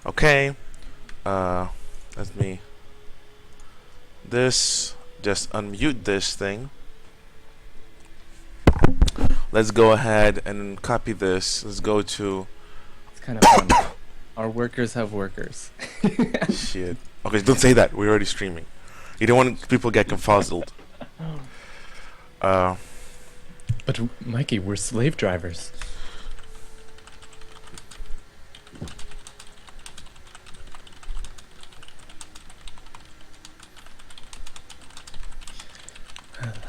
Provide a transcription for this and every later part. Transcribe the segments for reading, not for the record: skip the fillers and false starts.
Okay. Let me just unmute this thing. Let's go ahead and copy this. Let's go to. It's kind of fun. Our workers have workers. Shit. Okay, don't say that. We're already streaming. You don't want people to get confuzzled. But Mikey, we're slave drivers.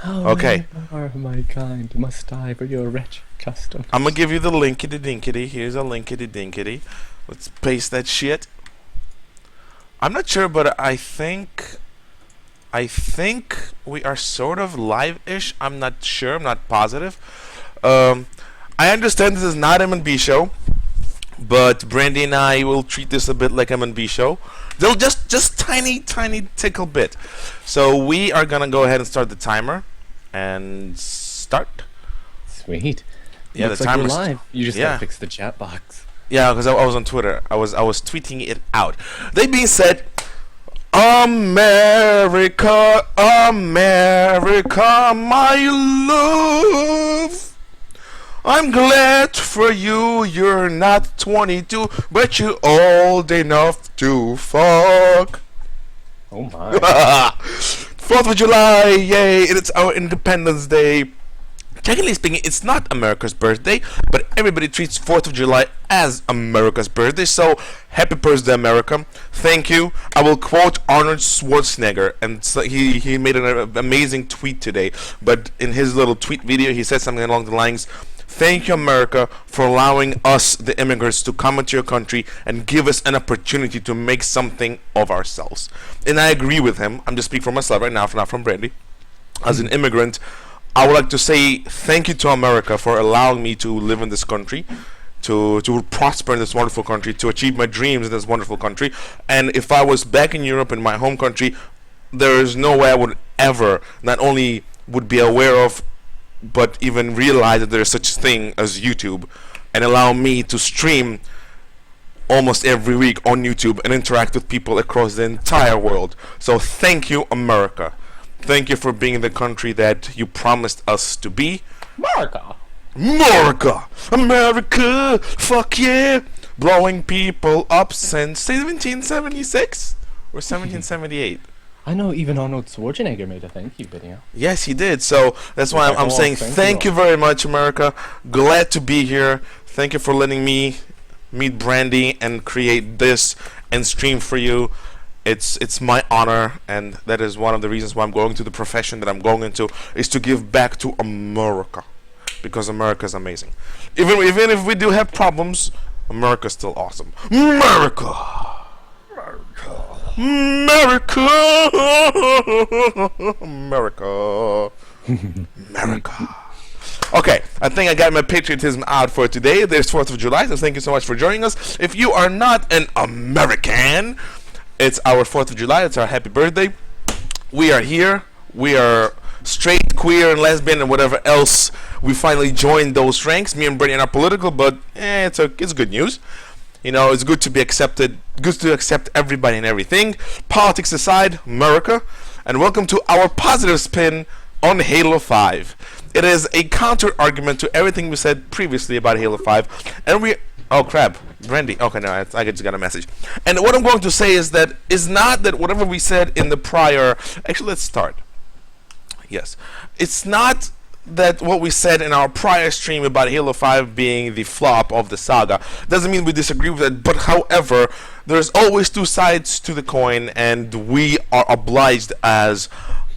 Okay. Are my kind must die for your wretched custom. I'm gonna give you the linkity dinkity. Here's a linkity dinkity. Let's paste that shit. I'm not sure, but I think we are sort of live-ish. I'm not sure. I'm not positive. I understand this is not M&B show, but Brandy and I will treat this a bit like M&B show. They'll just tiny tickle bit. So we are gonna go ahead and start the timer and start. Sweet. Yeah, Looks the like we're timer's live. You just gotta fix the chat box. Yeah, because I was on Twitter. I was tweeting it out. That being said, America, America, my love. I'm glad for you. You're not 22, but you're old enough to fuck. Oh my. 4th of July, yay! It's our Independence Day. Technically speaking, it's not America's birthday, but everybody treats 4th of July as America's birthday, so happy birthday, America. Thank you. I will quote Arnold Schwarzenegger, and so he made an amazing tweet today, but in his little tweet video, he said something along the lines, thank you, America, for allowing us, the immigrants, to come into your country and give us an opportunity to make something of ourselves. And I agree with him. I'm just speaking for myself right now, not from Brandy. As an immigrant, I would like to say thank you to America for allowing me to live in this country, to prosper in this wonderful country, to achieve my dreams in this wonderful country. And if I was back in Europe, in my home country, there is no way I would ever, not only would be aware of, but even realize that there is such a thing as YouTube, and allow me to stream almost every week on YouTube and interact with people across the entire world. So thank you, America. Thank you for being the country that you promised us to be. America. America! America! Fuck yeah! Blowing people up since 1776 or 1778. I know even Arnold Schwarzenegger made a thank you video. Yes, he did. So that's why I'm saying thank you very much, America. Glad to be here. Thank you for letting me meet Brandy and create this and stream for you. It's my honor, and that is one of the reasons why I'm going to the profession that I'm going into, is to give back to America, because America is amazing. Even if we do have problems, America's still awesome. America, America, America, America. Okay, I think I got my patriotism out for today. There's 4th of July, so thank you so much for joining us. If you are not an American, it's our 4th of July. It's our happy birthday. We are here. We are straight, queer, and lesbian, and whatever else. We finally joined those ranks. Me and Brittany are not political, but it's good news. You know, it's good to be accepted. Good to accept everybody and everything. Politics aside, America. And welcome to our positive spin on Halo 5. It is a counter argument to everything we said previously about Halo 5. And we... Oh crap, Brandy. Okay, no, I just got a message. And what I'm going to say is not that whatever we said in the prior. Actually, let's start. Yes, it's not that what we said in our prior stream about Halo 5 being the flop of the saga doesn't mean we disagree with it. But however, there's always two sides to the coin, and we are obliged as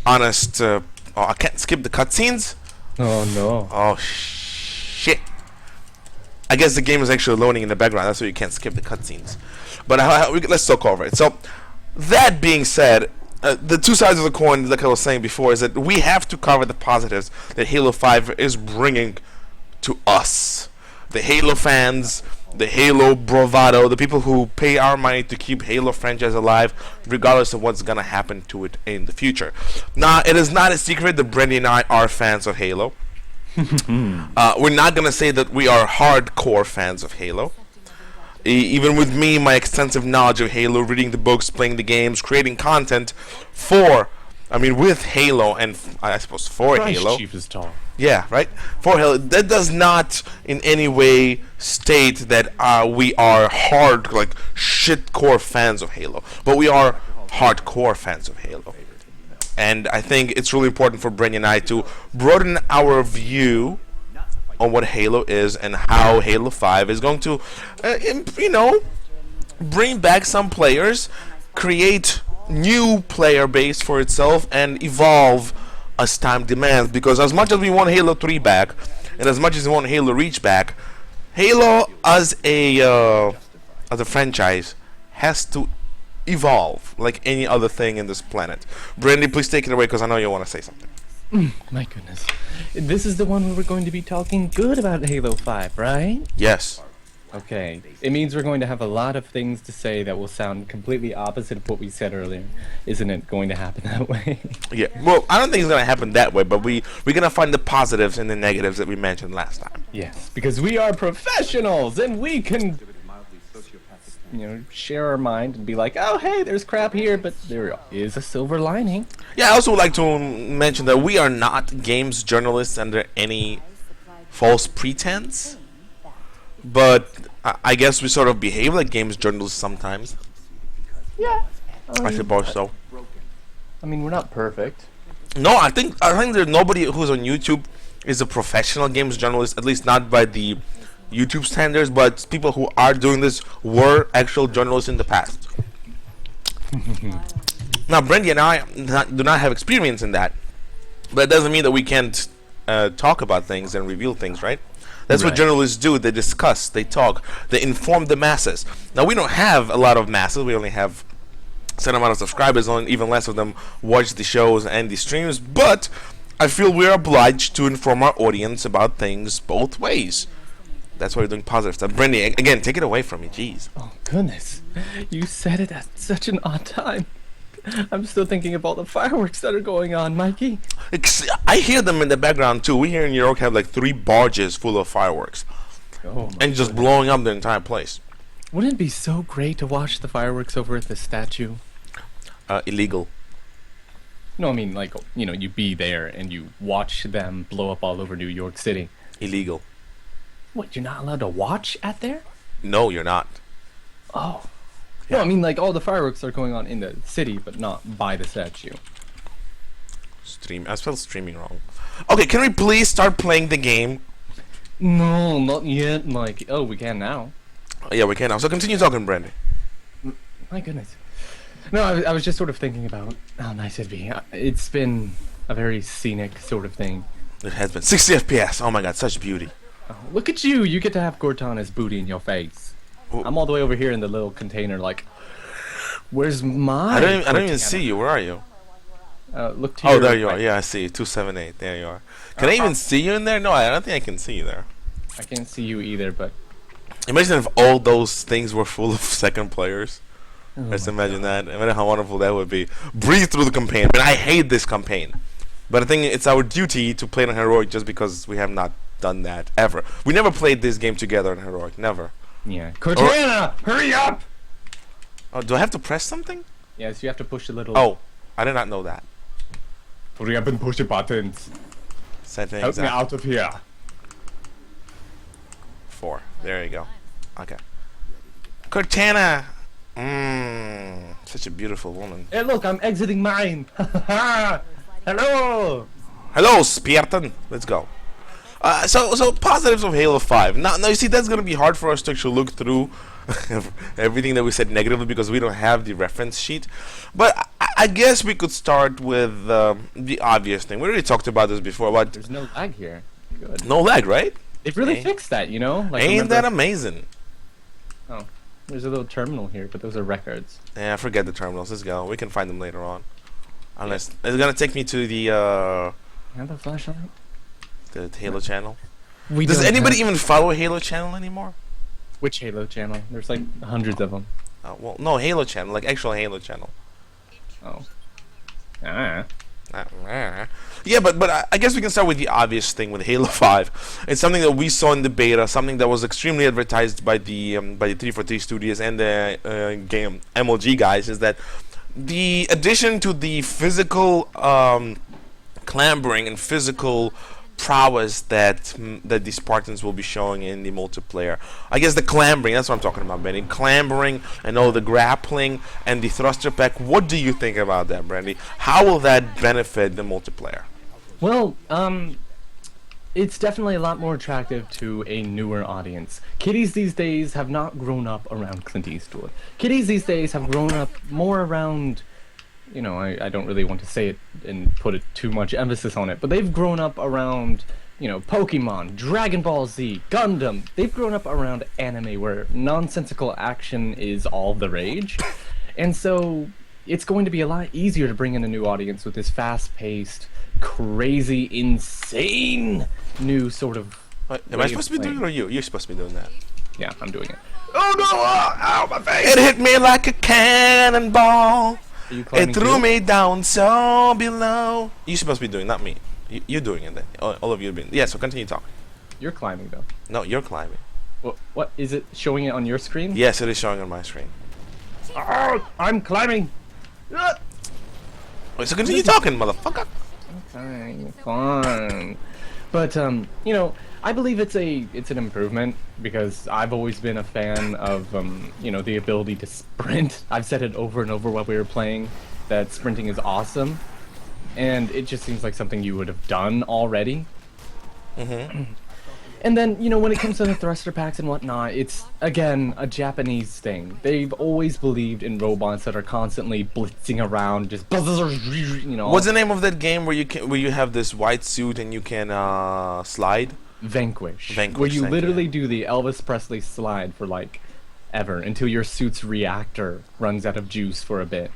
honest. Oh, I can't skip the cutscenes. Oh no. Oh shit. I guess the game is actually loading in the background, that's why you can't skip the cutscenes. But let's talk over it. So, that being said, the two sides of the coin, like I was saying before, is that we have to cover the positives that Halo 5 is bringing to us. The Halo fans, the Halo bravado, the people who pay our money to keep Halo franchise alive, regardless of what's gonna happen to it in the future. Now, it is not a secret that Brandy and I are fans of Halo. We're not gonna say that we are hardcore fans of Halo. Even with me, my extensive knowledge of Halo, reading the books, playing the games, creating content for, I mean, with Halo and I suppose for Halo. Chief is tall. Yeah, right. For Halo, that does not in any way state that we are like shitcore fans of Halo, but we are hardcore fans of Halo. And I think it's really important for Brandy and I to broaden our view on what Halo is and how Halo 5 is going to, bring back some players, create new player base for itself, and evolve as time demands. Because as much as we want Halo 3 back, and as much as we want Halo Reach back, Halo as a franchise has to evolve like any other thing in this planet. Brandy, please take it away because I know you want to say something. My goodness. This is the one where we're going to be talking good about Halo 5, right? Yes. Okay. It means we're going to have a lot of things to say that will sound completely opposite of what we said earlier. Isn't it going to happen that way? Yeah. Well, I don't think it's going to happen that way, but we're going to find the positives and the negatives that we mentioned last time. Yes, because we are professionals and we can, share our mind and be like, oh, hey, there's crap here, but there is a silver lining. Yeah, I also would like to mention that we are not games journalists under any false pretense, but I guess we sort of behave like games journalists sometimes. Yeah. I suppose so. I mean, we're not perfect. No, I think there's nobody who's on YouTube is a professional games journalist, at least not by the YouTube standards, but people who are doing this were actual journalists in the past. Now, Brandy and I do not have experience in that, but it doesn't mean that we can't talk about things and reveal things, right? That's what journalists do. They discuss, they talk, they inform the masses. Now, we don't have a lot of masses. We only have a certain amount of subscribers, and even less of them watch the shows and the streams, but I feel we're obliged to inform our audience about things both ways. That's why we're doing positive stuff. Brandy, again, take it away from me. Jeez. Oh, goodness. You said it at such an odd time. I'm still thinking of all the fireworks that are going on, Mikey. I hear them in the background, too. We here in New York have like 3 barges full of fireworks. Oh, and just blowing up the entire place. Wouldn't it be so great to watch the fireworks over at the statue? Illegal. No, I mean, like, you be there and you watch them blow up all over New York City. Illegal. What, you're not allowed to watch at there? No, you're not. Oh. Yeah. No, I mean, like, all the fireworks are going on in the city, but not by the statue. I spelled streaming wrong. Okay, can we please start playing the game? No, not yet, Mike. Oh, we can now. Yeah, we can now. So continue talking, Brandy. My goodness. No, I was just sort of thinking about how nice it'd be. It's been a very scenic sort of thing. It has been 60 FPS. Oh my god, such beauty. Oh, look at you! You get to have Cortana's booty in your face. Ooh. I'm all the way over here in the little container, like, where's my? I don't even see you. Where are you? Look to your there you right. are. Yeah, I see you. 278. There you are. Can I even see you in there? No, I don't think I can see you there. I can't see you either, but imagine if all those things were full of second players. oh Just imagine that. Imagine how wonderful that would be. Breathe through the campaign. But I hate this campaign. But I think it's our duty to play it on Heroic just because we have not done that ever. We never played this game together on Heroic. Never. yeah. Cortana, hurry up! Oh, do I have to press something? Yes, you have to push a little. Oh, I did not know that. Hurry up and push the buttons. Settings. Help me out of here. 4. There you go. Okay. Cortana. Such a beautiful woman. Hey, look, I'm exiting mine. Hello. Hello, Spartan. Let's go. So positives of Halo 5. Now you see that's gonna be hard for us to actually look through everything that we said negatively because we don't have the reference sheet. But I guess we could start with the obvious thing. We already talked about this before. But There's no lag here. Good. no lag, right? They've really fixed that, Like, Ain't that amazing? Oh, there's a little terminal here, but those are records. Yeah, forget the terminals. Let's go. We can find them later on. Unless it's gonna take me to the You have the flashlight? the Halo channel. We Does don't anybody have- even follow Halo channel anymore? Which Halo channel? There's like hundreds of them. Well, no, Halo channel, like actual Halo channel. Oh. Ah. Yeah, but I guess we can start with the obvious thing with Halo 5. It's something that we saw in the beta, something that was extremely advertised by the 343 studios and the game MLG guys, is that the addition to the physical clambering and physical prowess that the Spartans will be showing in the multiplayer. I guess the clambering, that's what I'm talking about, Brandy. Clambering and all the grappling and the thruster pack. What do you think about that, Brandy? How will that benefit the multiplayer? Well, it's definitely a lot more attractive to a newer audience. Kiddies these days have not grown up around Clint Eastwood. Kiddies these days have grown up more around, you know, I don't really want to say it and put it too much emphasis on it, but they've grown up around, you know, Pokemon, Dragon Ball Z, Gundam. They've grown up around anime where nonsensical action is all the rage. And so it's going to be a lot easier to bring in a new audience with this fast-paced, crazy, insane new sort of... Am I supposed to be doing it or you? You're supposed to be doing that. Yeah, I'm doing it. Oh no! Ow, my face! It hit me like a cannonball. It threw me down so below. You're supposed to be doing, not me. You're doing it then. All of you have been. Yeah, so continue talking. You're climbing, though. No, you're climbing. What? Is it showing it on your screen? Yes, it is showing on my screen. Oh, I'm climbing! Wait, so continue talking, motherfucker. Okay, fine. But, you know, I believe it's an improvement because I've always been a fan of, you know, the ability to sprint. I've said it over and over while we were playing that sprinting is awesome, and it just seems like something you would have done already. And then, you know, when it comes to the thruster packs and whatnot, it's, again, a Japanese thing. They've always believed in robots that are constantly blitzing around, just, you know. What's the name of that game where you have this white suit and you can slide? Vanquish. Vanquish, where you thank literally you. do the Elvis Presley slide for, like, ever, until your suit's reactor runs out of juice for a bit.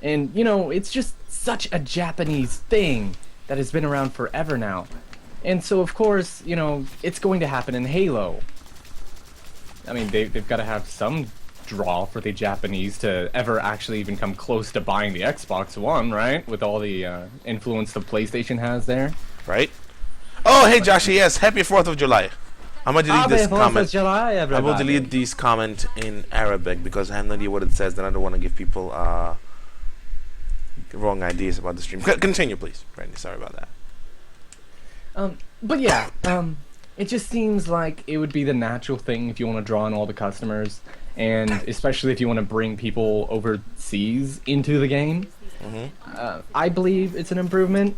And, you know, it's just such a Japanese thing that has been around forever now. And so, of course, you know, it's going to happen in Halo. I mean, they've got to have some draw for the Japanese to ever actually even come close to buying the Xbox One, right? With all the influence the PlayStation has there. Right? Oh, hey, Josh, yes, happy 4th of July. I'm going to delete this comment. July, I will delete this comment in Arabic because I have no idea what it says and I don't want to give people wrong ideas about the stream. Continue, please, Brandy. Sorry about that. But yeah, it just seems like it would be the natural thing if you want to draw in all the customers, and especially if you want to bring people overseas into the game. I believe it's an improvement,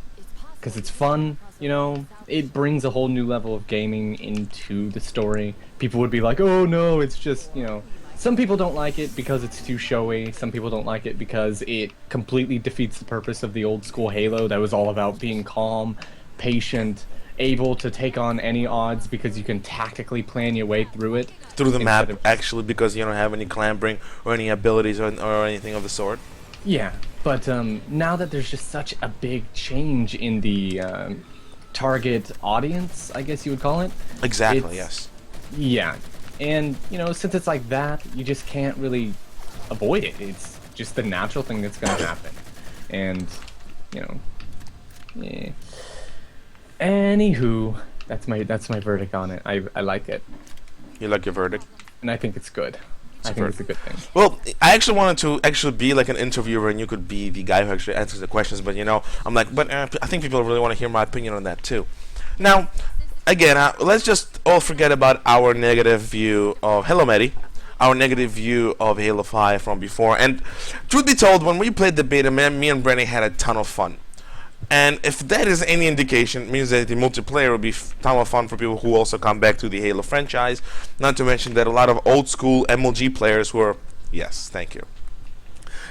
because it's fun, you know, it brings a whole new level of gaming into the story. People would be like, oh no, it's just, you know, some people don't like it because it's too showy, some people don't like it because it completely defeats the purpose of the old school Halo that was all about being calm, patient, able to take on any odds because you can tactically plan your way through it. Through the map, actually, because you don't have any clambering or any abilities or anything of the sort. Yeah, but now that there's just such a big change in the target audience, I guess you would call it. Exactly, yes. Yeah, and, you know, since it's like that, you just can't really avoid it. It's just the natural thing that's going to happen. And, you know, yeah. Anywho, that's my verdict on it. I like it. You like your verdict? And I think it's good. I think it's a good thing. Well, I actually wanted to actually be like an interviewer and you could be the guy who actually answers the questions, but you know, I'm like, but I think people really want to hear my opinion on that too. Now, again, let's just all forget about our negative view of Hello Medi, our negative view of Halo 5 from before. And truth be told, when we played the beta, man, me and Brandy had a ton of fun. And if that is any indication, it means that the multiplayer will be a ton of fun for people who also come back to the Halo franchise. Not to mention that a lot of old school MLG players who are, yes, thank you,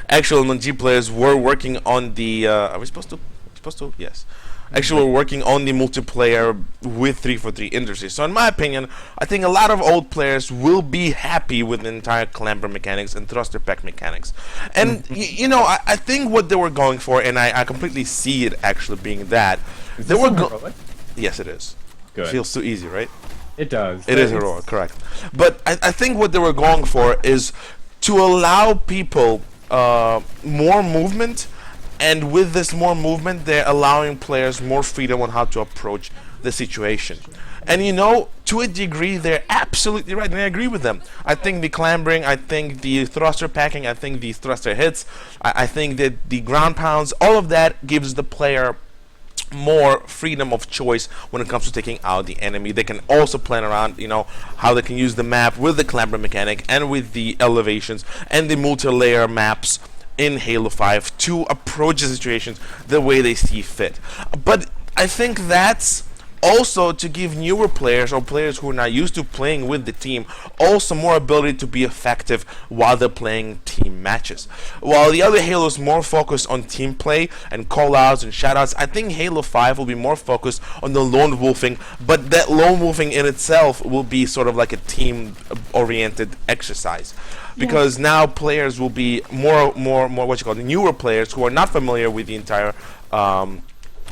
actual MLG players were working on the, are we supposed to? Yes. Actually, we're working on the multiplayer with 343 Industries. So in my opinion, I think a lot of old players will be happy with the entire clamber mechanics and thruster pack mechanics. And, you know, I think what they were going for, and I completely see it actually being that. Is this heroic? Yes, it is. Good. Feels too easy, right? It does. It is heroic, correct. But I think what they were going for is to allow people more movement And with this more movement, they're allowing players more freedom on how to approach the situation. And you know, to a degree, they're absolutely right, and I agree with them. I think the clambering, I think the thruster packing, I think the thruster hits, I think that the ground pounds, all of that gives the player more freedom of choice when it comes to taking out the enemy. They can also plan around, you know, how they can use the map with the clamber mechanic and with the elevations and the multi-layer maps in Halo 5 to approach the situations the way they see fit. But I think that's also to give newer players or players who are not used to playing with the team also more ability to be effective while they're playing team matches. While the other Halo is more focused on team play and callouts and shoutouts, I think Halo 5 will be more focused on the lone wolfing, but that lone wolfing in itself will be sort of like a team oriented exercise. Because now players will be more what you call newer players who are not familiar with the entire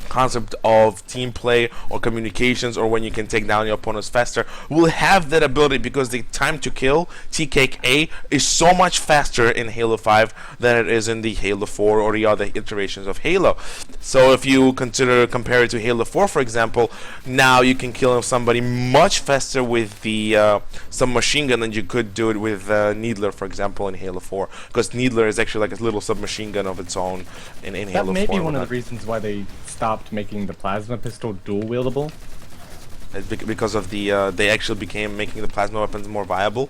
concept of team play or communications or when you can take down your opponents faster will have that ability, because the time to kill TKA is so much faster in Halo 5 than it is in the Halo 4 or the other iterations of Halo. So if you compare it to Halo 4, for example, now you can kill somebody much faster with the submachine gun than you could do it with Needler, for example, in Halo 4, because Needler is actually like a little submachine gun of its own in Halo 4. That may be one of the reasons why they stopped making the plasma pistol dual wieldable. Because of the they actually became making the plasma weapons more viable.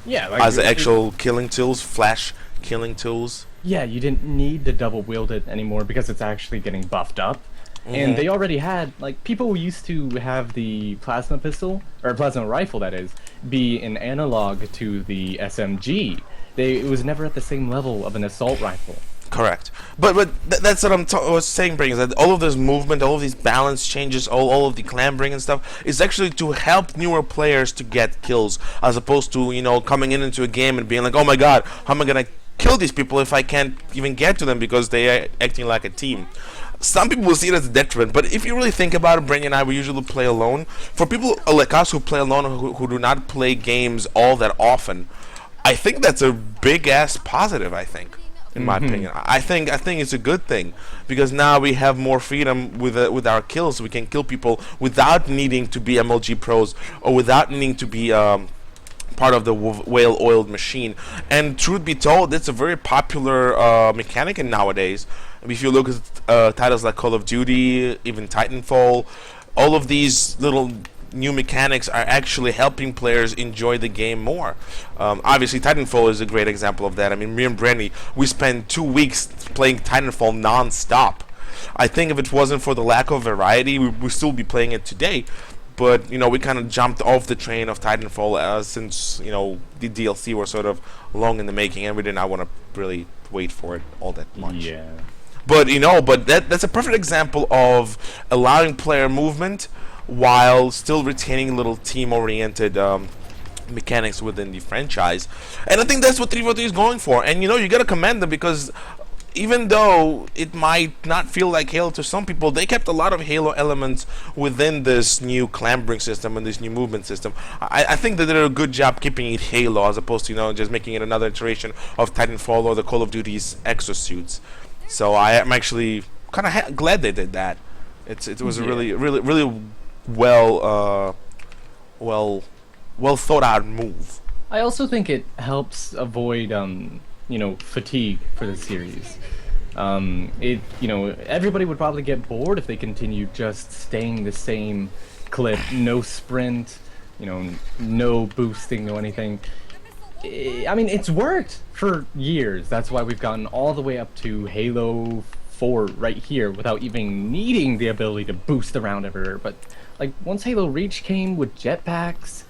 Yeah, like as the actual killing tools, flash killing tools. Yeah, you didn't need to double wield it anymore because it's actually getting buffed up. And they already had, like, people used to have the plasma pistol, or plasma rifle that is, be an analog to the SMG. It was never at the same level of an assault rifle. Correct, but that's what I was saying, Bring, is that all of this movement, all of these balance changes, all of the clambering and stuff is actually to help newer players to get kills, as opposed to, you know, coming into a game and being like, oh my god, how am I gonna kill these people if I can't even get to them because they are acting like a team. Some people will see it as a detriment, but if you really think about it, Brandy and I, we usually play alone. For people like us who play alone, who do not play games all that often, I think that's a big-ass positive, I think. In my opinion, I think it's a good thing, because now we have more freedom with our kills. We can kill people without needing to be MLG pros or without needing to be part of the whale-oiled machine. And truth be told, it's a very popular mechanic in nowadays. If you look at titles like Call of Duty, even Titanfall, all of these little new mechanics are actually helping players enjoy the game more. Obviously, Titanfall is a great example of that. I mean, me and Brandy, we spent 2 weeks playing Titanfall non-stop. I think if it wasn't for the lack of variety, we'd still be playing it today. But, you know, we kind of jumped off the train of Titanfall since, you know, the DLC were sort of long in the making, and we did not want to really wait for it all that much. Yeah. But, you know, that's a perfect example of allowing player movement while still retaining little team-oriented mechanics within the franchise. And I think that's what 343 is going for. And, you know, you gotta commend them, because even though it might not feel like Halo to some people, they kept a lot of Halo elements within this new clambering system and this new movement system. I think they did a good job keeping it Halo, as opposed to, you know, just making it another iteration of Titanfall or the Call of Duty's exosuits. So I am actually kind of glad they did that. It was a really well thought out move. I also think it helps avoid you know, fatigue for the series. You know, everybody would probably get bored if they continued just staying the same clip, no sprint, you know, no boosting, no anything. I mean, it's worked for years. That's why we've gotten all the way up to Halo 4 right here without even needing the ability to boost around everywhere. But like, once Halo Reach came with jetpacks,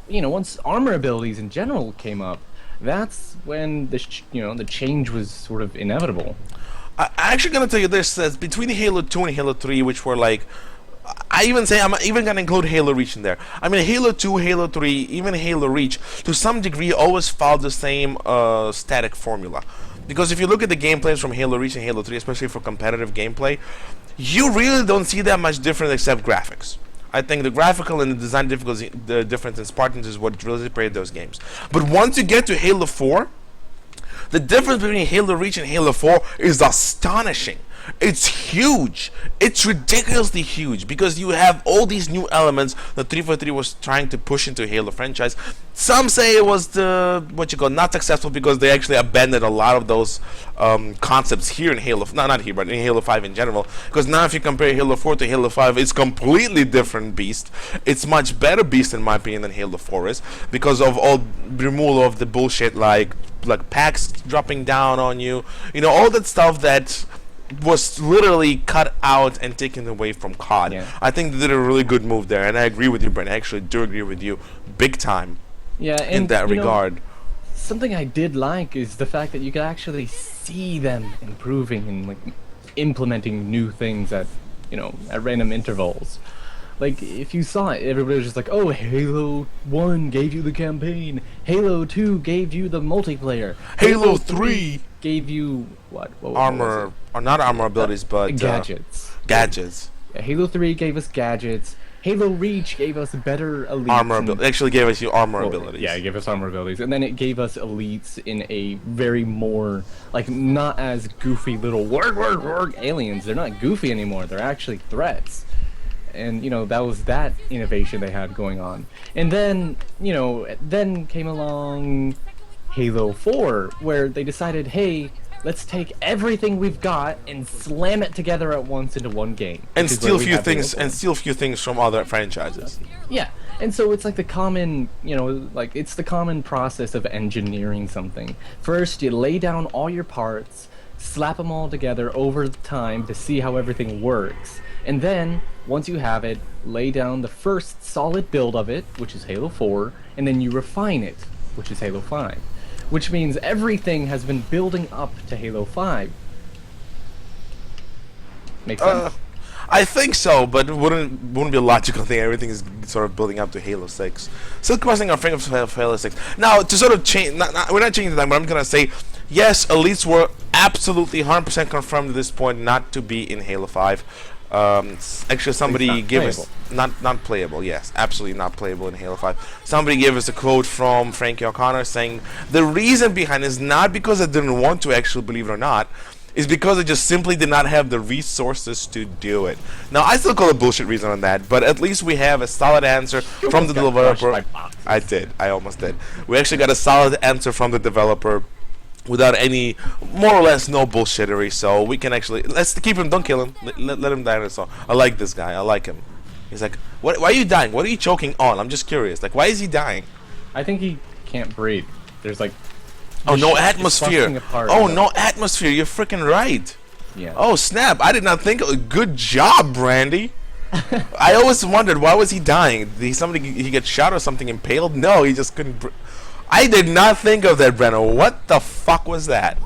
you know, once armor abilities in general came up, that's when the change was sort of inevitable. I'm actually gonna tell you this: that between Halo 2 and Halo 3, which were like, I'm even gonna include Halo Reach in there. I mean, Halo 2, Halo 3, even Halo Reach, to some degree, always followed the same static formula. Because if you look at the gameplays from Halo Reach and Halo 3, especially for competitive gameplay, you really don't see that much difference except graphics. I think the graphical and the design difficulty, the difference in Spartans is what really separated those games. But once you get to Halo 4, The difference between Halo Reach and Halo 4 is astonishing. It's huge. It's ridiculously huge because you have all these new elements that 343 was trying to push into Halo franchise. Some say it was not successful because they actually abandoned a lot of those concepts here in Halo. Not here, but in Halo 5 in general. Because now, if you compare Halo 4 to Halo 5, it's completely different beast. It's much better beast in my opinion than Halo 4 is because of all removal of the bullshit like packs dropping down on you. You know, all that stuff that was literally cut out and taken away from COD. Yeah. I think they did a really good move there, and I agree with you, Brent. I actually do agree with you big time. Yeah, in that regard. Something I did like is the fact that you could actually see them improving and like implementing new things at random intervals. Like, if you saw it, everybody was just like, oh, Halo 1 gave you the campaign, Halo 2 gave you the multiplayer, Halo 3 gave you what armor, or not armor abilities, but gadgets. Gadgets. Yeah, Halo 3 gave us gadgets. Halo Reach gave us better elites. Armor abilities. Actually gave us armor abilities. Yeah, it gave us armor abilities. And then it gave us elites in a very more, like, not as goofy little warg aliens. They're not goofy anymore. They're actually threats. And, that was that innovation they had going on. And then, then came along Halo 4, where they decided, hey, let's take everything we've got and slam it together at once into one game. And steal a few things from other franchises. Yeah. And so it's like the common, it's the common process of engineering something. First, you lay down all your parts, slap them all together over time to see how everything works. And then, once you have it, lay down the first solid build of it, which is Halo 4, and then you refine it, which is Halo 5. Which means everything has been building up to Halo 5. Make sense? I think so, but it wouldn't be a logical thing. Everything is sort of building up to Halo 6. Still crossing our fingers for Halo 6. Now, to sort of change, we're not changing that, but I'm gonna say, yes, elites were absolutely 100% confirmed at this point not to be in Halo 5. Actually, somebody gave us not playable. Yes, absolutely not playable in Halo 5. Somebody gave us a quote from Frankie O'Connor saying the reason behind it is not because they didn't want to actually, believe it or not, is because they just simply did not have the resources to do it. Now, I still call it bullshit reason on that, but at least we have a solid answer from the developer. I did. I almost did. We actually got a solid answer from the developer without any, more or less, no bullshittery. So we can actually, let's keep him. Don't kill him. Let him die in a song. I like this guy. I like him. He's like, why are you dying? What are you choking on? I'm just curious. Like, why is he dying? I think he can't breathe. There's like, oh, no atmosphere. Oh, no atmosphere. You're freaking right. Yeah. Oh, snap. I did not think. Good job, Brandy. I always wondered, why was he dying? Did he get shot or something, impaled? No, he just couldn't. I did not think of that, Brenno. What the fuck was that?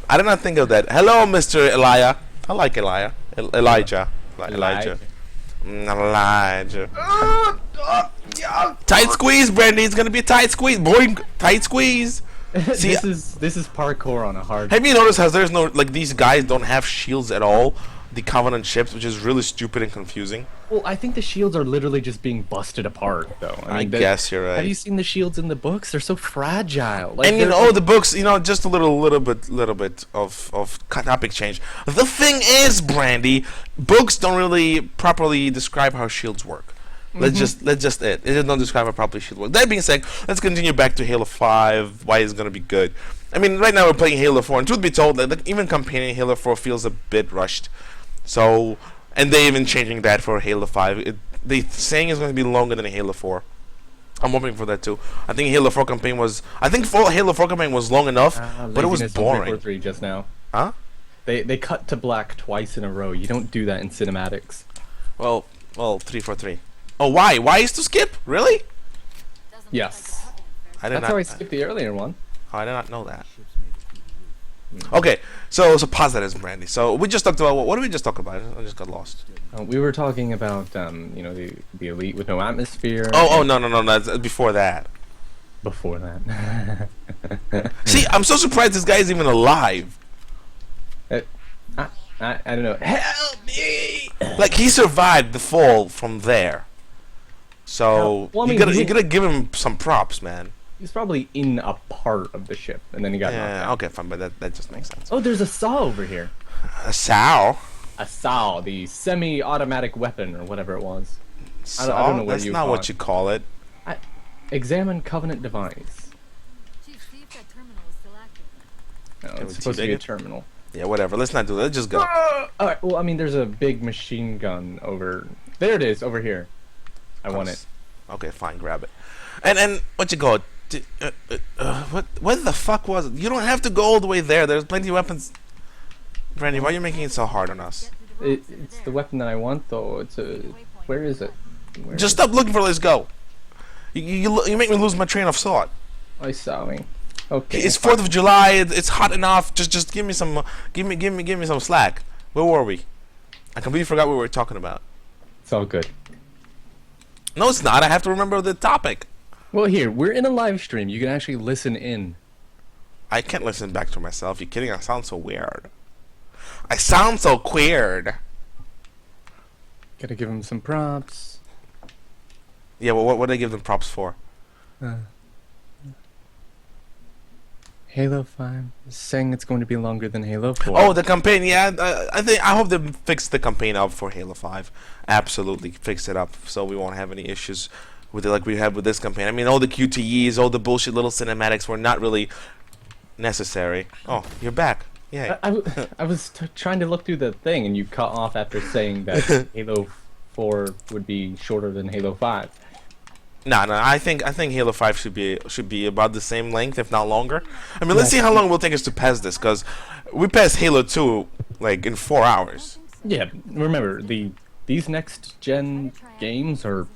I did not think of that. Hello, Mr. Elijah. I like Elijah. Elijah. Tight squeeze, Brandy. It's gonna be a tight squeeze. Boy, tight squeeze. See, this is parkour on a hard. Have you noticed how there's no, like, these guys don't have shields at all? The Covenant ships, which is really stupid and confusing. Well, I think the shields are literally just being busted apart, though. I guess you're right. Have you seen the shields in the books? They're so fragile. Like, and the books, just a little bit of topic change. The thing is, Brandy, books don't really properly describe how shields work. Let's just it don't describe how properly shields work. That being said, let's continue back to Halo 5. Why it's gonna be good? I mean, right now we're playing Halo 4, and truth be told, like, even campaigning Halo 4 feels a bit rushed. So, and they even changing that for Halo 5. They saying it's going to be longer than Halo 4. I'm hoping for that too. I think Halo 4 campaign was. Halo 4 campaign was long enough, but it was boring. 3 just now. Huh? They cut to black twice in a row. You don't do that in cinematics. Well, 343. Oh, why? Why is to skip? Really? Yes. That's how I skipped the earlier one. Oh, I did not know that. Okay, so positives, Brandy. So we just talked about what did we just talk about? I just got lost. We were talking about the elite with no atmosphere. Oh no, that's before that. Before that. See, I'm so surprised this guy is even alive. I don't know. Help me! Like, he survived the fall from there. So well, I mean, you gotta give him some props, man. He's probably in a part of the ship, and then he got knocked Yeah, out. okay, fine, but that just makes sense. Oh, there's a saw over here. A sow? A saw, the semi-automatic weapon, or whatever it was. I Saw? don't know what That's you not call what it. you call it. Examine Covenant device. Chief, see if that terminal is still active. No, Can we it's supposed to be teabag a it? terminal. Yeah, whatever. Let's not do that. Let's just go. Alright, well, I mean, there's a big machine gun over... There it is, over here. I want it. Okay, fine, grab it. And what you call it? What the fuck was it? You don't have to go all the way there. There's plenty of weapons. Brandy, why are you making it so hard on us? It's the weapon that I want, though. It's a... Where is it? Where Just is stop looking for it. Let's go. You make me lose my train of thought. it? I'm sorry. Okay. It's 4th of July. It's hot enough. Just give me some give me some slack. Where were we? I completely forgot what we were talking about. It's all good. No, it's not. I have to remember the topic. Well, here, we're in a live stream. You can actually listen in. I can't listen back to myself. You kidding? I sound so weird. I sound so queered. Gotta give him some props. Yeah, well, what do they give them props for? Halo 5 is saying it's going to be longer than Halo 4. Oh, the campaign. Yeah, I hope they fix the campaign up for Halo 5. Absolutely, fix it up so we won't have any issues with it like we had with this campaign. I mean, all the QTEs, all the bullshit little cinematics were not really necessary. Oh, you're back. Yeah. I was trying to look through the thing, and you cut off after saying that Halo 4 would be shorter than Halo 5. No, I think Halo 5 should be about the same length, if not longer. I mean, let's see how long it will take us to pass this, because we passed Halo 2 like in 4 hours. Yeah, remember these next gen games are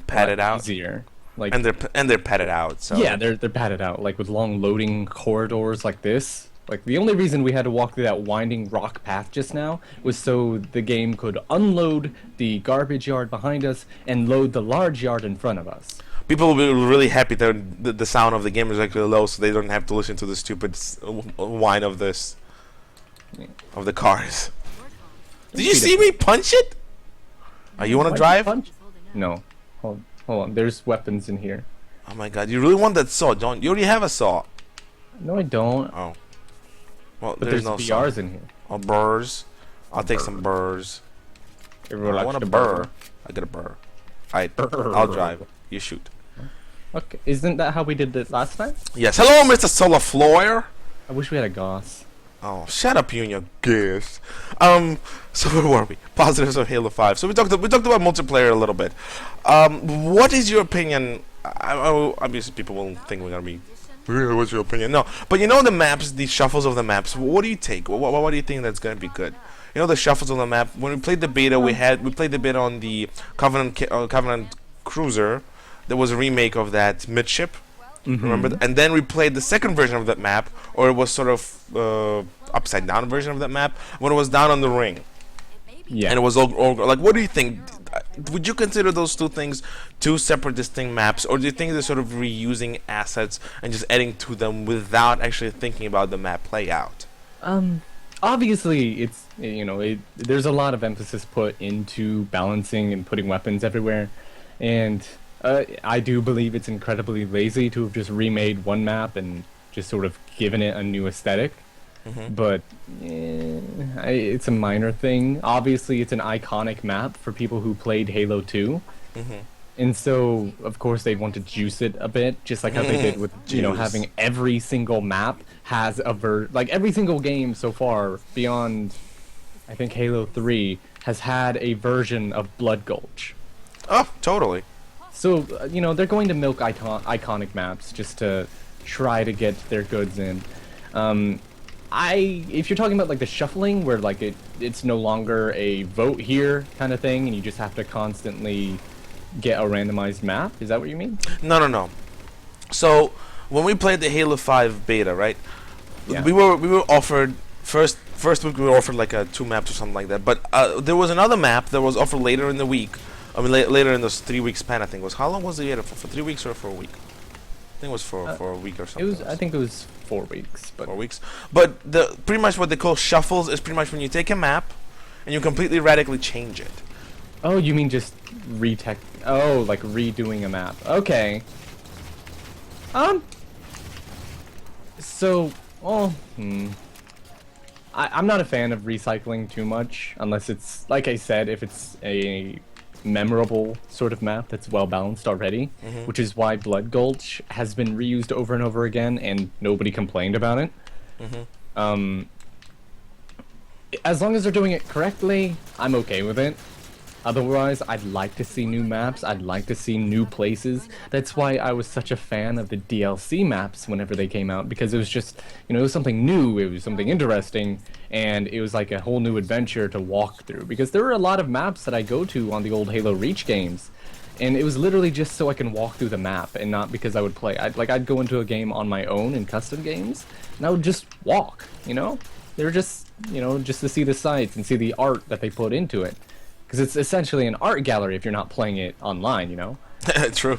Padded out, easier. Like, and they're padded out. So yeah, they're padded out, like with long loading corridors like this. Like, the only reason we had to walk through that winding rock path just now was so the game could unload the garbage yard behind us and load the large yard in front of us. people will be really happy that the sound of the game is actually low, so they don't have to listen to the stupid whine of this of the cars. Did you see me punch it? You want to drive? Punch? No. Hold on. There's weapons in here. Oh my god, you really want that saw, don't you? already have a saw. No, I don't. Oh. Well, But there's there's no VRs saw. in here. Oh, burrs. I'll take some burrs. Everyone I likes want a to burr. I get a burr. Alright, Burr. I'll drive. You shoot. Okay, isn't that how we did it last time? Yes. Hello, Mr. Solar Floyer. I wish we had a Goss. Oh, shut up, you and your gears. So where were we? Positives of Halo 5. So we talked about multiplayer a little bit. What is your opinion? Obviously, people will think we're gonna be. What's your opinion? No, but you know the maps, the shuffles of the maps. What do you take? What do you think that's gonna be good? You know the shuffles on the map. When we played the beta, we played the beta on the Covenant Cruiser. There was a remake of that midship. Remember? And then we played the second version of that map, or it was sort of upside down version of that map when it was down on the ring. Yeah. And it was all like, what do you think? Would you consider those two things two separate, distinct maps, or do you think they're sort of reusing assets and just adding to them without actually thinking about the map layout? Obviously, it's, you know, there's a lot of emphasis put into balancing and putting weapons everywhere, and I do believe it's incredibly lazy to have just remade one map and just sort of given it a new aesthetic. But it's a minor thing. Obviously, it's an iconic map for people who played Halo 2. And so, of course, they want to juice it a bit, just like how they did with, you know, having every single map has a like every single game so far beyond, I think, Halo 3 has had a version of Blood Gulch. Oh, totally. So, you know, they're going to milk iconic maps just to try to get their goods in. If you're talking about like the shuffling, where like it's no longer a vote here kind of thing, and you just have to constantly get a randomized map, is that what you mean? No. So when we played the Halo 5 beta, right? Yeah. We were offered first week we were offered like 2 maps or something like that. But there was another map that was offered later in the week. I mean, later in this 3-week span, I think it was. How long was the beta for 3 weeks or for a week? I think it was for a week or something. I think it was 4 weeks, but 4 weeks. But pretty much what they call shuffles is pretty much when you take a map and you completely radically change it. oh, you mean just like redoing a map? Okay. So, well, I'm not a fan of recycling too much, unless it's, like I said, if it's a memorable sort of map that's well balanced already, which is why Blood Gulch has been reused over and over again, and nobody complained about it. As long as they're doing it correctly, I'm okay with it. Otherwise, I'd like to see new maps, I'd like to see new places. That's why I was such a fan of the DLC maps whenever they came out, because it was just, it was something new, it was something interesting, and it was like a whole new adventure to walk through. Because there were a lot of maps that I go to on the old Halo Reach games, and it was literally just so I can walk through the map, and not because I would play. I'd go into a game on my own in custom games, and I would just walk, They were just, just to see the sights and see the art that they put into it. Because it's essentially an art gallery if you're not playing it online, True.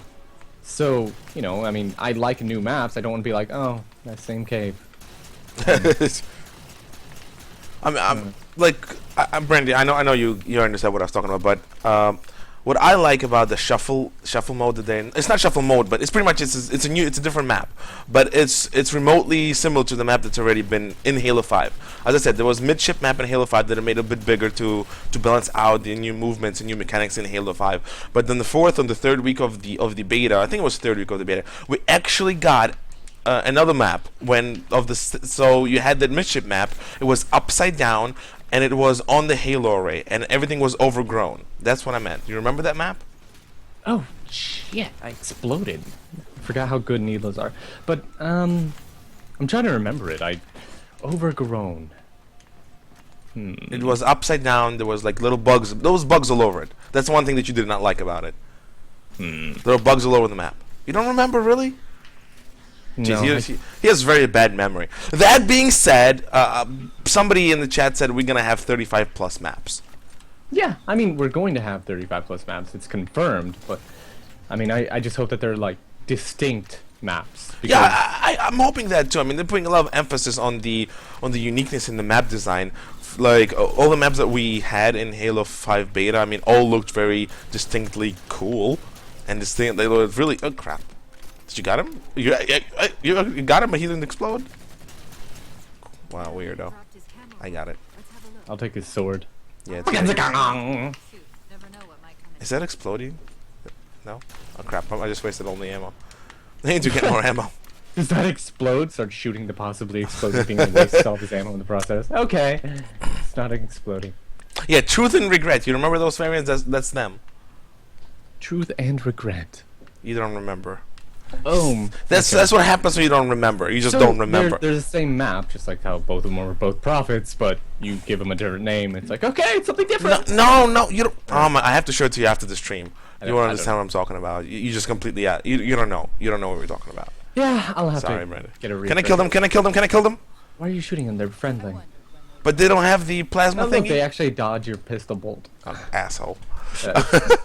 So, I mean, I like new maps. I don't want to be like, oh, that same cave. I'm Brandy. I know you understand what I was talking about, but what I like about the shuffle mode that it's not shuffle mode, but it's pretty much it's a different map, but it's remotely similar to the map that's already been in Halo 5. As I said, there was midship map in Halo 5 that are made a bit bigger to balance out the new movements and new mechanics in Halo 5. But then the third week of the beta, I think it was the third week of the beta, we actually got another map so you had that midship map. It was upside down, and it was on the Halo array, and everything was overgrown. That's what I meant. Do you remember that map? Oh, shit, I exploded. I forgot how good needlers are. But, I'm trying to remember it. Overgrown. It was upside down. There was like little bugs. There was bugs all over it. That's one thing that you did not like about it. There were bugs all over the map. You don't remember, really? No, Jeez, he has very bad memory. That being said, somebody in the chat said we're going to have 35 plus maps. Yeah, I mean, we're going to have 35 plus maps. It's confirmed, but I mean, I just hope that they're like distinct maps. Yeah, I'm hoping that too. I mean, they're putting a lot of emphasis on the uniqueness in the map design. Like all the maps that we had in Halo 5 beta, I mean, all looked very distinctly cool and distinct. They looked really. Oh crap! Did you got him? You got him, but he didn't explode. Wow, weirdo. I got it. I'll take his sword. Yeah. Shoot, never know what might come in. Is that exploding? No? Oh crap, I just wasted all the ammo. I need to get more ammo. Does that explode? Start shooting the possibly exploding thing and waste all his ammo in the process. Okay. It's not exploding. Yeah, truth and regret. You remember those variants? That's them. Truth and regret. You don't remember. Oh. That's what happens when you don't remember. You just So don't remember. They're the same map, just like how both of them were both prophets, but you give them a different name. It's like, okay, it's something different. No, you don't. I have to show it to you after the stream. You won't I understand what I'm talking about. You just completely you don't know. You don't know what we're talking about. Yeah, I'll have Sorry, to Brandon. get a refresh. Can I kill them? Can I kill them? Can I kill them? Why are you shooting them? They're friendly. But they don't have the plasma Oh, thing. look, they actually dodge your pistol bolt. Asshole.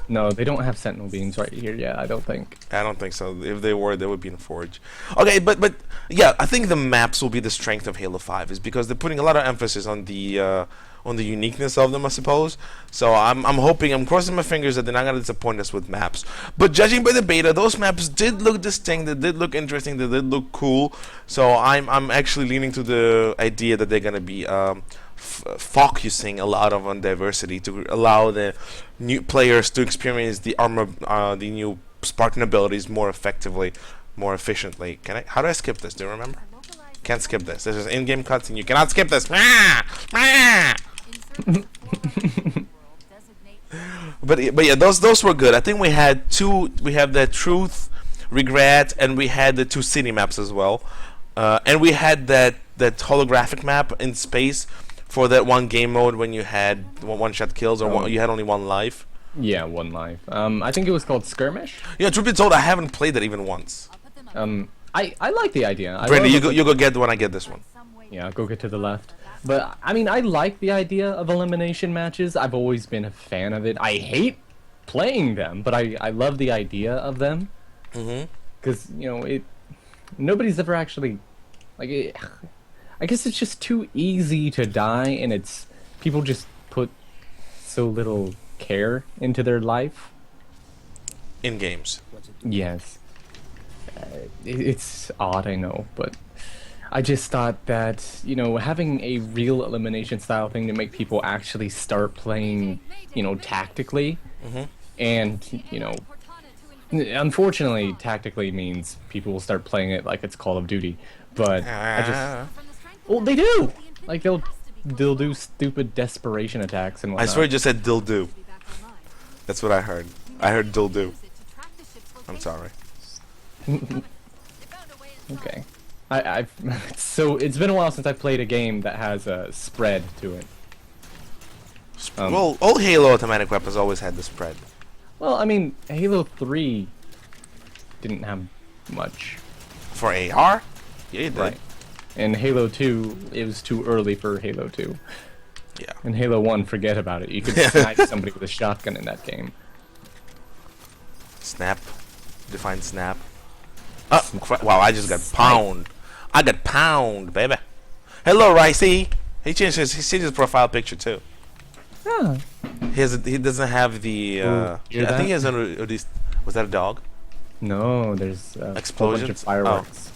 No, they don't have sentinel beams right here yet, I don't think. I don't think so. If they were, they would be in Forge. Okay, but yeah, I think the maps will be the strength of Halo 5, is because they're putting a lot of emphasis on the uniqueness of them, I suppose. So I'm hoping, I'm crossing my fingers that they're not gonna disappoint us with maps. But judging by the beta, those maps did look distinct, they did look interesting, they did look cool. So I'm actually leaning to the idea that they're gonna be focusing a lot on diversity to allow the new players to experience the the new Spartan abilities more effectively, more efficiently. How do I skip this? Do you remember? Can't skip this. This is in-game cutscene. You cannot skip this. But yeah, those were good. I think we had two. We have the truth, regret, and we had the two city maps as well, and we had that holographic map in space for that one game mode when you had one-shot kills or you had only one life. Yeah, one life. I think it was called Skirmish. Yeah, truth be told, I haven't played that even once. I like the idea. Brandy, you go get the one. I get this one. Yeah, go get to the left. But I mean, I like the idea of elimination matches. I've always been a fan of it. I hate playing them, but I love the idea of them. Because nobody's ever actually like. I guess it's just too easy to die, and it's people just put so little care into their life. In games. Yes. It's odd, I know, but I just thought that, having a real elimination style thing to make people actually start playing, tactically, and, unfortunately, tactically means people will start playing it like it's Call of Duty, but well, they do! Like, they'll do stupid desperation attacks and I whatnot. swear you just said dildo. That's what I heard. I heard dildo. I'm sorry. Okay. It's been a while since I've played a game that has a spread to it. Well, all Halo automatic weapons always had the spread. Well, I mean, Halo 3 didn't have much. For AR? Yeah, it did. Right. And Halo 2, it was too early for Halo 2. Yeah. And Halo 1, forget about it. You could snipe somebody with a shotgun in that game. Snap. Define snap. Oh, wow, I just got pound. I got pound, baby. Hello, Ricey. He changed his profile picture, too. Ah. He doesn't have the, I think he has at least, was that a dog? No, there's a Explosions? whole bunch of fireworks.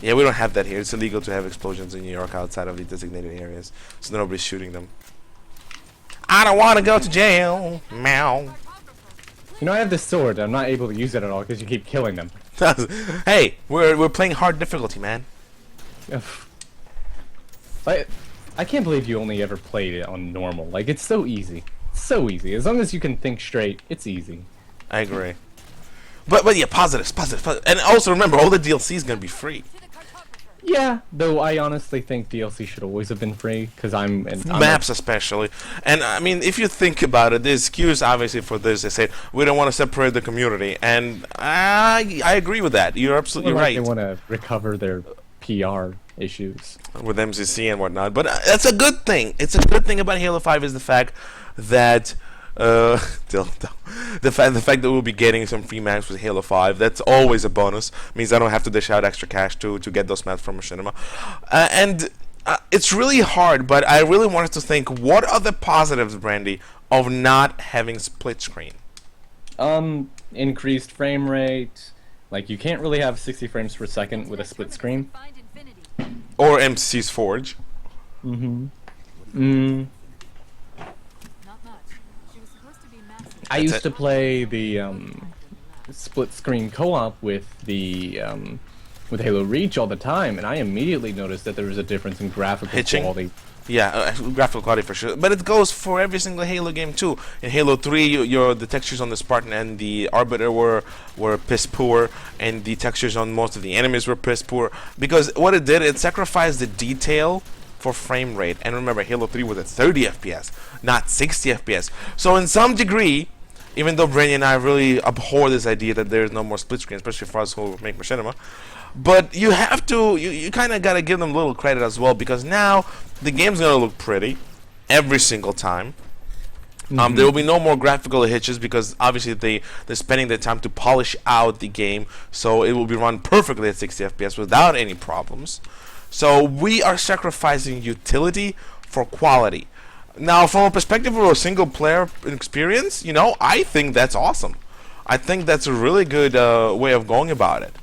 Yeah, we don't have that here. It's illegal to have explosions in New York outside of the designated areas, so nobody's shooting them. I don't want to go to jail. Meow. I have this sword. I'm not able to use it at all because you keep killing them. Hey, we're playing hard difficulty, man. I can't believe you only ever played it on normal. Like, it's so easy. So easy. As long as you can think straight, it's easy. I agree. But yeah, positives. And also remember, all the DLC is gonna be free. Yeah, though I honestly think DLC should always have bin free because I'm Maps especially. And I mean, if you think about it, the excuse obviously for this, they said we don't want to separate the community, and I agree with that. You're absolutely right. They want to recover their PR issues with MCC and whatnot, but that's a good thing. It's a good thing about Halo 5 is the fact that the fact that we'll be getting some free maps with Halo 5, that's always a bonus. Means I don't have to dish out extra cash to get those maps from Machinima. And it's really hard, but I really wanted to think, what are the positives, Brandy, of not having split screen? Increased frame rate. Like, you can't really have 60 frames per second with a split screen. Or MCC's Forge. I used to play the split screen co-op with the with Halo Reach all the time, and I immediately noticed that there was a difference in graphical quality. Yeah, graphical quality for sure. But it goes for every single Halo game too. In Halo 3, the textures on the Spartan and the Arbiter were piss poor, and the textures on most of the enemies were piss poor. Because what it did, it sacrificed the detail for frame rate. And remember, Halo 3 was at 30 FPS, not 60 FPS. So in some degree, even though Brandy and I really abhor this idea that there is no more split screen, especially for us who make machinima, but you have to, you kind of got to give them a little credit as well, because now the game's going to look pretty every single time. There will be no more graphical hitches because obviously they're spending their time to polish out the game, so it will be run perfectly at 60 FPS without any problems. So we are sacrificing utility for quality. Now, from a perspective of a single player experience, I think that's awesome. I think that's a really good way of going about it.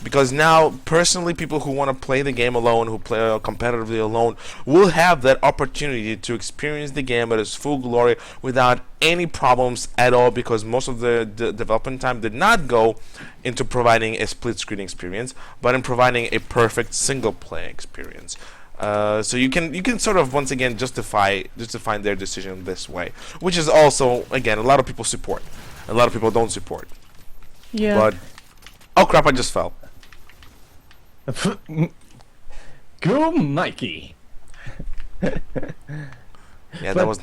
Because now, personally, people who want to play the game alone, who play competitively alone, will have that opportunity to experience the game at its full glory without any problems at all, because most of the development time did not go into providing a split-screen experience, but in providing a perfect single-player experience. So you can sort of once again justify their decision this way, which is also, again, a lot of people support, a lot of people don't support. Yeah. But oh crap! I just fell. Go, Mikey. Yeah, that was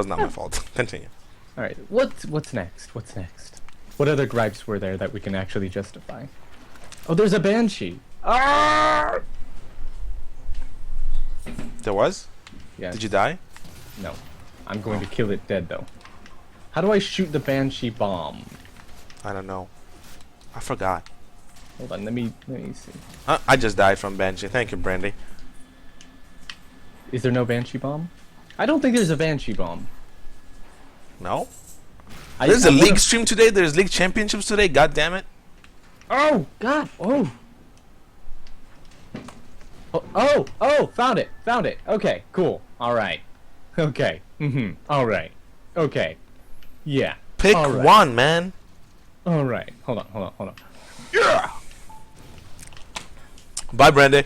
not my fault. Continue. All right. What's next? What's next? What other gripes were there that we can actually justify? Oh, there's a banshee. Ah! There was? Yeah. Did you die? No. I'm going to kill it dead though. How do I shoot the banshee bomb? I don't know. I forgot. Hold on. Let me see. I just died from Banshee. Thank you, Brandy. Is there no banshee bomb? I don't think there's a banshee bomb. No? There's a league stream today. There's league championships today. God damn it. Oh God! Oh. Oh! Found it! Found it! Okay, cool. All right. Okay. All right. Okay. Yeah. Pick All right. one, man. All right. Hold on. Yeah. Bye, Brandy.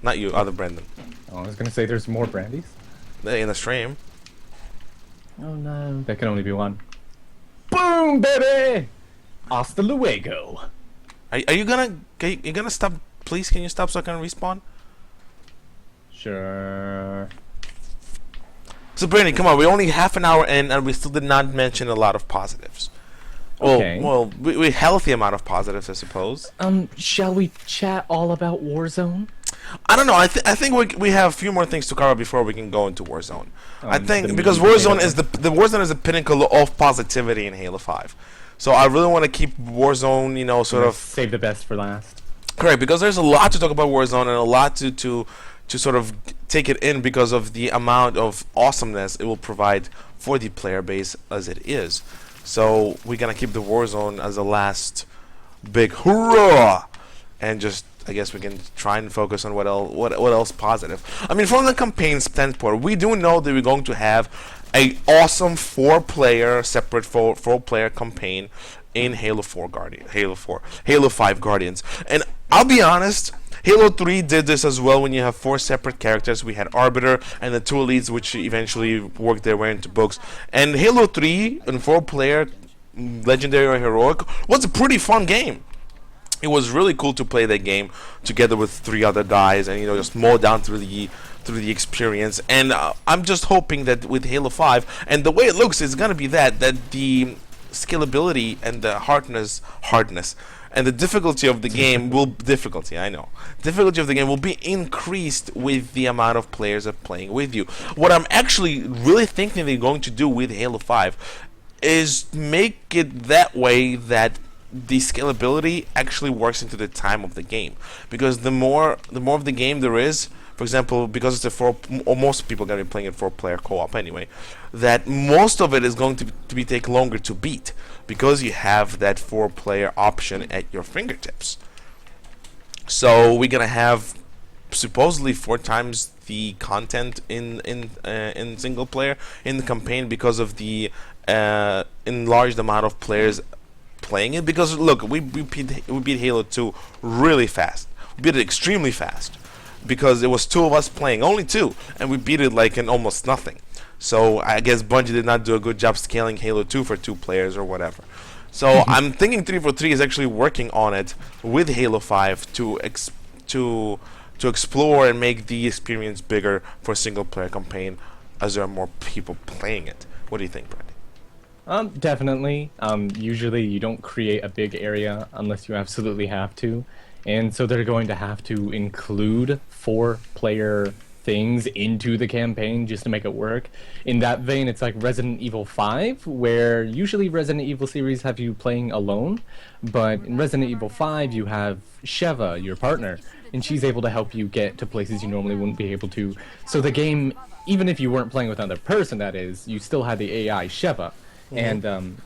Not you, other Brandon. Oh, I was gonna say there's more brandies. In the stream. Oh no. That can only be one. Boom, baby! Hasta luego. Are you gonna stop? Please, can you stop so I can respawn? Sure. So, Brandy, come on. We're only half an hour in, and we still did not mention a lot of positives. Okay. Well, we healthy amount of positives, I suppose. Shall we chat all about Warzone? I don't know. I think we have a few more things to cover before we can go into Warzone. I think the because meat Warzone potato is the Warzone is the pinnacle of positivity in Halo 5. So I really want to keep Warzone, you know, sort of Save the best for last. correct, because there's a lot to talk about Warzone and a lot to sort of take it in because of the amount of awesomeness it will provide for the player base as it is. So we're gonna keep the Warzone as the last big hoorah, and just I guess we can try and focus on what else positive. I mean, from the campaign standpoint, we do know that we're going to have a awesome separate four-player campaign in Halo 5 Guardians. And I'll be honest, Halo 3 did this as well when you have 4 separate characters. We had Arbiter and the 2 elites, which eventually worked their way into books. And Halo 3 and 4-player Legendary or Heroic was a pretty fun game. It was really cool to play that game together with 3 other guys and, you know, just mow down through the experience. And I'm just hoping that with Halo 5, and the way it looks is gonna be that the scalability and the hardness and the difficulty of the game difficulty of the game will be increased with the amount of players that are playing with you. What I'm actually really thinking they're going to do with Halo 5 is make it that way that the scalability actually works into the time of the game, because the more of the game there is, for example, because it's or most people are going to be playing it 4-player co-op anyway, that most of it is going to take longer to beat because you have that 4-player option at your fingertips. So we're gonna have supposedly 4 times the content in single player in the campaign because of the enlarged amount of players playing it. Because look, we beat Halo 2 really fast. We beat it extremely fast because it was 2 of us playing, only 2, and we beat it like in almost nothing. So I guess Bungie did not do a good job scaling Halo 2 for 2 players or whatever. So I'm thinking 343 is actually working on it with Halo 5 to explore and make the experience bigger for a single player campaign as there are more people playing it. What do you think, Brandy? Definitely. Usually you don't create a big area unless you absolutely have to. And so they're going to have to include 4-player things into the campaign just to make it work. In that vein, it's like Resident Evil 5, where usually Resident Evil series have you playing alone, but in Resident Evil 5 you have Sheva, your partner, and she's able to help you get to places you normally wouldn't be able to. So the game, even if you weren't playing with another person, that is, you still had the AI Sheva. And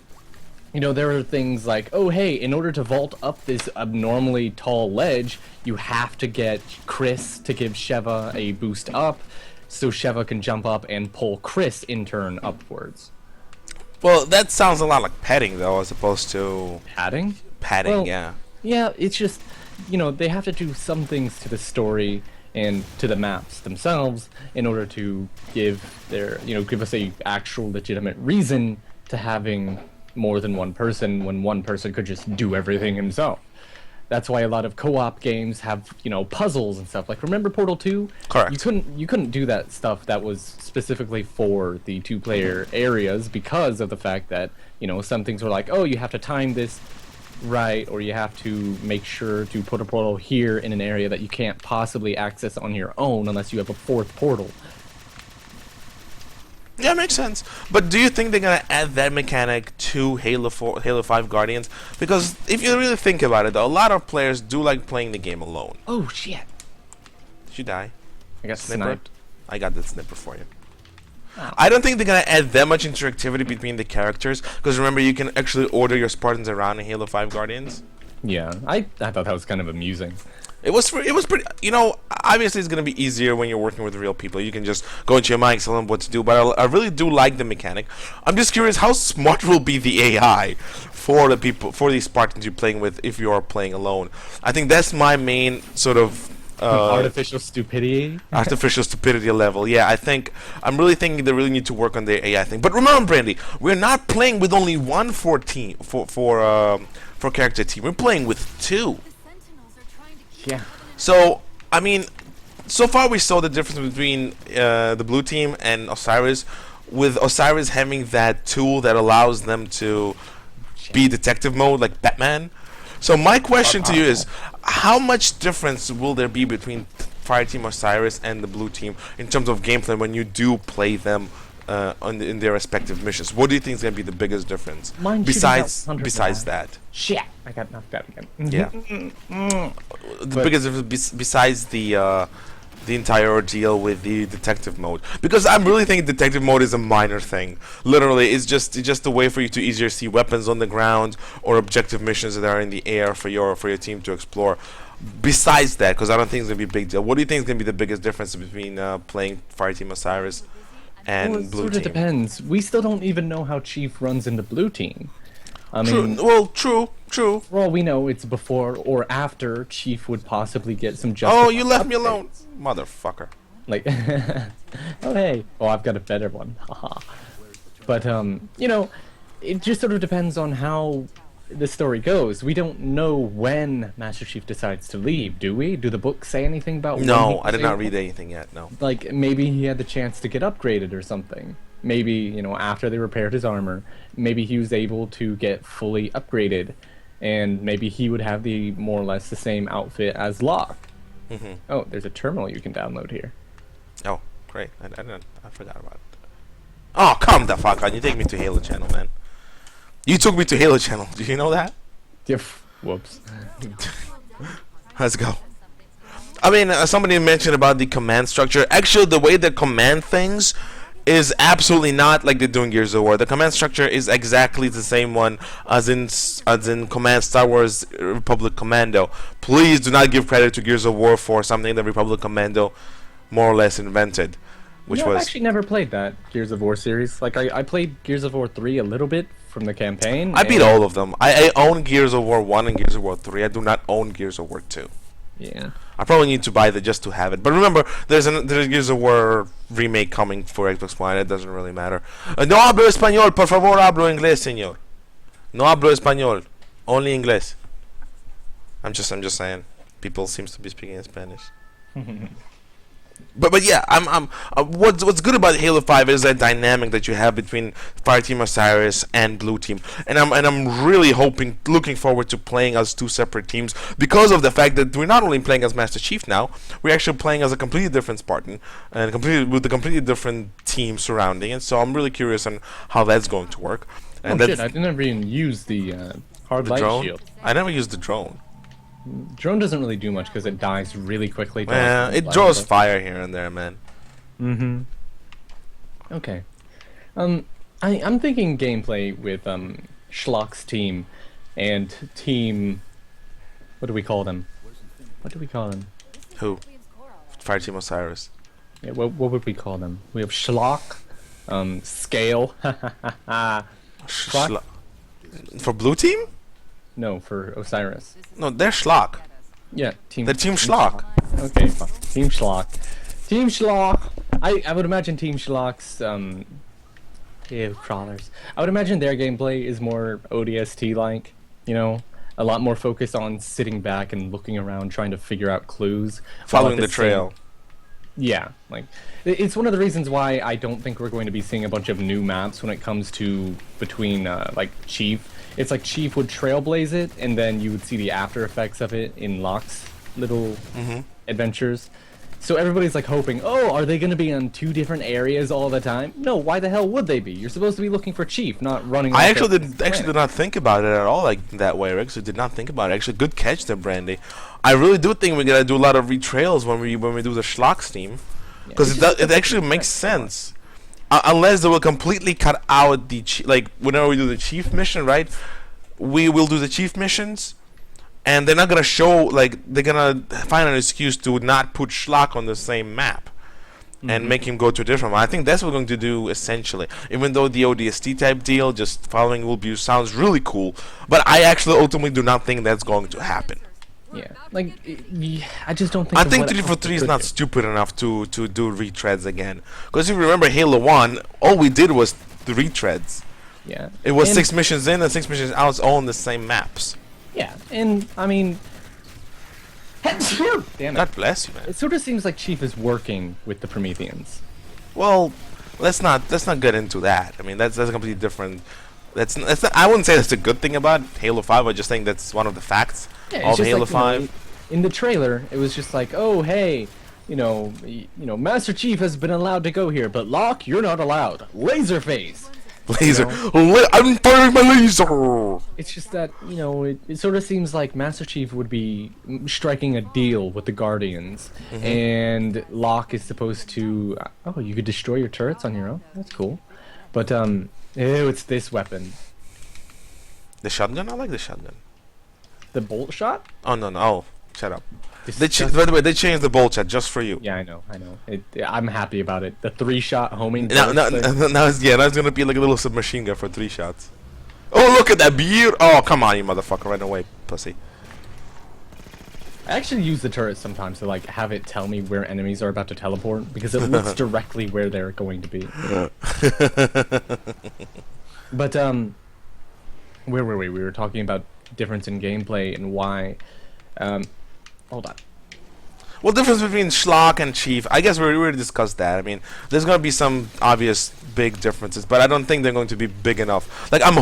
you know, there are things like, oh hey, in order to vault up this abnormally tall ledge, you have to get Chris to give Sheva a boost up, so Sheva can jump up and pull Chris in turn upwards. Well, that sounds a lot like petting, though, as opposed to Padding? padding. Well, yeah, it's just, you know, they have to do some things to the story and to the maps themselves in order to give us a actual legitimate reason to having more than one person when one person could just do everything himself. That's why a lot of co-op games have, you know, puzzles and stuff. Like, remember Portal 2? Correct. You couldn't do that stuff that was specifically for the 2-player areas because of the fact that, you know, some things were like, oh, you have to time this right, or you have to make sure to put a portal here in an area that you can't possibly access on your own unless you have a 4th portal. Yeah, makes sense. But do you think they're gonna add that mechanic to Halo 5 Guardians? Because if you really think about it, though, a lot of players do like playing the game alone. Oh shit! Did you die? I got Snipper? sniped. I got the snipper for you. Oh. I don't think they're gonna add that much interactivity between the characters, because remember, you can actually order your Spartans around in Halo 5 Guardians. Yeah, I thought that was kind of amusing. It was pretty. You know, obviously it's gonna be easier when you're working with real people. You can just go into your mic, tell them what to do. But I really do like the mechanic. I'm just curious how smart will be the AI for the people, for these Spartans you're playing with, if you are playing alone. I think that's my main sort of Artificial stupidity. artificial stupidity level. Yeah, I'm really thinking they really need to work on their AI thing. But remember, Brandy, we're not playing with only one for character team. We're playing with two. Yeah. So I mean, so far we saw the difference between the blue team and Osiris, with Osiris having that tool that allows them to be detective mode like Batman. So my question to you is, how much difference will there be between Fire Team Osiris and the blue team in terms of gameplay when you do play them in their respective missions? What do you think is going to be the biggest difference Mine shooting besides out besides that? Shit! I got knocked out again. Yeah. The biggest difference besides the entire ordeal with the detective mode, because I'm really thinking detective mode is a minor thing. Literally, it's just a way for you to easier see weapons on the ground or objective missions that are in the air for your team to explore. Besides that, because I don't think it's gonna be a big deal. What do you think is gonna be the biggest difference between playing Fire Team Osiris and Well, it blue sort team? of depends. We still don't even know how Chief runs in the blue team. I True. mean, Well, true. for all we know, it's before or after Chief would possibly get some justice. Oh, you left me alone, motherfucker. Like, oh hey, oh I've got a better one. Haha. But you know, it just sort of depends on how the story goes. We don't know when Master Chief decides to leave, do we? Do the books say anything about? when he No, was I did not able- read anything yet. No. Like maybe he had the chance to get upgraded or something. Maybe, you know, after they repaired his armor, maybe he was able to get fully upgraded, and maybe he would have the more or less the same outfit as Locke. Oh, there's a terminal you can download here. Oh, great. I forgot about it. Oh, come the fuck on. You take me to Halo Channel, man. You took me to Halo Channel. Do you know that? Yep. Whoops. Let's go. I mean, somebody mentioned about the command structure. Actually, the way they command things is absolutely not like they do in Gears of War. The command structure is exactly the same one as in Command Star Wars Republic Commando. Please do not give credit to Gears of War for something that Republic Commando more or less invented, which I've was actually never played that Gears of War series. Like I played Gears of War 3 a little bit from the campaign. I beat and- all of them. I own Gears of War 1 and Gears of War 3. I do not own Gears of War 2. Yeah. I probably need to buy that just to have it. But remember, there's a Gears of War remake coming for Xbox One. It doesn't really matter. No hablo español, por favor, hablo inglés, señor. No hablo español, only inglés. I'm just saying. People seems to be speaking in Spanish. But yeah, what's good about Halo 5 is that dynamic that you have between Fire Team Osiris and Blue Team, and I'm really looking forward to playing as two separate teams because of the fact that we're not only playing as Master Chief now, we're actually playing as a completely different Spartan and with a completely different team surrounding it. So I'm really curious on how that's going to work. And Oh that's shit! I never even used the hard the light drone. shield. I never used the drone. Drone doesn't really do much because it dies really quickly. to Yeah, like it light draws stuff. fire here and there, man. Mm-hmm. Okay. I'm thinking gameplay with Schlock's team and team. What do we call them? What do we call them? Who? Fire Team Osiris. Yeah, what would we call them? We have Schlock, Scale. Schla- for Blue Team? No, for Osiris. No, they're Schlock. Yeah, team. They're Team Schlock. Okay, fine. Team Schlock. Team Schlock. I would imagine Team Schlock's crawlers. I would imagine their gameplay is more ODST like, you know, a lot more focused on sitting back and looking around trying to figure out clues. while Following at the trail. Yeah, like it's one of the reasons why I don't think we're going to be seeing a bunch of new maps when it comes to between like Chief. It's like Chief would trailblaze it, and then you would see the after effects of it in Locke's little adventures. So everybody's like hoping, oh, are they going to be on two different areas all the time? No, why the hell would they be? You're supposed to be looking for Chief, not running. I off actually the did planet. not think about it at all like that way. I actually did not think about it. Actually, good catch there, Brandy. I really do think we're gonna do a lot of retrails when we do the Schlock team, because it actually makes sense. Unless they will completely cut out the like whenever we do the chief mission, right? We will do the chief missions, and they're not gonna show, like, they're gonna find an excuse to not put Schlock on the same map and make him go to a different one. I think that's what we're going to do essentially. Even though the ODST type deal, just following rule view, sounds really cool, but I actually ultimately do not think that's going to happen. Yeah, like I just don't think. I think what 343 is could not do. stupid enough to do retreads again. Because if you remember Halo 1, all we did was the retreads. Yeah, It was and, 6 missions in and 6 missions out, all on the same maps. Yeah, and I mean, damn it. God bless you, man. It sort of seems like Chief is working with the Prometheans. Well, let's not get into that. I mean, that's completely different. That's not, I wouldn't say that's a good thing about Halo 5. I just think that's one of the facts Yeah, of it's just Halo like, 5. In the trailer, it was just like, oh hey, Master Chief has been allowed to go here, but Locke, you're not allowed. Laserface. Laser. You I'm firing my laser. It's just that it sort of seems like Master Chief would be striking a deal with the Guardians, and Locke is supposed to. Oh, you could destroy your turrets on your own. That's cool, but ew, it's this weapon, The shotgun? I like the shotgun. the bolt shot. Oh no no! Oh, shut up. Disgusting. By the way, they changed the bolt shot just for you. Yeah, I know. I'm happy about it. The 3-shot homing. Now, bullets thing. now it's gonna be like a little submachine gun for 3 shots. Oh, look at that beard! Oh, come on, you motherfucker! Right away, pussy. I actually use the turret sometimes to like have it tell me where enemies are about to teleport because it looks directly where they're going to be. But where were we? We were talking about difference in gameplay and why. Hold on. Well, difference between Schlock and Chief, I guess we already discussed that. I mean, there's going to be some obvious big differences, but I don't think they're going to be big enough. Like, I'm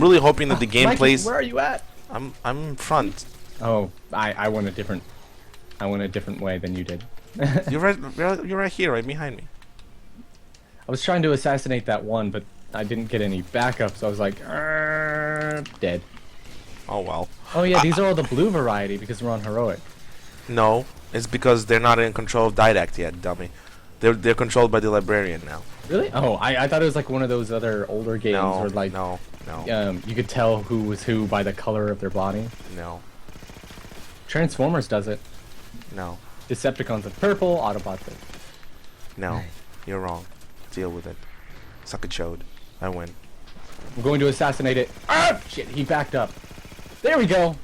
really hoping that the game Mikey, plays... where are you at? I'm in front. Oh, I went a different way than you did. You're right here, right behind me. I was trying to assassinate that one, but I didn't get any backup, so I was like, dead. Oh, well. Oh yeah, these are all the blue variety because we're on heroic. No, it's because they're not in control of Didact yet, dummy. They're controlled by the Librarian now. Really? Oh, I thought it was like one of those other older games No, where like no. you could tell who was who by the color of their body. No. Transformers does it. No. Decepticons are purple, Autobots are... No. You're wrong. Deal with it. Suck a chode. I win. I'm going to assassinate it. Ah! Shit, he backed up. There we go.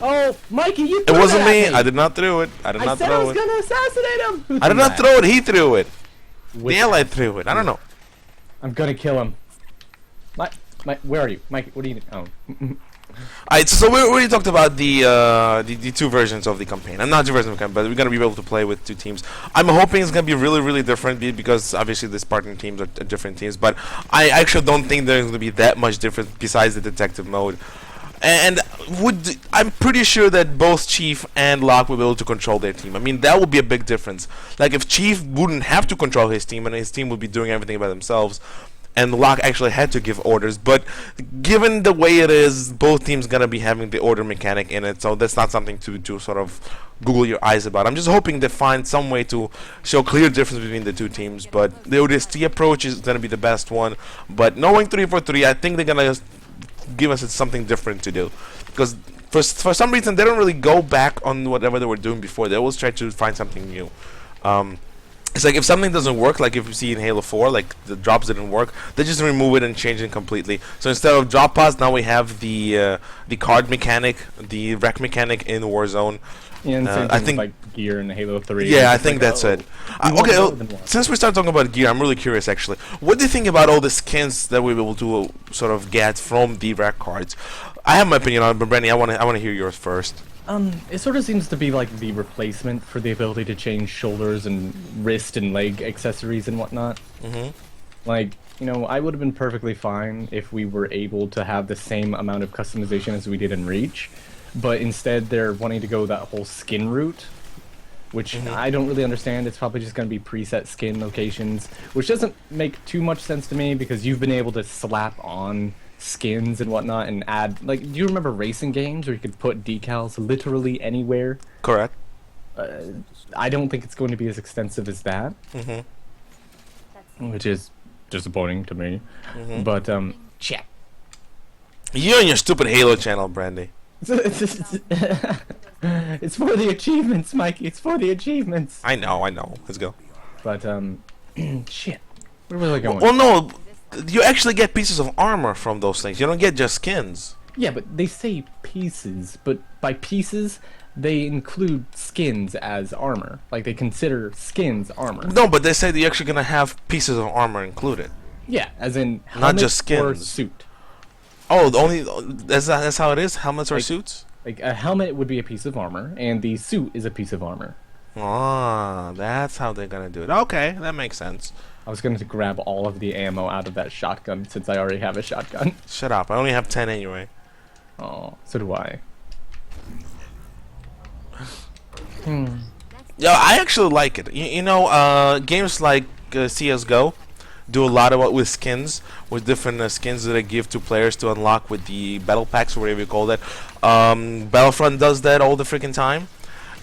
Oh, Mikey, you It threw wasn't that at me. I did not throw it. I did I not said I throw was it. gonna assassinate him. Who I did threw not that? throw it. He threw it. Which- The ally threw it. I don't know. I'm gonna kill him. Where are you, Mike? What are you? Oh, Alright, so we already talked about the 2 versions of the campaign. I'm not 2 versions of the campaign, but we're gonna be able to play with 2 teams. I'm hoping it's gonna be really, really different because obviously the Spartan teams are different teams. But I actually don't think there's gonna be that much difference besides the detective mode. And I'm pretty sure that both Chief and Locke will be able to control their team. I mean, that would be a big difference. Like if Chief wouldn't have to control his team and his team would be doing everything by themselves, and Locke actually had to give orders. But given the way it is, both teams gonna be having the order mechanic in it, so that's not something to sort of Google your eyes about. I'm just hoping they find some way to show clear difference between the 2 teams. But the ODST approach is gonna be the best one. But knowing 343, I think they're gonna give us something different to do, because for some reason they don't really go back on whatever they were doing before. They always try to find something new. It's like if something doesn't work, like if you see in Halo 4, like the drops didn't work, they just remove it and change it completely. So instead of drop pods, now we have the card mechanic, the wreck mechanic in Warzone. and same I thing think- with, like gear in Halo 3. Yeah, I It's think like, that's oh, it. we want Okay, more than one. since we start talking about gear, I'm really curious actually. What do you think about all the skins that we will do sort of get from the rack cards? I have my opinion on it, but Brandy, I want to hear yours first. It sort of seems to be like the replacement for the ability to change shoulders and wrist and leg accessories and whatnot. Like, I would have been perfectly fine if we were able to have the same amount of customization as we did in Reach, but instead they're wanting to go that whole skin route, which I don't really understand. It's probably just going to be preset skin locations, which doesn't make too much sense to me because you've been able to slap on skins and whatnot and add, like, do you remember racing games where you could put decals literally anywhere? Correct. I don't think it's going to be as extensive as that, which is disappointing to me. But check. You and your stupid Halo channel, Brandy. It's for the achievements, Mikey. It's for the achievements. I know. Let's go. But shit. Where was I going? Well, no, you actually get pieces of armor from those things. You don't get just skins. Yeah, but they say pieces, but by pieces they include skins as armor. Like they consider skins armor. No, but they say that you're actually gonna have pieces of armor included. Yeah, as in Not just helmet or skins. suit. Oh, the only that's how it is. Helmets or Like- suits. Like a helmet would be a piece of armor, and the suit is a piece of armor. Ah, that's how they're gonna do it. Okay, that makes sense. I was going to grab all of the ammo out of that shotgun since I already have a shotgun. Shut up. I only have 10 anyway. Oh, so do I. Yeah, I actually like it. You know, games like CS:GO do a lot of what with skins, with different skins that they give to players to unlock with the battle packs or whatever you call that. Battlefront does that all the freaking time,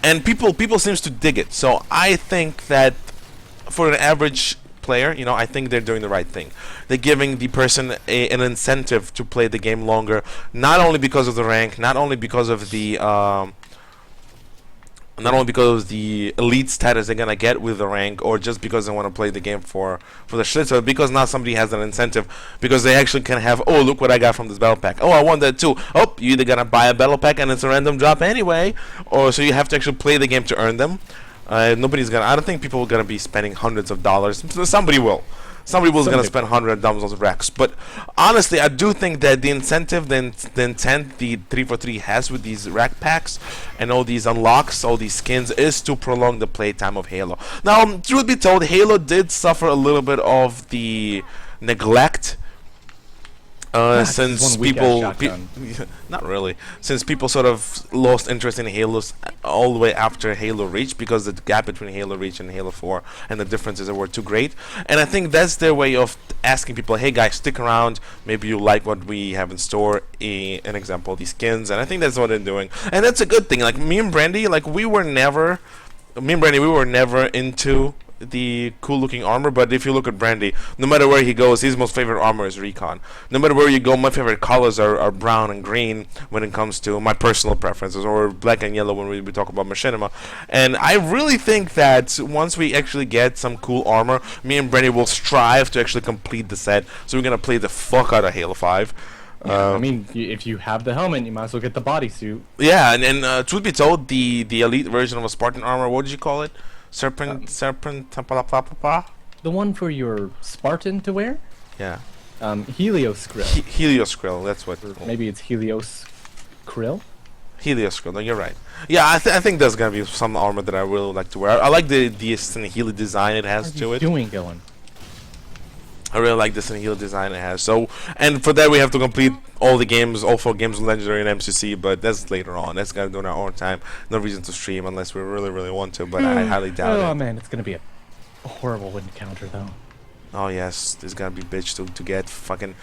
and people seems to dig it. So I think that for an average player, you know, I think they're doing the right thing. They're giving the person an incentive to play the game longer, not only because of the rank, not only because of the elite status they're gonna get with the rank, or just because they want to play the game for the shit, but because now somebody has an incentive, because they actually can have, oh, look what I got from this battle pack. Oh, I want that too. Oh, you either gonna buy a battle pack and it's a random drop anyway, or so you have to actually play the game to earn them. I don't think people are gonna be spending hundreds of dollars. Somebody will. Somebody was gonna spend hundreds of dollars on racks. But honestly, I do think that the incentive, the intent the 343 has with these rack packs and all these unlocks, all these skins, is to prolong the playtime of Halo. Now, truth be told, Halo did suffer a little bit of the neglect. Since one weak-ass people, shotgun. not really, since people sort of lost interest in Halos all the way after Halo Reach, because the gap between Halo Reach and Halo 4 and the differences were too great. And I think that's their way of asking people, hey guys, stick around, maybe you like what we have in store, an example, these skins, and I think that's what they're doing. And that's a good thing. Like me and Brandy, we were never into the cool looking armor, but if you look at Brandy, no matter where he goes, his most favorite armor is Recon. No matter where you go, my favorite colors are brown and green when it comes to my personal preferences, or black and yellow when we talk about machinima. And I really think that once we actually get some cool armor, me and Brandy will strive to actually complete the set, so we're gonna play the fuck out of Halo 5. Yeah, I mean, if you have the helmet, you might as well get the bodysuit. Yeah, and truth be told, the elite version of a Spartan armor, what did you call it? Serpent, The one for your Spartan to wear? yeah. Helios Krill. Helios Krill, that's what. Maybe it's Helios Krill? Helios Krill, no, you're right. Yeah, I think there's gonna be some armor that I really like to wear. I like the Heli design it has What are to you it. doing, Dylan? I really like the Heli design it has. So, and for that we have to complete all the games, all 4 games, Legendary and MCC, but that's later on. That's gonna do in our own time. No reason to stream unless we really, really want to, but I highly doubt Oh it. man, it's gonna be a horrible encounter though. Oh yes, there's gonna be bitch to get fucking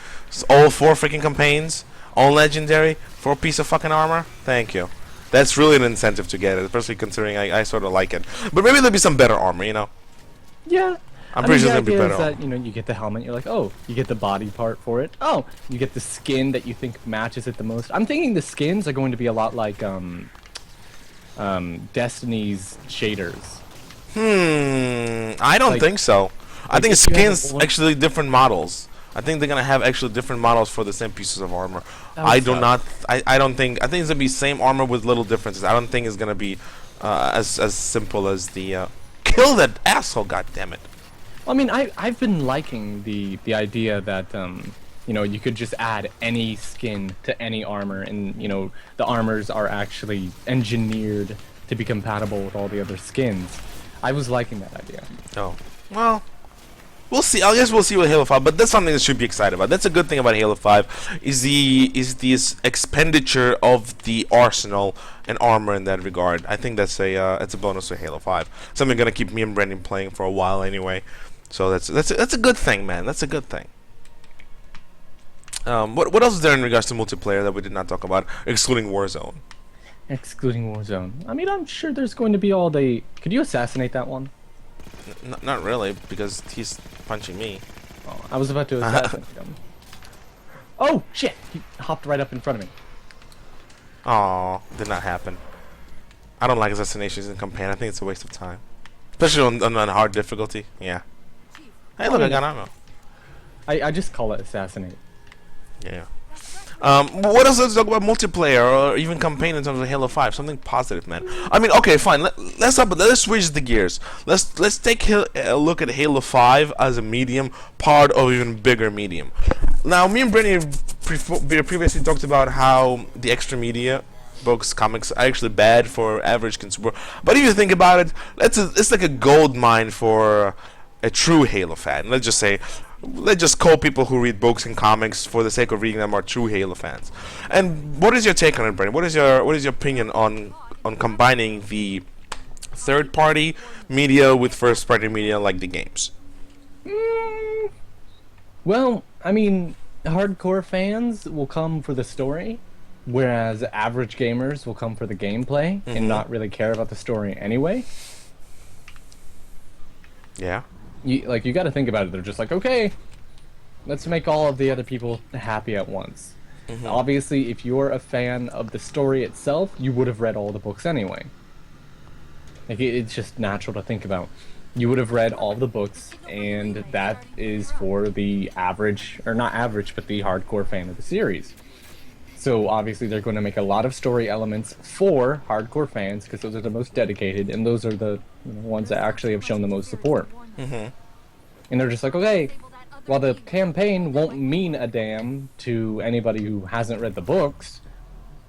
all 4 freaking campaigns, all legendary, 4 piece of fucking armor. Thank you. That's really an incentive to get it, especially considering I sort of like it. But maybe there'll be some better armor, you know. Yeah. I'm pretty sure the it's gonna be idea better is armor. that, you get the helmet, you're like, oh, you get the body part for it. Oh, you get the skin that you think matches it the most. I'm thinking the skins are going to be a lot like Destiny's shaders. I don't Like- think so. I like think if you have skins one- actually different models. I think they're gonna have actually different models for the same pieces of armor. That would I do suck. not. I don't think. I think it's gonna be same armor with little differences. I don't think it's gonna be as simple as the. Kill that asshole! God damn it! I mean, I've been liking the idea that you could just add any skin to any armor, and the armors are actually engineered to be compatible with all the other skins. I was liking that idea. Oh, well, we'll see. I guess we'll see with Halo 5, but that's something that should be excited about. That's a good thing about Halo 5 is the expenditure of the arsenal and armor in that regard. I think that's it's a bonus to Halo 5. Something gonna keep me and Brendan playing for a while anyway. So that's a good thing, man. That's a good thing. What else is there in regards to multiplayer that we did not talk about, excluding Warzone? Excluding Warzone. I mean, I'm sure there's going to be all the... Could you assassinate that one? Not really, because he's punching me. Oh, I was about to assassinate him. Oh, shit! He hopped right up in front of me. Aw, did not happen. I don't like assassinations in campaign. I think it's a waste of time, especially on hard difficulty. Yeah. Hey, look, I got ammo. I just call it assassinate. Yeah. What else? Let's talk about multiplayer or even campaign in terms of Halo 5. Something positive, man. I mean, okay, fine. Let's switch the gears. Let's take a look at Halo 5 as a medium, part of even bigger medium. Now, me and Brandy previously talked about how the extra media, books, comics, are actually bad for average consumer. But if you think about it, it's like a gold mine for a true Halo fan. Let's just call people who read books and comics for the sake of reading them are true Halo fans. And what is your take on it, Brandon? What is your opinion on combining the third party media with first party media like the games? Well, I mean, hardcore fans will come for the story, whereas average gamers will come for the gameplay and not really care about the story anyway. Yeah. You got to think about it. They're just like, okay, let's make all of the other people happy at once. Obviously, if you're a fan of the story itself, you would have read all the books anyway. Like, it's just natural to think about. You would have read all the books, and that is for the average, or not average, but the hardcore fan of the series. So obviously they're going to make a lot of story elements for hardcore fans, because those are the most dedicated, and those are the ones that actually have shown the most support. And they're just like, okay, while the campaign won't mean a damn to anybody who hasn't read the books,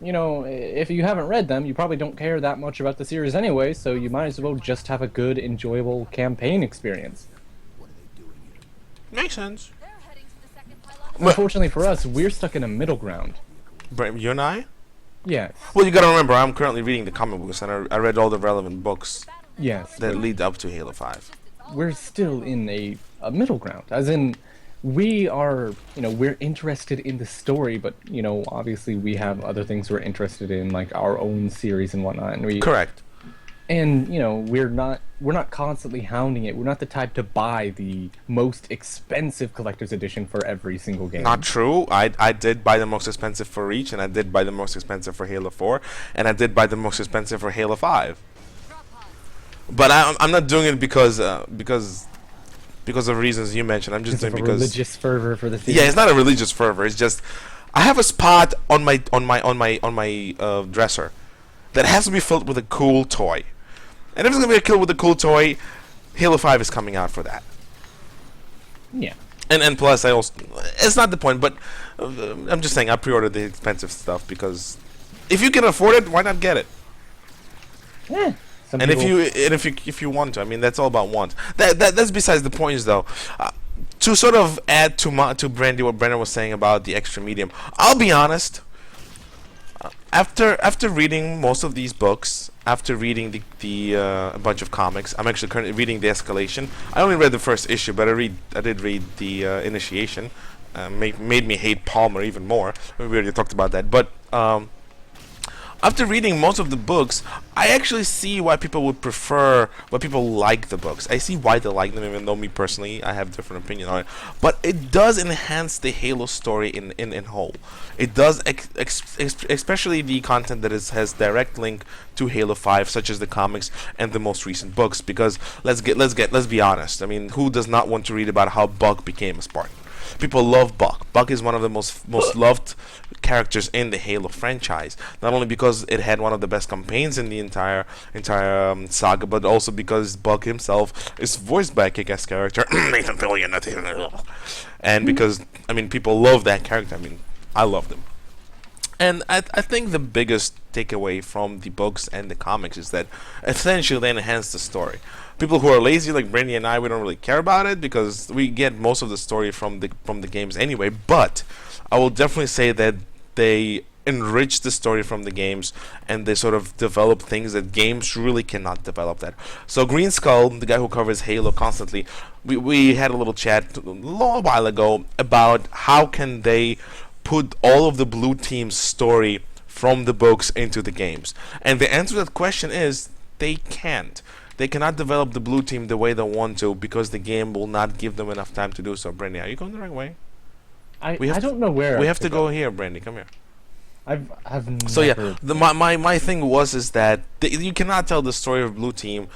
if you haven't read them, you probably don't care that much about the series anyway, so you might as well just have a good, enjoyable campaign experience. Makes sense. Unfortunately for us, we're stuck in a middle ground. You and I? Yes. Well, you gotta remember, I'm currently reading the comic books, and I read all the relevant books Yes. that lead up to Halo 5. We're still in a middle ground, as in we are, we're interested in the story, but obviously we have other things we're interested in, like our own series and whatnot, and Correct. And we're not constantly hounding it. We're not the type to buy the most expensive collector's edition for every single game. Not true. I did buy the most expensive for Reach, and I did buy the most expensive for Halo 4, and I did buy the most expensive for Halo 5. But I'm not doing it because of reasons you mentioned. I'm just doing it because religious fervor for the series. Yeah, it's not a religious fervor. It's just I have a spot on my dresser that has to be filled with a cool toy. And if it's gonna be killed with a cool toy, Halo 5 is coming out for that. Yeah. And plus, it's not the point, but I'm just saying I pre-ordered the expensive stuff because if you can afford it, why not get it? Yeah. And if you want to, I mean, that's all about want. That's besides the point, though. To sort of add to Brandy what Brennan was saying about the extra medium, I'll be honest. After reading most of these books, after reading a bunch of comics, I'm actually currently reading The Escalation. I only read the first issue, but I did read the Initiation. Made me hate Palmer even more. We already talked about that, but after reading most of the books, I actually see why people like the books. I see why they like them, even though me personally, I have a different opinion on it. But it does enhance the Halo story in whole. It does, especially the content that has direct link to Halo 5, such as the comics and the most recent books. Because let's be honest. I mean, who does not want to read about how Buck became a Spartan? People love Buck. Buck is one of the most loved characters in the Halo franchise. Not only because it had one of the best campaigns in the entire saga, but also because Buck himself is voiced by a kick-ass character, Nathan Fillion, and because people love that character. I mean, I loved him. And I think the biggest takeaway from the books and the comics is that essentially they enhance the story. People who are lazy like Brandy and I, we don't really care about it because we get most of the story from the games anyway. But I will definitely say that they enrich the story from the games and they sort of develop things that games really cannot develop that. So Green Skull, the guy who covers Halo constantly, we had a little chat a little while ago about how can they put all of the blue team's story from the books into the games. And the answer to that question is they can't. They cannot develop the blue team the way they want to because the game will not give them enough time to do so. Brandy, are you going the right way? I don't know where. We have to go here, Brandy. Come here. I've never. So yeah, my thing is that you cannot tell the story of Blue Team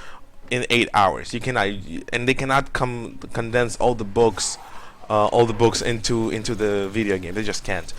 in 8 hours. You cannot, and they cannot condense all the books into the video game. They just can't.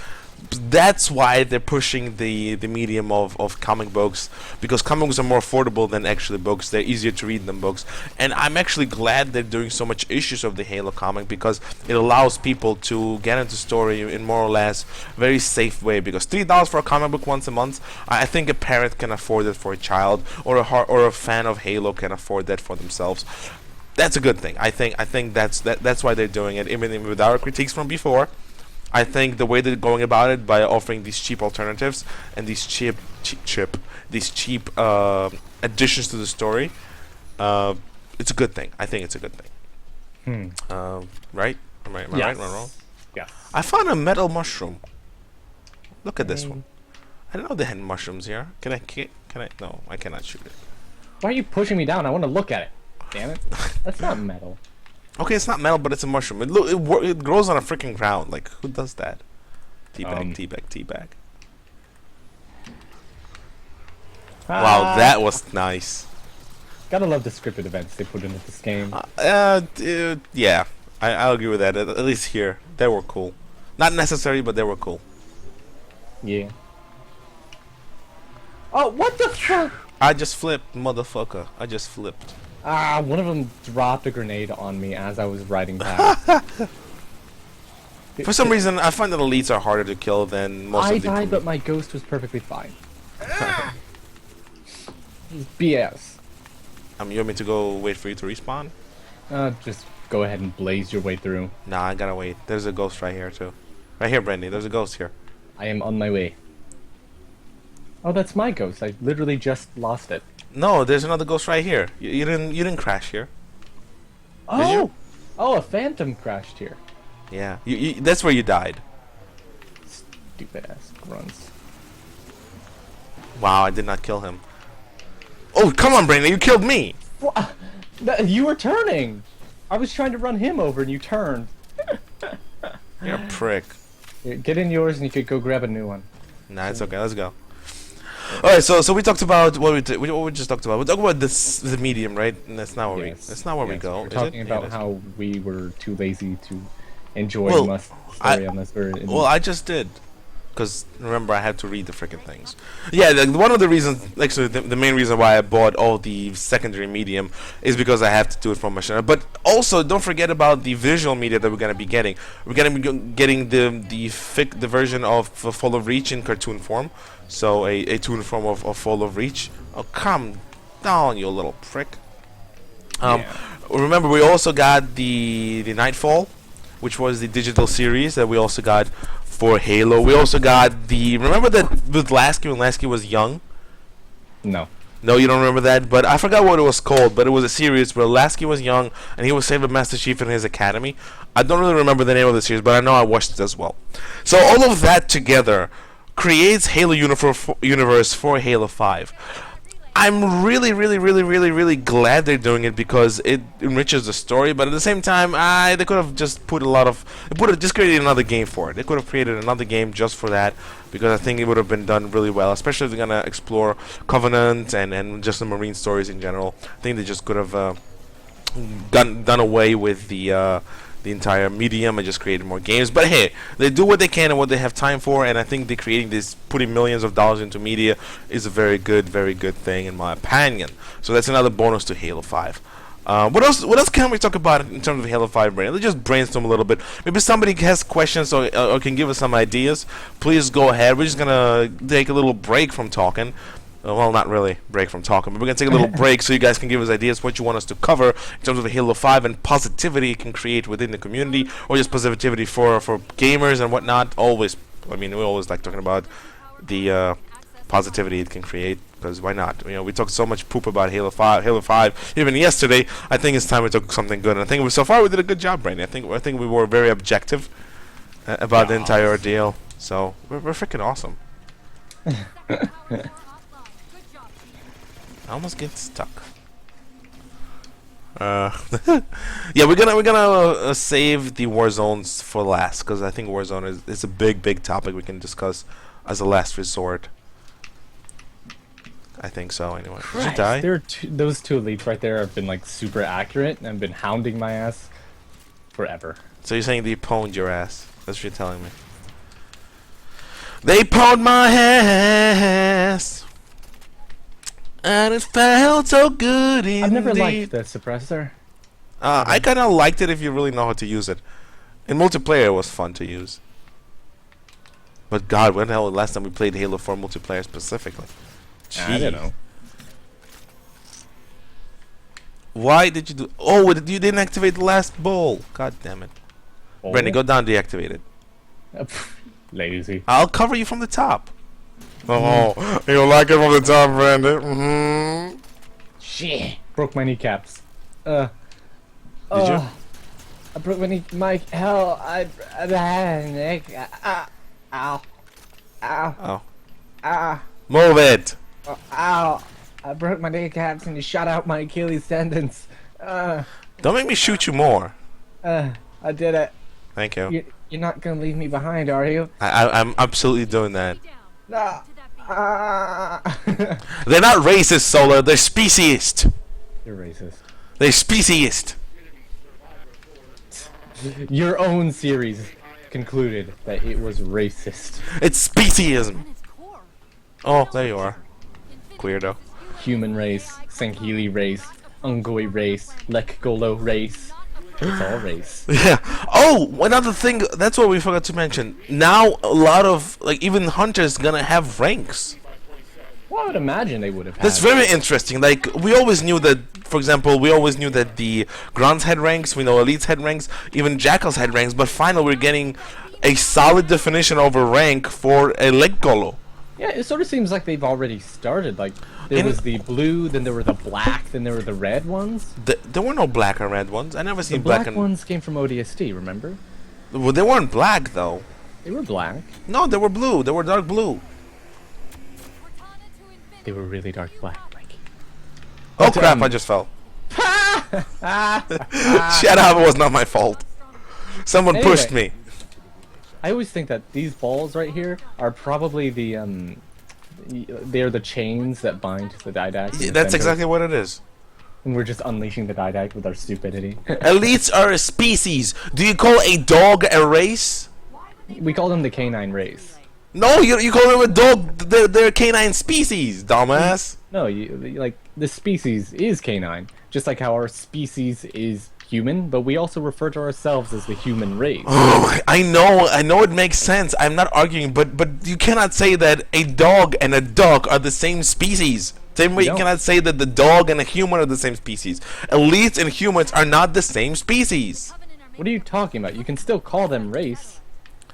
That's why they're pushing the medium of comic books, because comic books are more affordable than actually books. They're easier to read than books, and I'm actually glad they're doing so much issues of the Halo comic, because it allows people to get into story in more or less very safe way. Because $3 for a comic book once a month, I think a parent can afford it for a child, or a fan of Halo can afford that for themselves. That's a good thing. I think that's why they're doing it, even with our critiques from before. I think the way they're going about it, by offering these cheap alternatives and these cheap additions to the story, it's a good thing. I think it's a good thing. Right? Am I right? Am I wrong? Yeah. I found a metal mushroom. Look at this one. I didn't know they had mushrooms here. Can I? No, I cannot shoot it. Why are you pushing me down? I want to look at it. Damn it. That's not metal. Okay, it's not metal, but it's a mushroom. It grows on a freaking ground. Like, who does that? Teabag. Wow, that was nice. Gotta love the scripted events they put into this game. Yeah, I'll agree with that. At least here, they were cool. Not necessary, but they were cool. Yeah. Oh, what the fuck? I just flipped, motherfucker. I just flipped. One of them dropped a grenade on me as I was riding past. For some reason, I find that elites are harder to kill than most I of the... died, but my ghost was perfectly fine. BS. You want me to go wait for you to respawn? Just go ahead and blaze your way through. Nah, I gotta wait. There's a ghost right here, too. Right here, Brandy. There's a ghost here. I am on my way. Oh, that's my ghost. I literally just lost it. No, there's another ghost right here. You didn't crash here. Oh! Did you? Oh, a phantom crashed here. Yeah, that's where you died. Stupid ass grunts. Wow, I did not kill him. Oh, come on, Brandon, you killed me! What? You were turning! I was trying to run him over and you turned. You're a prick. Here, get in yours and you could go grab a new one. Nah, it's okay, let's go. Alright, so we talked about what we just talked about. We talked about the medium, right? And that's not where we go. We're is talking it? about Yeah, how we were too lazy to enjoy Well, the story unless we're in I just did. Because, remember, I had to read the freaking things. Yeah, one of the reasons, actually, the main reason why I bought all the secondary medium is because I have to do it from my channel. But also, don't forget about the visual media that we're going to be getting. We're going to be getting the version of Fall of Reach in cartoon form. So, a toon form of Fall of Reach. Oh, calm down, you little prick. Remember, we also got the Nightfall, which was the digital series that we also got for Halo. We also got remember that with Lasky when Lasky was young? No. No, you don't remember that? But I forgot what it was called, but it was a series where Lasky was young and he was saved by Master Chief in his academy. I don't really remember the name of the series, but I know I watched it as well. So all of that together creates Halo universe for Halo 5. I'm really glad they're doing it because it enriches the story, but at the same time, they could have just just created another game for it. They could have created another game just for that, because I think it would have been done really well, especially if they're gonna explore Covenant and just the Marine stories in general. I think they just could have done away with the entire medium and just created more games. But hey, they do what they can and what they have time for, and I think they're creating this, putting millions of dollars into media is a very good thing in my opinion. So that's another bonus to Halo 5. What else can we talk about in terms of Halo 5 brain? Let's just brainstorm a little bit. Maybe somebody has questions or can give us some ideas. Please go ahead. We're just gonna take a little break from talking. Well, not really break from talking, but we're going to take a little break so you guys can give us ideas what you want us to cover in terms of Halo 5 and positivity it can create within the community, or just positivity for gamers and whatnot. Always, I mean, we always like talking about the positivity it can create, because why not? You know, we talked so much poop about Halo 5 even yesterday. I think it's time we talk something good, and I think so far we did a good job, Brandon. I think we were very objective about the entire ordeal, so we're freaking awesome. I almost get stuck. Yeah, we're gonna save the war zones for last, because I think Warzone is a big topic we can discuss as a last resort. I think so. Anyway, did you Christ, die? those two elites right there have been like super accurate and have been hounding my ass forever. So you're saying they pwned your ass? That's what you're telling me. They pwned my ass, and it felt so good indeed. I've never liked the suppressor. I kind of liked it if you really know how to use it. In multiplayer, it was fun to use. But God, when the hell was the last time we played Halo 4 multiplayer specifically? I don't know. Why did you do? Oh, you didn't activate the last bowl. God damn it. Oh. Brandy, go down, deactivate it. Lazy. I'll cover you from the top. Oh, you like it from the top, Brandy? Mm-hmm. Shit. Broke my kneecaps. Did you? I broke my knee. Mike, hell, I had a neck. Ow. Ow. Oh. Ah. Move it. Ow. I broke my kneecaps and you shot out my Achilles tendons. Don't make me shoot you more. I did it. Thank you. You're not gonna leave me behind, are you? I'm absolutely doing that. No. They're not racist, Solar. They're speciest. You're racist. They're speciest. Your own series concluded that it was racist. It's speciesism. Oh, there you are. Queerdo. Human race, Sankili race, Ungoi race, Lekgolo race. It's all race. Yeah. Oh, another thing. That's what we forgot to mention. Now, a lot of even hunters gonna have ranks. Well, I would imagine they would have had. That's very interesting. Like, we always knew that, for example, we always knew that the Grunts had ranks, we know Elites had ranks, even Jackals had ranks, but finally we're getting a solid definition of a rank for a Lekgolo. Yeah, it sort of seems like they've already started. Like, there was the blue, then there were the black, then there were the red ones. There were no black and red ones. I never The seen black and... ones came from ODST, remember? Well, they weren't black, though. They were black. No, they were blue. They were dark blue. They were really dark black, Mikey. Oh, But, crap, I just fell. Shut up, it was not my fault. Someone Anyway. pushed me. I always think that these balls right here are probably the they're the chains that bind the Didact. Yeah, that's exactly what it is. And we're just unleashing the Didact with our stupidity. Elites are a species. Do you call a dog a race? We call them the canine race. No, you call them a dog. They're a canine species, dumbass. No, like the species is canine, just like how our species is human, but we also refer to ourselves as the human race. Oh, I know it makes sense. I'm not arguing, but you cannot say that a dog and a duck are the same species. Same way you No. cannot say that the dog and a human are the same species. Elites and humans are not the same species. What are you talking about? You can still call them race.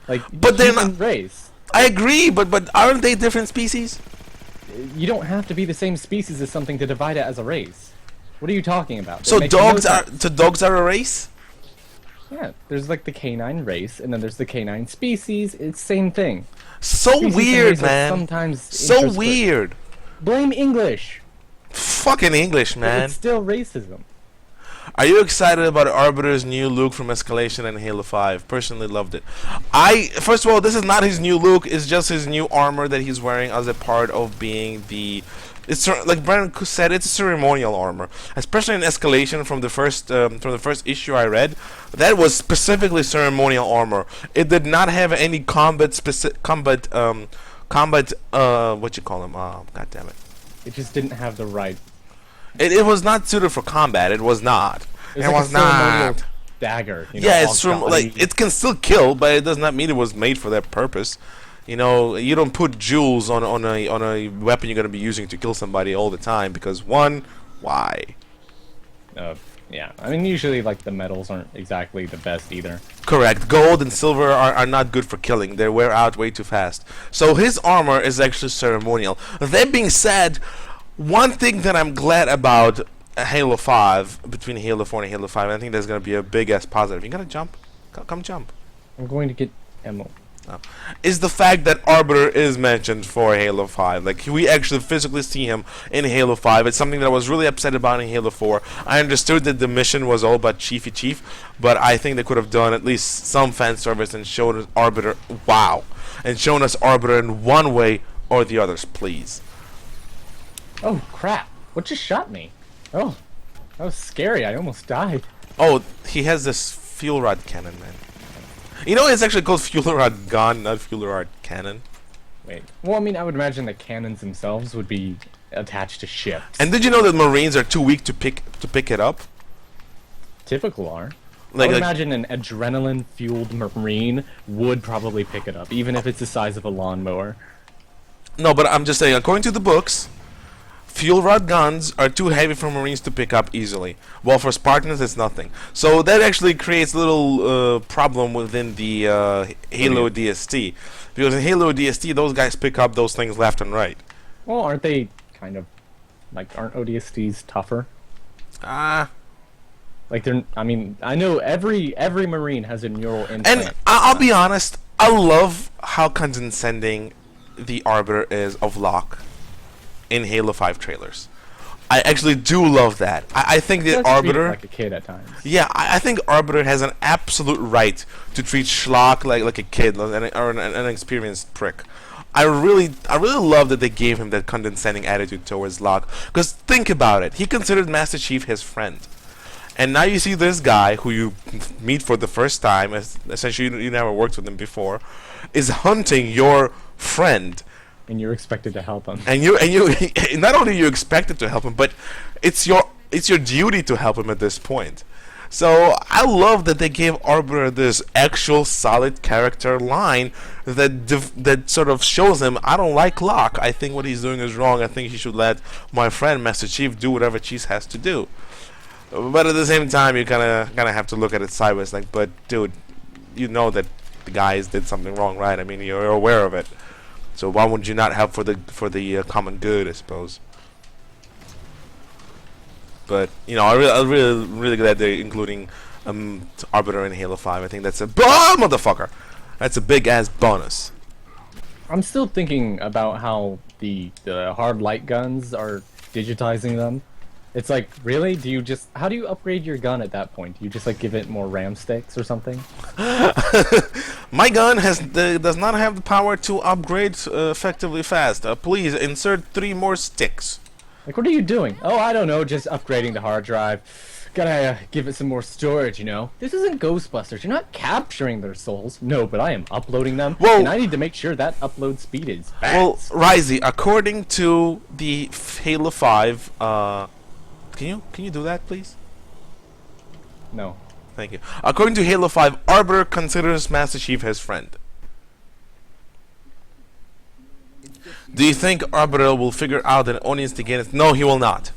Like, But they're human not- race. I agree, but aren't they different species? You don't have to be the same species as something to divide it as a race. What are you talking about? That So makes no dogs sense. dogs are a race? Yeah, there's like the canine race, and then there's the canine species. It's same thing. So Species and weird, race are man. Sometimes So interspersed. weird. Blame English. Fucking English, But man. it's still racism. Are you excited about Arbiter's new look from Escalation and Halo 5? Personally loved it. First of all, this is not his new look. It's just his new armor that he's wearing as a part of being the... It's like Brandon said, it's a ceremonial armor. Especially in Escalation from the first issue I read, that was specifically ceremonial armor. It did not have any what you call them? God damn it. It just didn't have the right. It was not suited for combat. It was not. It was, It like was a ceremonial not. dagger. You know, Yeah, all it's from gaudy. like it can still kill, but it does not mean it was made for that purpose. You know, you don't put jewels on a weapon you're gonna be using to kill somebody all the time because one, why? Yeah, I mean usually like the metals aren't exactly the best either. Correct. Gold and silver are not good for killing. They wear out way too fast. So his armor is actually ceremonial. That being said, one thing that I'm glad about Halo 5, between Halo 4 and Halo 5, I think there's gonna be a big ass positive. You gotta jump. Come jump. I'm going to get ammo. is the fact that Arbiter is mentioned for Halo 5. Like, we actually physically see him in Halo 5. It's something that I was really upset about in Halo 4. I understood that the mission was all about Chiefy Chief, but I think they could have done at least some fan service and shown us Arbiter. Wow. And shown us Arbiter in one way or the others, please. Oh crap! What just shot me? Oh, that was scary. I almost died. Oh, he has this fuel rod cannon, man. You know, it's actually called fuel rod gun, not fuel rod cannon. Wait. Well, I mean, I would imagine the cannons themselves would be attached to ships. And did you know that Marines are too weak to pick it up? Typical are. I Like, would imagine an adrenaline-fueled Marine would probably pick it up, even if it's the size of a lawnmower. no, but I'm just saying, according to the books, fuel rod guns are too heavy for Marines to pick up easily, while for Spartans it's nothing. So that actually creates a little problem within the Halo DST, because in Halo DST those guys pick up those things left and right. Well, aren't they kind of like aren't ODSTs tougher? Ah. Like they're. I mean, I know every Marine has a neural implant. And I'll be honest, I love how condescending the Arbiter is of Locke in Halo 5 trailers. I actually do love that. I think He that does treat Arbiter... like a kid at times. Yeah, I think Arbiter has an absolute right to treat Schlock like a kid or an experienced prick. I really love that they gave him that condescending attitude towards Locke. Because think about it, he considered Master Chief his friend. And now you see this guy who you meet for the first time, essentially you never worked with him before, is hunting your friend. And you're expected to help him. And you not only are you expected to help him, but it's your duty to help him at this point. So I love that they gave Arbiter this actual solid character line that sort of shows him, I don't like Locke. I think what he's doing is wrong. I think he should let my friend Master Chief do whatever Chief has to do. But at the same time, you kind of have to look at it sideways, like, but dude, you know that the guys did something wrong, right? I mean, you're aware of it. So why would you not help for the common good, I suppose? But you know, I'm really glad they're including Arbiter in Halo 5. I think that's a motherfucker. That's a big ass bonus. I'm still thinking about how the hard light guns are digitizing them. It's like, really? How do you upgrade your gun at that point? Do you just like give it more RAM sticks or something? My gun does not have the power to upgrade effectively fast. Please insert 3 more sticks. Like, what are you doing? Oh, I don't know, just upgrading the hard drive. Gotta give it some more storage, you know? This isn't Ghostbusters. You're not capturing their souls. No, but I am uploading them, Well, and I need to make sure that upload speed is fast. Well, Ryzie, according to the Halo 5, can you do that, please? No. Thank you. According to Halo 5, Arbiter considers Master Chief his friend. Do you think Arbiter will figure out that Oni instigated? No, he will not.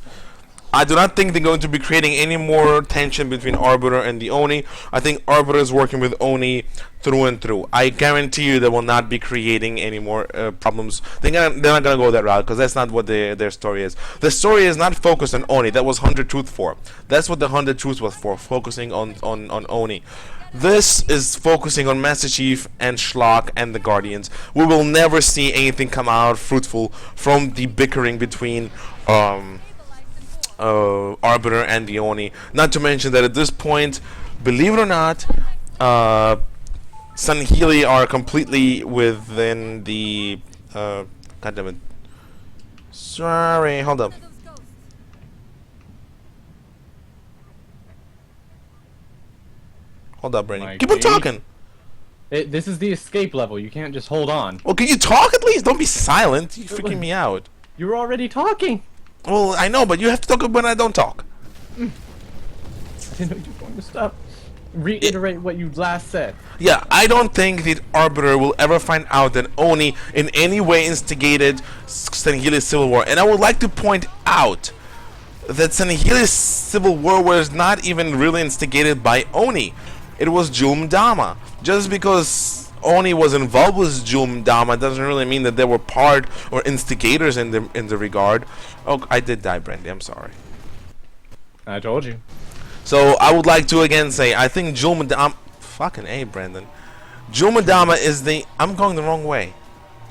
I do not think they're going to be creating any more tension between Arbiter and the Oni. I think Arbiter is working with Oni through and through. I guarantee you they will not be creating any more problems. They're not going to go that route, because that's not what their story is. The story is not focused on Oni. That was 100 Truth for. That's what the 100 Truth was for, focusing on Oni. This is focusing on Master Chief and Schlock and the Guardians. We will never see anything come out fruitful from the bickering between Arbiter and the Oni. Not to mention that at this point, believe it or not, Sun Healy are completely within the God damn it. Sorry, hold up. Hold up, Brandy. Mikey? Keep on talking. This is the escape level. You can't just hold on. Well, can you talk at least? Don't be silent. You're freaking me out. You were already talking. Well, I know, but you have to talk when I don't talk. I didn't know you were going to stop. Reiterate what you last said. Yeah, I don't think that Arbiter will ever find out that Oni in any way instigated Sanhili's civil war. And I would like to point out that Sanhili's civil war was not even really instigated by Oni. It was Jul Dama. Just because Oni was involved with Jul Dama doesn't really mean that they were part or instigators in the regard. Oh, I did die, Brandy. I'm sorry. I told you. So I would like to again say I think Jul Dama. Fucking A, Brandon. Madama is the... I'm going the wrong way.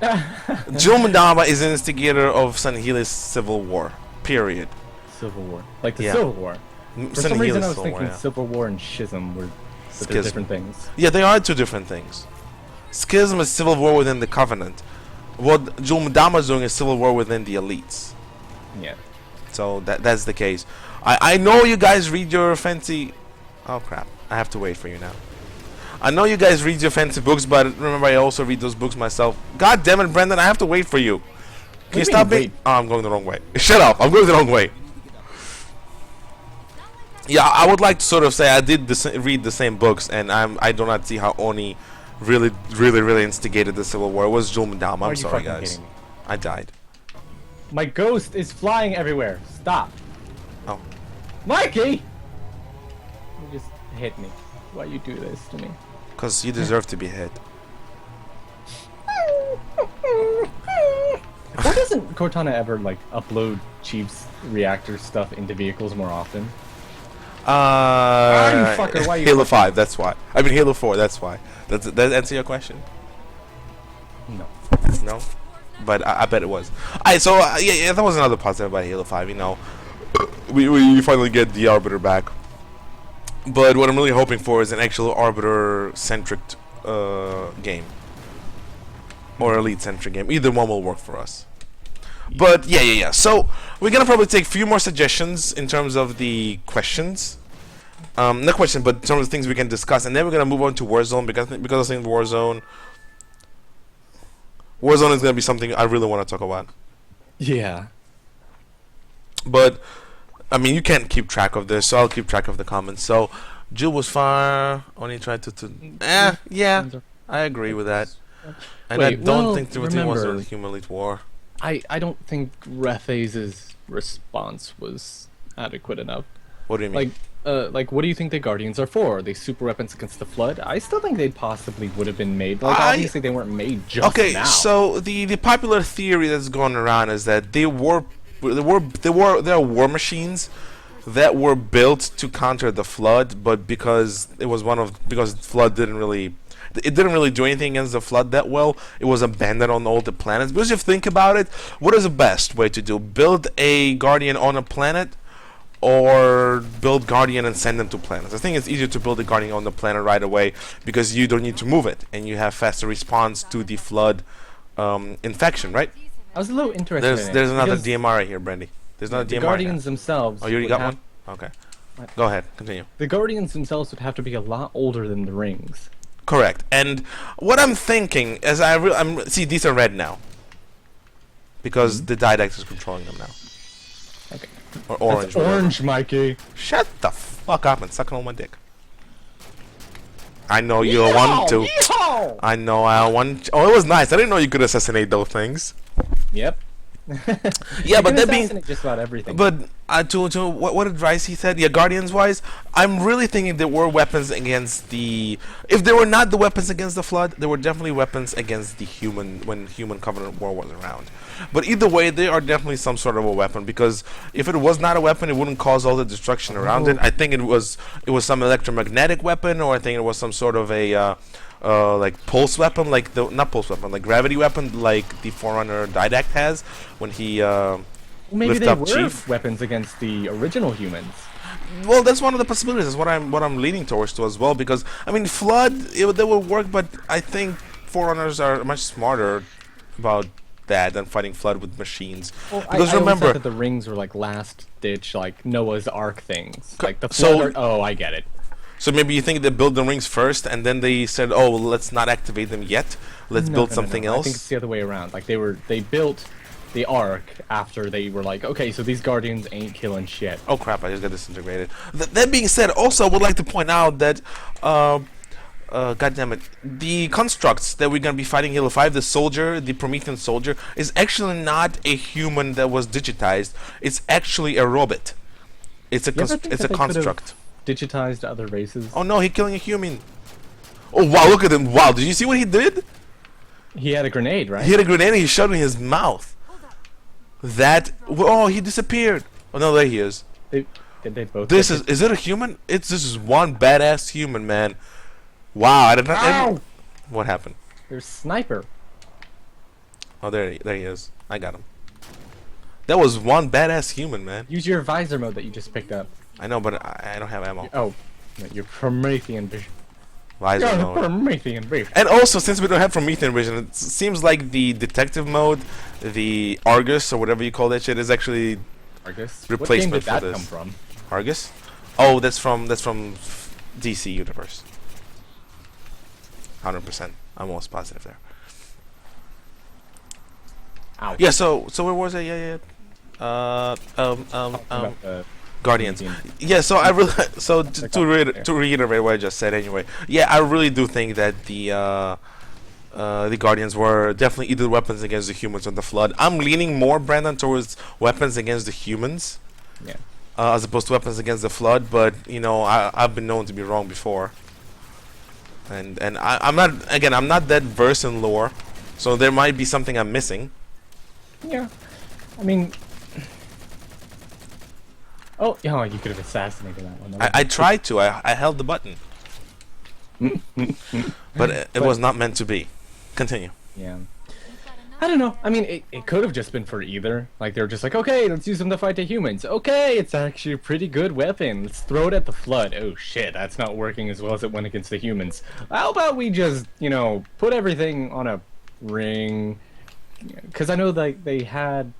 Madama is an instigator of Sanhili's civil war. Period. Civil War. Like the Yeah. Civil War. For some Sanhili's reason I was civil thinking war, yeah. Civil War and Schism were Schism. different things. Yeah, they are two different things. Schism is civil war within the Covenant. What Madama is doing is civil war within the elites. Yeah. So that's the case. I know you guys read your fancy... Oh crap, I have to wait for you now. I know you guys read your fancy books, but remember I also read those books myself. God damn it, Brendan, I have to wait for you. Can you stop me? Oh, I'm going the wrong way. Shut up, I'm going the wrong way. Yeah, I would like to sort of say I did read the same books, and I do not see how Oni really instigated the Civil War. It was Madama. I'm sorry, guys. I died. My ghost is flying everywhere. Stop. Oh. Mikey! You just hit me. Why you do this to me? Because you deserve to be hit. Why doesn't Cortana ever like upload Chief's reactor stuff into vehicles more often? You fucker, why you Halo fucking- 5, that's why. I mean Halo 4, that's why. Does that answer your question? No. No? But I bet it was. Alright, so yeah, that was another positive about Halo 5, you know. We finally get the Arbiter back. But what I'm really hoping for is an actual Arbiter-centric game. Or Elite-centric game. Either one will work for us. But yeah. So we're gonna probably take a few more suggestions in terms of the questions. Not questions, but some of the things we can discuss, and then we're gonna move on to Warzone because I think Warzone is gonna be something I really want to talk about. Yeah. But I mean, you can't keep track of this, so I'll keep track of the comments. So Jill was far. Only tried to. Yeah, I agree with that. And I Wait, don't well, think there was a remember- human elite war. I don't think Rethaze's response was adequate enough. What do you mean? Like, what do you think the Guardians are for? Are they super weapons against the Flood? I still think they possibly would have been made. Like, obviously they weren't made just Okay, now. so the popular theory that's going around is that they are war machines that were built to counter the Flood, but because Flood didn't really do anything against the Flood that well, it was abandoned on all the planets. Because if you think about it, what is the best way to do? Build a Guardian on a planet, or build Guardian and send them to planets? I think it's easier to build a Guardian on the planet right away because you don't need to move it, and you have faster response to the Flood infection, right? I was a little interested in it, There's another because DMR right here, Brandy. There's another the DMR. Guardians themselves. Oh, you already would got have- one? Okay. Go ahead. Continue. The Guardians themselves would have to be a lot older than the rings. Correct. And what I'm thinking is I'm see, these are red now because the Didact is controlling them now. Okay. Or orange. That's whatever. orange, Mikey. Shut the fuck up and suck on my dick. I know you want to. Yeehaw! I know I want. Oh, it was nice. I didn't know you could assassinate those things. Yep. Yeah, but that being. assassinate just about everything. But to what advice he said, yeah, Guardians wise, I'm really thinking there were weapons against the. If there were not the weapons against the Flood, there were definitely weapons against the human when Human Covenant War was around. But either way, they are definitely some sort of a weapon, because if it was not a weapon, it wouldn't cause all the destruction around it. I think it was some electromagnetic weapon, or I think it was some sort of a like pulse weapon, like not pulse weapon, like gravity weapon, like the Forerunner Didact has when he maybe lift they up were Chief. weapons against the original humans. Well, that's one of the possibilities. That's what I'm leaning towards to as well. Because I mean, Flood, they will work, but I think Forerunners are much smarter about that than fighting Flood with machines. Well, Because I remember, always thought that the rings were like last ditch, like Noah's Ark things. Like the so- Flood. Oh, I get it. so maybe you think they built the rings first, and then they said, "Oh, well, let's not activate them yet. Let's No, build no, no, something no. else." I think it's the other way around. Like they built the Ark after they were like, okay, so these Guardians ain't killing shit. Oh crap! I just got disintegrated. That being said, also I would like to point out that, God damn it, the constructs that we're gonna be fighting Halo 5, the soldier, the Promethean soldier, is actually not a human that was digitized. It's actually a robot. It's a You ever think it's that a they could've construct. digitized other races? Oh no, he's killing a human. Oh wow, look at him! Wow, did you see what he did? He had a grenade, right? He had a grenade and he shot it in his mouth. That oh, he disappeared. Oh no, there he is. Did they both? This get is it a human? This is one badass human, man. Wow, I did not. Ow! What happened? There's Sniper. Oh, there he is. I got him. That was one badass human, man. Use your visor mode that you just picked up. I know, but I don't have ammo. Oh, no, your Promethean vision. Visor Your mode. Promethean vision. And also, since we don't have Promethean vision, it seems like the detective mode, the Argus or whatever you call that shit, is actually Argus. replacement what game for did that this. come from? Argus. Oh, that's from DC Universe. 100%. I'm almost positive there. Ow. Yeah. So where was I? Yeah. About the Guardians. Promethean. Yeah, so I really so there. to reiterate what I just said anyway. Yeah, I really do think that the Guardians were definitely either weapons against the humans or the Flood. I'm leaning more, Brandon, towards weapons against the humans, Yeah. as opposed to weapons against the Flood. But you know, I've been known to be wrong before. And I'm not that versed in lore, so there might be something I'm missing. Yeah. I mean. Oh, yeah, you could have assassinated that one. I tried to. I held the button. But it was not meant to be. Continue. Yeah. I don't know. I mean, it could have just been for either. Like, they were just like, okay, let's use them to fight the humans. Okay, it's actually a pretty good weapon. Let's throw it at the Flood. Oh, shit, that's not working as well as it went against the humans. How about we just, put everything on a ring? Because I know, like, they had...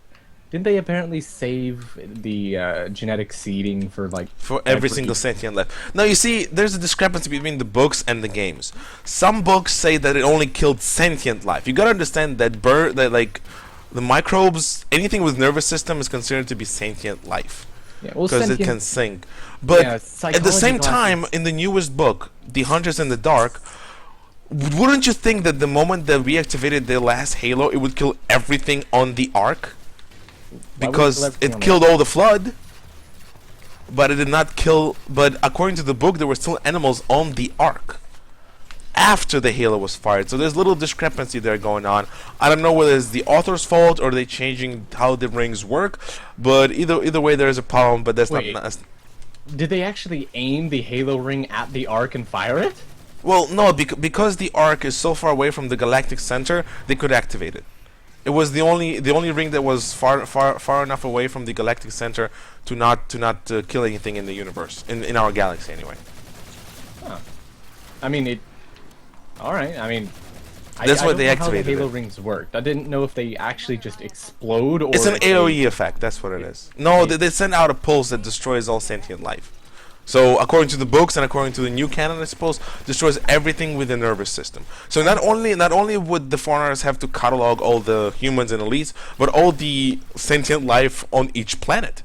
Didn't they apparently save the genetic seeding for, like... For every single sentient life. Now, you see, there's a discrepancy between the books and the games. Some books say that it only killed sentient life. You gotta understand that the microbes, anything with nervous system is considered to be sentient life. Yeah, well, Because it can think. But Yeah, at the same psychological time, in the newest book, The Hunters in the Dark, wouldn't you think that the moment that we activated the last Halo, it would kill everything on the Ark? Why would Because everything it on killed all the Flood, but it did not kill. But according to the book, there were still animals on the Ark after the Halo was fired. So there's little discrepancy there going on. I don't know whether it's the author's fault or they changing how the rings work. But either way, there's a problem. But that's Wait. not. Did they actually aim the Halo ring at the Ark and fire it? Well, no, because the Ark is so far away from the galactic center, they could activate it. It was the only ring that was far enough away from the galactic center to not kill anything in the universe, in our galaxy anyway. Huh. I mean, it... Alright, I mean... That's I why don't they know activated how the Halo it. rings worked. I didn't know if they actually just explode or... It's an if they- AoE effect. That's what it is. No, they send out a pulse that destroys all sentient life. So according to the books and according to the new canon, I suppose, destroys everything with the nervous system. So not only would the foreigners have to catalog all the humans and elites, but all the sentient life on each planet,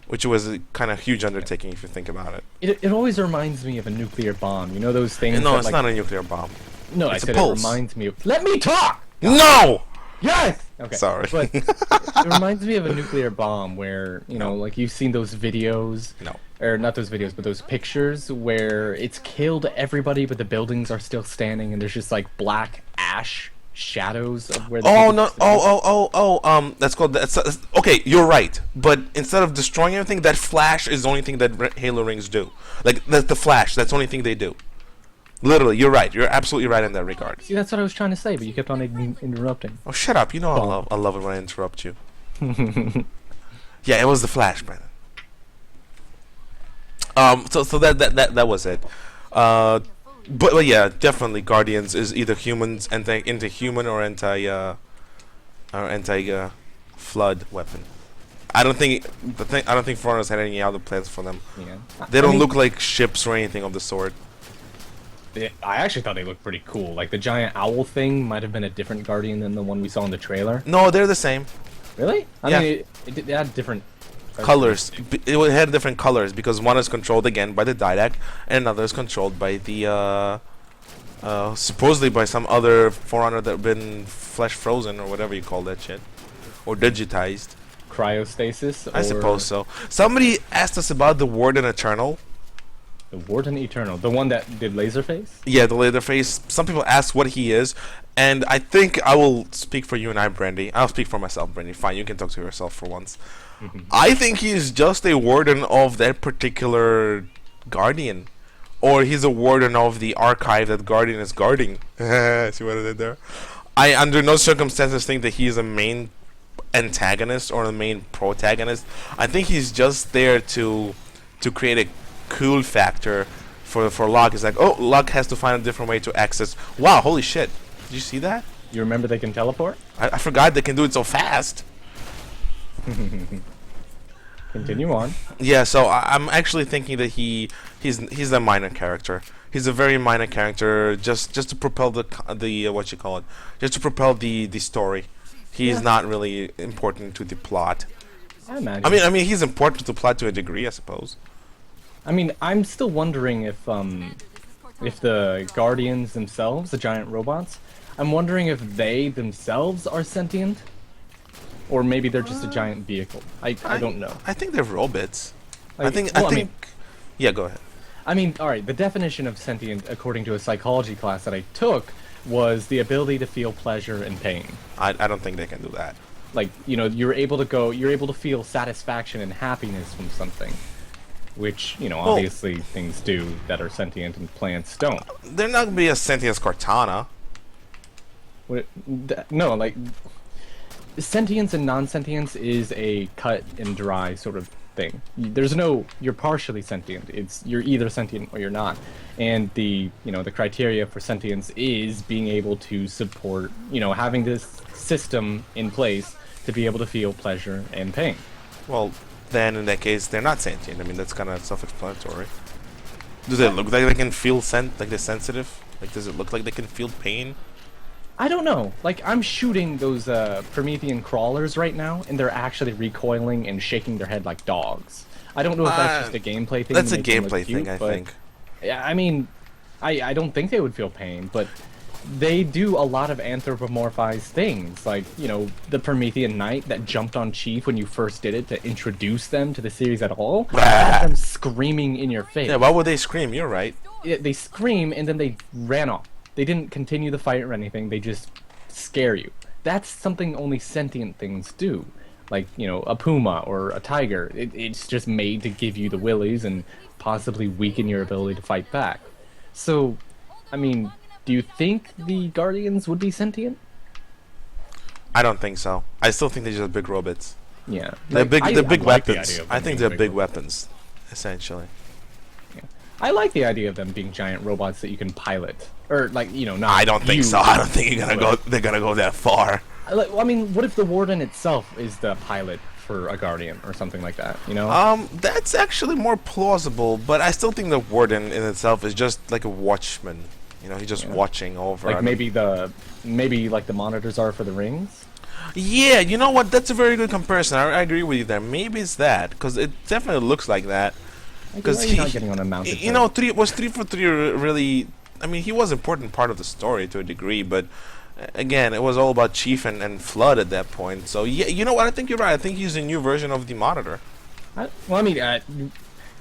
which was a kind of huge undertaking if you think about it. It always reminds me of a nuclear bomb. You know those things No, that, it's like... not a nuclear bomb. No, I it's a said pulse. it reminds me of... Let me talk! No! Yes! Okay. Sorry. But it reminds me of a nuclear bomb where, like you've seen those videos... No. Or not those videos, but those pictures where it's killed everybody, but the buildings are still standing, and there's just like black ash shadows of where. The Oh people no! used to be. That's called. Okay, you're right. But instead of destroying everything, that flash is the only thing that Halo rings do. Like that's the flash. That's the only thing they do. Literally, you're right. You're absolutely right in that regard. See, that's what I was trying to say, but you kept on interrupting. Oh, shut up! You know I love it when I interrupt you. Yeah, it was the flash, Brandon. So that was it. But yeah, definitely Guardians is either humans into human or anti flood weapon. I don't think foreigners had any other plans for them. Yeah. They don't look like ships or anything of the sort. I actually thought they looked pretty cool. Like the giant owl thing might have been a different Guardian than the one we saw in the trailer. No, they're the same. Really? Yeah. I mean, it had different Colors. It had different colors because one is controlled again by the Didac and another is controlled by the supposedly by some other forerunner that been flesh frozen or whatever you call that shit, or digitized. Cryostasis. I suppose so. Somebody asked us about the Warden Eternal. The Warden Eternal, the one that did Laserface. Yeah, the Leatherface. Some people ask what he is, and I think I will speak for you and I, Brandy. I'll speak for myself, Brandy. Fine, you can talk to yourself for once. I think he's just a warden of that particular guardian, or he's a warden of the archive that Guardian is guarding. See what I did there? I under no circumstances think that he's a main antagonist or the main protagonist. I think he's just there to create a cool factor for Locke. It's like, oh, Locke has to find a different way to access. Wow, holy shit! Did you see that? You remember they can teleport? I forgot they can do it so fast. Continue on. Yeah, so I'm actually thinking that he's a minor character. He's a very minor character, just to propel the what you call it, just to propel the story. He's not really important to the plot. I imagine. I mean, he's important to the plot to a degree, I suppose. I mean, I'm still wondering if the Guardians themselves, the giant robots, I'm wondering if they themselves are sentient, or maybe they're just a giant vehicle. I don't know. I think they're robots. Like, I think. well, I mean, Yeah, go ahead. I mean, all right. The definition of sentient, according to a psychology class that I took, was the ability to feel pleasure and pain. I don't think they can do that. Like, you know, you're able to feel satisfaction and happiness from something, which, you know, Well, obviously things do that are sentient and plants don't. They're not gonna be as sentient as Cortana. No, like, sentience and non-sentience is a cut and dry sort of thing. There's no, you're partially sentient. You're either sentient or you're not. And the criteria for sentience is being able to support, having this system in place to be able to feel pleasure and pain. Well, then in that case, they're not sentient. I mean, that's kind of self-explanatory. Do they look like they can feel like they're sensitive? Like, does it look like they can feel pain? I don't know. Like, I'm shooting those Promethean crawlers right now, and they're actually recoiling and shaking their head like dogs. I don't know if that's just a gameplay thing. That's to a make them look gameplay cute, thing, I but- think. Yeah, I mean, I don't think they would feel pain, but they do a lot of anthropomorphized things. Like, the Promethean Knight that jumped on Chief when you first did it to introduce them to the series at all. Had them screaming in your face. Yeah, why would they scream? You're right. They scream and then they ran off. They didn't continue the fight or anything. They just scare you. That's something only sentient things do. Like, a puma or a tiger. It's just made to give you the willies and possibly weaken your ability to fight back. So, I mean, do you think the Guardians would be sentient? I don't think so. I still think they're just big robots. Yeah. They're big. They're big like the weapons. idea of I them think being they're big robots. weapons, essentially. I like the idea of them being giant robots that you can pilot. Or, like, not I don't think you, so. I don't think you're gonna go. but- They're gonna go that far. I mean, what if the Warden itself is the pilot for a Guardian or something like that, That's actually more plausible, but I still think the Warden in itself is just like a watchman. He's just watching over. Like maybe like the monitors are for the rings? Yeah, you know what? That's a very good comparison. I agree with you there. Maybe it's that, because it definitely looks like that. Because he's not getting on a mounted three for three really. I mean, he was an important part of the story to a degree, but again, it was all about Chief and Flood at that point. So yeah, you know what? I think you're right. I think he's a new version of the Monitor.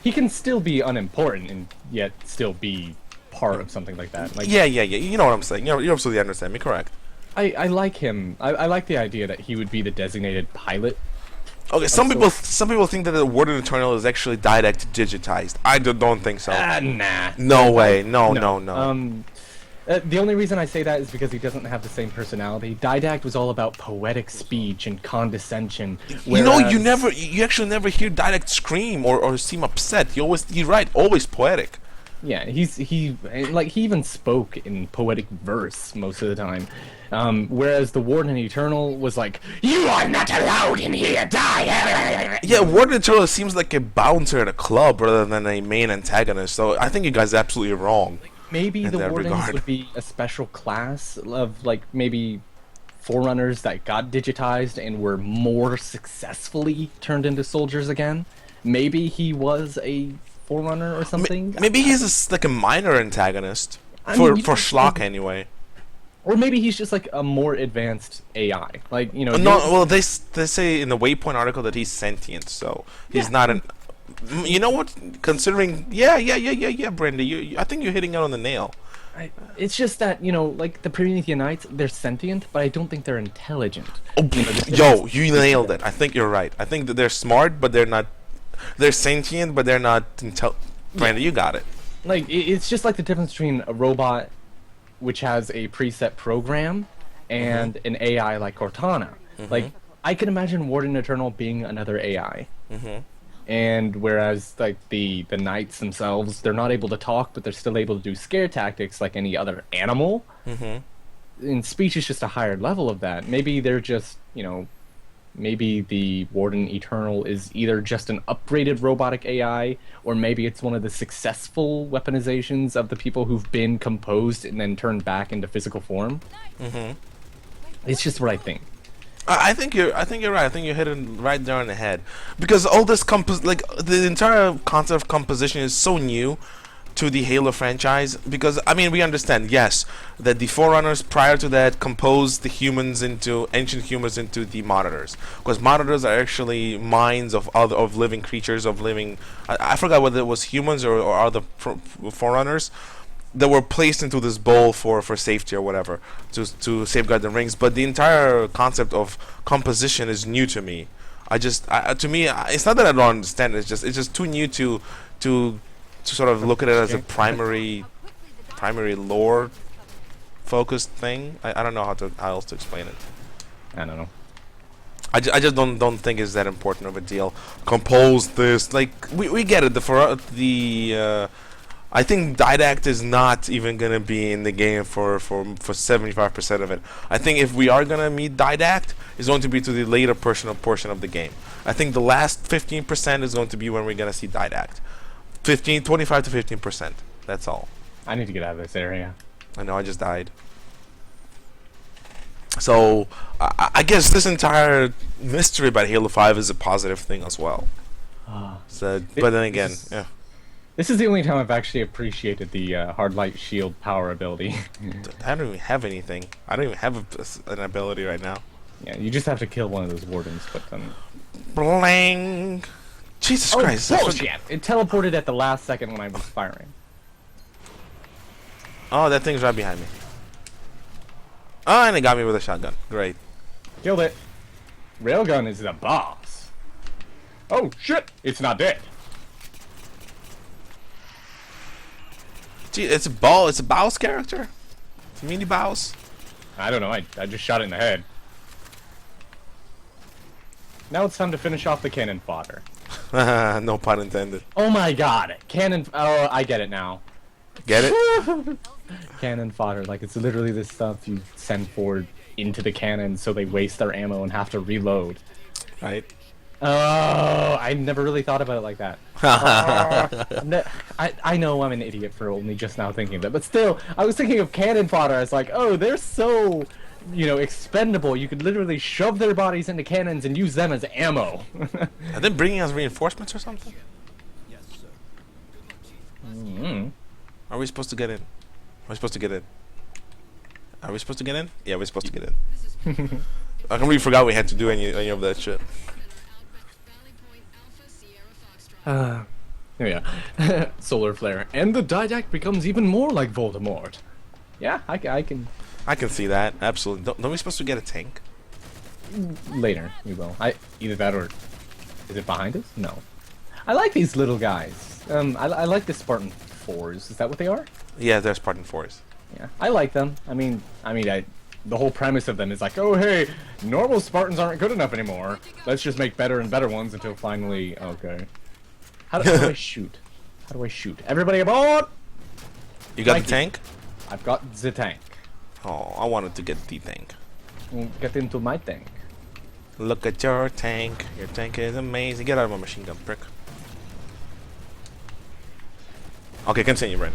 He can still be unimportant and yet still be part of something like that. Like, Yeah. You know what I'm saying. You absolutely understand me. Correct. I like him. I like the idea that he would be the designated pilot. Okay, some people think that the Warden Eternal is actually Didact digitized. I don't think so. Nah. No way. No. The only reason I say that is because he doesn't have the same personality. Didact was all about poetic speech and condescension. You actually never hear Didact scream or seem upset. You're right, always poetic. Yeah, he even spoke in poetic verse most of the time. Whereas the Warden Eternal was like, "You are not allowed in here, die!" Yeah, Warden Eternal seems like a bouncer in a club rather than a main antagonist. So I think you guys are absolutely wrong. Maybe in the that Wardens regard. would be a special class of, like, maybe Forerunners that got digitized and were more successfully turned into soldiers again. Maybe he was a Forerunner or something. Maybe he's like a minor antagonist I for mean, you Schlock could- anyway. Or maybe he's just like a more advanced AI. Like, No, well they say in the Waypoint article that he's sentient, so he's not an. You know what? Considering, yeah, Brandy, I think you're hitting it on the nail. It's just that, like the Promethean Knights, they're sentient, but I don't think they're intelligent. Oh, yo, you nailed it. I think you're right. I think that they're smart, but they're not. They're sentient, but they're not Brandy, you got it. Like it's just like the difference between a robot which has a preset program and an AI like Cortana. Like I can imagine Warden Eternal being another AI. And whereas like the knights themselves, they're not able to talk, but they're still able to do scare tactics like any other animal. And speech is just a higher level of that. Maybe they're just, maybe the Warden Eternal is either just an upgraded robotic AI, or maybe it's one of the successful weaponizations of the people who've been composed and then turned back into physical form. It's just what I think. I think you're right. I think you're hitting right there on the head, because all this like the entire concept of composition is so new to the Halo franchise. Because I mean, we understand, yes, that the Forerunners prior to that composed the ancient humans into the monitors, because monitors are actually minds of living creatures, of living. I forgot whether it was humans or other Forerunners that were placed into this bowl for safety or whatever, to safeguard the rings. But the entire concept of composition is new to me. To me, it's not that I don't understand it. It's just too new to sort of look at it as a primary lore focused thing. I don't know how else to explain it. I don't know. I just don't think it's that important of a deal. Compose this, like we get it. I think Didact is not even gonna be in the game for 75% of it. I think if we are gonna meet Didact, it's going to be to the later portion of the game. I think the last 15% is going to be when we're gonna see Didact. 25 to 15%. That's all. I need to get out of this area. I know, I just died. So I guess this entire mystery about Halo 5 is a positive thing as well. But then again, yeah. This is the only time I've actually appreciated the hard light shield power ability. I don't even have anything. I don't even have an ability right now. Yeah, you just have to kill one of those wardens, but Blang! Jesus Christ! Bullshit! It teleported at the last second when I was firing. Oh, that thing's right behind me. Oh, and it got me with a shotgun. Great. Killed it. Railgun is the boss. Oh shit! It's not dead. Gee, it's a ball. It's a Baus character. It's a mini Baus. I don't know. I just shot it in the head. Now it's time to finish off the cannon fodder. No pun intended. Oh my god! Cannon. Oh, I get it now. Get it? Cannon fodder. Like, it's literally the stuff you send forward into the cannon so they waste their ammo and have to reload. Right. Oh, I never really thought about it like that. I know I'm an idiot for only just now thinking of that, but still, I was thinking of cannon fodder as like, oh, they're so, expendable. You could literally shove their bodies into cannons and use them as ammo. Are they bringing us reinforcements or something? Are we supposed to get in? Are we supposed to get in? Are we supposed to get in? Yeah, we're supposed to get in. I completely forgot we had to do any of that shit. Yeah. Solar flare. And the Didact becomes even more like Voldemort. Yeah, I can... I can see that, absolutely. Don't we supposed to get a tank? Later, we will. Either that or... Is it behind us? No. I like these little guys. I like the Spartan 4s. Is that what they are? Yeah, they're Spartan 4s. Yeah, I like them. The whole premise of them is like, oh hey, normal Spartans aren't good enough anymore. Let's just make better and better ones until finally... Okay. How do I shoot? How do I shoot? Everybody aboard! You got Mikey. the tank? I've got the tank. Oh, I wanted to get the tank. Get into my tank. Look at your tank. Your tank is amazing. Get out of my machine gun, prick. Okay, continue, Brent.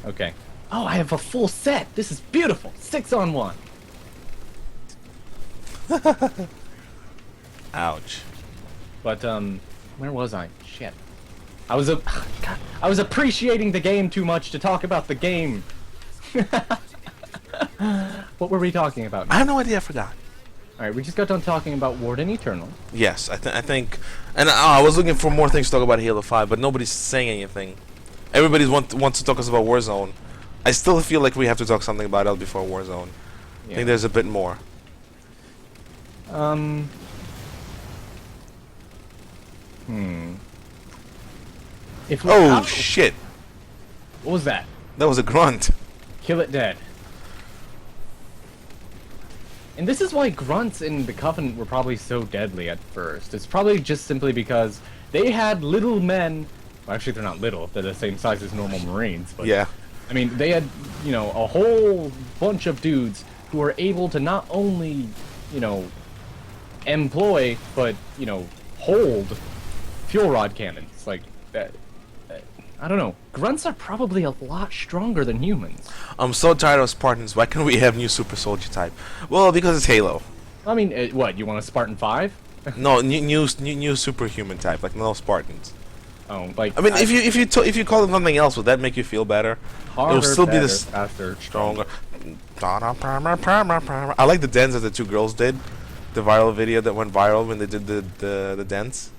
Okay. Oh, I have a full set. This is beautiful. 6-on-1. Ouch. But where was I? Shit. I was appreciating the game too much to talk about the game. What were we talking about now? I have no idea. I forgot. All right, we just got done talking about Warden Eternal. Yes, I think, and I was looking for more things to talk about Halo 5, but nobody's saying anything. Everybody wants to talk us about Warzone. I still feel like we have to talk something about it before Warzone. Yeah. I think there's a bit more. If Oh shit! What was that? That was a grunt. Kill it dead. And this is why grunts in the Covenant were probably so deadly at first. It's probably just simply because they had little men. Well, actually, they're not little. They're the same size as normal Marines. But Yeah. I mean, they had, you know, a whole bunch of dudes who were able to not only, you know, employ, but, you know, hold fuel rod cannons. Like, that. I don't know. Grunts are probably a lot stronger than humans. I'm so tired of Spartans. Why can't we have new super soldier type? Well, because it's Halo. I mean, what, you want a Spartan 5? No, new superhuman type, like no Spartans. Oh, like... I mean, if you call them something else, would that make you feel better? Harder, It'll still be better, this faster, stronger. I like the dance that the two girls did. The viral video that went viral when they did the dance.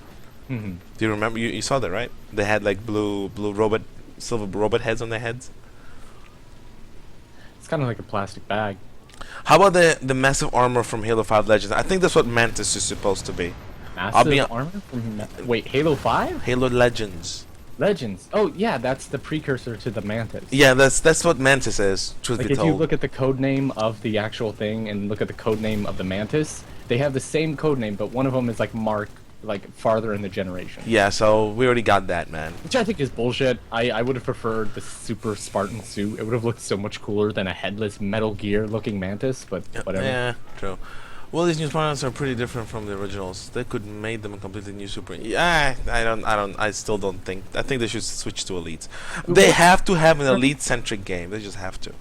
Mm-hmm. Do you remember? You saw that, right? They had like silver robot heads on their heads. It's kind of like a plastic bag. How about the massive armor from Halo 5 Legends? I think that's what Mantis is supposed to be. Massive armor from... Wait, Halo 5? Halo Legends. Legends. Oh, yeah, that's the precursor to the Mantis. Yeah, that's what Mantis is. Truth Like, be if told. you look at the code name of the actual thing and look at the code name of the Mantis, they have the same code name, but one of them is like marked like farther in the generation. Yeah, so we already got that, man. Which I think is bullshit. I would have preferred the super Spartan suit. It would have looked so much cooler than a headless Metal Gear looking Mantis, but whatever. Yeah, true. Well, these new Spartans are pretty different from the originals. They could make them a completely new super. Yeah, I still don't think. I think they should switch to elites. They have to have an elite-centric game. They just have to.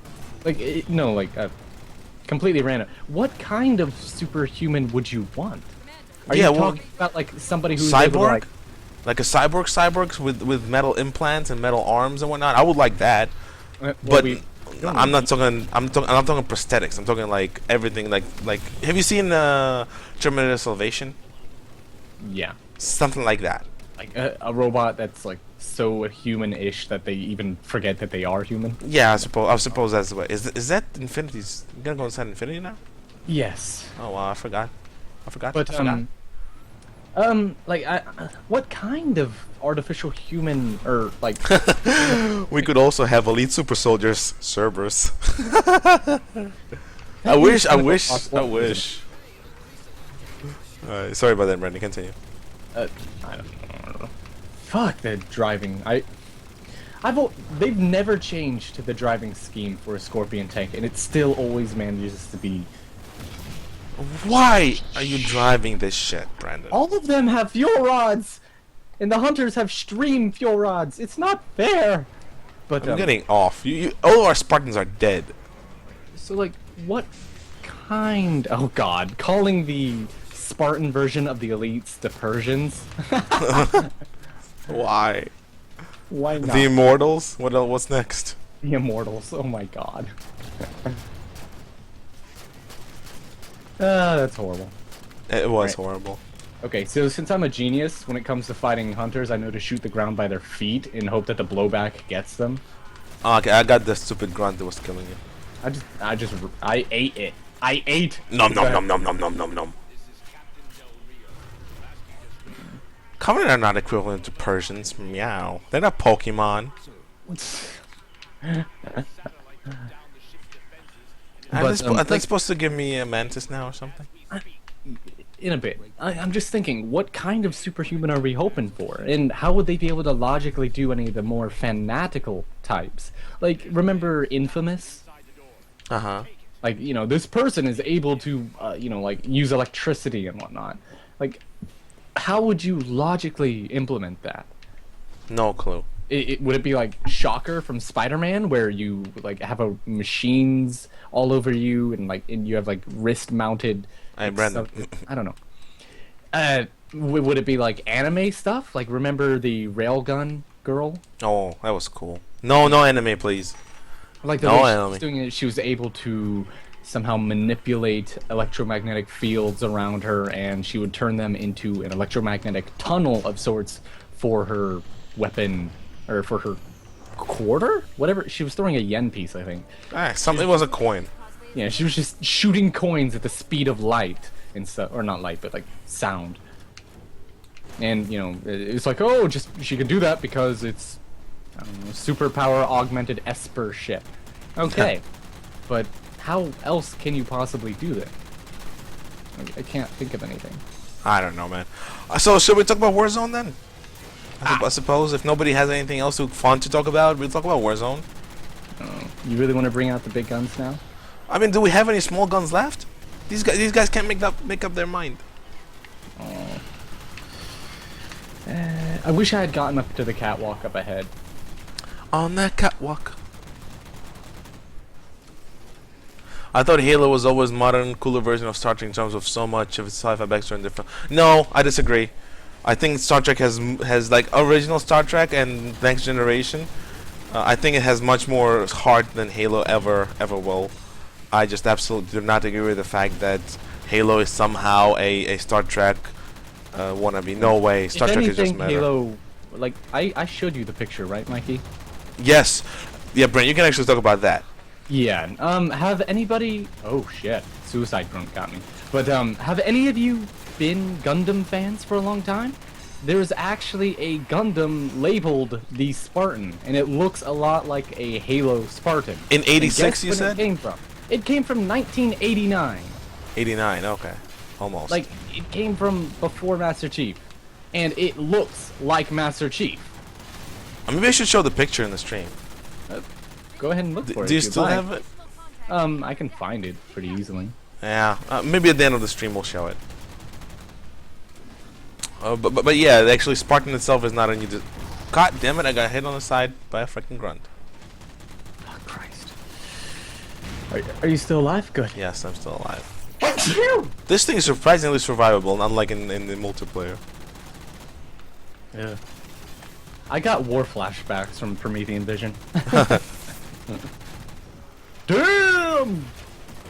Like, no, like, completely random. What kind of superhuman would you want? Are you talking about like somebody who's able to, like a cyborg with metal implants and metal arms and whatnot? I would like that. But I'm not talking. I'm talking prosthetics. I'm talking like everything. Like have you seen Terminator Salvation? Yeah. Something like that. Like a robot that's like so human-ish that they even forget that they are human. Yeah, I suppose that's the way. Is that Infinity's gonna go inside Infinity now? Yes. Oh wow, I forgot. But like, what kind of artificial human or like? We could also have elite super soldiers, Cerberus. I wish. Sorry about that, Brandy. Continue. I don't know. Fuck the driving. They've never changed the driving scheme for a Scorpion tank, and it still always manages to be. Why are you driving this shit, Brandon? All of them have fuel rods, and the hunters have stream fuel rods. It's not fair. But I'm getting off. All our Spartans are dead. So like, what kind? Oh God, calling the Spartan version of the elites the Persians. Why? Why not? The Immortals? What else? What's next? The Immortals. Oh my God. That's horrible. It was Right. horrible. Okay, so since I'm a genius when it comes to fighting hunters, I know to shoot the ground by their feet in hope that the blowback gets them. Okay, I got the stupid grunt that was killing you. I ate it. I ate. Nom nom nom nom nom nom nom nom. Covenant are not equivalent to Persians. Meow. They're not Pokemon. Are they supposed to give me a Mantis now or something? In a bit. I'm just thinking, what kind of superhuman are we hoping for? And how would they be able to logically do any of the more fanatical types? Like, remember Infamous? Uh-huh. Like, you know, this person is able to, you know, like, use electricity and whatnot. Like, how would you logically implement that? No clue. Would it be like Shocker from Spider-Man, where you like have machines all over you and you have like wrist-mounted? Hey, Brandon. I don't know. Would it be like anime stuff? Like remember the railgun girl? Oh, that was cool. No anime, please. Like the way she was doing it, she was able to somehow manipulate electromagnetic fields around her, and she would turn them into an electromagnetic tunnel of sorts for her weapon. Or for her quarter? Whatever. She was throwing a yen piece, I think. Something was a coin. Yeah, she was just shooting coins at the speed of light and stuff, or not light, but like sound. And you know, it's like, oh, she can do that because it's Superpower augmented Esper ship. Okay, but how else can you possibly do that? I can't think of anything. I don't know, man. So should we talk about Warzone then? I suppose if nobody has anything else fun to talk about, we'll talk about Warzone. You really want to bring out the big guns now? I mean, do we have any small guns left? These guys can't make up their mind. Oh. I wish I had gotten up to the catwalk up ahead. On that catwalk. I thought Halo was always modern, cooler version of Star Trek in terms of so much of its sci-fi backstory and different. No, I disagree. I think Star Trek has like original Star Trek and Next Generation. I think it has much more heart than Halo ever will. I just absolutely do not agree with the fact that Halo is somehow a Star Trek wannabe. No way. Star Trek is just better. Halo, like I showed you the picture, right, Mikey? Yes. Yeah, Brent, you can actually talk about that. Yeah. Have anybody? Oh shit! Suicide Grunt got me. But have any of you been Gundam fans for a long time? There's actually a Gundam labeled the Spartan, and it looks a lot like a Halo Spartan. In '86, you said? It came from? It came from 1989. 89. Okay. Almost. Like it came from before Master Chief, and it looks like Master Chief. Maybe I should show the picture in the stream. Go ahead and look for it. Do you if you'd still like. have it? I can find it pretty easily. Yeah. Maybe at the end of the stream we'll show it. But yeah, actually Spartan itself is not a new. God damn it! I got hit on the side by a freaking grunt. Oh Christ! Are you still alive? Good. Yes, I'm still alive. Phew! This thing is surprisingly survivable, unlike in the multiplayer. Yeah. I got war flashbacks from Promethean Vision. Damn!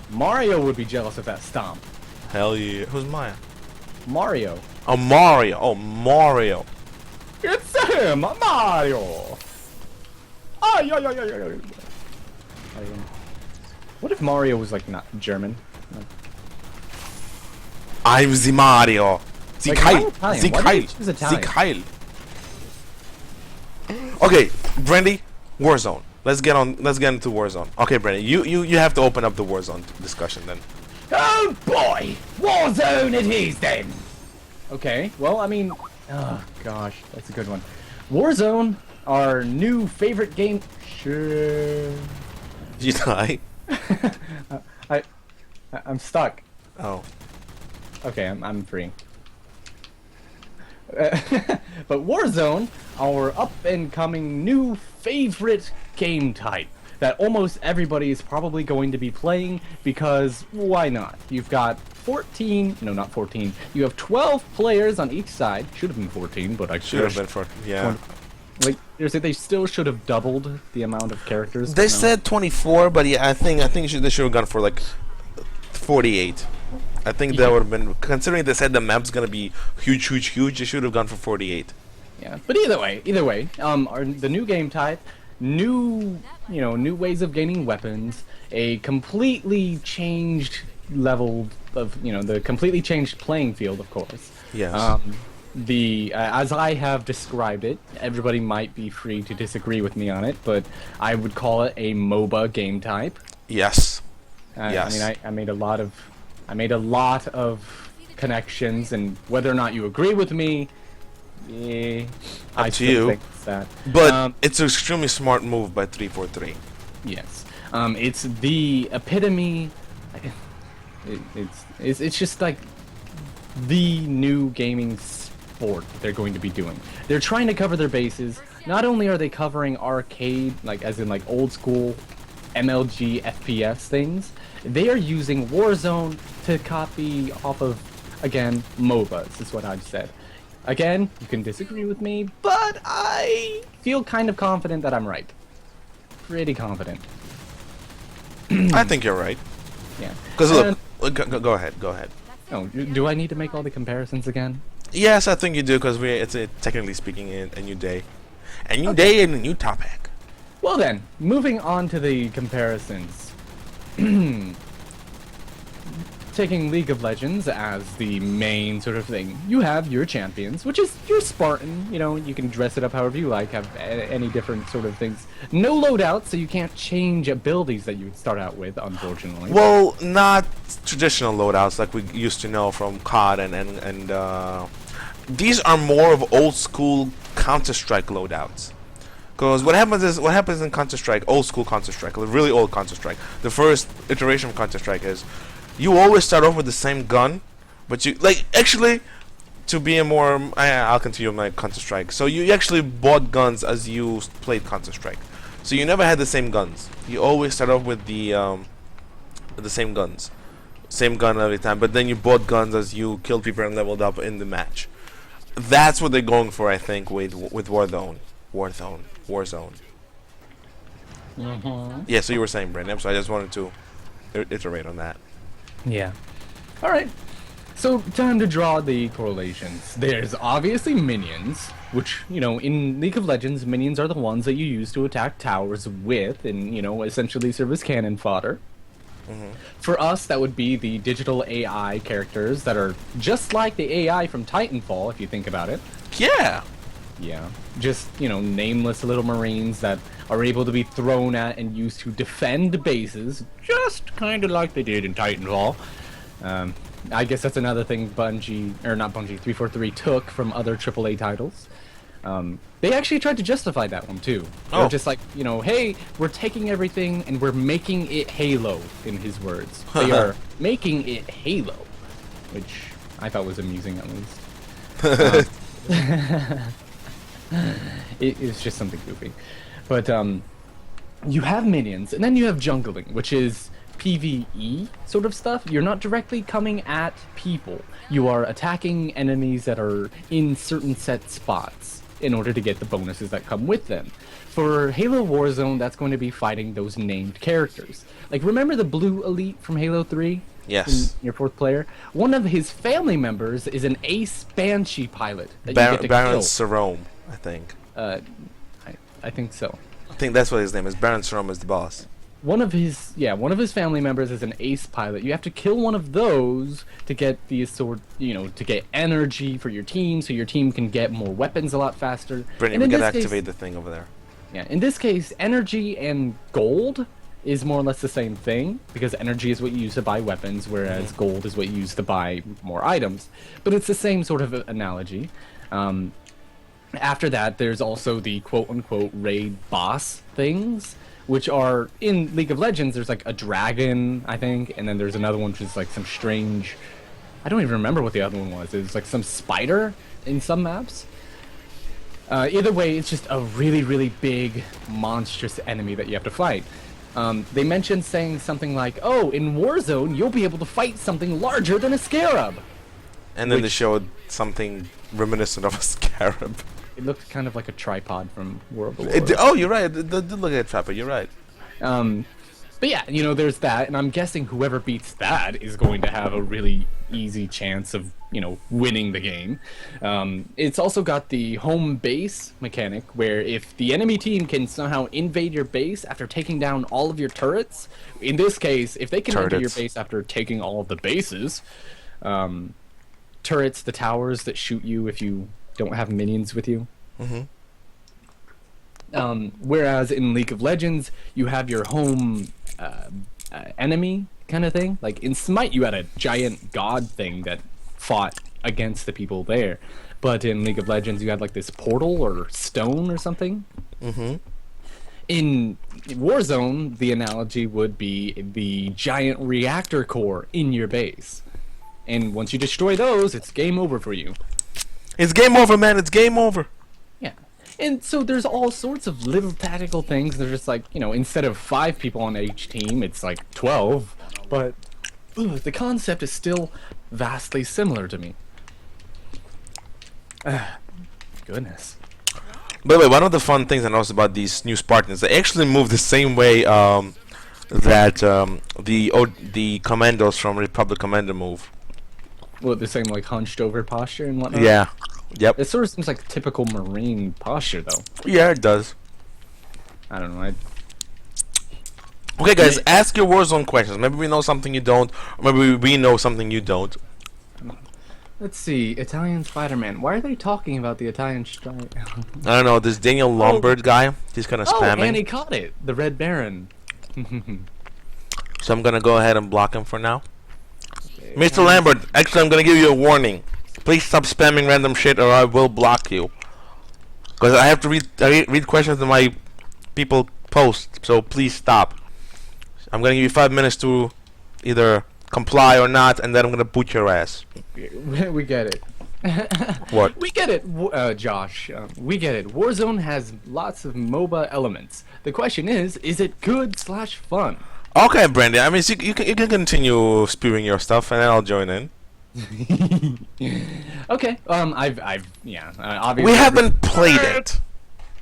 Mario would be jealous of that stomp. Hell yeah! Who's Maya? Mario. Oh, Mario! Oh, Mario! It's him, Mario. Ah, yeah, yeah, yeah, yeah, yeah. What if Mario was like not German? I'm the Mario. The Like, Kyle. why Italian? The Why Kyle. did you choose The Italian? Kyle. Okay, Brandy, Warzone. Let's get into Warzone. Okay, Brandy, you have to open up the Warzone discussion then. Oh boy! Warzone it is then! Okay, well, I mean... Oh, gosh, that's a good one. Warzone, our new favorite game... Sure... You die? I'm stuck. Oh. Okay, I'm free. But Warzone, our up-and-coming new favorite game type that almost everybody is probably going to be playing because why not? You've got 14, no not 14, you have 12 players on each side. Should have been 14, but I Should have been for yeah. Like, they still should have doubled the amount of characters. They said 24, but yeah, I think they should have gone for like 48. I think that would have been, considering they said the map's gonna be huge. They should have gone for 48. Yeah, but either way, the new game type, new ways of gaining weapons, a completely changed level of, the completely changed playing field, of course. Yes. As I have described it, everybody might be free to disagree with me on it, but I would call it a MOBA game type. Yes. Yes. I mean, I made a lot of connections, and whether or not you agree with me, Up to you. think it's that. But it's an extremely smart move by 343. Yes. It's the epitome. It's just like the new gaming sport that they're going to be doing. They're trying to cover their bases. Not only are they covering arcade, as in old school MLG FPS things, they are using Warzone to copy off of, again, MOBAs, is what I've said. Again, you can disagree with me, but I feel kind of confident that I'm right. Pretty confident. I think you're right. Yeah. Because look, go ahead. Oh, do I need to make all the comparisons again? Yes, I think you do, because it's technically speaking a new day. A new day and a new topic. Well then, moving on to the comparisons. taking League of Legends as the main sort of thing, you have your champions, which is your Spartan. You know, you can dress it up however you like, have any different sort of things. No loadouts, so you can't change abilities that you would start out with, unfortunately. Well, not traditional loadouts like we used to know from COD and these are more of old school Counter-Strike loadouts. Because what happens in Counter-Strike, old school Counter-Strike, really old Counter-Strike, the first iteration of Counter-Strike is you always start off with the same gun, but you actually to be a more I'll continue my Counter-Strike. So you actually bought guns as you played Counter-Strike. So you never had the same guns. You always start off with the same guns, same gun every time. But then you bought guns as you killed people and leveled up in the match. That's what they're going for, I think, with Warzone. Yeah. So you were saying, Brandon. So I just wanted to iterate on that. Yeah. All right. So, time to draw the correlations. There's obviously minions, which, you know, in League of Legends, minions are the ones that you use to attack towers with and, you know, essentially serve as cannon fodder. For us, that would be the digital AI characters that are just like the AI from Titanfall, if you think about it. Yeah. Yeah. Just, you know, nameless little marines that are able to be thrown at and used to defend bases, just kind of like they did in Titanfall. I guess that's another thing Bungie, or not Bungie, 343 took from other AAA titles. They actually tried to justify that one too. They were just like, you know, hey, we're taking everything and we're making it Halo, in his words. They are making it Halo, which I thought was amusing at least. It's just something goofy. But you have minions, and then you have jungling, which is PvE sort of stuff. You're not directly coming at people. You are attacking enemies that are in certain set spots in order to get the bonuses that come with them. For Halo Warzone, that's going to be fighting those named characters. Like, remember the Blue Elite from Halo 3? Yes. Your fourth player? One of his family members is an ace Banshee pilot that you get to Baron kill. Sarome, I think. I think so. I think that's what his name is. Baron Sarome is the boss. One of his family members is an ace pilot. You have to kill one of those to get these to get energy for your team, so your team can get more weapons a lot faster. Brittany, we gotta activate the thing over there. Yeah, in this case, energy and gold is more or less the same thing, because energy is what you use to buy weapons, whereas gold is what you use to buy more items. But it's the same sort of analogy. After that, there's also the quote-unquote raid boss things, which are, in League of Legends, there's like a dragon, I think, and then there's another one which is like some strange... I don't even remember what the other one was. It was like some spider in some maps. Either way, it's just a really, really big, monstrous enemy that you have to fight. They mentioned saying something like, oh, in Warzone, you'll be able to fight something larger than a scarab. And then they showed something reminiscent of a scarab. It looked kind of like a tripod from World of Oh, you're right. It did look like a tripod. You're right. But yeah, you know, there's that, and I'm guessing whoever beats that is going to have a really easy chance of, you know, winning the game. It's also got the home base mechanic, where if the enemy team can somehow invade your base after taking down all of your turrets, in this case, if they can enter your base after taking all of the bases, turrets, the towers that shoot you if you don't have minions with you. Whereas in League of Legends, you have your home enemy kind of thing. Like in Smite, you had a giant god thing that fought against the people there. But in League of Legends, you had like this portal or stone or something. In Warzone, the analogy would be the giant reactor core in your base. And once you destroy those, it's game over for you. It's game over, man. It's game over. Yeah. And so there's all sorts of little tactical things. They're just like, you know, instead of 5 people on each team, it's like 12. But the concept is still vastly similar to me. Goodness. By the way, one of the fun things I noticed about these new Spartans, they actually move the same way that the commandos from Republic Commander move. Well, the same like hunched over posture and whatnot? Yeah. Yep. It sort of seems like typical Marine posture, though. Yeah, it does. I don't know. Okay, guys, ask your Warzone questions. Maybe we know something you don't, or maybe we know something you don't. Let's see, Italian Spider-Man. Why are they talking about the Italian strike? I don't know, this Daniel Lombard guy, he's kind of Oh, spamming. and he caught it. The Red Baron. So I'm gonna go ahead and block him for now. Mr. Lambert, actually I'm gonna give you a warning. Please stop spamming random shit or I will block you. Because I have to read questions that my people post, so please stop. I'm gonna give you 5 minutes to either comply or not, and then I'm gonna boot your ass. We get it. What? We get it, Josh. We get it. Warzone has lots of MOBA elements. The question is it good/fun? Okay, Brandy. I mean, so you can continue spewing your stuff, and then I'll join in. Okay. Obviously. We haven't played it.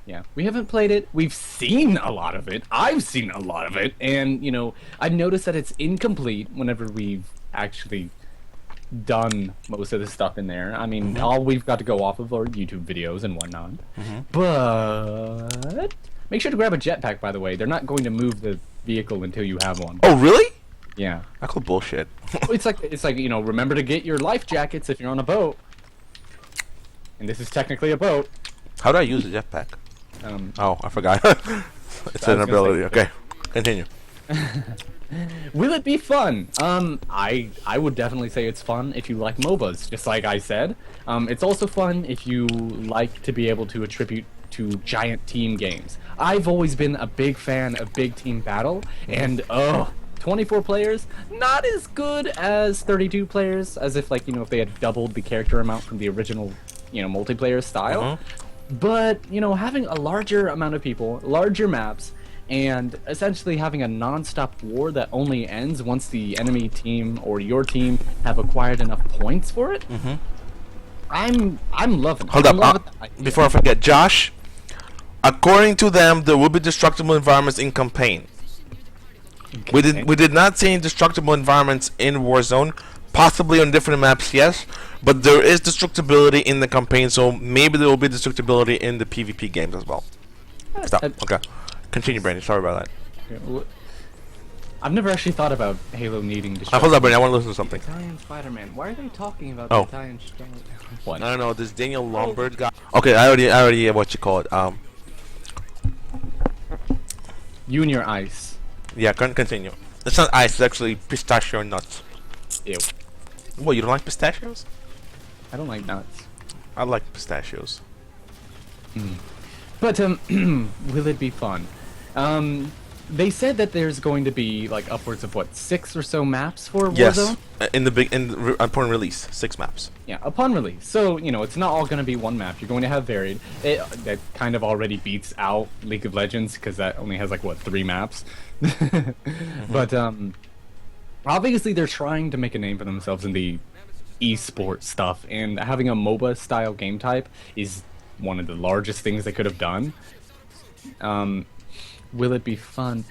Yeah, we haven't played it. We've seen a lot of it. I've seen a lot of it, and you know, I've noticed that it's incomplete whenever we've actually done most of the stuff in there. I mean, all we've got to go off of are YouTube videos and whatnot. But make sure to grab a jetpack. By the way, they're not going to move the vehicle until you have one. Oh, really? Yeah. I call bullshit. it's like you know, remember to get your life jackets if you're on a boat. And this is technically a boat. How do I use a jetpack? Oh, I forgot. It's an ability. Okay, continue. Will it be fun? I would definitely say it's fun if you like MOBAs, just like I said. It's also fun if you like to be able to attribute to giant team games. I've always been a big fan of big team battle, and 24 players, not as good as 32 players, as if like, you know, if they had doubled the character amount from the original, you know, multiplayer style. But, you know, having a larger amount of people, larger maps, and essentially having a non-stop war that only ends once the enemy team or your team have acquired enough points for it. I'm loving it. Hold I'm up. loving the idea. Before I forget, Josh, according to them, there will be destructible environments in campaign. We did not see any destructible environments in Warzone. Possibly on different maps, yes, but there is destructibility in the campaign, so maybe there will be destructibility in the PvP games as well. Stop. Okay. Continue, Brandy. Sorry about that. I've never actually thought about Halo needing to. Hold up, Brandy. I want to listen to something. Italian Spider-Man. Why are they talking about Oh. the Italian Spider-Man? What? I don't know. This Daniel Lombard guy. Okay, I already what you call it. You and your ice. Yeah. Continue. It's not ice. It's actually pistachio nuts. Ew. What? You don't like pistachios? I don't like nuts. I like pistachios. But will it be fun? They said that there's going to be like upwards of what, 6 or so maps for Yes. Warzone. Upon release, 6 maps. Yeah, upon release. So you know, it's not all going to be one map. You're going to have varied. That kind of already beats out League of Legends because that only has like what, 3 maps. But obviously they're trying to make a name for themselves in the esports stuff, and having a MOBA style game type is one of the largest things they could have done. Will it be fun?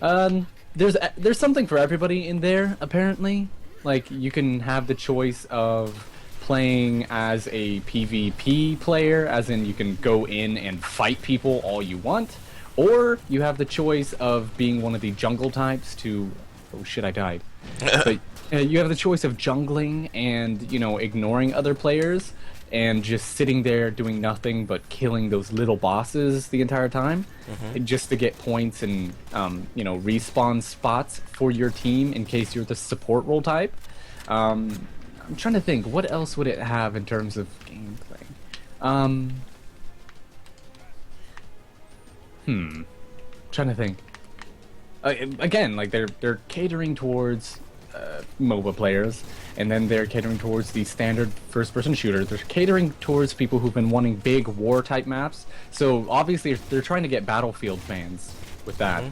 There's something for everybody in there, apparently. Like, you can have the choice of playing as a PvP player, as in you can go in and fight people all you want, or you have the choice of being one of the jungle types to... Oh shit, I died. But you have the choice of jungling and, you know, ignoring other players and just sitting there doing nothing but killing those little bosses the entire time, just to get points and you know, respawn spots for your team in case you're the support role type. I'm trying to think, what else would it have in terms of gameplay? Trying to think. Again, like they're catering towards MOBA players, and then they're catering towards the standard first-person shooter. They're catering towards people who've been wanting big war-type maps. So obviously, they're trying to get Battlefield fans with that.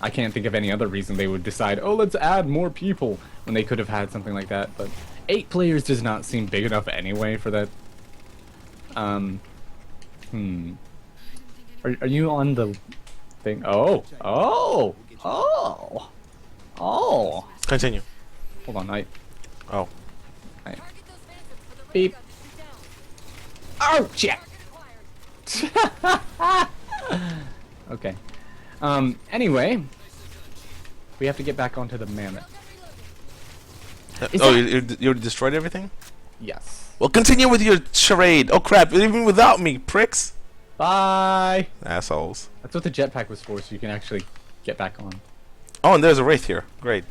I can't think of any other reason they would decide, oh, let's add more people, when they could have had something like that. But 8 players does not seem big enough anyway for that. Are you on the thing? Oh. Continue. Hold on, Oh. Beep. Oh, shit! Okay. Anyway, we have to get back onto the mammoth. Is Oh, that- you destroyed everything? Yes. Well, continue with your charade. Oh crap! Even without me, pricks, Bye. assholes. That's what the jetpack was for, so you can actually get back on. Oh, and there's a wraith here. Great.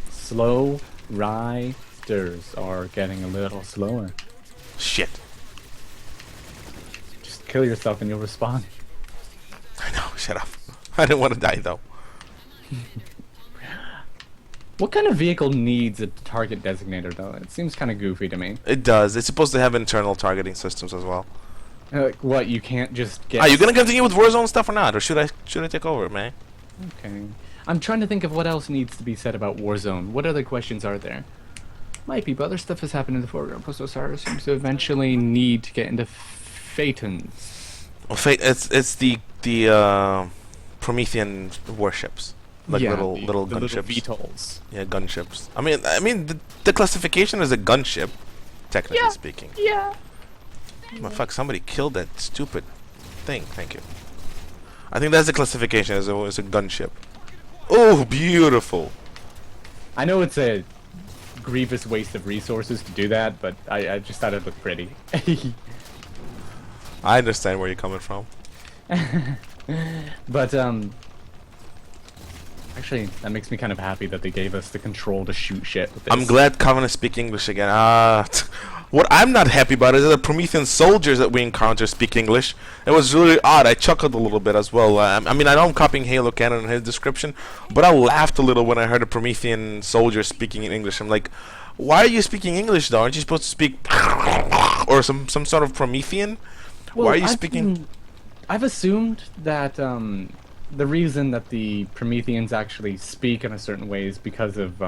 Slow riders are getting a little slower. Shit. Just kill yourself and you'll respawn. I know. Shut up. I didn't want to die though. What kind of vehicle needs a target designator, though? It seems kind of goofy to me. It does. It's supposed to have internal targeting systems as well. Like, what, you can't just get... Are you gonna continue with Warzone stuff or not, or should I take over, man? Okay. I'm trying to think of what else needs to be said about Warzone. What other questions are there? Might be, but other stuff has happened in the foreground. Postal Cyrus seems to eventually need to get into Phaetons. Well, it's the Promethean warships, like Yeah, little the little gunships. VTOLs. Yeah, gunships. I mean, the classification is a gunship, technically speaking. Yeah. Oh, fuck! Somebody killed that stupid thing. Thank you. I think that's the classification as a gunship. Oh, beautiful. I know it's a grievous waste of resources to do that, but I just thought it looked pretty. I understand where you're coming from. But, actually, that makes me kind of happy that they gave us the control to shoot shit with this. I'm glad Covenant speak English again. What I'm not happy about is that the Promethean soldiers that we encounter speak English. It was really odd. I chuckled a little bit as well. I mean, I know I'm copying Halo Canon in his description, but I laughed a little when I heard a Promethean soldier speaking in English. I'm like, why are you speaking English, though? Aren't you supposed to speak or some sort of Promethean? Well, Why are you speaking? I've assumed that the reason that the Prometheans actually speak in a certain way is because of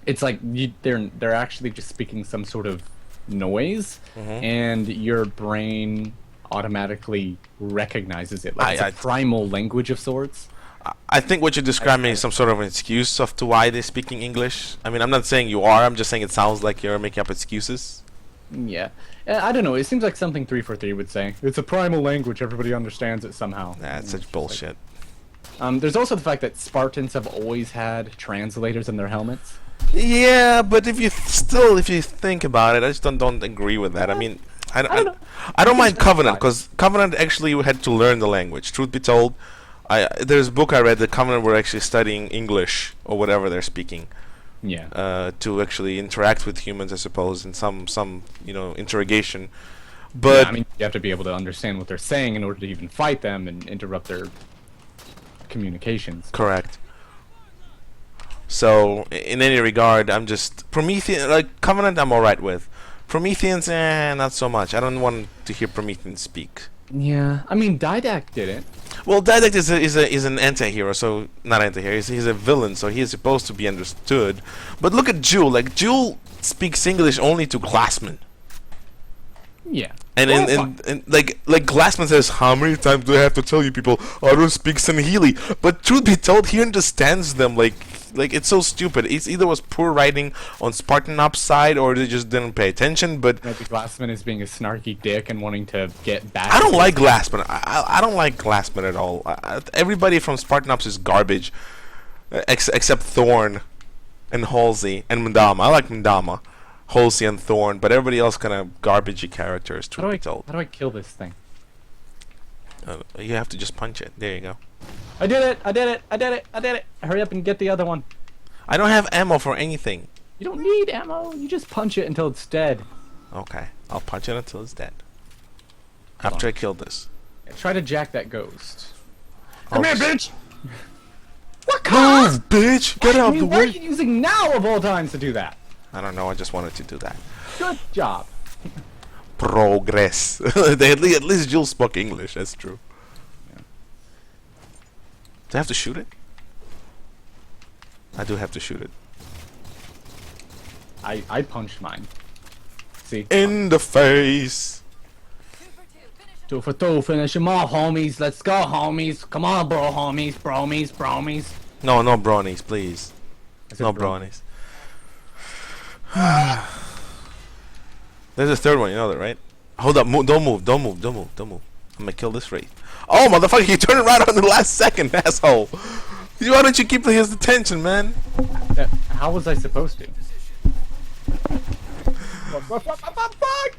it's like they're actually just speaking some sort of noise, and your brain automatically recognizes it. Like it's a primal language of sorts. I think what you're describing is some sort of an excuse of to why they're speaking English. I mean, I'm not saying you are. I'm just saying it sounds like you're making up excuses. Yeah. I don't know. It seems like something 343 would say. It's a primal language. Everybody understands it somehow. That's such bullshit. There's also the fact that Spartans have always had translators in their helmets. Yeah, but if you think about it, I just don't agree with that. I mean, I don't mind Covenant because Covenant actually had to learn the language. Truth be told, there's a book I read that Covenant were actually studying English or whatever they're speaking. Yeah. To actually interact with humans, I suppose, in some interrogation. But yeah, I mean, you have to be able to understand what they're saying in order to even fight them and interrupt their communications. Correct. So, in any regard, I'm just Promethean. Like Covenant, I'm alright with. Prometheans, not so much. I don't want to hear Prometheans speak. Yeah, I mean, Didac did it. Well, Didact is an anti-hero, so not anti-hero. He's a villain, so he is supposed to be understood. But look at Jewel. Like Jewel speaks English only to Glassman. Yeah. And like Glassman says, how many times do I have to tell you people I don't speak Sanhili? But truth be told, he understands them. Like it's so stupid. It's either was poor writing on Spartan Ops side, or they just didn't pay attention. But Maybe Glassman is being a snarky dick and wanting to get back. I don't like Glassman. I don't like Glassman at all. Everybody from Spartan Ops is garbage, except Thorn and Halsey and Mandama. I like Mandama, Halsey and Thorn, but everybody else kind of garbagey characters. Truth be told. How do I kill this thing? You have to just punch it. There you go. I did it! I did it! I did it! I did it! Hurry up and get the other one. I don't have ammo for anything. You don't need ammo. You just punch it until it's dead. Okay, I'll punch it until it's dead. After I kill this. Try to jack that ghost. Come here, bitch! What Move, bitch! Get out of the Why are way! you using now of all times to do that? I don't know. I just wanted to do that. Good job. Progress. At least Jill spoke English. That's true. Do I have to shoot it? I do have to shoot it. I punched mine. See? In the face. 2 for 2, finish him off, homies. Let's go, homies. Come on, bro, homies, bromies. No bronies, please. I said No bro. bronies. There's a third one, you know that, right? Hold up, don't move. I'm gonna kill this wraith. Oh, motherfucker, you turned around on the last second, asshole. Why don't you keep his attention, man? How was I supposed to? Fuck!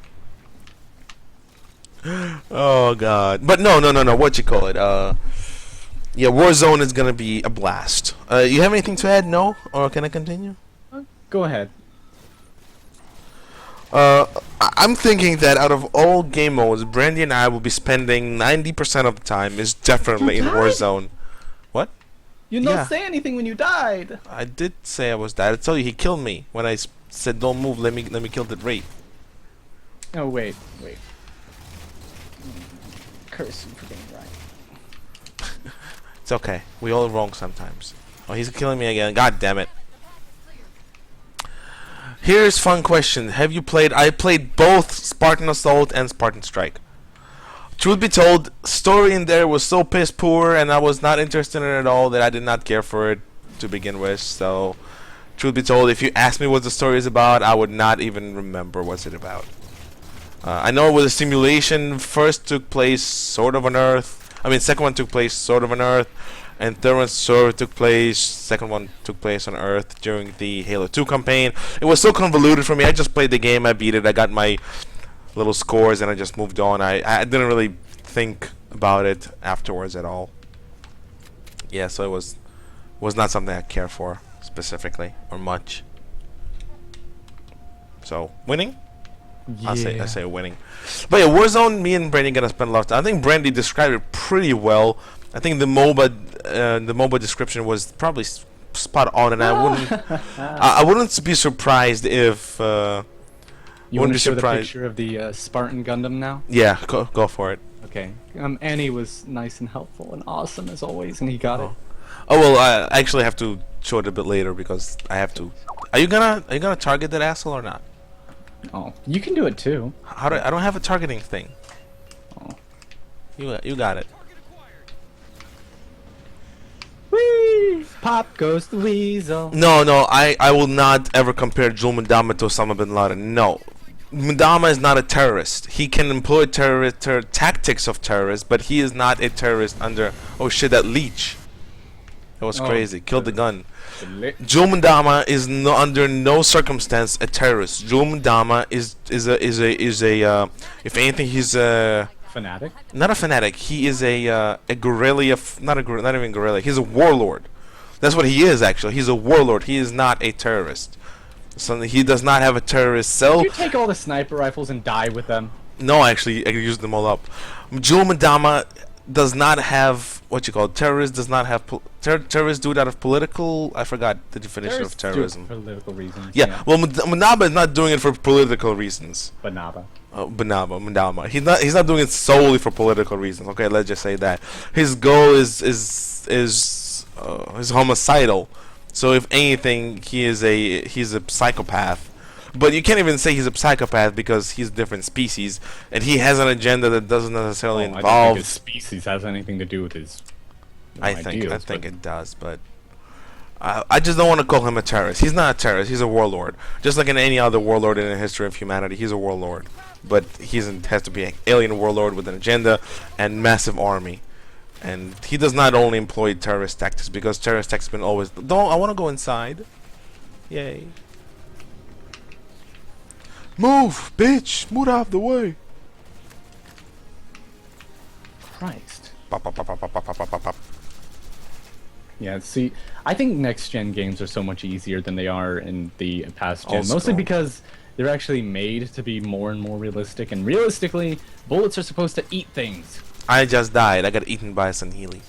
Oh god. But no. What you call it? Yeah, Warzone is gonna be a blast. You have anything to add? No? Or can I continue? Go ahead. I'm thinking that out of all game modes, Brandy and I will be spending 90% of the time is definitely in died? Warzone. What? You didn't Yeah. say anything when you died. I did say I was dead. I told you he killed me when I said don't move. Let me kill that Wraith. Oh wait. Curse you for being right. It's okay. We all wrong sometimes. Oh, he's killing me again. God damn it. Here's fun question. Have you played? I played both Spartan Assault and Spartan Strike. Truth be told, story in there was so piss poor and I was not interested in it at all that I did not care for it to begin with. So, truth be told, if you asked me what the story is about, I would not even remember what's it about. I know it was a simulation. First took place sort of on Earth. I mean, second one took place sort of on Earth. And third one sort of took place. Second one took place on Earth during the Halo 2 campaign. It was so convoluted for me. I just played the game. I beat it. I got my little scores and I just moved on. I didn't really think about it afterwards at all. Yeah, so it was not something I care for specifically or much. So, winning? Yeah. I say winning. But yeah, Warzone, me and Brandy gonna spend a lot of time. I think Brandy described it pretty well. I think the MOBA description was probably spot on, and I wouldn't be surprised if You want to show the picture of the Spartan Gundam now? Yeah, go for it. Okay. Annie was nice and helpful and awesome as always, and he got it. Oh well, I actually have to show it a bit later because I have to. Are you gonna target that asshole or not? Oh, you can do it too. I don't have a targeting thing. Oh. You got it. Whee! Pop goes the weasel. No, I will not ever compare Jul Mandama to Osama bin Laden. No. Mandama is not a terrorist. He can employ tactics of terrorists, but he is not a terrorist under... Oh shit, that leech. That was crazy. Killed the gun. Jul Mandama is under no circumstance a terrorist. Jul Mandama is a if anything, he's a... Fanatic? Not a fanatic. He is a guerrilla. Not even guerrilla. He's a warlord. That's what he is actually. He's a warlord. He is not a terrorist. So he does not have a terrorist cell. Did you take all the sniper rifles and die with them? No, actually, I used them all up. Jul Mandama does not have what you call terrorist. Does not have terrorists do it out of political. I forgot the definition of terrorism. For political reasons. Yeah. Well, Mandama is not doing it for political reasons. Banaba. Mandama. He's not doing it solely for political reasons. Okay, let's just say that his goal is homicidal. So if anything, he's a psychopath. But you can't even say he's a psychopath because he's a different species and he has an agenda that doesn't necessarily involve. I don't think his species has anything to do with his. I think it does, but I just don't want to call him a terrorist. He's not a terrorist. He's a warlord, just like in any other warlord in the history of humanity. He's a warlord, but has to be an alien warlord with an agenda and massive army. And he does not only employ terrorist tactics because terrorist tactics have been always. Don't I want to go inside? Yay! Move, bitch! Move out of the way! Christ. Pop, pop, pop, pop, pop, pop, pop, pop, pop. Yeah, see, I think next-gen games are so much easier than they are in the past gen. Old Mostly school. because they're actually made to be more and more realistic. And realistically, bullets are supposed to eat things. I just died. I got eaten by a Sanheeli.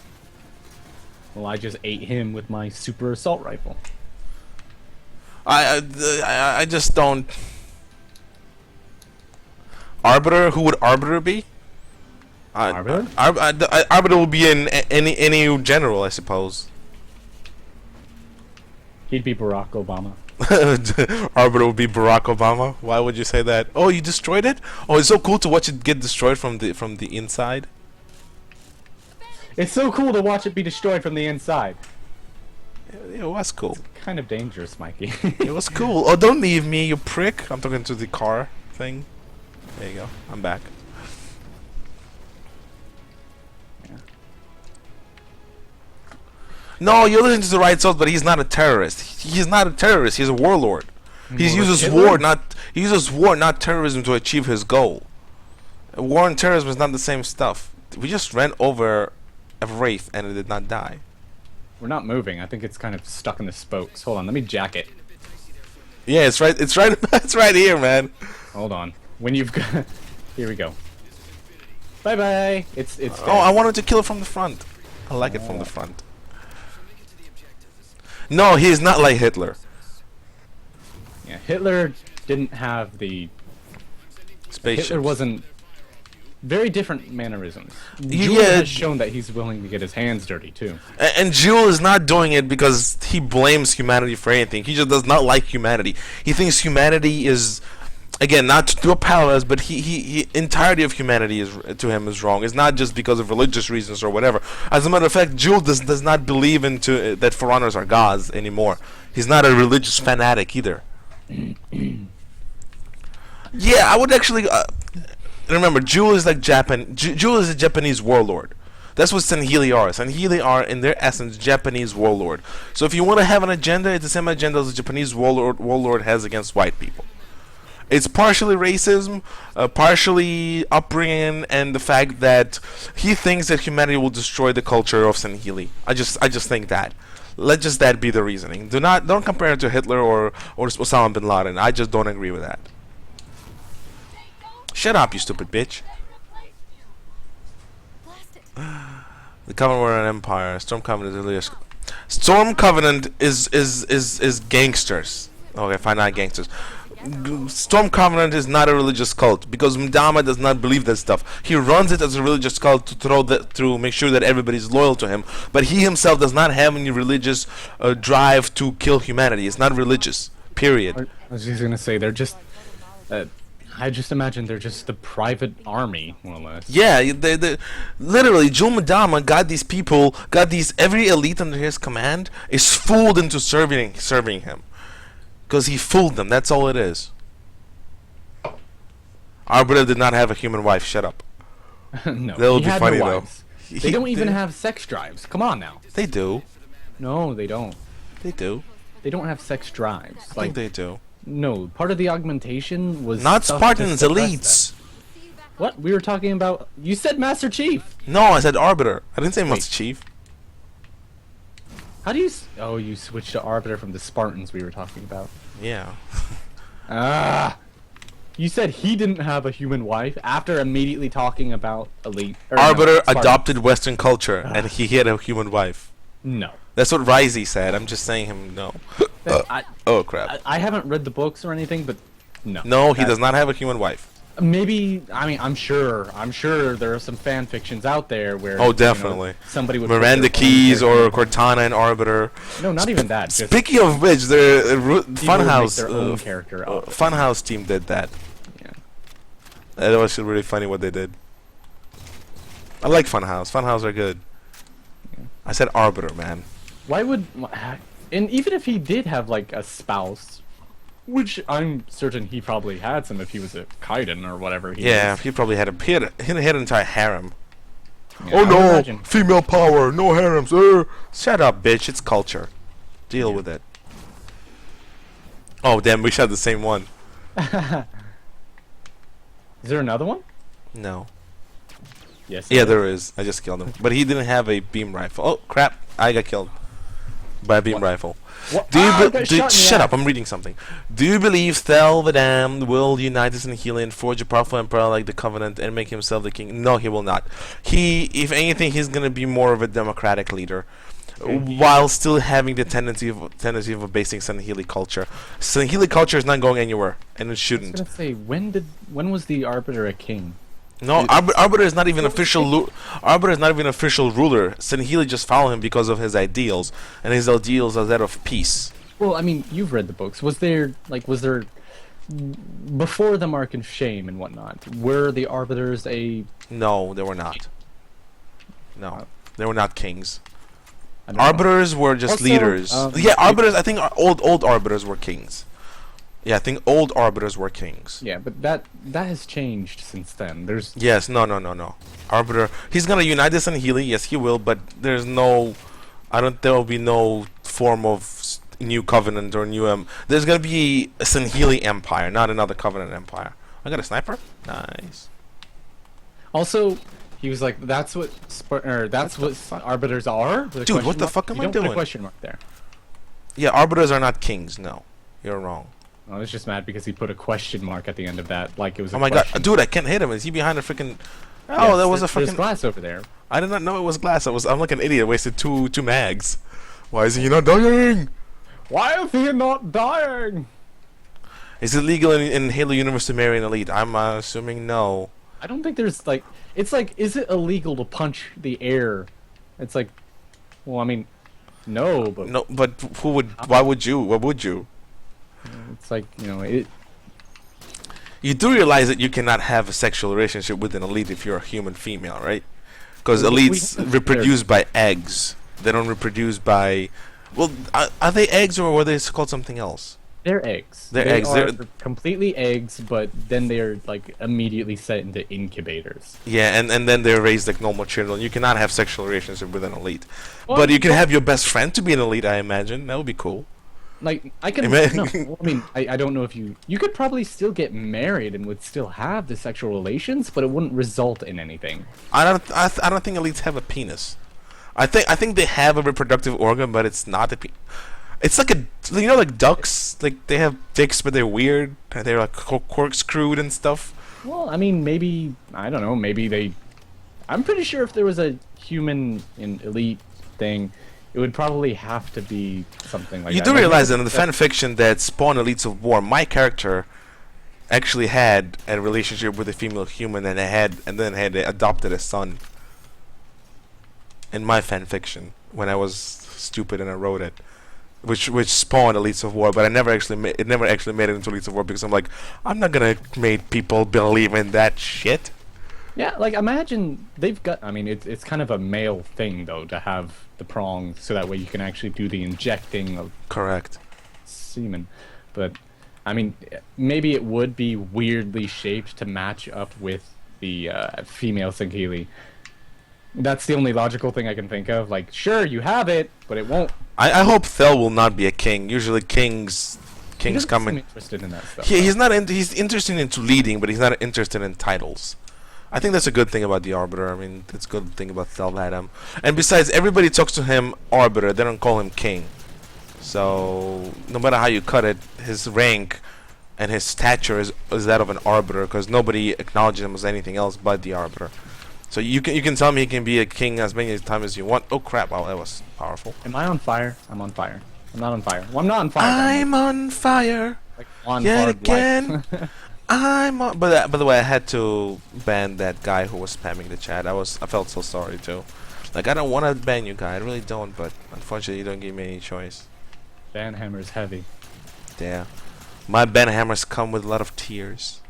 Well, I just ate him with my super assault rifle. I just don't. Arbiter? Who would Arbiter be? Arbiter? Arbiter will be in any general, I suppose. He'd be Barack Obama. Arbiter would be Barack Obama. Why would you say that? Oh, you destroyed it? Oh, it's so cool to watch it get destroyed from the inside. It's so cool to watch it be destroyed from the inside. It was cool. Kind of dangerous, Mikey. It was cool. Oh, don't leave me, you prick. I'm talking to the car thing. There you go. I'm back. Yeah. No, you're listening to the right source, but he's not a terrorist. He's not a terrorist. He's a warlord. He Well, uses Hitler? he uses war, not terrorism, to achieve his goal. War and terrorism is not the same stuff. We just ran over a wraith and it did not die. We're not moving. I think it's kind of stuck in the spokes. Hold on, let me jack it. Yeah, it's right. It's right. It's right here, man. Hold on. When you've got... Here we go. Bye-bye. It's dead. Oh, I wanted to kill it from the front. I like it from the front. No, he is not like Hitler. Yeah, Hitler didn't have the... Spaceships. Hitler wasn't... Very different mannerisms. Yeah. Jules has shown that he's willing to get his hands dirty, too. And Jules is not doing it because he blames humanity for anything. He just does not like humanity. He thinks humanity is, again, not to do a parallels, but he entirety of humanity is to him is wrong. It's not just because of religious reasons or whatever. As a matter of fact, Jules does not believe into that foreigners are gods anymore. He's not a religious fanatic either. Yeah, I would actually. Remember, Jewel is like Jewel is a Japanese warlord. That's what Senhili are. Senhili are, in their essence, Japanese warlord. So if you want to have an agenda, it's the same agenda as the Japanese warlord has against white people. It's partially racism, partially upbringing, and the fact that he thinks that humanity will destroy the culture of Senhili. I just think that. Let just that be the reasoning. Don't compare it to Hitler or Osama bin Laden. I just don't agree with that. Shut up, you stupid bitch. Blast it. The Covenant were an empire. Storm Covenant is earliest. Storm Covenant is gangsters. Okay, fine, not gangsters. Storm Covenant is not a religious cult because Mdama does not believe that stuff. He runs it as a religious cult to make sure that everybody's loyal to him. But he himself does not have any religious drive to kill humanity. It's not religious. Period. I was just gonna say, they're just... I just imagine they're just the private army, more or less. Yeah, they literally, Joe Madama got these people, every elite under his command is fooled into serving him. Because he fooled them, that's all it is. Arbiter did not have a human wife, shut up. No, That would he be had funny, no though. wives. They don't even have sex drives. Come on now. They do. No, they don't. They do. They don't have sex drives. I think they do. No, part of the augmentation was Not stuff to Spartans, suppress elites. that. What? We were talking about... You said Master Chief. No, I said Arbiter. I didn't say Master Chief. How do you... Oh, you switched to Arbiter from the Spartans we were talking about. Yeah. Ah! You said he didn't have a human wife after immediately talking about elite... Arbiter Spartans. adopted Western culture, and he had a human wife. No. That's what Risey said. I'm just saying him no. Oh crap. I haven't read the books or anything, but no. No, he does not have a human wife. Maybe, I mean, I'm sure there are some fan fictions out there where... Oh, definitely. Somebody would... put Miranda their own Keys or character- Cortana and Arbiter. No, not even that. Just Speaking of which, the people would make Funhouse their own character out of it. Funhouse team did that. Yeah. That was really funny what they did. I like Funhouse. Funhouse are good. I said Arbiter, man. Why would... And even if he did have, like, a spouse, which I'm certain he probably had some if he was a Kaiden or whatever he Yeah, is. he probably had an entire harem. Yeah, Oh I would no, imagine. female power, no harems. Shut up, bitch. It's culture. Deal with it. Oh damn, we shot the same one. Is there another one? No. Yes. Yeah, there is. I just killed him, but he didn't have a beam rifle. Oh crap! I got killed by a beam rifle. What? Do you Ah, I got shot in the shut up? ass. I'm reading something. Do you believe Thel the Damned will unite us in healing, forge a powerful empire like the Covenant, and make himself the king? No, he will not. If anything, he's gonna be more of a democratic leader, while still having the tendency of abasing Senhili culture. Senhili culture is not going anywhere, and it I was shouldn't. gonna say, when was the Arbiter a king? No, Arbiter is not even official. Arbiter is not even official ruler. Senhili just follow him because of his ideals, and his ideals are that of peace. Well, I mean, you've read the books. Was there before the Mark of Shame and whatnot? Were the Arbiters a... No, they were not. No, they were not kings. I don't know. Arbiters were just Also, leaders. Yeah, if- Arbiters. I think old Arbiters were kings. Yeah, I think old Arbiters were kings. Yeah, but that has changed since then. There's... Yes, no. Arbiter. He's gonna unite this and Healy. Yes, he will. But there's no There will be no form of new covenant or new there's gonna be a Sanheili Empire, not another covenant empire. I got a sniper. Nice. Also, he was like, "That's what arbiters are." With a Dude, what question the mark. fuck am You I don't put doing? a question mark there. Yeah, arbiters are not kings. No, you're wrong. I was just mad because he put a question mark at the end of that, like it was. Oh A my god, question. dude, I can't hit him. Is he behind a freaking? Oh, Yes, that was a there's freaking. glass over there. I did not know it was glass. I'm like an idiot. Wasted two mags. Why is he not dying? Why is he not dying? Is it legal in Halo Universe to marry an elite? I'm assuming no. I don't think there's like. It's like, is it illegal to punch the air? It's like, well, I mean, no, but No, but who would? Why would you? What would you? it's like, you know, it. You do realize that you cannot have a sexual relationship with an elite if you're a human female, right? Because We elites have- reproduce by eggs. They don't reproduce by. Well, are they eggs or were they called something else? They're eggs. They're They eggs, Are they're- completely eggs, but then they're like immediately set into incubators. Yeah, and then they're raised like normal children. You cannot have sexual relationship with an elite. Well, But you can have your best friend to be an elite, I imagine. That would be cool. Like I can. Ima- No, well, I mean, I don't know if you could probably still get married and would still have the sexual relations, but it wouldn't result in anything. I don't think elites have a penis. I think they have a reproductive organ, but it's not a it's like like ducks, like they have dicks, but they're weird. They're like corkscrewed and stuff. Well, I mean, maybe I don't know. Maybe they. I'm pretty sure if there was a human in elite thing, it would probably have to be something like You that. do Like, realize that in the fan fiction that Spawn Elites of War, my character actually had a relationship with a female human and then had adopted a son. In my fan fiction, when I was stupid and I wrote it, which spawned Elites of War, but it never actually made it into Elites of War because I'm not gonna make people believe in that shit. Yeah, like imagine they've got. I mean, it's kind of a male thing though to have the prongs, so that way you can actually do the injecting of Correct. semen. But I mean, maybe it would be weirdly shaped to match up with the female Sanheili. That's the only logical thing I can think of. Like, sure, you have it, but it won't. I hope Thel will not be a king. Usually kings He doesn't come seem in. interested in that stuff. He's not. He's interested into leading, but he's not interested in titles. I think that's a good thing about the Arbiter. I mean, it's a good thing about Thel Adam. And besides, everybody talks to him Arbiter. They don't call him King. So no matter how you cut it, his rank and his stature is that of an Arbiter, because nobody acknowledges him as anything else but the Arbiter. So you can tell me he can be a king as many times as you want. Oh crap! Wow, that was powerful. Am I on fire? I'm on fire. I'm not on fire. Well, I'm not on fire. I'm on fire. like on Yet hard again. life. I'm on. But by the way, I had to ban that guy who was spamming the chat. I felt so sorry too. Like I don't want to ban you, guy. I really don't. But unfortunately, you don't give me any choice. Ban hammer's heavy. Yeah, my ban hammers come with a lot of tears.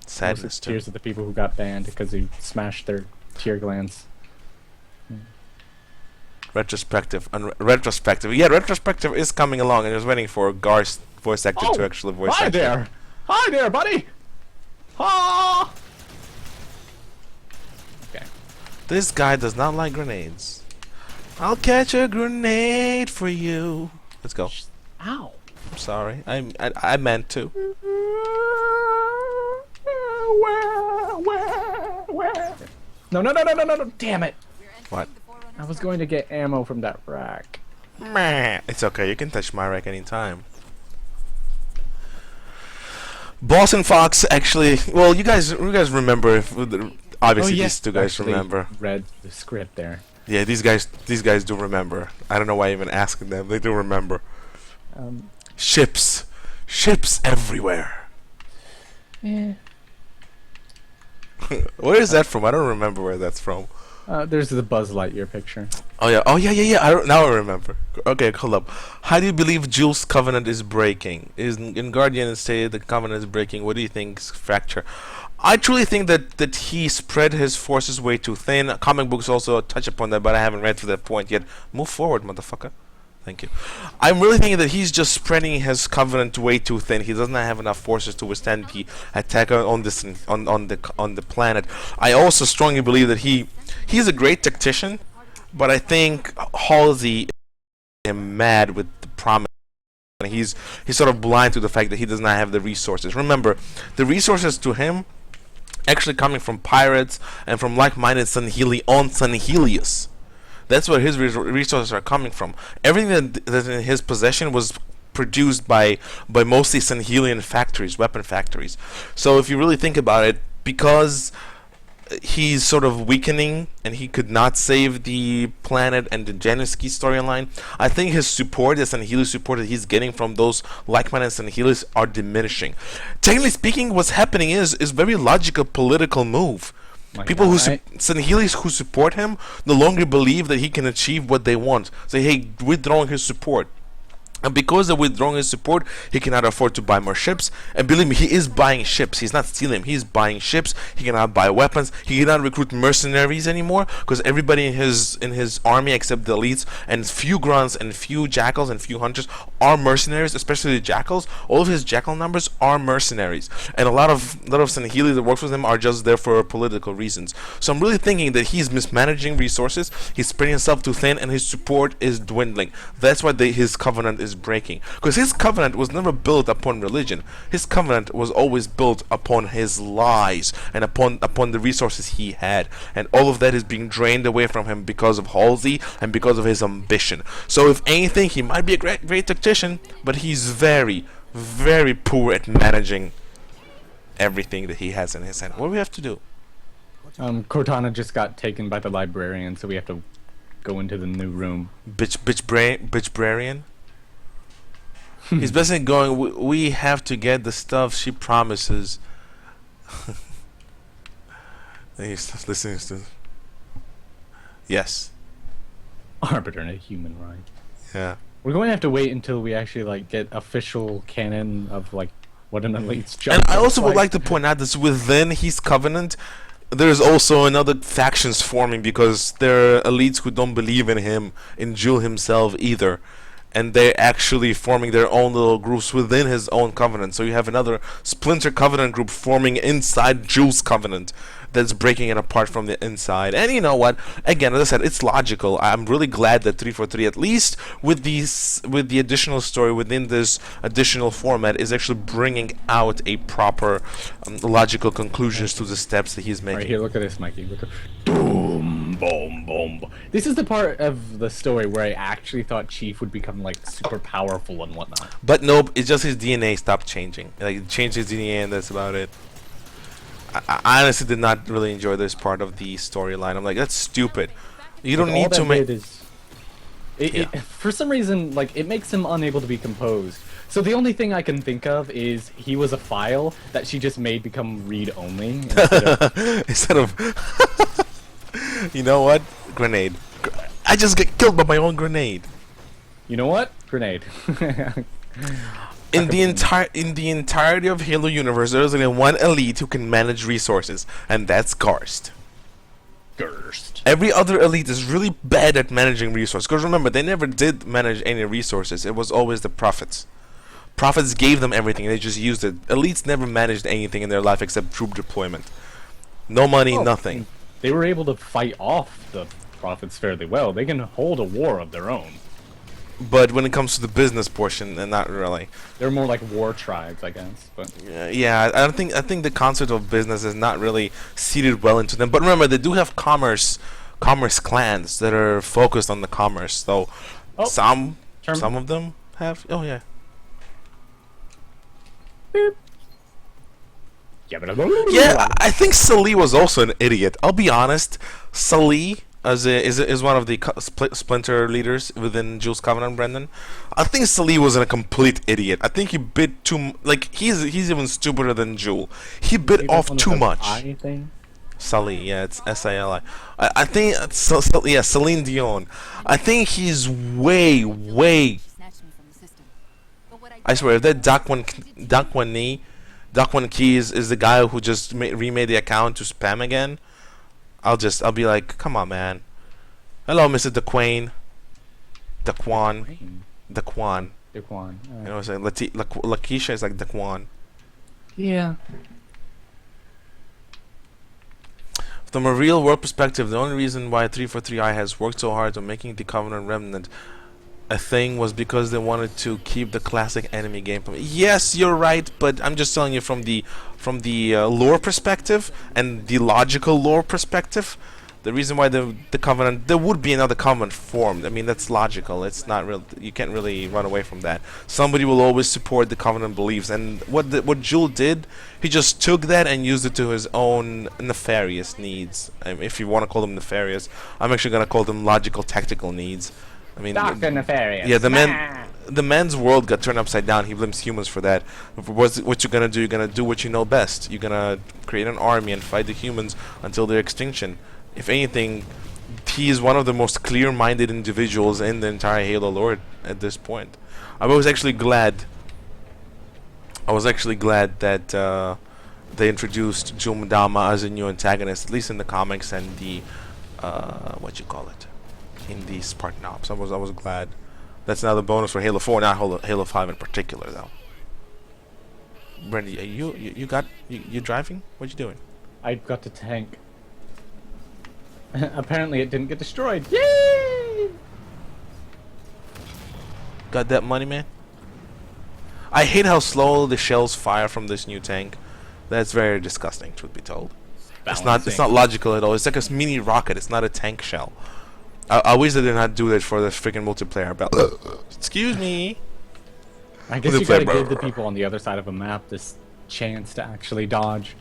Sadness Most too. tears of the people who got banned because they smashed their tear glands. Retrospective. Retrospective. Yeah, retrospective is coming along, and I was waiting for Gar's voice actor to actually voice Hi act. there! Hi there, buddy! Ha! Okay. This guy does not like grenades. I'll catch a grenade for you. Let's go. Ow! I'm sorry. I meant to. No, damn it! What? I was going to get ammo from that rack. Meh. It's okay. You can touch my rack anytime. Boss and Fox actually. Well, you guys remember? Obviously, these two guys actually remember. read the script there. Yeah, these guys do remember. I don't know why I even asking them. They do remember. Ships everywhere. Yeah. Where is that from? I don't remember where that's from. There's the Buzz Lightyear picture. Oh yeah. Now I remember. Okay, hold up. How do you believe Jules' covenant is breaking? Is in Guardian it stated the covenant is breaking? What do you think's fracture? I truly think that he spread his forces way too thin. Comic books also touch upon that, but I haven't read to that point yet. Move forward, motherfucker. Thank you. I'm really thinking that he's just spreading his covenant way too thin. He doesn't have enough forces to withstand the attack on the planet. I also strongly believe that he's a great tactician, But I think Halsey is mad with the promise. And he's sort of blind to the fact that he does not have the resources. Remember, the resources to him actually coming from pirates and from like-minded Sanheli on Sanhelius. That's where his resources are coming from. Everything that's in his possession was produced by mostly Sanhelian factories, weapon factories. So if you really think about it, because he's sort of weakening and he could not save the planet and the Janisky storyline, I think his support, the Sanheli support that he's getting from those like-minded Sanhelis are diminishing. Technically speaking, what's happening is very logical political move. People who Sanhelis who support him no longer believe that he can achieve what they want. Say, hey, withdrawing his support. And because of withdrawing his support, he cannot afford to buy more ships. And believe me, he is buying ships. He's not stealing them. He's buying ships. He cannot buy weapons. He cannot recruit mercenaries anymore because everybody in his army except the elites and few grunts and few jackals and few hunters are mercenaries, especially the jackals. All of his jackal numbers are mercenaries. And a lot of Sanheli that works with him are just there for political reasons. So I'm really thinking that he's mismanaging resources. He's spreading himself too thin and his support is dwindling. That's why his covenant is breaking, because his covenant was never built upon religion. His covenant was always built upon his lies and upon the resources he had, and all of that is being drained away from him because of Halsey and because of his ambition. So if anything, he might be a great tactician, but he's very, very poor at managing everything that he has in his hand. What do we have to do? Cortana just got taken by the librarian, so we have to go into the new room. Bitchbrarian? He's basically going, we have to get the stuff she promises. And he's listening to. Yes. Arbiter and a human right. Yeah. We're going to have to wait until we actually like get official canon of like what an elite's job. And I also would like to point out that within his covenant, there's also another factions forming because there are elites who don't believe in him, in Jewel himself either. And they're actually forming their own little groups within his own covenant. So you have another splinter covenant group forming inside Jewel's covenant that's breaking it apart from the inside. And you know what? Again, as I said, it's logical. I'm really glad that 343, at least with the additional story within this additional format, is actually bringing out a proper logical conclusions to the steps that he's making. Right here, look at this, Mikey. Look at boom, boom, boom. This is the part of the story where I actually thought Chief would become like super powerful and whatnot. But nope, it's just his DNA stopped changing. Like, it changed his DNA and that's about it. I honestly did not really enjoy this part of the storyline. I'm like, that's stupid. You don't need to make. For some reason, like, it makes him unable to be composed. So the only thing I can think of is he was a file that she just made become read-only instead of. You know what? Grenade. I just get killed by my own grenade. You know what? Grenade. In the entirety of Halo universe, there's only one elite who can manage resources, and that's Garst. Every other elite is really bad at managing resources. Because remember, they never did manage any resources. It was always the prophets. Prophets gave them everything, they just used it. Elites never managed anything in their life except troop deployment. No money, nothing. They were able to fight off the prophets fairly well. They can hold a war of their own. But when it comes to the business portion, not really. They're more like war tribes, I guess. But yeah, I think the concept of business is not really seated well into them. But remember, they do have commerce clans that are focused on the commerce. So some of them have. Oh yeah. Boop. Yeah, I think Salih was also an idiot. I'll be honest. Salih is one of the splinter leaders within Jules Covenant, Brendan. I think Salih was a complete idiot. I think he bit too like he's even stupider than Jewel. He bit off too much. Salih, yeah, it's S-I-L-I. I think yeah, Celine Dion. I think he's way. I swear, if that Dakwan Keys is the guy who just remade the account to spam again, I'll be like, come on, man. Hello, Mr. Daquan. You know what I'm saying? Lakeisha is like Daquan. Yeah. From a real world perspective, the only reason why 343i has worked so hard on making the Covenant Remnant a thing was because they wanted to keep the classic enemy gameplay. Yes, you're right, but I'm just telling you from the lore perspective and the logical lore perspective. The reason why the Covenant, there would be another Covenant formed. I mean, that's logical. It's not real. You can't really run away from that. Somebody will always support the Covenant beliefs, and what Jewel did, he just took that and used it to his own nefarious needs. If you want to call them nefarious, I'm actually gonna call them logical, tactical needs. I mean, Dr. Nefarious. yeah, the man's world got turned upside down. He blames humans for that. What you're gonna do? You're gonna do what you know best. You're gonna create an army and fight the humans until their extinction. If anything, he is one of the most clear-minded individuals in the entire Halo lore at this point. I was actually glad. That they introduced Jul 'Mdama as a new antagonist, at least in the comics and the in the Spartan Ops. I was glad. That's another bonus for Halo 4, not Halo 5 in particular, though. Brandy, you driving? What you doing? I got the tank. Apparently it didn't get destroyed. Yay! Got that money, man? I hate how slow the shells fire from this new tank. That's very disgusting, truth be told. It's not logical at all. It's like a mini rocket. It's not a tank shell. I wish they did not do that for the freaking multiplayer. But excuse me. I guess you gotta give the people on the other side of a map this chance to actually dodge.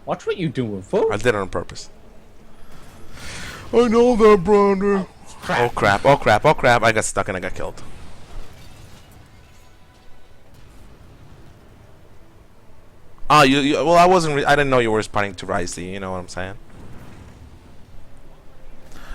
Watch what you doing, fool. I did it on purpose. I know that, Brandy. Oh crap! Oh crap! Oh crap! I got stuck and I got killed. Ah, well, I wasn't. I didn't know you were responding to Risey. You know what I'm saying?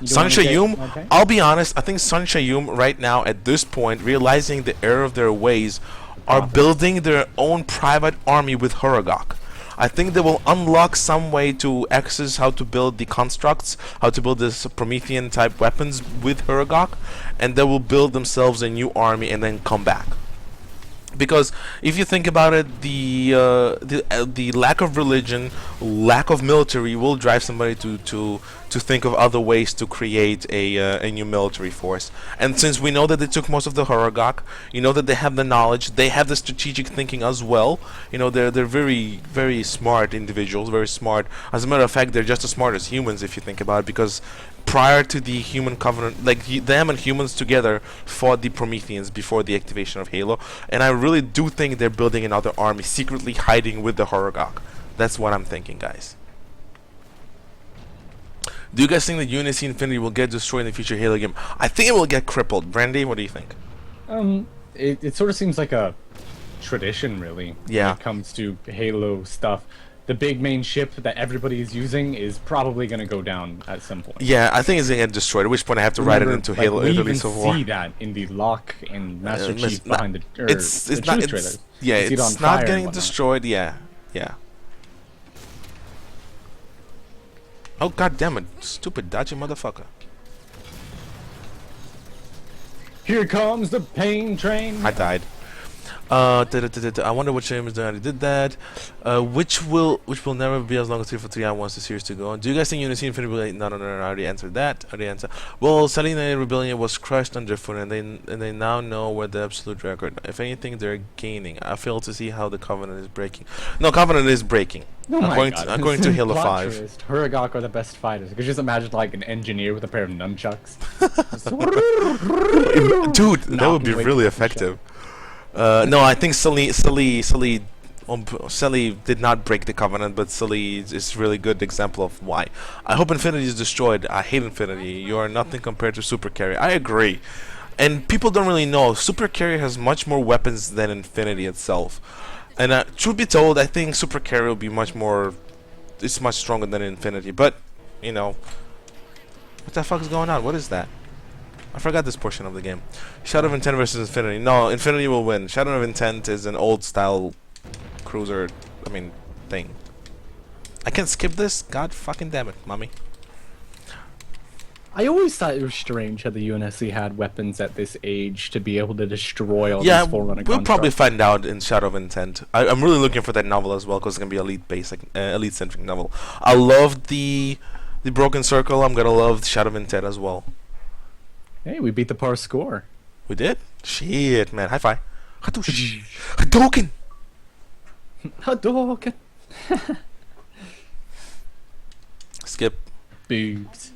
Sun Shayum, okay. I'll be honest, I think Sun Shayum right now at this point, realizing the error of their ways, are building their own private army with Huragok. I think they will unlock some way to access how to build the constructs, how to build this Promethean type weapons with Huragok, and they will build themselves a new army and then come back. Because if you think about it, the lack of religion, lack of military will drive somebody to think of other ways to create a new military force. And since we know that they took most of the Huragok, you know that they have the knowledge, they have the strategic thinking as well. You know, they're very, very smart individuals, very smart. As a matter of fact, they're just as smart as humans if you think about it, because prior to the human covenant, like them and humans together fought the Prometheans before the activation of Halo, and I really do think they're building another army, secretly hiding with the Huragok. That's what I'm thinking, guys. Do you guys think that Unity Infinity will get destroyed in the future Halo game? I think it will get crippled. Brandy, what do you think? It sort of seems like a tradition, really. Yeah. When it comes to Halo stuff. The big main ship that everybody is using is probably going to go down at some point. Yeah, I think it's going to get destroyed, at which point I have to write it into Halo. We even see that in the lock and Master Chief behind the trailers. Yeah, it's not getting destroyed. Yeah. Oh, god damn it. Stupid dodgy motherfucker. Here comes the pain train. I died. I wonder which game is already did that. Which will never be as long as 343 wants the series to go on. Do you guys think Unity Infinity will? No, I already answered that. Well, Saline Rebellion was crushed underfoot, and they now know where the absolute record. If anything, they're gaining. I fail to see how the Covenant is breaking. No, Covenant is breaking. Oh my God. According to Halo 5. Huragok are the best fighters. You could just imagine like an engineer with a pair of nunchucks. Dude, that would be really effective. No, I think Sully did not break the Covenant, but Sully is a really good example of why. I hope Infinity is destroyed. I hate Infinity. You are nothing compared to Super Carrier. I agree. And people don't really know, Super Carrier has much more weapons than Infinity itself. And truth be told, I think Super Carrier will be much stronger than Infinity. But, you know, what the fuck is going on? What is that? I forgot this portion of the game. Shadow of Intent versus Infinity. No, Infinity will win. Shadow of Intent is an old style cruiser, thing. I can't skip this? God fucking damn it, mommy. I always thought it was strange how the UNSC had weapons at this age to be able to destroy all Yeah, these Forerunner we'll probably constructs. find out in Shadow of Intent. I'm really looking for that novel as well because it's gonna be elite basic, elite centric novel. I love the Broken Circle. I'm gonna love Shadow of Intent as well. Hey, we beat the par score. We did? Shit, man! High five. Hadouken. Hadouken. Skip. Boobs.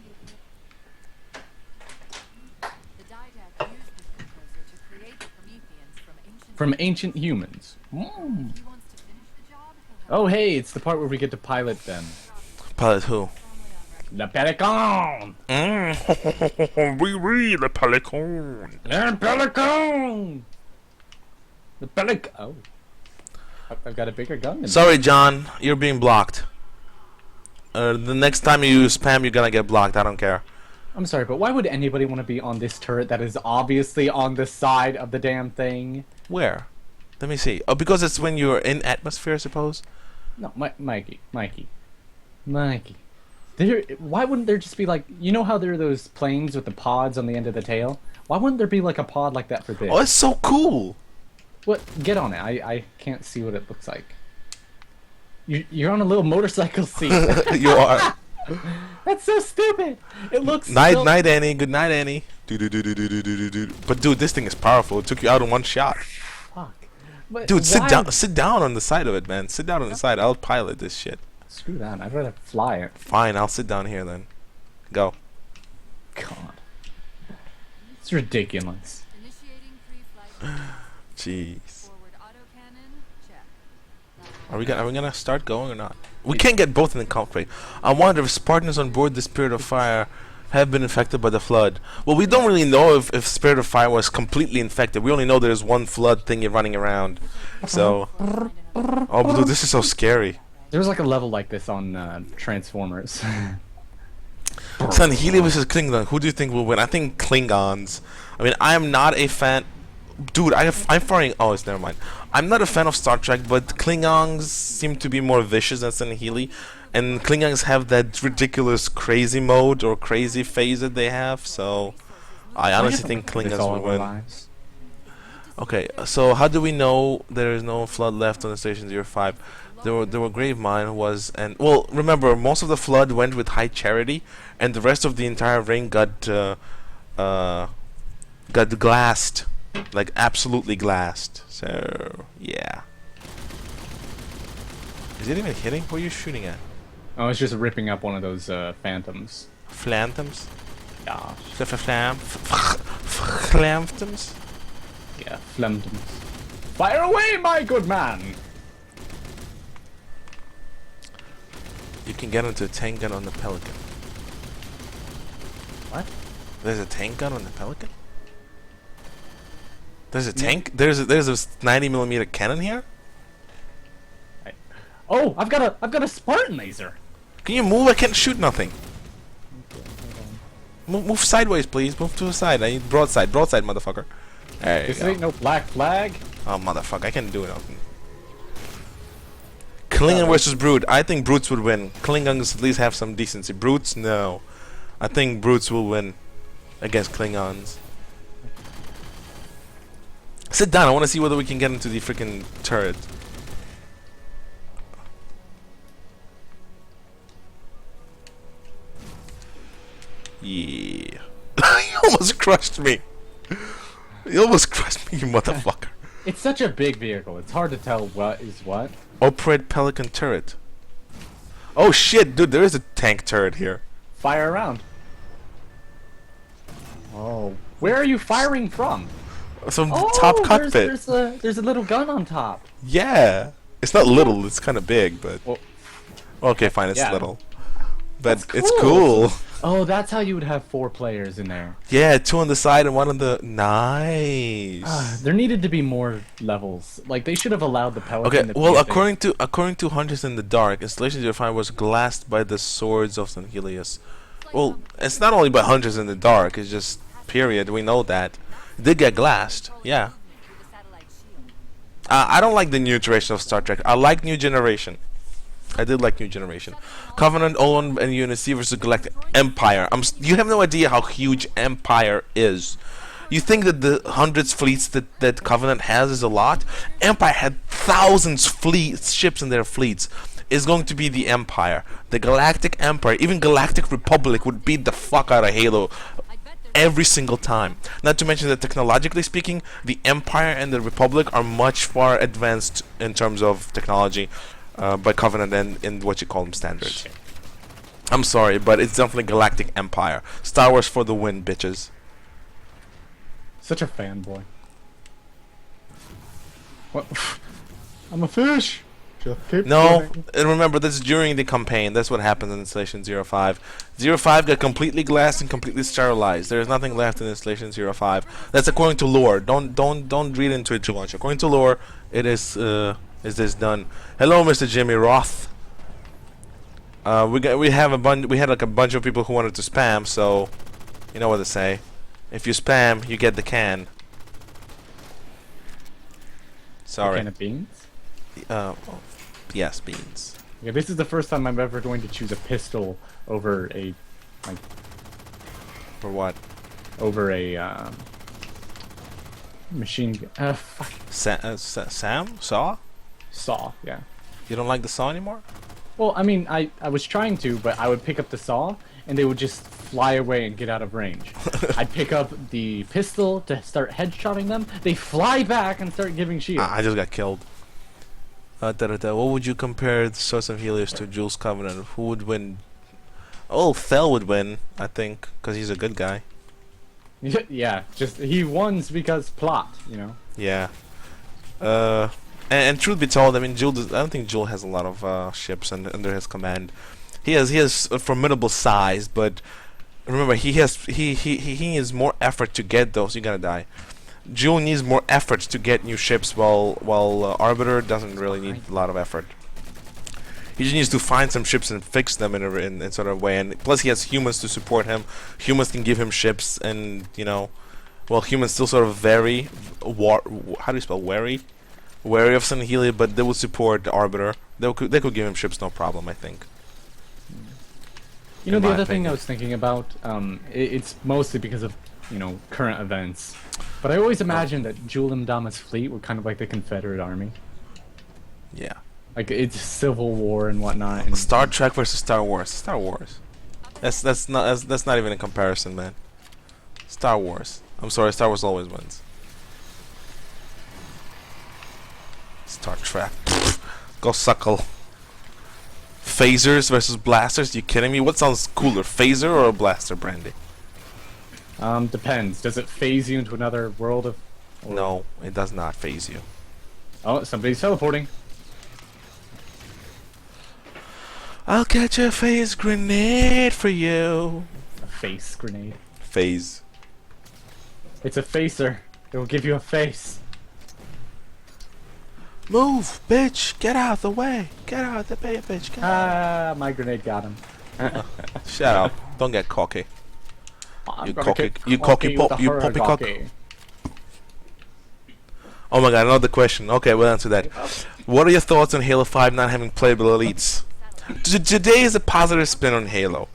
The Didact used this precursor to create the Prometheans from ancient. From ancient humans. He wants to finish the job. Oh, hey, it's the part where we get to pilot them. Pilot who? Le Pelican! We read the Pelican. Le Pelican! The Pelican. Oh. I've got a bigger gun than Sorry, John, you're being blocked. The next time you spam, you're gonna get blocked. I don't care. I'm sorry, but why would anybody want to be on this turret that is obviously on the side of the damn thing? Where? Let me see. Oh, because it's when you're in atmosphere, I suppose. No, Mikey. Why wouldn't there just be like, you know how there are those planes with the pods on the end of the tail? Why wouldn't there be like a pod like that for this? Oh, it's so cool. What? Get on it. I can't see what it looks like. You're on a little motorcycle seat. You are. That's so stupid. It looks. Night, Annie. Good night, Annie. But dude, this thing is powerful. It took you out in one shot. Fuck. But Dude, sit why- down. Sit down on the side of it, man. Sit down on the side. I'll pilot this shit. Screw that. I'd rather fly it. Fine, I'll sit down here then. Go. God. It's ridiculous. Initiating pre-flight. Jeez. Forward autocannon. Check. Are we gonna start going or not? We can't get both in the cockpit. I wonder if Spartans on board the Spirit of Fire have been infected by the flood. Well, we don't really know if Spirit of Fire was completely infected. We only know there's one flood thingy running around. So, oh, dude, this is so scary. There was like a level like this on Transformers. Son, Healy versus Klingon. Who do you think will win? I think Klingons. I mean, I am not a fan. Dude, I'm firing. Oh, it's never mind. I'm not a fan of Star Trek, but Klingons seem to be more vicious than Son Healy, and Klingons have that ridiculous crazy mode or crazy phase that they have. So, I honestly think Klingons will win. Okay, so how do we know there is no flood left on the station 05? There were grave mine was, and well, remember, most of the flood went with High Charity, and the rest of the entire ring got glassed, like absolutely glassed. So yeah. Is it even hitting? What are you shooting at? Oh, it's just ripping up one of those phantoms. Phantoms? Yeah. Phantoms? Yeah, flemtoms. Fire away, my good man! You can get into a tank gun on the Pelican. What? There's a tank gun on the Pelican? There's a tank? There's a 90mm cannon here? Oh, I've got a Spartan laser. Can you move? I can't shoot nothing. Move sideways, please. Move to the side. I need broadside, motherfucker. There you This go. ain't no black flag. Oh, motherfucker, I can't do nothing. Klingon versus Brute. I think Brutes would win. Klingons at least have some decency. Brutes, no. I think Brutes will win against Klingons. Sit down. I want to see whether we can get into the freaking turret. Yeah. You almost crushed me. You almost crushed me, you motherfucker. It's such a big vehicle. It's hard to tell what is what. Operate Pelican turret. Oh shit, dude, there is a tank turret here. Fire around. Oh, where are you firing from? Some Oh, top cockpit. There's a little gun on top. Yeah. It's not little, it's kind of big, but... Well, Okay, fine, it's yeah. little. But That's it's cool. cool. oh, that's how you would have 4 players in there. Yeah, 2 on the side and 1 on the... Nice. There needed to be more levels. Like they should have allowed the Pelican. Okay, to well, be a thing. according to Hunters in the Dark, Installation 05 was glassed by the swords of St. Helios. Well, it's not only by Hunters in the Dark, it's just... Period, we know that. It did get glassed, yeah. With a satellite shield. I don't like the new iteration of Star Trek. I like New Generation. I did like New Generation. Covenant, Olon, and UNSC versus Galactic Empire. You have no idea how huge Empire is. You think that the hundreds fleets that Covenant has is a lot? Empire had thousands ships in their fleets. Is going to be the Empire. The Galactic Empire, even Galactic Republic would beat the fuck out of Halo every single time. Not to mention that technologically speaking, the Empire and the Republic are much far advanced in terms of technology by Covenant and in what you call them standards. I'm sorry, but it's definitely Galactic Empire. Star Wars for the win, bitches. Such a fanboy. What? I'm a fish. Just keep No, swimming. and remember, this is during the campaign. That's what happens in Installation 05. 05 got completely glassed and completely sterilized. There is nothing left in Installation 05. That's according to lore. Don't read into it too much. According to lore, it is this done. Hello, Mr. Jimmy Roth. We had like a bunch of people who wanted to spam, so you know what to say. If you spam, you get the can. Sorry. A can of beans? Yes, beans. Yeah, this is the first time I'm ever going to choose a pistol over a, like, For what? over a machine gun. Fuck. Sam? Saw? Saw. Yeah. You don't like the saw anymore? Well, I mean, I was trying to, but I would pick up the saw, and they would just fly away and get out of range. I'd pick up the pistol to start headshotting them. They fly back and start giving shield. I just got killed. What would you compare the Source of Helios to Jules Covenant? Who would win? Oh, Thel would win, I think, because he's a good guy. Yeah, just he wins because plot, you know. Yeah. And truth be told, I mean, I don't think Jules has a lot of ships under his command. He has a formidable size, but remember, he needs more effort to get those. You're gonna die. Jewel needs more effort to get new ships, while Arbiter doesn't really need a lot of effort. He just needs to find some ships and fix them in sort of way. And plus, he has humans to support him. Humans can give him ships, and you know, well, humans still sort of vary. How do you spell wary? Wary of Sun Helia, but they will support the Arbiter. They could give him ships, no problem, I think. You know, In the my other thing I opinion. was thinking about, it's mostly because of, you know, current events. But I always imagined that Jul 'Mdama's fleet were kind of like the Confederate Army. Yeah. Like, it's Civil War and whatnot. And Star Trek versus Star Wars. Star Wars. That's not even a comparison, man. Star Wars. I'm sorry, Star Wars always wins. Star Trek. Go suckle. Phasers versus blasters? You kidding me? What sounds cooler, phaser or a blaster, Brandy? Depends. Does it phase you into another world of... or- No, it does not phase you. Oh, somebody's teleporting. I'll catch a phase grenade for you. A face grenade. Phase. It's a facer. It will give you a face. Move, bitch! Get out of the way! Get out of the way, bitch! Get out. Ah, my grenade got him. Shut up! Don't get cocky. I'm You gonna cocky- get you cocky with pop- the you poppy cock. hurricane. Oh my god, another question. Okay, we'll answer that. What are your thoughts on Halo 5 not having playable elites? Today is a positive spin on Halo.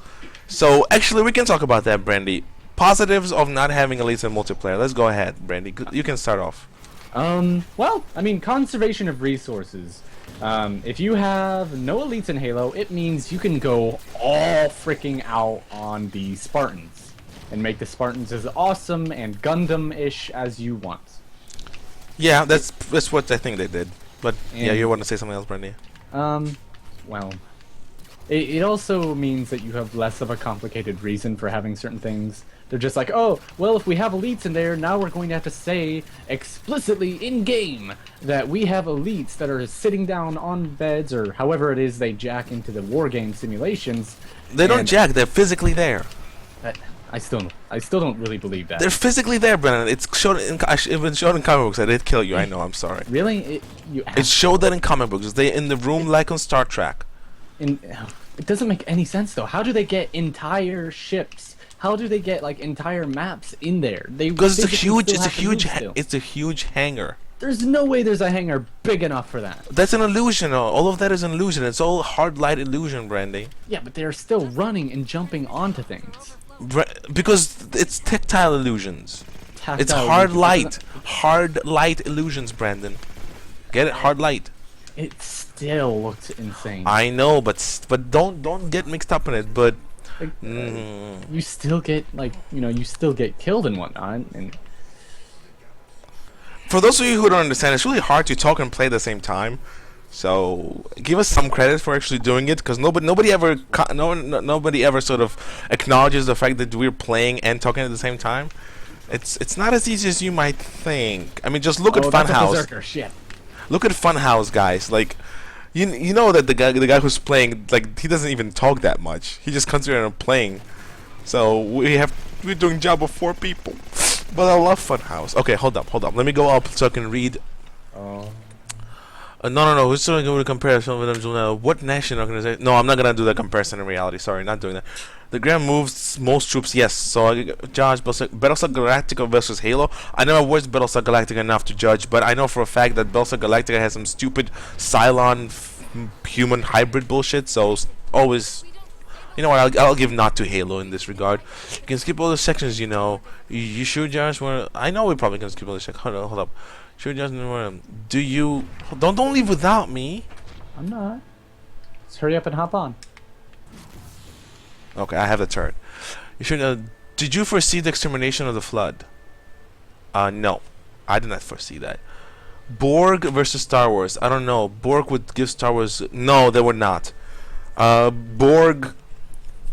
So, actually, we can talk about that, Brandy. Positives of not having elites in multiplayer. Let's go ahead, Brandy. You can start off. Well, I mean, conservation of resources. If you have no elites in Halo, it means you can go all freaking out on the Spartans and make the Spartans as awesome and Gundam-ish as you want. Yeah, that's what I think they did. But yeah, And- you want to say something else, Brandy? Well, it also means that you have less of a complicated reason for having certain things. They're just like, oh, well, if we have elites in there, now we're going to have to say explicitly in-game that we have elites that are sitting down on beds or however it is they jack into the war game simulations. They don't and- jack. They're physically there. I still don't really believe that. They're physically there, Brennan. It's showed it's been shown in comic books. I did kill you. I know. I'm sorry. Really? It showed that in comic books. They in the room like on Star Trek. It doesn't make any sense though. How do they get entire ships? How do they get like entire maps in there? Because it's a physically huge, still have to move still. it's a huge hangar. There's no way there's a hangar big enough for that. That's an illusion. All of that is an illusion. It's all hard light illusion, Brandy. Yeah, but they're still running and jumping onto things. Because it's tactile illusions. It's Tactile hard illusion. light. Hard light illusions, Brandon. Get it? Hard light. It still looks insane. I know, but don't get mixed up in it. But Like, you still get you still get killed and whatnot. And for those of you who don't understand, it's really hard to talk and play at the same time. So give us some credit for actually doing it, because nobody ever sort of acknowledges the fact that we're playing and talking at the same time. It's not as easy as you might think. I mean, just look at that's a Funhouse. berserker, shit. Look at Funhouse, guys. Like, you know that the guy who's playing, like, he doesn't even talk that much. He just comes here and playing. So we're doing job of 4 people. But I love Funhouse. Okay, hold up. Let me go up so I can read. No. Who's going to compare some of them? What national organization? No, I'm not gonna do that comparison in reality. Sorry, not doing that. The Grand moves most troops. Yes. So I judge Battlestar Galactica versus Halo. I never watched Battlestar Galactica enough to judge, but I know for a fact that Battlestar Galactica has some stupid Cylon human hybrid bullshit. So always, you know what? I'll give nod to Halo in this regard. You can skip all the sections. You know. You sure, Josh? I know we're probably gonna skip all the sections. Hold up. Sure, Josh. Do you? Don't leave without me. I'm not. Let's hurry up and hop on. Okay, I have the turret. You should. Did you foresee the extermination of the Flood? No, I did not foresee that. Borg versus Star Wars. I don't know. Borg would give Star Wars. No, they would not. Borg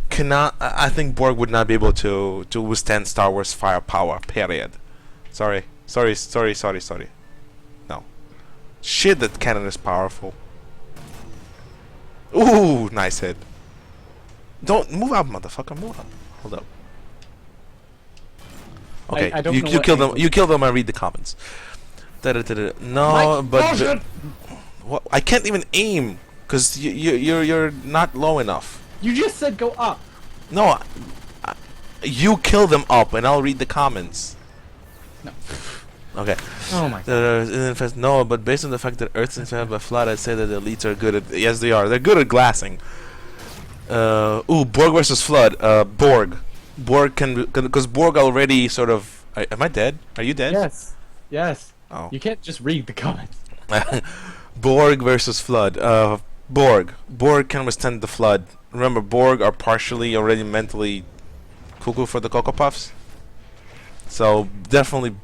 cannot. I think Borg would not be able to withstand Star Wars firepower. Period. Sorry. No. Shit, that cannon is powerful. Ooh, nice hit. Don't move out, motherfucker. Move out. Hold up. Okay, I don't know you what kill them. angle- You kill them. I read the comments. No, Mike, but bullshit! what? I can't even aim because you're not low enough. You just said go up. No, you kill them up, and I'll read the comments. No. Okay. Oh my god. No, but based on the fact that Earth's infested by flood, I'd say that the elites are good at. Yes, they are. They're good at glassing. Borg versus Flood. Borg. Borg can because Borg already sort of. Am I dead? Are you dead? Yes. Yes. Oh. You can't just read the comments. Borg versus Flood. Borg. Borg can withstand the Flood. Remember, Borg are partially already mentally cuckoo for the Cocoa Puffs. So definitely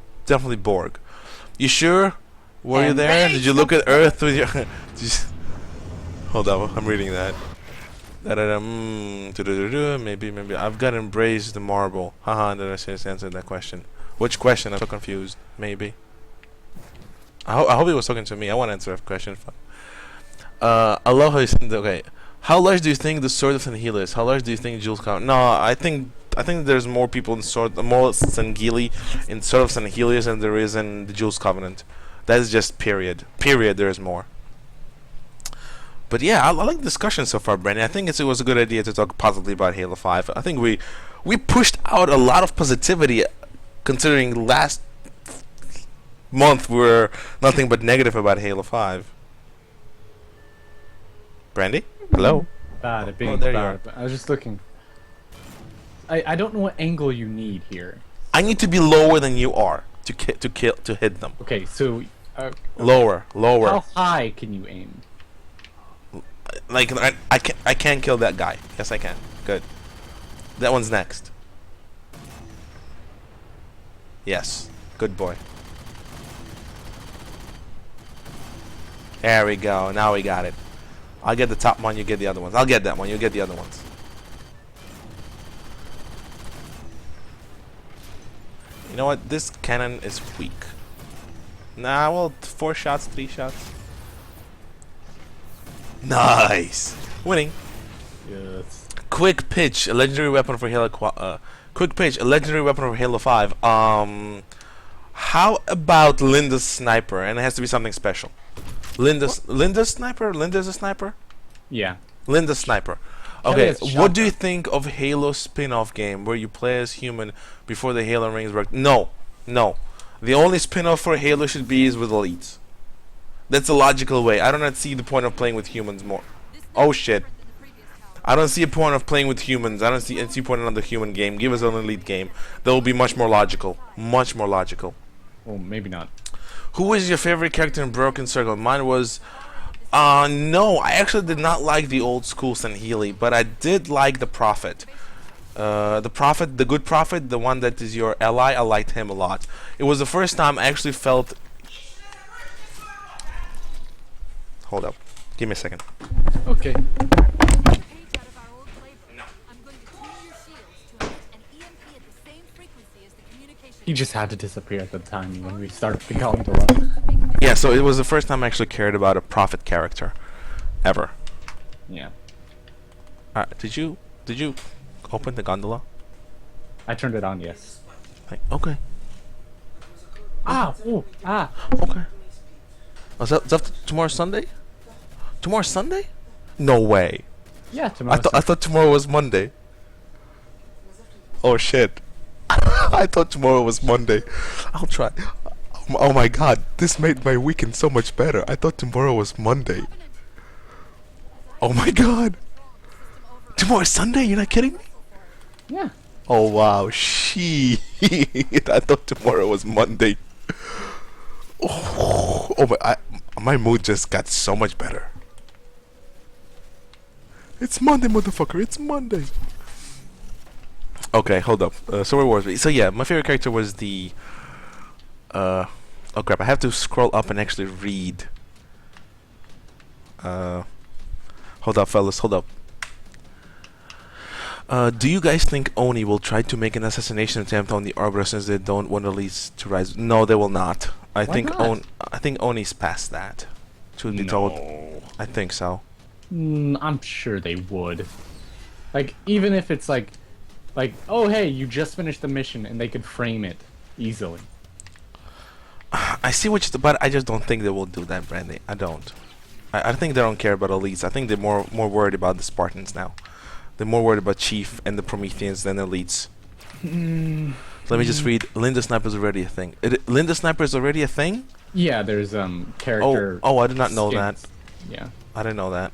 Borg. You sure? Were you And there? they Did you look at Earth with your? Hold up, I'm reading that. Maybe I've got embraced the marble. Haha, did I just answer that question? Which question? I'm so confused. Maybe. I hope he was talking to me. I want to answer a question. I love how you said. Okay, how large do you think the Sword of Sangheili is? How large do you think Jules count? No, I think there's more people in more Sangheili in Sword of Sangheili than there is in the Jules Covenant. That is just period. Period. There is more. But yeah, I like the discussion so far, Brandon. I think it was a good idea to talk positively about Halo 5. I think we pushed out a lot of positivity, considering last month we were nothing but negative about Halo 5. Brandy? Hello? Bad at being Oh, there you bad. are. But I was just looking. I don't know what angle you need here. I need to be lower than you are to hit them. Okay, so Lower. how high can you aim? Like I can't kill that guy. Yes, I can. Good. That one's next. Yes. Good boy. There we go. Now we got it. I'll get the top one. You get the other ones. I'll get that one. You get the other ones. You know what? This cannon is weak. Nah, well, 4 shots, 3 shots. Nice! Winning. Yes. Quick pitch, a legendary weapon for Halo. Quick pitch, a legendary weapon for Halo 5. How about Linda's sniper? And it has to be something special. Linda's sniper. Linda's a sniper. Yeah. Linda's sniper. Kelly Okay, has what do you shotgun. think of Halo spin-off game where you play as human before the Halo rings work? No. The only spin-off for Halo should be is with elites. That's a logical way. I do not see the point of playing with humans more. Oh shit. I don't see a point of playing with humans. I don't see any point in another human game. Give us an elite game. That will be much more logical. Much more logical. Well, maybe not. Who was your favorite character in Broken Circle? Mine was... no, I actually did not like the old school Healy, but I did like the Prophet. The Prophet, the good Prophet, the one that is your ally, I liked him a lot. It was the first time I actually felt... Hold up. Give me a second. Okay. Page out of our old playbook. I'm going to tune your shields to emit an EMP at the same frequency as the communication. He just had to disappear at the time when we started the gondola. Yeah, so it was the first time I actually cared about a Prophet character. Ever. Yeah. Did you open the gondola? I turned it on, yes. Like, okay. Ah! Ooh! Ah! Okay. Is that tomorrow Sunday? Tomorrow Sunday? No way. Yeah, tomorrow. I thought tomorrow was Monday. Oh shit. I thought tomorrow was Monday. I'll try. Oh my god, this made my weekend so much better. I thought tomorrow was Monday. Oh my god. Tomorrow is Sunday? You're not kidding me? Yeah. Oh wow, shit. I thought tomorrow was Monday. Oh my mood just got so much better. It's Monday, motherfucker. It's Monday. Okay, hold up. So where was we? So yeah, my favorite character was the... oh crap, I have to scroll up and actually read. Hold up, fellas, hold up. Do you guys think Oni will try to make an assassination attempt on the Arbiter since they don't want Elise to rise? No, they will not. I think Oni's past that. Truth be told, I think so. I'm sure they would. Like, even if it's like, oh hey, you just finished the mission, and they could frame it easily. I see what you, but I just don't think they will do that, Brandy. I don't. I think they don't care about Elites. I think they're more worried about the Spartans now. They're more worried about Chief and the Prometheans than Elites. Let me just read. Linda Sniper is already a thing. Linda Sniper is already a thing? Yeah, there's character. Oh, I did not know skins. that. Yeah. I didn't know that.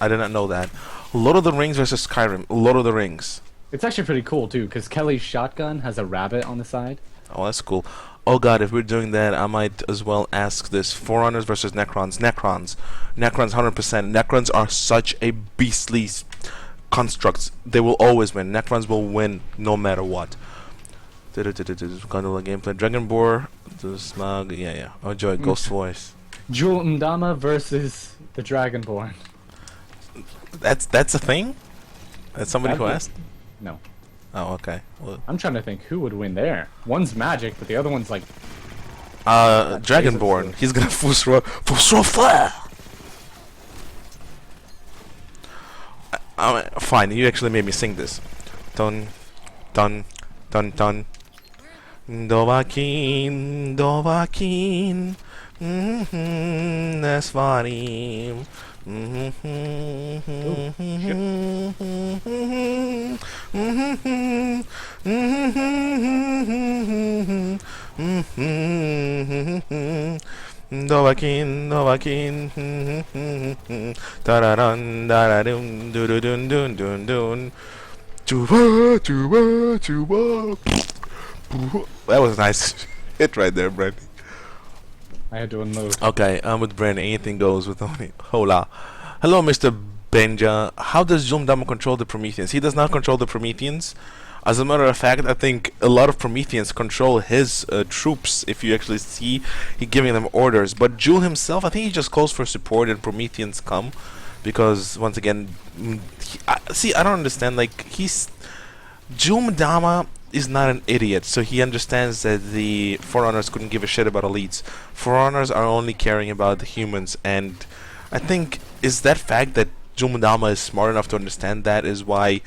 I did not know that. Lord of the Rings versus Skyrim. Lord of the Rings. It's actually pretty cool too, because Kelly's shotgun has a rabbit on the side. Oh, that's cool. Oh god, if we're doing that, I might as well ask this. Forerunners versus Necrons. Necrons 100%. Necrons are such a beastly constructs. They will always win. Necrons will win no matter what. Gondola gameplay. Dragonborn. Smug. Yeah. Oh, enjoy. Ghost voice. Jul Ndama versus the Dragonborn. That's a thing? That's somebody who asked? No. Oh, okay. Well, I'm trying to think who would win there. One's magic, but the other one's like... Dragonborn. He's gonna full throw fire! Fine, you actually made me sing this. Dun, dun, dun, dun. Dovahkiin, Dovahkiin. That's funny. Dovahkiin, Dovahkiin. Tararun, dararun, dun dun dun dun. Chuba, chuba, chuba. That was a nice hit right there, Brandy. I had to unload. Okay, with Brandy, anything goes with Oni. Hola. Hello, Mr. Benja. How does Jumdama control the Prometheans? He does not control the Prometheans. As a matter of fact, I think a lot of Prometheans control his troops. If you actually see, he giving them orders. But Jul himself, I think he just calls for support and Prometheans come. Because, once again, I don't understand. Like, Jumdama is not an idiot, so he understands that the Forerunners couldn't give a shit about elites. Forerunners are only caring about the humans, and I think is that fact that Jumdama is smart enough to understand that is why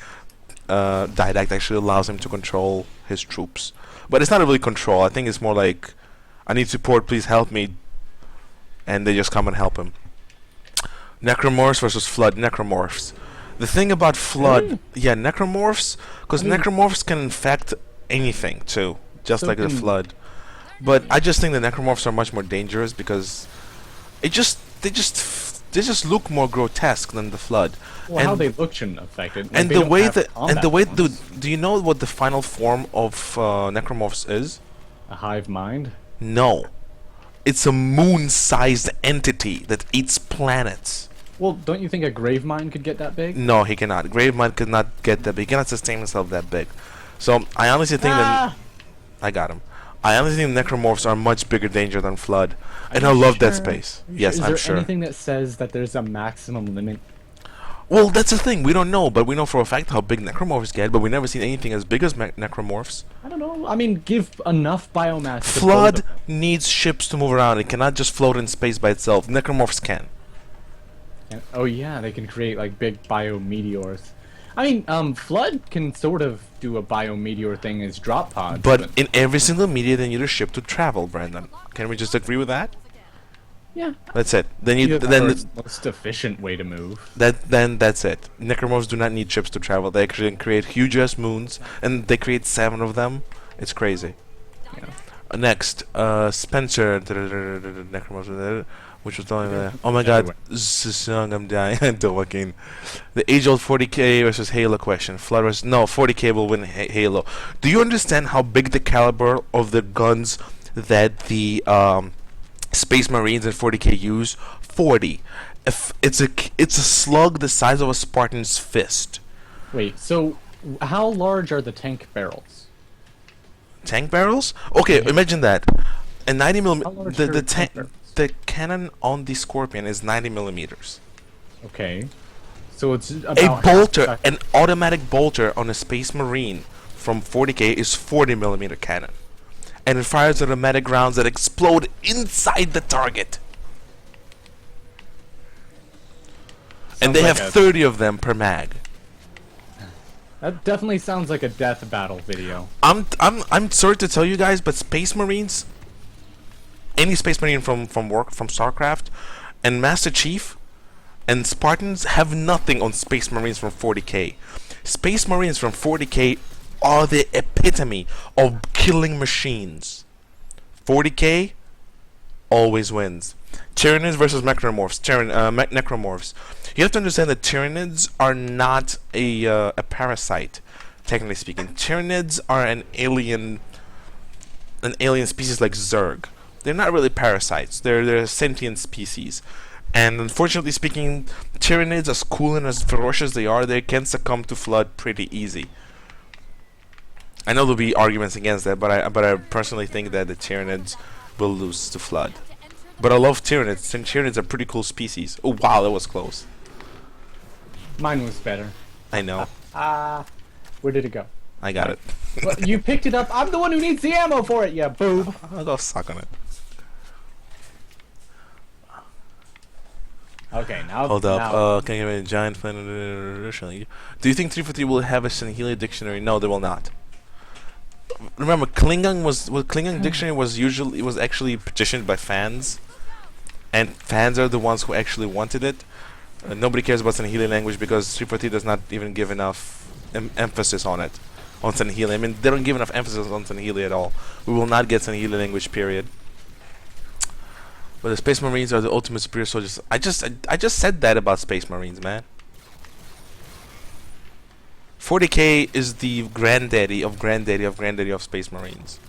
Didact actually allows him to control his troops. But it's not really control. I think it's more like, I need support, please help me, and they just come and help him. Necromorphs versus Flood. Necromorphs. The thing about Flood, yeah, Necromorphs, because Necromorphs can infect anything too, just So like the can- Flood. But I just think the necromorphs are much more dangerous because they just look more grotesque than the Flood. Well, how they look shouldn't affect it. Like, And they the don't way have that and the combat way forms. do you know what the final form of necromorphs is? A hive mind. No, it's a moon-sized entity that eats planets. Well, don't you think a grave mine could get that big? No, he cannot. Gravemind could not get that big. He cannot sustain himself that big. So I honestly think that I got him. I honestly think necromorphs are a much bigger danger than Flood, and I love Dead Space. Yes, I'm Is sure. there anything that says that there's a maximum limit? Well, that's the thing. We don't know, but we know for a fact how big necromorphs get. But we never seen anything as big as necromorphs. I don't know. I mean, give enough biomass. To Flood build needs ships to move around. It cannot just float in space by itself. Necromorphs can. oh yeah, they can create like big biometeors. I mean, Flood can sort of do a biometeor thing as drop pods. But in every single media, they need a ship to travel, Brandon. Can we just agree with that? yeah, That's it. Then you the then most efficient way to move. then that's it. Necromorphs do not need ships to travel. They actually can create huge ass moons, and they create 7 of them. It's crazy. Next, Spencer, necromorphs, which was telling me, oh my god, Sung, I'm dying. Joaquin. The age-old 40k versus Halo question. Flood versus no, 40k will win Halo. Do you understand how big the caliber of the guns that the Space Marines and 40k use? 40. If it's a slug the size of a Spartan's fist. Wait, so how large are the tank barrels? Tank barrels? Okay, imagine that. A 90 How millimeter. large The are tank barrels? the cannon on the Scorpion is 90 millimeters. Okay, so it's about A half bolter, size. an automatic bolter on a Space Marine from 40k is 40 millimeter cannon, and it fires automatic rounds that explode inside the target. And Sounds they like have a- 30 of them per mag. That definitely sounds like a death battle video. I'm sorry to tell you guys, but Space Marines, any Space Marine from StarCraft, and Master Chief, and Spartans have nothing on Space Marines from 40k. Space Marines from 40k are the epitome of killing machines. 40k always wins. Tyranids versus Necromorphs. Necromorphs. You have to understand that Tyranids are not a parasite, technically speaking. Tyranids are an alien species like Zerg. They're not really parasites. They're a sentient species. And unfortunately speaking, Tyranids, as cool and as ferocious they are, they can succumb to Flood pretty easy. I know there'll be arguments against that, but I personally think that the Tyranids will lose to Flood. But I love Tyranids. Tyranids are pretty cool species. Oh wow, that was close. Mine was better. I know. Where did it go? I got it. Well, you picked it up. I'm the one who needs the ammo for it, yeah, boob. I'll go suck on it. Okay, now. Hold up. now- Can I give me a giant fan? Do you think 343 will have a Sanhelia dictionary? No, they will not. Remember, Klingon dictionary was actually petitioned by fans, and fans are the ones who actually wanted it. Nobody cares about Sanhelia language because 343 does not even give enough emphasis on it, on Sanhelia. I mean, they don't give enough emphasis on Sanhelia at all. We will not get Sanhelia language, period. But the Space Marines are the ultimate superior soldiers. I just said that about Space Marines, man. 40k is the granddaddy of Space Marines.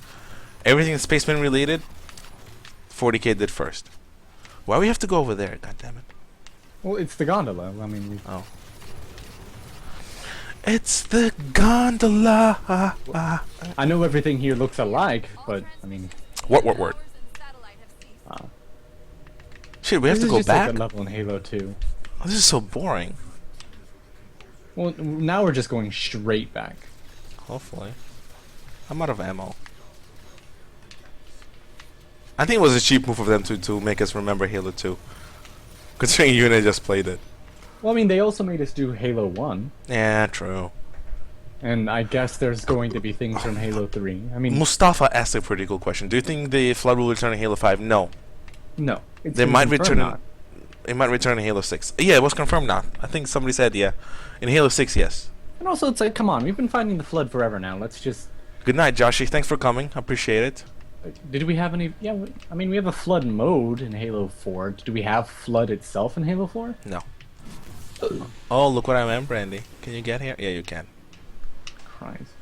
Everything that's Space Marine related, 40k did first. Why we have to go over there? God damn it! Well, it's the gondola. I mean, Oh, it's the gondola. I know everything here looks alike, but I mean, What? Shit, we have this to is go just back. like a level in Halo 2. Oh, this is so boring. Well, now we're just going straight back. Hopefully, I'm out of ammo. I think it was a cheap move of them to make us remember Halo 2. Considering you and I just played it. Well, I mean, they also made us do Halo 1, Yeah, true. and I guess there's going to be things from Halo 3. I mean, Mustafa asked a pretty cool question. Do you think the Flood will return in Halo 5? No. no. It's They been might confirmed return. not. It might return in Halo 6. Yeah, it was confirmed now. I think somebody said yeah. In Halo 6, yes. And also, it's like, come on, we've been fighting the Flood forever now. Let's just... Good night, Joshy. Thanks for coming. I appreciate it. Did we have any? Yeah, I mean, we have a flood mode in Halo 4. Do we have flood itself in Halo 4? No. Oh, look what I am, Brandy. Can you get here? Yeah, you can. Christ.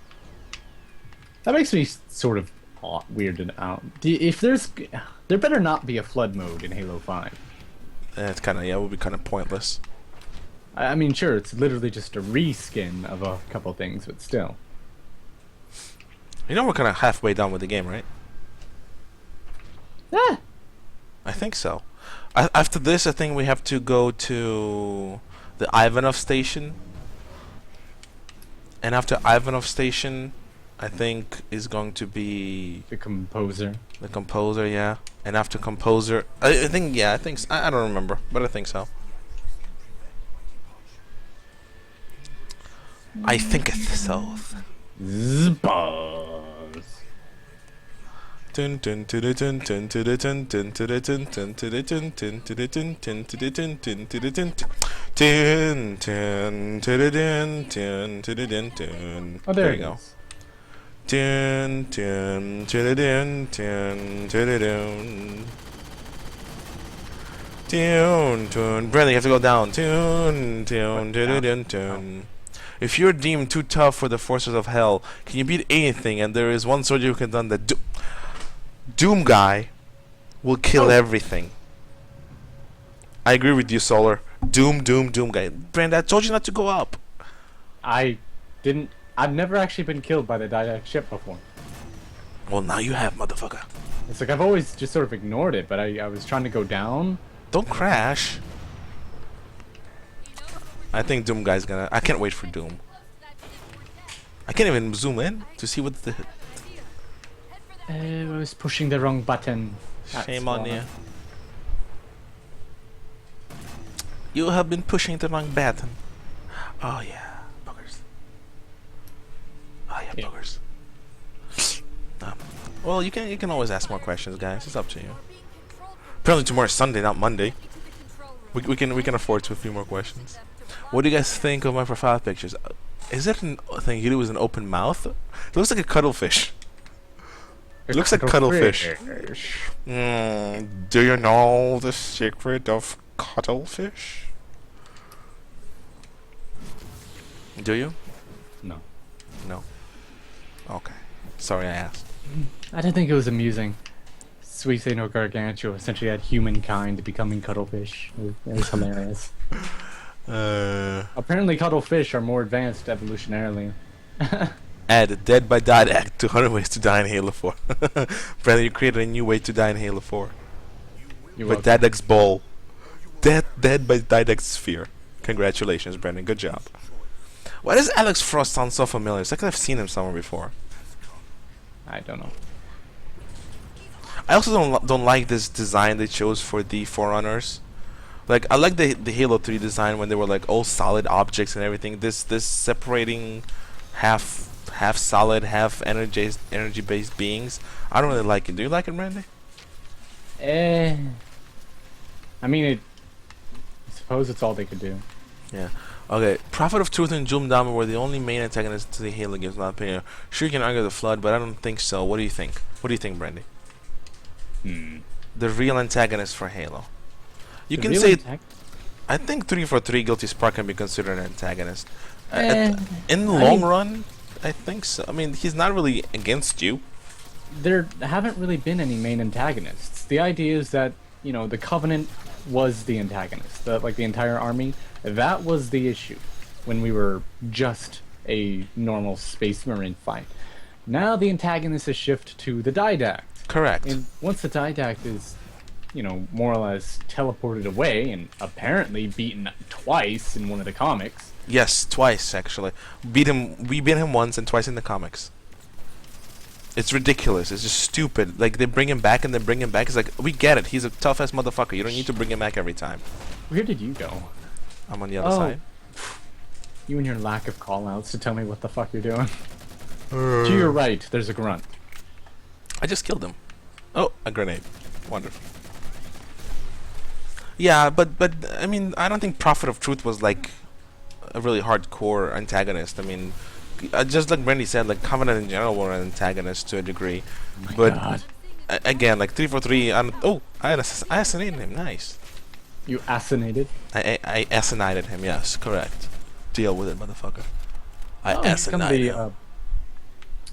That makes me sort of weirded out. If there better not be a flood mode in Halo 5. It's kind of, yeah, it would be kind of pointless. I mean, sure, it's literally just a reskin of a couple things, but still. You know we're kind of halfway done with the game, right? Ah! I think so. After this, I think we have to go to the Ivanov station. And after Ivanov station, I think is going to be The composer. the composer, yeah. And after composer, I think, yeah, I think I don't remember, but I think so. I think it's so. Zbuzz. Dun dun to the dun dun to the dun dun to the dun dun to the dun dun to the dun dun to the dun dun to the dun dun dun to the dun dun to the dun dun. Oh, there you it go. is. Dun dun to the dun dun to the dun. Dun dun. Brandy, you have to go down. Dun dun to the dun dun. If you're deemed too tough for the forces of hell, can you beat anything? And there is one soldier who can done that. Doom guy will kill everything. I agree with you, Solar. Doom guy. Brand, I told you not to go up. I've never actually been killed by the Didact ship before. Well, now you have, motherfucker. It's like I've always just sort of ignored it, but I was trying to go down. Don't crash. I think Doom guy's gonna. I can't wait for Doom. I can't even zoom in to see what the. I was pushing the wrong button. Shame on you. You have been pushing the wrong button. Oh yeah, boogers. Oh yeah, Yeah. boogers. Well, you can always ask more questions, guys. It's up to you. Apparently tomorrow's Sunday, not Monday. We can afford to a few more questions. What do you guys think of my profile pictures? Is it a thing you do with an open mouth? It looks like a cuttlefish. It looks like cuttlefish. Do you know the secret of cuttlefish? Do you? No. No. Okay. Sorry I asked. I didn't think it was amusing. Sweet Saint Gargantua essentially had humankind becoming cuttlefish. It was hilarious. Apparently cuttlefish are more advanced evolutionarily. Add Dead by Didact 200 ways to die in Halo 4. Brandon, you created a new way to die in Halo 4. You're With welcome. Didact's ball. Dead by Didact's sphere. Congratulations, Brandon. Good job. Why does Alex Frost sound so familiar? It's like I've seen him somewhere before. I don't know. I also don't like this design they chose for the Forerunners. Like, I like the Halo 3 design when they were like all solid objects and everything. This separating half solid, half energy based beings. I don't really like it. Do you like it, Randy? I mean, I suppose it's all they could do. Yeah. Okay. Prophet of Truth and Doom Dama were the only main antagonists to the Halo games, in my opinion. Sure, you can argue the Flood, but I don't think so. What do you think? What do you think, Brandy? The real antagonist for Halo. You can say. I think 343 Guilty Spark can be considered an antagonist. In the long run, I think so. I mean, he's not really against you. There haven't really been any main antagonists. The idea is that, you know, the Covenant was the antagonist. Like the entire army, that was the issue when we were just a normal Space Marine fight. Now the antagonist has shifted to the Didact. Correct. And once the Didact is, you know, more or less teleported away and apparently beaten twice in one of the comics. Yes, twice actually. We beat him once and twice in the comics. It's ridiculous. It's just stupid. Like, they bring him back and they bring him back. It's like, we get it. He's a tough ass motherfucker. You don't need to bring him back every time. Where did you go? I'm on the other side. You and your lack of callouts to tell me what the fuck you're doing. To your right, there's a grunt. I just killed him. Oh, a grenade. Wonderful. Yeah, but I mean, I don't think Prophet of Truth was like a really hardcore antagonist. I mean, just like Brandy said, like Covenant in general were an antagonist to a degree. Oh my But God. again, like 343. Oh, I assassinated him. Nice. You assassinated? I assassinated him. Yes, correct. Deal with it, motherfucker. I Oh, he's gonna assassinated be him.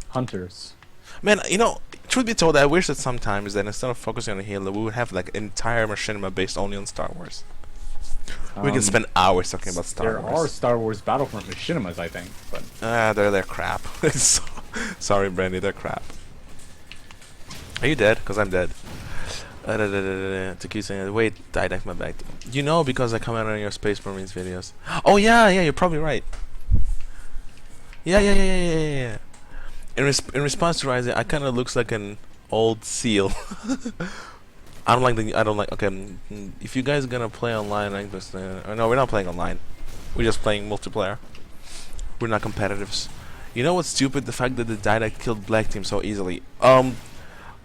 hunters. Man, you know, truth be told, I wish that sometimes that instead of focusing on Halo, we would have like entire machinima based only on Star Wars. We could spend hours talking about Star There Wars. are Star Wars Battlefront machinimas, I think, but They're crap. Sorry, Brandy, they're crap. Are you dead? Cause I'm dead. To keep saying, wait, died my back. You know, because I comment on your Space Marines videos. Oh yeah, you're probably right. Yeah. In response to Rising, I kind of looks like an old seal. I don't like. Okay, if you guys are gonna play online, I just no, we're not playing online. We're just playing multiplayer. We're not competitives. You know what's stupid? The fact that the Didact killed Black Team so easily.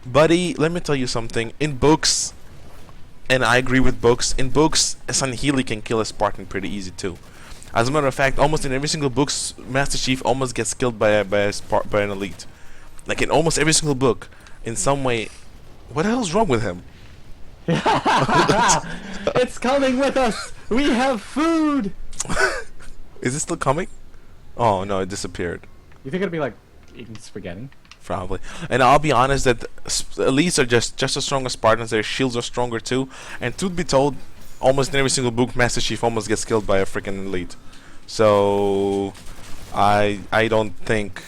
Buddy, let me tell you something. In books, and I agree with books. In books, a Sanhili can kill a Spartan pretty easy too. As a matter of fact, almost in every single book, Master Chief almost gets killed by an elite. Like in almost every single book, in some way. What the hell's wrong with him? it's coming with us. We have food. Is it still coming? Oh no, it disappeared. You think it'd be like eating spaghetti? Probably. And I'll be honest that elites are just as strong as Spartans. Their shields are stronger too. And truth be told, almost in every single book, Master Chief almost gets killed by a freaking elite. So I don't think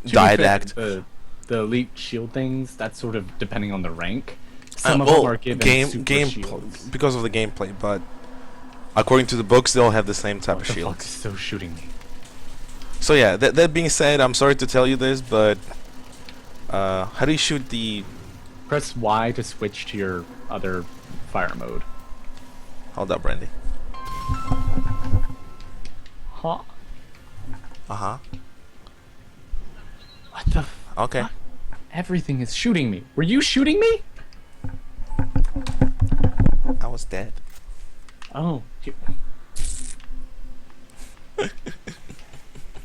Didact. The elite shield things. That's sort of depending on the rank. Some of them are given super shields. Because of the gameplay, but according to the books, they all have the same type of What the shield. fuck is still shooting me? So yeah, that being said, I'm sorry to tell you this, but how do you shoot the? Press Y to switch to your other fire mode. Hold up, Brandy. Huh? Uh-huh. What the? Okay. Fuck? Everything is shooting me. Were you shooting me? I was dead. Oh.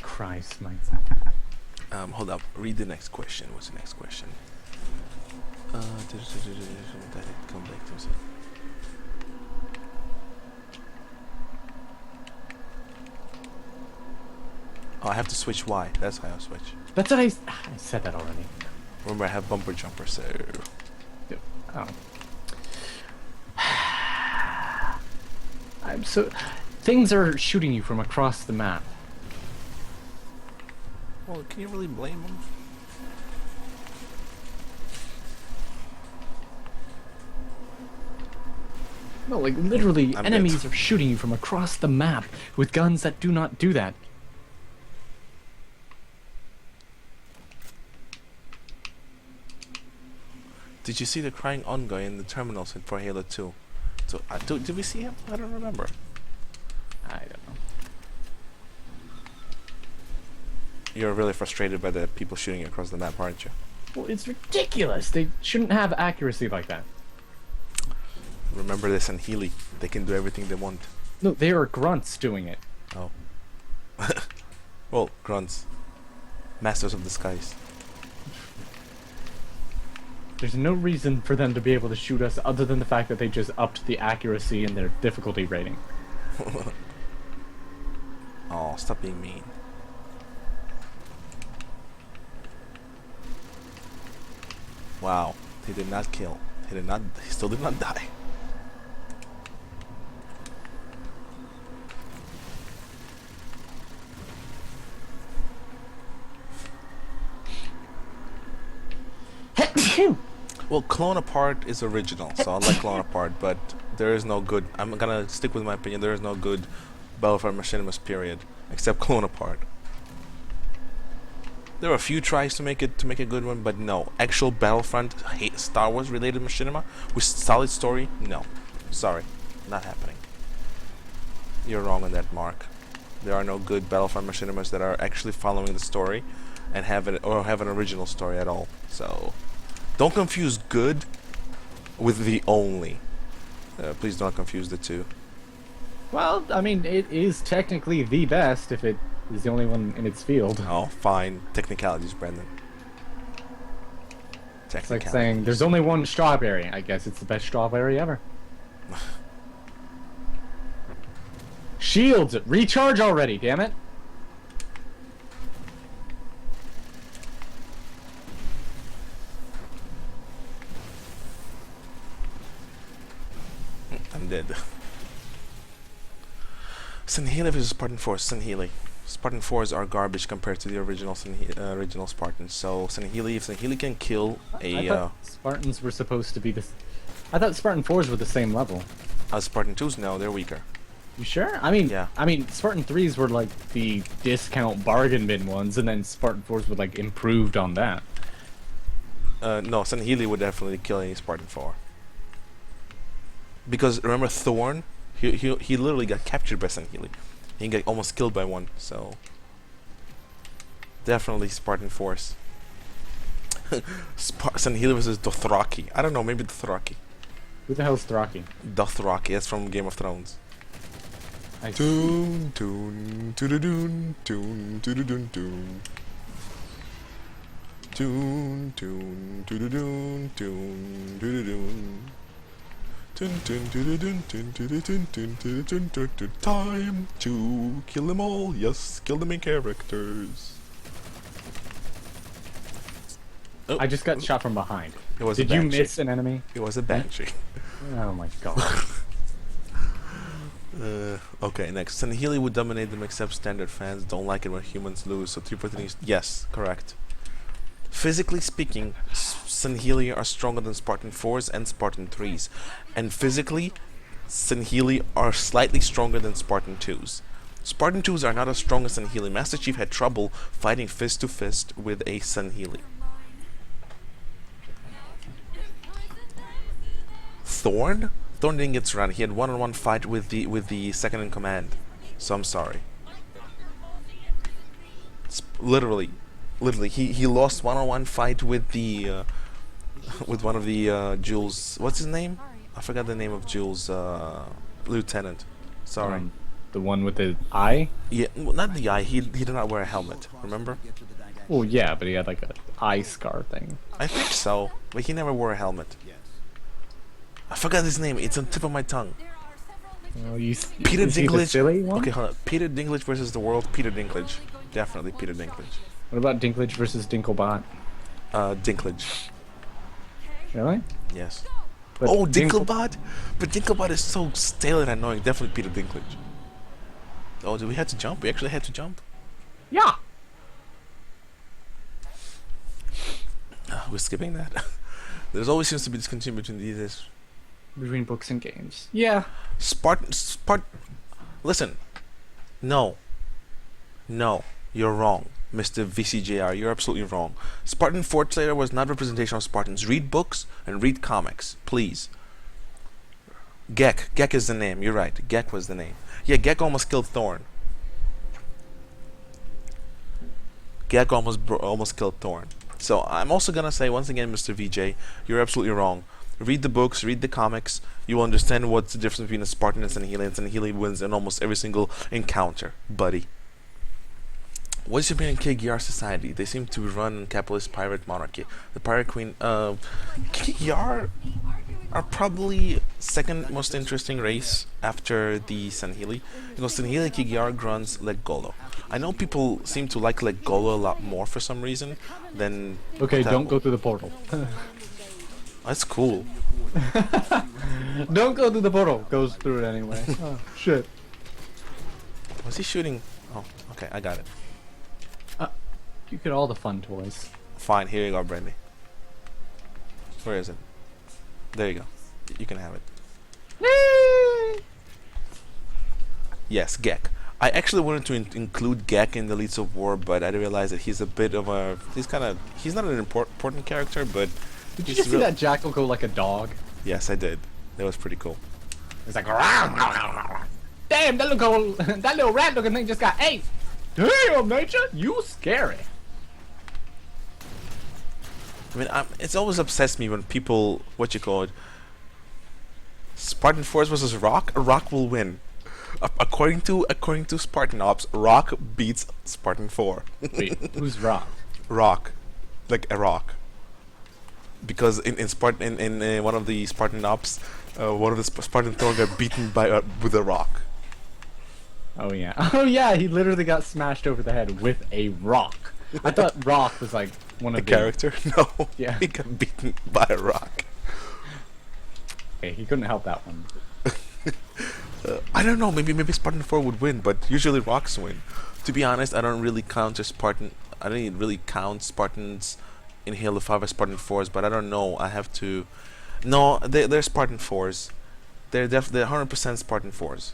Christ, my. Hold up. Read the next question. What's the next question? Come back to us. Oh, I have to switch Y. That's how I switch. That's what I said that already. Remember, I have bumper jumper, so. Oh. I'm so. Things are shooting you from across the map. Well, can you really blame them? No, like literally, I'm enemies dead. are shooting you from across the map with guns that do not do that. Did you see the crying Onga in the terminals for Halo 2? So, did we see him? I don't remember. I don't know. You're really frustrated by the people shooting across the map, aren't you? Well, it's ridiculous. They shouldn't have accuracy like that. Remember this and Healy. They can do everything they want. No, they are grunts doing it. Oh. Well, grunts. Masters of the skies. There's no reason for them to be able to shoot us other than the fact that they just upped the accuracy in their difficulty rating. Oh, stop being mean. Wow, he did not kill. He still did not die. Well, Clone Apart is original, so I like Clone Apart, but there is no good. I'm gonna stick with my opinion. There is no good Battlefront Machinimas period, except Clone Apart. There were a few tries to make a good one, but no actual Battlefront Star Wars related machinima with solid story. No, sorry, not happening. You're wrong on that, Mark. There are no good Battlefront machinimas that are actually following the story and have an original story at all. So. Don't confuse good with the only. Please don't confuse the two. Well, I mean, it is technically the best if it is the only one in its field. Oh, fine. Technicalities, Brendan. It's like saying there's only one strawberry. I guess it's the best strawberry ever. Shields! Recharge already, damn it! I'm dead. San Healy versus Spartan Force. San Healy. Spartan 4s are garbage compared to the original original Spartans. So San Healy, if San Healy can kill I a thought Spartans were supposed to be this. I thought Spartan 4s were the same level. Spartan 2s, no, they're weaker. You sure? I mean, Yeah. Spartan 3s were like the discount bargain bin ones, and then Spartan 4s were like improved on that. No, San Healy would definitely kill any Spartan 4. Because remember Thorn? He literally got captured by San Healy. He got almost killed by one, so definitely Spartan Force. San Healy versus Dothraki. I don't know, maybe Dothraki. Who the hell's Thraki? Dothraki, that's from Game of Thrones. I Toon, toon, toon, toon, toon, toon, toon. Toon, toon, toon, toon, toon, toon. Time to kill them all. Yes, kill the main characters. Oh, I just got shot from behind. it was Did a you banshee. miss an enemy? It was a banshee. Oh my god. Okay, next. San Healy would dominate them except standard fans don't like it when humans lose, so 3 yes, correct. Physically speaking, San Healy are stronger than Spartan 4s and Spartan 3s. And physically, San Healy are slightly stronger than Spartan 2s. Spartan 2s are not as strong as San Healy. Master Chief had trouble fighting fist to fist with a San Healy. Thorn? Thorn didn't get surrounded. He had one-on-one fight with the second in command. So I'm sorry. Literally, he lost one-on-one fight with the with one of the Jules. What's his name? I forgot the name of Jules' lieutenant. Sorry. The one with the eye? Yeah, well, not the eye. He did not wear a helmet. Remember? Well, yeah, but he had like a eye scar thing. I think so, but he never wore a helmet. I forgot his name. It's on the tip of my tongue. Oh, you Peter is he the Dinklage. silly one? Okay, hold on. Peter Dinklage versus the world. Peter Dinklage. Definitely Peter Dinklage. What about Dinklage versus Dinklebot? Dinklage. Really? Yes. But Oh, Dinklebot? But Dinklebot is so stale and annoying. Definitely Peter Dinklage. Oh, did we have to jump? We actually had to jump? Yeah. We're skipping that. There's always seems to be discontinuity between these. Between books and games. Yeah. Listen. No. You're wrong, Mr. VCJR. You're absolutely wrong. Spartan Fort Slayer was not representation of Spartans. Read books and read comics, please. Gek is the name. You're right. Gek was the name. Yeah, Gek almost killed Thorn. Gek almost killed Thorn. So I'm also gonna say once again, Mr. VJ, you're absolutely wrong. Read the books, read the comics. You will understand what's the difference between a Spartan and San Healy. And San Healy wins in almost every single encounter, buddy. What's your opinion on KGR society? They seem to run a capitalist pirate monarchy. The pirate queen, KGR are probably second most interesting race after the San Healy. Because San Healy KGR grunts Legolo. I know people seem to like Legolo a lot more for some reason than... Okay, don't go through the portal. That's cool. Don't go through the portal. Goes through it anyway. Oh, shit. Was he shooting? Oh, okay, I got it. You get all the fun toys. Fine, here you go, Brandy. Where is it? There you go. You can have it. Yes, Gek. I actually wanted to include Gek in the Leads of War, but I realized that he's a bit of a... He's not an important character, but... Did you just see that jackal go like a dog? Yes, I did. That was pretty cool. It's like... Damn, that little rat looking thing just got ate. Damn, nature, you scary. I mean, it's always obsessed me when people... Spartan Force versus Rock? Rock will win. According to Spartan Ops, Rock beats Spartan 4. Wait, who's Rock? Rock. Like a rock. because in Spartan in one of the Spartan ops, one of the Spartan Thor got beaten by with a rock. Oh yeah. Oh yeah, he literally got smashed over the head with a rock. I thought rock was like one A of the character? No. Yeah. He got beaten by a rock. Okay, he couldn't help that one. I don't know. Maybe Spartan 4 would win, but usually rocks win. To be honest, I don't really count as Spartan. I don't even really count Spartans in Halo 5 as Spartan 4s, but I don't know. I have to. No, they're Spartan 4s. They're 100% Spartan 4s.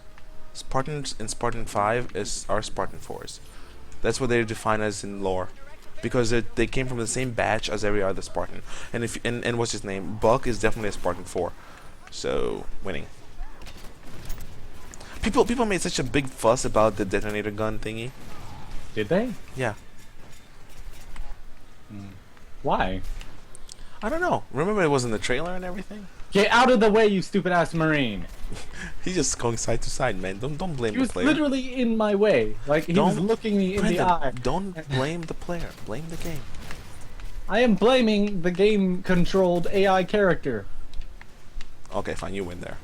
Spartans in Spartan 5 are Spartan 4s. That's what they're defined as in lore, because they came from the same batch as every other Spartan. And and what's his name? Buck is definitely a Spartan 4. So winning. People made such a big fuss about the detonator gun thingy. Did they? Yeah. Why? I don't know. Remember it was in the trailer and everything? Get out of the way, you stupid ass Marine! He's just going side to side, man. Don't blame He the was player. literally in my way. Like he was Don't- looking me in the Brendan, eye. don't blame the player. Blame the game. I am blaming the game controlled AI character. Okay, fine. You win there.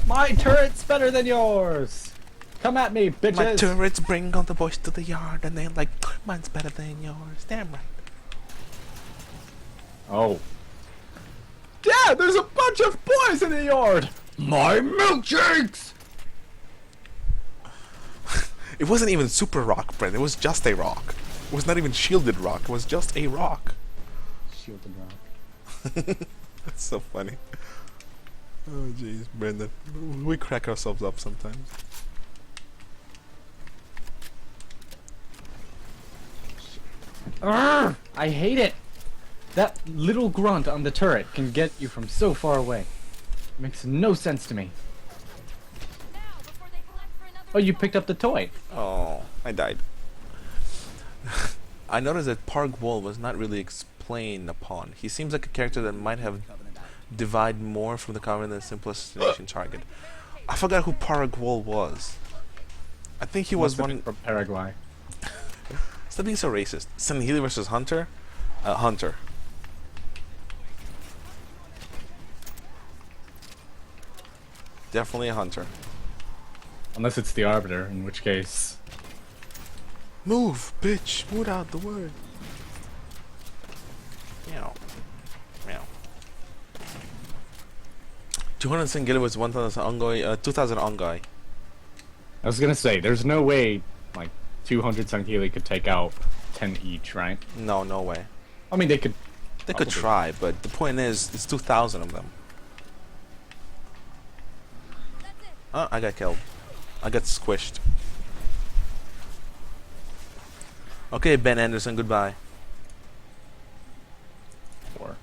My turret's better than yours! Come at me, bitches! My turrets bring all the boys to the yard, and they're like, mine's better than yours. Damn right. Oh. Dad, there's a bunch of boys in the yard! My milkshakes! It wasn't even super rock, Brent. It was just a rock. It was not even shielded rock. It was just a rock. Shielded rock. That's so funny. Oh jeez, Brendan. We crack ourselves up sometimes. Urgh, I hate it! That little grunt on the turret can get you from so far away. Makes no sense to me. Now, before they collect for another Oh, you picked up the toy. Oh, I died. I noticed that Parg Wall was not really explained upon. He seems like a character that might have divided more from the Covenant than simplest destination target. I forgot who Parg Wall was. I think he was Must have been one. from Paraguay. Stop being so racist. Sun Healy versus Hunter? Hunter. Definitely a Hunter. Unless it's the Arbiter, in which case... Move, bitch! Move out the way. Meow. Meow. 200 Singili was 1000 Ongoy, 2000 Ongoy. I was gonna say, there's no way, like, 200 Sankili could take out 10 each, right? No, no way. I mean, they could... They could Probably. try, but the point is, it's 2,000 of them. Oh, I got killed. I got squished. Okay, Ben Anderson, goodbye. Or...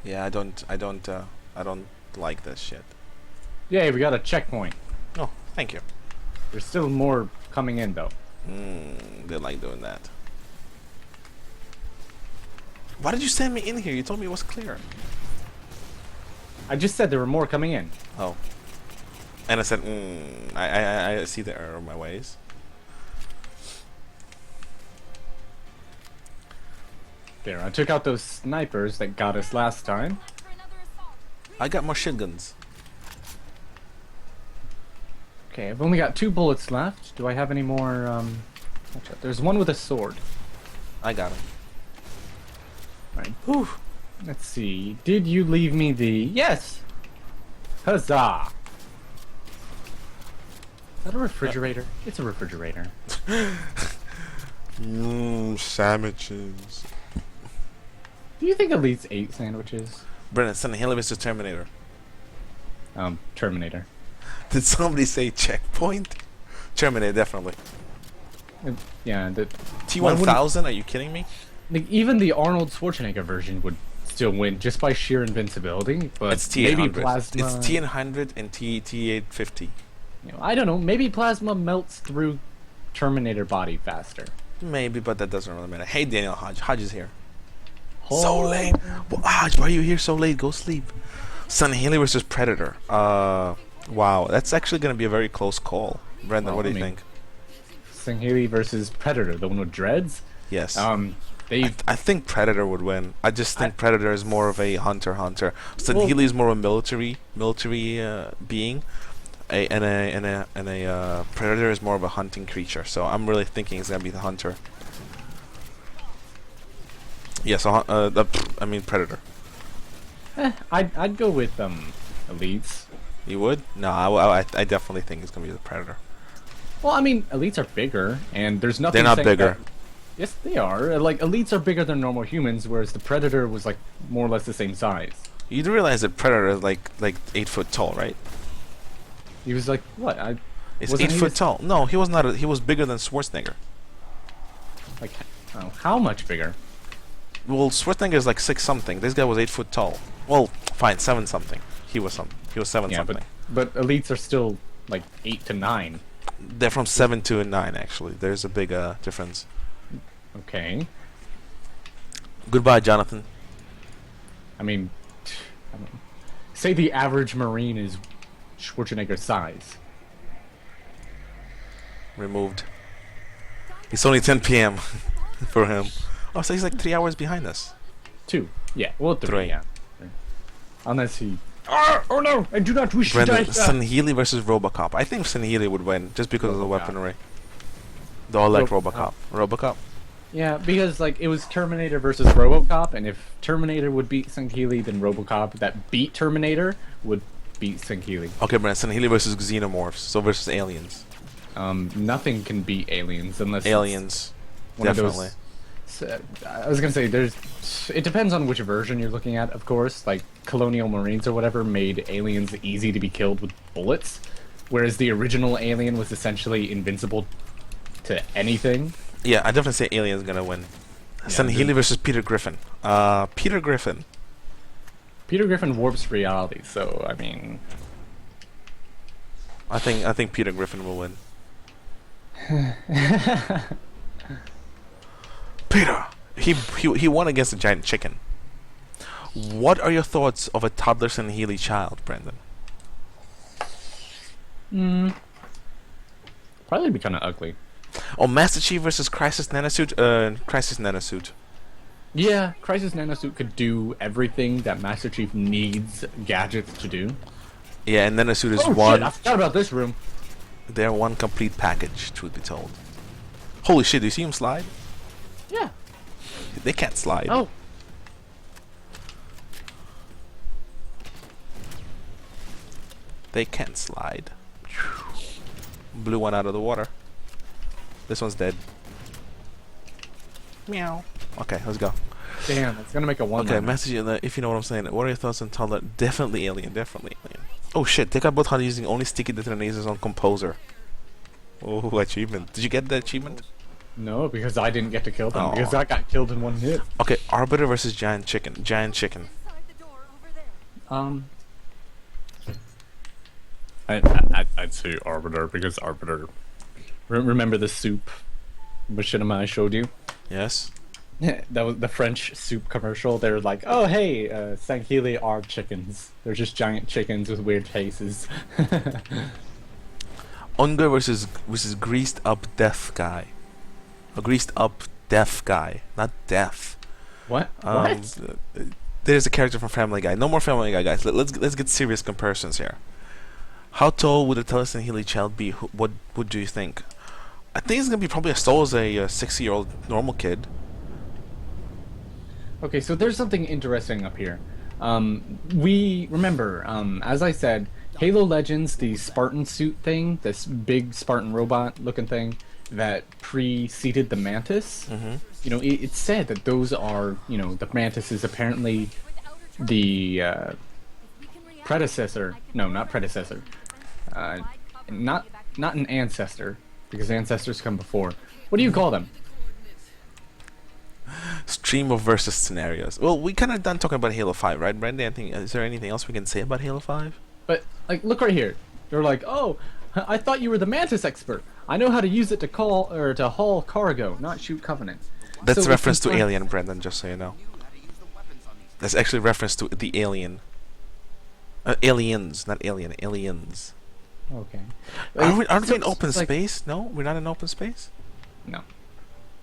Yeah, I don't like this shit. Yay, we got a checkpoint. Oh, thank you. There's still more coming in, though. They like doing that. Why did you send me in here? You told me it was clear. I just said there were more coming in. Oh. And I said, I see the error of my ways. There, I took out those snipers that got us last time. for another assault. I got more shotguns. Okay, I've only got 2 bullets left. Do I have any more, watch out. There's one with a sword. I got him. Right. Whew. Let's see. Did you leave me the... Yes! Huzzah! Is that a refrigerator? It's a refrigerator. Sandwiches. Do you think at least 8 sandwiches? Brennan, send Halo vs. Terminator. Terminator. Did somebody say checkpoint? Terminator, definitely. Yeah, the... T-1000? Are you kidding me? Like, even the Arnold Schwarzenegger version would still win just by sheer invincibility, but It's maybe T-800. plasma... It's T-800 and T-850. You know, I don't know, maybe plasma melts through Terminator body faster. Maybe, but that doesn't really matter. Hey, Daniel Hodge. Hodge is here. Oh. So late. Well, Hodge, why are you here so late? Go sleep. Son Haley versus Predator. Wow. That's actually going to be a very close call. Brendan, Well, what do I you mean- think? Singhaley versus Predator, the one with dreads? Yes. They've I think Predator would win. I just think Predator is more of a hunter. Well- Healy is more of a military being, and a Predator is more of a hunting creature. So I'm really thinking it's gonna be the hunter. Yeah, so I mean Predator. I'd go with elites. You would? No, I definitely think it's gonna be the Predator. Well, I mean, elites are bigger, and there's nothing. They're not saying bigger. that- Yes, they are. Like elites are bigger than normal humans, whereas the Predator was like more or less the same size. You do realize that Predator is like 8 foot tall, right? He was like what? It's Wasn't 8 he foot the- tall. No, he was not. He was bigger than Schwarzenegger. Like, oh, how much bigger? Well, Schwarzenegger is like 6 something. This guy was 8 foot tall. Well, fine, 7 something. He was 7 Yeah, something. but elites are still like 8 to 9. They're from 7 to 9 actually. There's a big difference. Okay. Goodbye, Jonathan. I mean, say the average Marine is Schwarzenegger's size. Removed. It's only 10 p.m. for him. Oh, so he's like 3 hours behind us. 2. Yeah. Well, 3. 3. Yeah. Unless he. Oh no! I do not wish Brendan, to die. San Healy versus Robocop. I think San Healy would win just because of the Robocop. weaponry. They all like Robocop. Robocop. Yeah, because like it was Terminator versus RoboCop, and if Terminator would beat Sankili, then RoboCop that beat Terminator would beat Sankili. Okay, Brendan, San Healy versus Xenomorphs. So versus aliens. Nothing can beat aliens unless it's Aliens. one of those- Definitely. I was gonna say it depends on which version you're looking at, of course. Like Colonial Marines or whatever made aliens easy to be killed with bullets, whereas the original alien was essentially invincible to anything. Yeah, I definitely say aliens gonna win. San dude. Healy versus Peter Griffin. Peter Griffin. Peter Griffin warps reality, so I mean, I think Peter Griffin will win. Peter, he won against a giant chicken. What are your thoughts of a toddler San Healy child, Brendan? probably be kind of ugly. Oh, Master Chief versus Crisis Nanosuit. Crisis Nanosuit. Yeah, Crisis Nanosuit could do everything that Master Chief needs gadgets to do. Yeah, and Nanosuit is Oh one. shit! I forgot about this room. They're one complete package, truth be told. Holy shit! Do you see him slide? Yeah. They can't slide. Oh. They can't slide. Blew one out of the water. This one's dead. Meow. Okay, let's go. Damn, it's gonna make a one. Okay, message in the, if you know what I'm saying. What are your thoughts on toddler? Definitely alien. Definitely alien. Oh shit! Take out both how using only sticky detonators on Composer. Oh, achievement! Did you get the achievement? No, because I didn't get to kill them. Aw. Because I got killed in one hit. Okay, Arbiter versus Giant Chicken. Giant Chicken. Inside the door over there. I'd say Arbiter because Arbiter. Remember the soup machinima I showed you? Yes. That was the French soup commercial. They're like, "Oh hey, Sankili are chickens. They're just giant chickens with weird faces." Unger versus greased up deaf guy. A greased up deaf guy, not deaf. What? What? There's a character from Family Guy. No more Family Guy, guys. Let's get serious comparisons here. How tall would a Telesan Healy child be? What do you think? I think it's gonna be probably as tall as a 60-year-old normal kid. Okay, so there's something interesting up here. We remember, as I said, Halo Legends, the Spartan suit thing, this big Spartan robot looking thing that preceded the Mantis. You know, it's said that those are, you know, the Mantis is apparently the predecessor. No, not predecessor. Not an ancestor, because ancestors come before. What do you call them? Stream of versus scenarios. Well, we kind of done talking about Halo 5, right, Brandy? I think, is there anything else we can say about Halo 5? But like, look right here. They're like, "Oh, I thought you were the Mantis expert. I know how to use it to call or to haul cargo, not shoot Covenant." That's So a reference to it's- Alien, Brendan, just so you know. That's actually reference to the Alien. Aliens, not Alien, aliens. Okay. Aren't we in So open it's like- space? No? We're not in open space? No.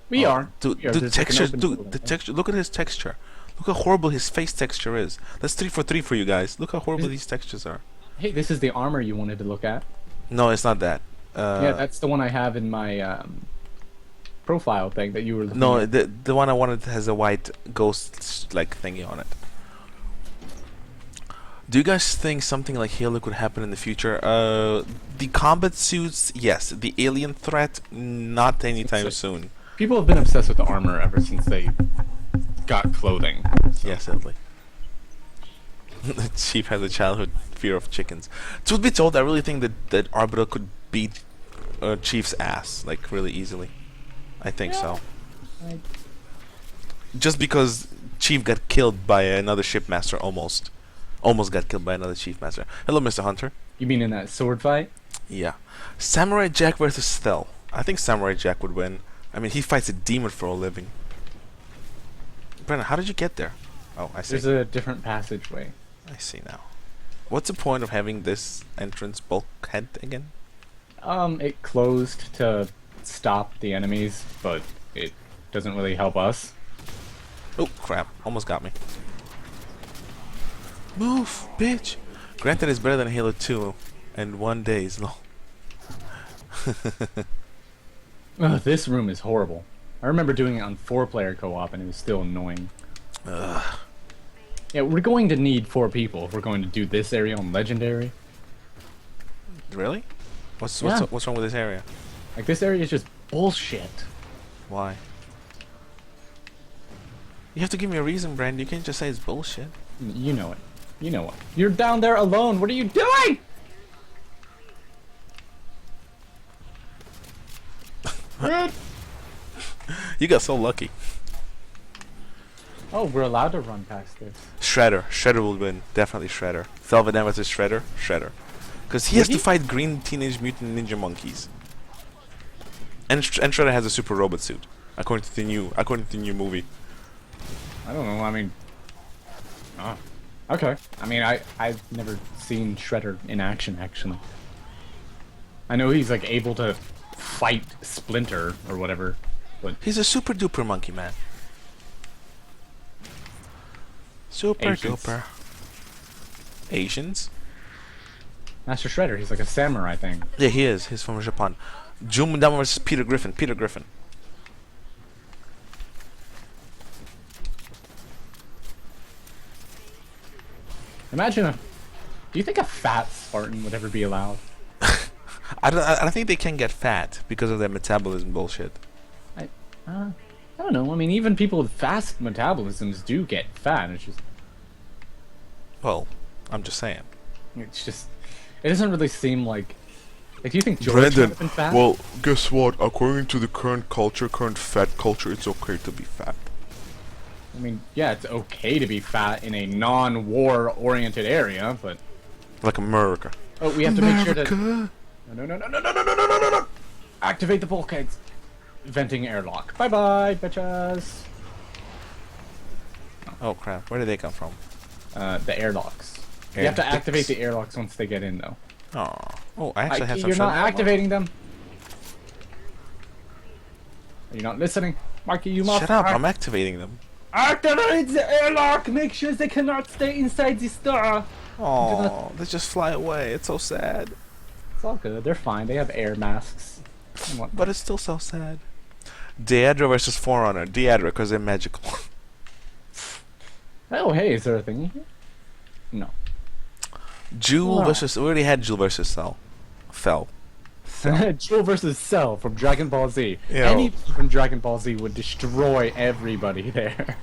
We are. Dude, We are. the There's like an texture, open dude, door. the texture. Look at his texture. Look how horrible his face texture is. That's 3 for 3 for you guys. Look how horrible these textures are. Hey, this is the armor you wanted to look at. No, it's not that. Yeah, that's the one I have in my profile thing that you were looking No, at. the one I wanted has a white ghost like thingy on it. Do you guys think something like Halo could happen in the future? The combat suits, yes. The alien threat, not anytime soon. People have been obsessed with the armor ever since they got clothing. So. Yes, sadly. Chief has a childhood fear of chickens. Truth be told, I really think that Arbiter could beat Chief's ass, like, really easily. I think so. Just because Chief got killed by another shipmaster, almost. Almost got killed by another chief master. Hello, Mr. Hunter. You mean in that sword fight? Yeah. Samurai Jack versus Thel. I think Samurai Jack would win. I mean, he fights a demon for a living. Brennan, how did you get there? Oh, I see. There's a different passageway. I see now. What's the point of having this entrance bulkhead again? It closed to stop the enemies, but it doesn't really help us. Oh, crap. Almost got me. Move, bitch! Granted, it's better than Halo 2, and 1 day is long. Ugh, this room is horrible. I remember doing it on 4-player co-op, and it was still annoying. Ugh. Yeah, we're going to need 4 people if we're going to do this area on Legendary. Really? What's Yeah. what's wrong with this area? Like, this area is just bullshit. Why? You have to give me a reason, Brand. You can't just say it's bullshit. You know it. You know what? You're down there alone. What are you doing? You got so lucky. Oh, we're allowed to run past this. Shredder. Shredder will win. Definitely Shredder. Thelvadan versus Shredder. Shredder. Because he has to fight green Teenage Mutant Ninja Monkeys. And Shredder has a super robot suit. According to the new movie. I don't know. I mean, oh, okay. I mean, I've never seen Shredder in action actually. I know he's like able to fight Splinter or whatever, but He's a super duper monkey, man. Super Asians. duper. Asians? Master Shredder, he's like a samurai thing. Yeah, he is. He's from Japan. Jumudama versus Peter Griffin. Peter Griffin. Imagine a. Do you think a fat Spartan would ever be allowed? I don't think they can get fat because of their metabolism bullshit. I don't know. I mean, even people with fast metabolisms do get fat. It's Well, I'm just saying. just. It doesn't really seem like. Like, do you think George would have been fat? well, guess what? According to the current culture, current fat culture, it's okay to be fat. I mean, yeah, it's okay to be fat in a non-war oriented area, but Like America. oh, we have to make sure to America. no. Activate the bulkheads. Venting airlock. Bye bye, bitches. Oh crap! Where did they come from? The airlocks. You Air have to activate dicks. the airlocks once they get in, though. Oh, I actually have some. You're not shuttle- activating them. Are you not listening, Marky? You must Shut up! I'm activating them. activate the airlock. Make sure they cannot stay inside the store. Oh, they just fly away. It's so sad. It's all good. They're fine. They have air masks. And whatnot. But it's still so sad. Deadra versus Forerunner. Deadra, because they're magical. Oh, hey, is there a thing here? No. Jewel Oh. versus. We already had Jewel versus Cell. Fell. Jill versus Cell from Dragon Ball Z. Yeah. Any from Dragon Ball Z would destroy everybody there.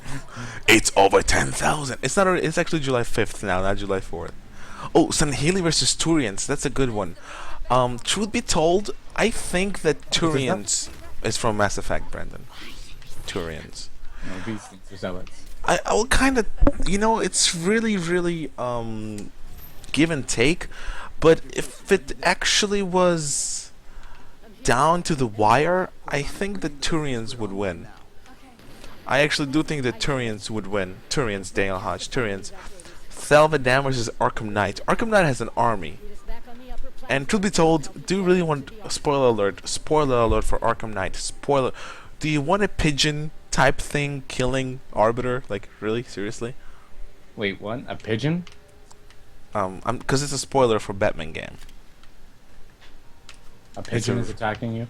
It's over 10,000. It's not. It's actually July 5th now, not July 4th. Oh, Sanheli versus Turians. That's a good one. Truth be told, I think that Turians is from Mass Effect, Brandon. Turians. No, these things are zealots. I will kind of, it's really, really give and take. But if it actually was down to the wire, I think the Turians would win. I actually do think that Turians would win. Turians, Daniel Hodge, Turians. Thelvadan versus Arkham Knight. Arkham Knight has an army. And truth be told, do you really want... Spoiler alert for Arkham Knight. Do you want a pigeon type thing killing Arbiter? Like, really? Seriously? Wait, what? A pigeon? Because it's a spoiler for Batman game. A pigeon It's is attacking you?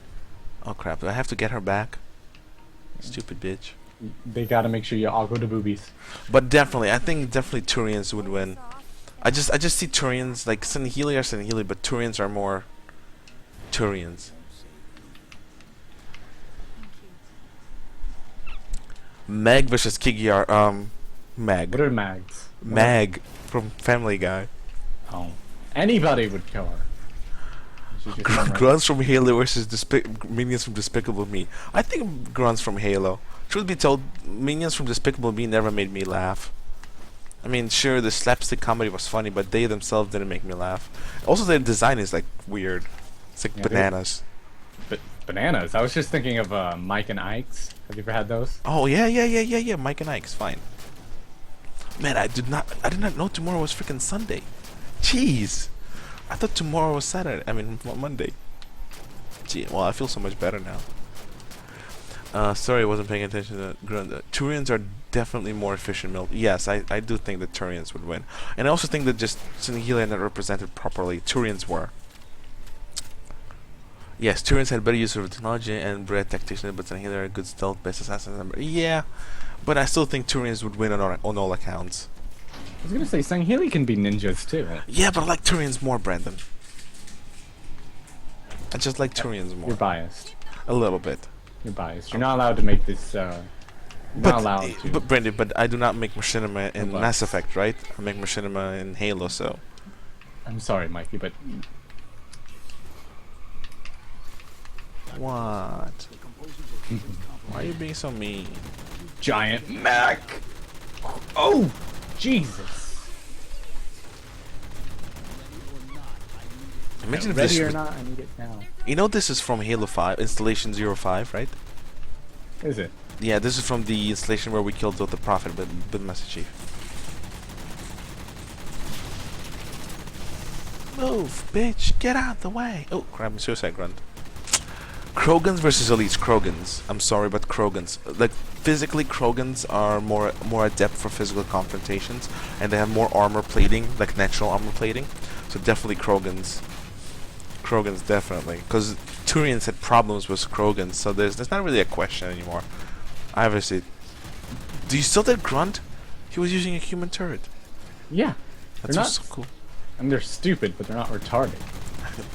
Oh crap! Do I have to get her back? Stupid bitch. They gotta make sure you all go to boobies. But definitely, I think definitely Turians would win. I just see Turians like Sinhealy are Sinhealy, but Turians are more Turians. Meg versus Kigiar. Meg. What are mags? Meg from Family Guy. Oh. Anybody would kill her. She's just some Grunts from Halo versus Minions from Despicable Me. I think Grunts from Halo. Truth be told, Minions from Despicable Me never made me laugh. I mean, sure, the slapstick comedy was funny, but they themselves didn't make me laugh. Also, their design is like weird. It's like bananas. But bananas. I was just thinking of Mike and Ike's. Have you ever had those? Oh yeah. Mike and Ike's fine. Man, I did not know tomorrow was freaking Sunday. Jeez, I thought tomorrow was Saturday. I mean Monday. Gee, well, I feel so much better now. Sorry, I wasn't paying attention to that. Turians are definitely more efficient milk. Yes, I do think that Turians would win. And I also think that just Sinhealy not represented properly. Turians were. Yes, Turians had better use of technology and bred tactician, but Sinhealy are good stealth, best assassins. Yeah, but I still think Turians would win on all accounts. I was gonna say Sinhealy can be ninjas too. Yeah, but I like Turians more, Brandon. I just like Turians more. You're biased. A little bit. You're biased. You're not allowed to make this. You're not allowed to. But Brandon, but I do not make machinima in Oh, Mass Effect, right? I make machinima in Halo, so. I'm sorry, Mikey, but What? Why are you being so mean? giant mech. Oh, Jesus! Imagine if Ready this. or not, I need it now. You know this is from Halo 5, Installation 05, right? Is it? Yeah, this is from the installation where we killed the Prophet with Master Chief. Move, bitch! Get out the way! Oh, crap! Suicide grunt. Krogans versus Elites. Krogans. I'm sorry, but Krogans. Like physically, Krogans are more adept for physical confrontations, and they have more armor plating, like natural armor plating. So definitely Krogans. Krogans definitely, because Turians had problems with Krogans, so there's not really a question anymore. Obviously, do you still that grunt? He was using a human turret. Yeah. That's They're so not. cool. I mean, they're stupid, but they're not retarded.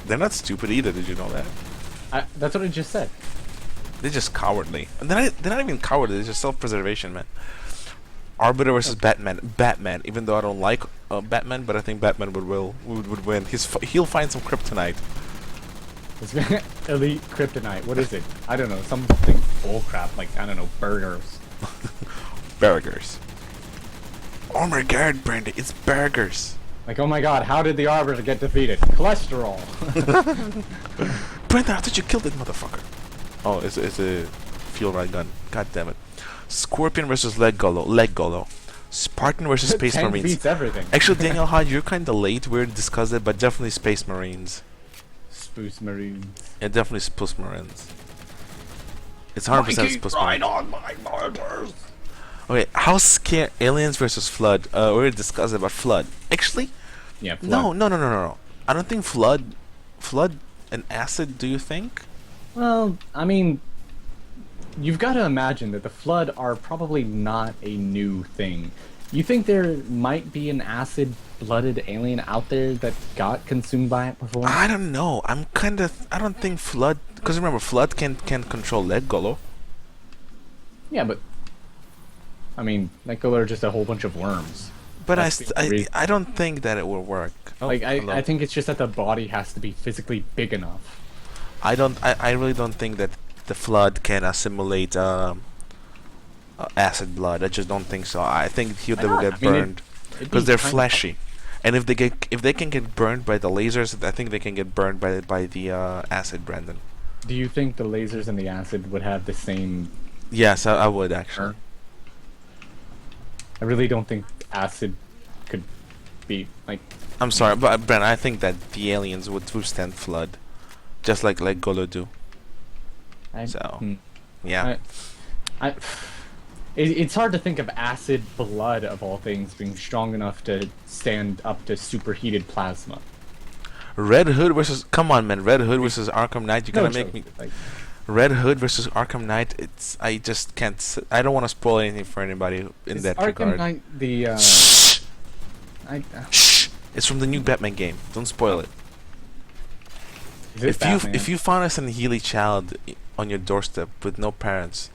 They're not stupid either. Did you know that? That's what I just said. They're just cowardly. And they're not even cowardly. They're just self-preservation, man. Arbiter versus Batman. Batman. Even though I don't like Batman, but I think Batman would win. He'll find some kryptonite. It's elite kryptonite. What is it? I don't know. Something bullcrap. Like, I don't know, burgers. Burgers. Oh my God, Brandy, it's burgers. Like, oh my god, how did the Arbiter get defeated? Cholesterol. Brenda, I thought you killed that motherfucker. Oh, it's a field ride gun. God damn it. Scorpion versus Leg Golo. Spartan versus Space Tank Marines. beats everything. Actually, Daniel Hyde, you're kind of late. We already discussed it, but definitely Space Marines. Spruce Marines. Yeah, definitely Space Marines. It's 100% Space Marines. on my martyrs. Okay, how scare aliens versus Flood? We already discussed about Flood. Actually, Yeah, no. I don't think Flood and Acid. Do you think? Well, I mean, you've got to imagine that the Flood are probably not a new thing. You think there might be an acid-blooded alien out there that got consumed by it before? I don't know. I don't think Flood. Because remember, Flood can control Leg Golo. Yeah, but I mean, like, are just a whole bunch of worms. But That's the reason. I don't think that it will work. Oh, Like, hello. I think it's just that the body has to be physically big enough. I really don't think that the Flood can assimilate acid blood. I just don't think so. I think they will not? get I mean, burned It'd be because they're kinda- fleshy. And if they can get burned by the lasers, I think they can get burned by the acid, Brandon. Do you think the lasers and the acid would have the same? Yes, I would actually. I really don't think acid could be like. I'm sorry, but Brandon, I think that the aliens would withstand Flood, just like Golo do. I, So. hmm. Yeah. I, it's hard to think of acid blood of all things being strong enough to stand up to superheated plasma. Red Hood versus. Come on, man. Red Hood versus Arkham Knight. You're gonna No make joke, me. like, Red Hood versus Arkham Knight. It's. I just can't. I don't want to spoil anything for anybody in is that Arkham regard. Knight the Shh. I, Shh. It's from the new Batman game. Don't spoil it. is it Batman? If you found a St. Healy child on your doorstep with no parents,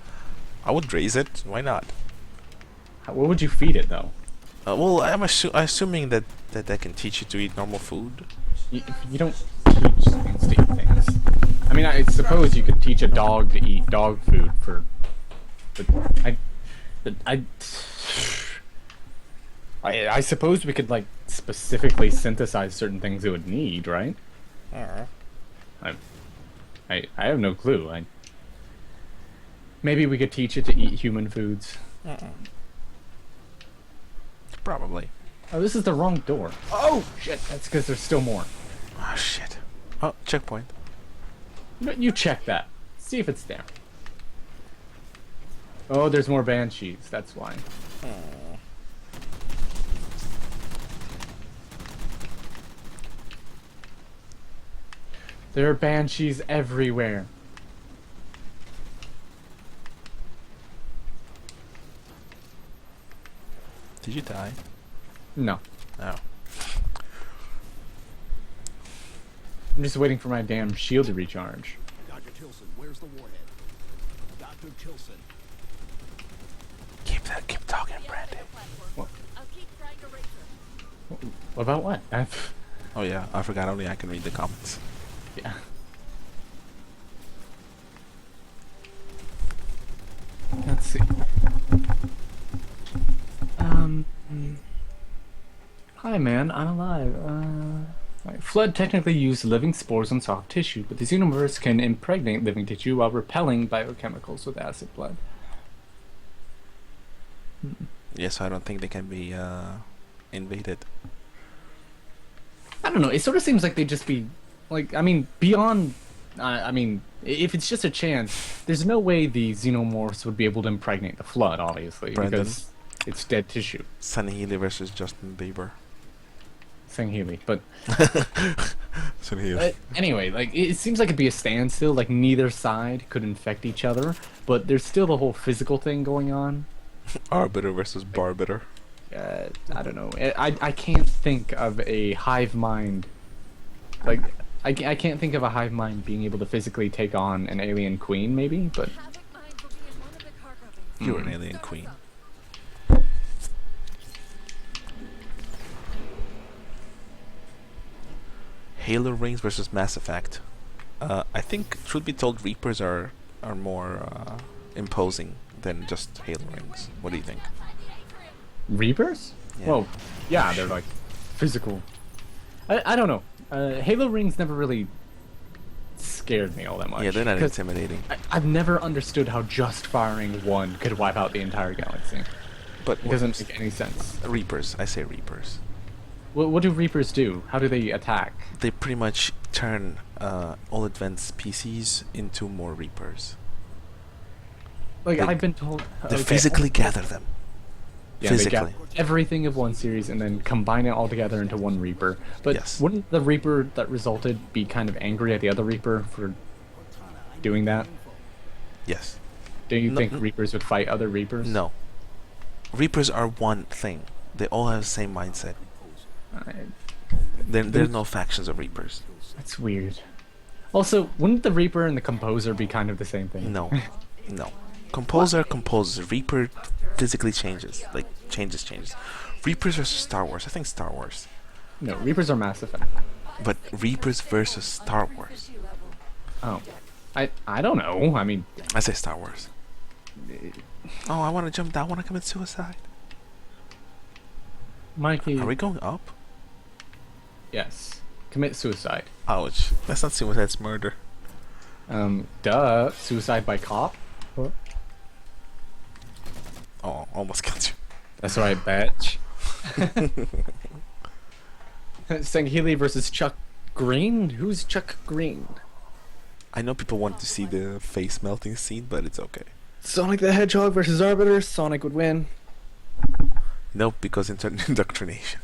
I would raise it. Why not? What would you feed it though? Well, I'm assuming that that can teach you to eat normal food. You don't teach things to eat things. I mean, I suppose you could teach a dog to eat dog food for, but I suppose we could like specifically synthesize certain things it would need, right? I have no clue. Maybe we could teach it to eat human foods. Probably. Oh, this is the wrong door. Oh shit! That's because there's still more. Oh shit. Oh, checkpoint. You check that. See if it's there. Oh, there's more banshees. That's why. There are banshees everywhere. Did you die? No. Oh. I'm just waiting for my damn shield to recharge. Dr. Tilson, where's the warhead? Dr. Tilson. Keep talking, Brandy. What? I'll keep trying to raise her. About what? Oh yeah, I forgot. Only I can read the comments. Yeah. Let's see. Hi man, I'm alive. Right. Flood technically used living spores on soft tissue, but the Xenomorphs can impregnate living tissue while repelling biochemicals with acid blood. Yes, I don't think they can be invaded. I don't know. It sort of seems like they'd just be, like, I mean, beyond. I mean, if it's just a chance, there's no way the Xenomorphs would be able to impregnate the Flood, obviously, Brandon. because it's dead tissue. Sunny Healy versus Justin Bieber. Saying Healy, but Sunny Healy. anyway, like it seems like it'd be a standstill. Like neither side could infect each other, but there's still the whole physical thing going on. Arbiter versus Barbiter. I don't know. I can't think of a hive mind. Like I can't think of a hive mind being able to physically take on an alien queen, maybe. But Havoc mines will be in one of the cargo bays. You're an alien queen. Halo Rings versus Mass Effect. I think, truth be told, Reapers are more imposing than just Halo Rings. What do you think? Reapers? Yeah. Well, yeah, they're like physical. I don't know. Halo Rings never really scared me all that much. Yeah, they're not 'cause intimidating. I've never understood how just firing one could wipe out the entire galaxy. But It doesn't make any sense. Reapers, I say Reapers. What do Reapers do? How do they attack? They pretty much turn all advanced PCs into more Reapers. Like They- I've been told, They okay, physically gather them. yeah, they physically. gather everything of one series and then combine it all together into one Reaper. But Yes. wouldn't the Reaper that resulted be kind of angry at the other Reaper for doing that? Yes. Do you No, think Reapers would fight other Reapers? No. Reapers are one thing. They all have the same mindset. There's no factions of Reapers. That's weird. Also, wouldn't the Reaper and the Composer be kind of the same thing? No. No. Composer composes. Reaper physically changes. Like, changes. Reapers versus Star Wars. I think Star Wars. No, Reapers are Mass Effect. But Reapers versus Star Wars. Oh. I don't know. I mean, I say Star Wars. Oh, I want to jump down. I want to commit suicide. Mikey. Are we going up? Yes. Commit suicide. Ouch. That's not suicide, that's murder. Duh. Suicide by cop? What? Oh, almost killed you. That's right, bitch. Sang Healy versus Chuck Green? Who's Chuck Green? I know people want to see the face melting scene, but it's okay. Sonic the Hedgehog versus Arbiter. Sonic would win. Nope, because indoctrination.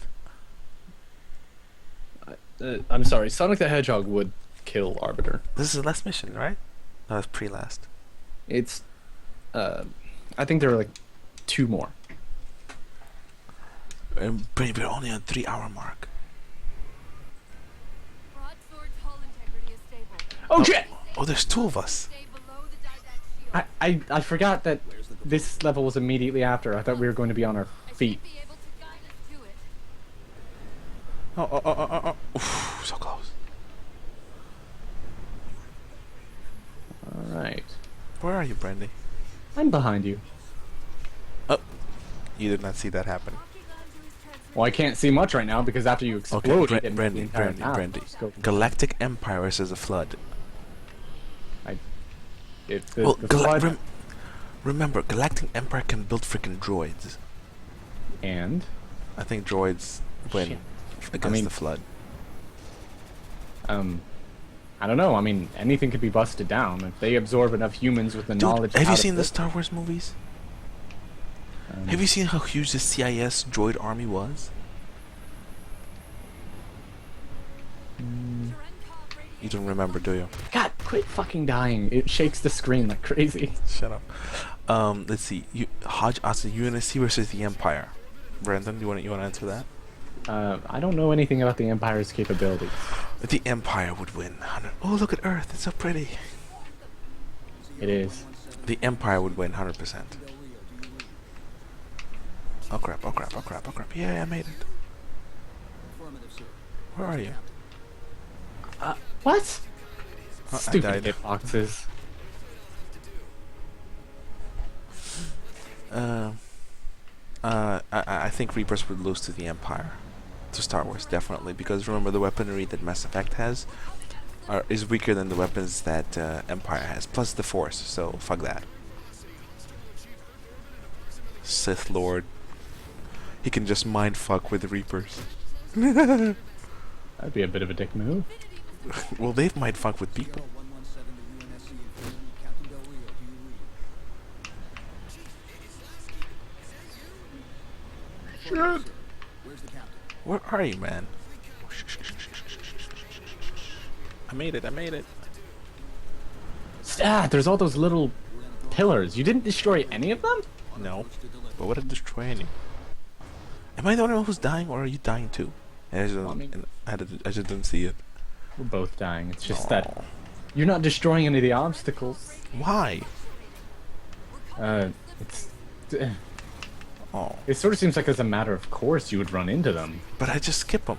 I'm sorry. Sonic the Hedgehog would kill Arbiter. This is the last mission, right? No, it's pre-last. It's, I think there are like 2 more. We're only on 3-hour mark. Broadsword's hull integrity is stable. Oh shit! Oh, there's 2 of us. Stay below the dieback shield. I forgot that this level was immediately after. I thought we were going to be on our feet. Be able to guide us to it. Oh. Oof, so close. Alright. Where are you, Brandy? I'm behind you. Oh, you did not see that happen. Locking onto his transfer. Well, I can't see much right now because after you exploded, Okay, it made the Brandy, entire map Brandy. just go- Galactic Empire versus a flood. If the, Well, the flood remember, Galactic Empire can build freaking droids. and I think droids win Shit. against mean- the flood. I don't know. I mean, anything could be busted down if they absorb enough humans with the knowledge. Dude, have how you to seen the build- Star Wars movies? Have you seen how huge the CIS droid army was? You don't remember, do you? God, quit fucking dying! It shakes the screen like crazy. Shut up. Let's see. Hodge asked the UNSC versus the Empire. Brandon, you want to answer that? I don't know anything about the Empire's capabilities. The Empire would win. Oh, look at Earth. It's so pretty. It is. The Empire would win 100%. Oh crap, oh crap, oh crap, oh crap. Yeah, I made it. Affirmative, sir. Where are you? What? I Stupid died. hitboxes. I think Reapers would lose to the Empire. To Star Wars, definitely. Because remember, the weaponry that Mass Effect has is weaker than the weapons that Empire has. Plus the Force, so fuck that. Sith Lord. He can just mind fuck with the Reapers. That'd be a bit of a dick move. Well, they might fuck with people. 117 to UNSC Infantry. Captain Del Rio, do you read? Shit. Where's the captain? Where are you, man? I made it, I made it. There's all those little pillars. You didn't destroy any of them? No. But what did destroy any? Am I the only one who's dying, or are you dying too? I just didn't see it. We're both dying. It's just that you're not destroying any of the obstacles. Why? It's. Oh. It sort of seems like as a matter of course you would run into them. But I just skip them.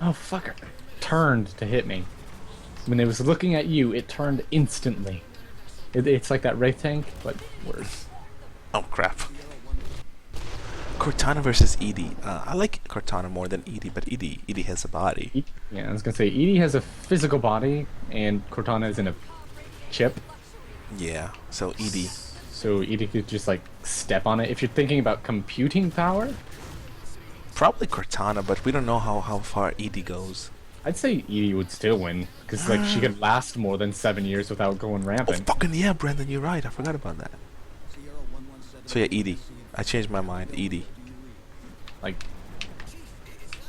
Oh, fucker. Turned to hit me. When it was looking at you, it turned instantly. It's like that Wraith tank, but worse. Oh crap. Cortana versus Edie. I like Cortana more than Edie, but Edie has a body. Yeah, I was gonna say, Edie has a physical body, and Cortana is in a chip. Yeah, so Edie. So Edie could just, like, step on it. If you're thinking about computing power, Probably Cortana, but we don't know how far Edie goes. I'd say Edie would still win. Because, like, she could last more than 7 years without going Oh rampant. fucking yeah, Brendan, you're right. I forgot about that. Sierra 117. So yeah, Edie. I changed my mind. Edie. Like,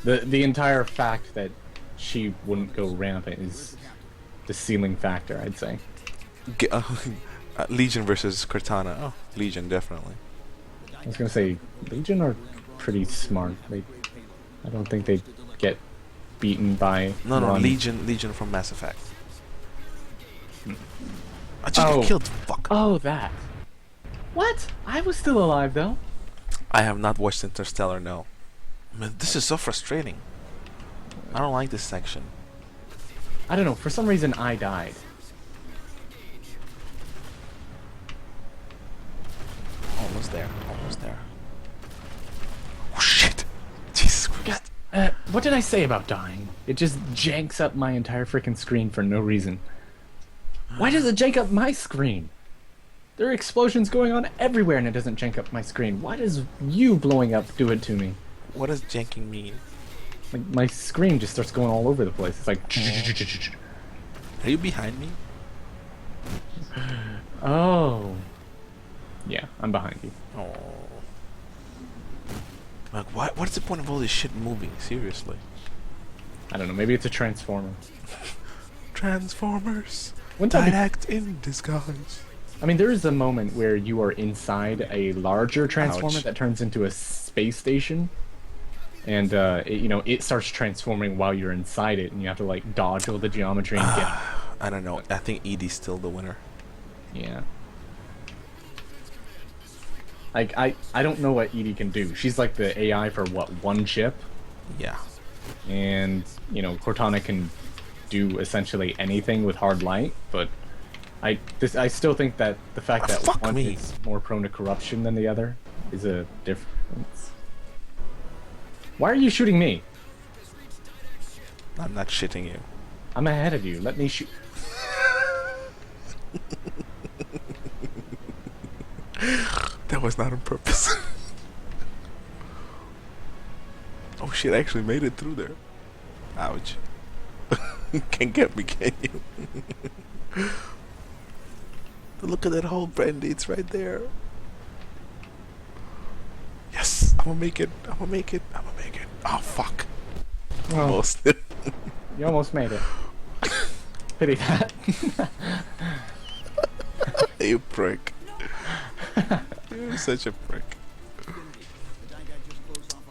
the entire fact that she wouldn't go rampant is the ceiling factor, I'd say. Legion versus Cortana. Oh, Legion definitely. I was gonna say, Legion are pretty smart. I don't think they get beaten by No, one. Legion from Mass Effect. I just Oh. got killed. Fuck. Oh, that. What? I was still alive, though. I have not watched Interstellar. No. Man, this is so frustrating. I don't like this section. I don't know, for some reason I died. Almost there. Almost there. Oh shit! Jesus Christ. What did I say about dying? It just janks up my entire freaking screen for no reason. Why does it jank up my screen? There are explosions going on everywhere and it doesn't jank up my screen. Why does you blowing up do it to me? What does janking mean? Like, my screen just starts going all over the place. It's like... Are you behind me? Oh. Yeah, I'm behind you. Oh. Like, what's the point of all this shit moving? Seriously. I don't know, maybe it's a transformer. Transformers. Wouldn't that be- Direct in disguise. I mean, there is a moment where you are inside a larger transformer Ouch. that turns into a space station. And, it starts transforming while you're inside it, and you have to, like, dodge all the geometry and get... I don't know. I think Edie's still the winner. Yeah. Like, I don't know what Edie can do. She's like the AI for, what, one chip? Yeah. And, Cortana can do essentially anything with hard light, but I still think that the fact that Fuck one me. is more prone to corruption than the other is a difference. Why are you shooting me? I'm not shitting you. I'm ahead of you. Let me shoot. That was not on purpose. Oh shit, I actually made it through there. Ouch. Can't get me, can you? Look at that hole, Brandy. It's right there. Yes, I'm gonna make it. I'm gonna make it. I'm gonna make it. Oh fuck. Oh, Almost. you almost made it. Pity that. You prick. You're such a prick.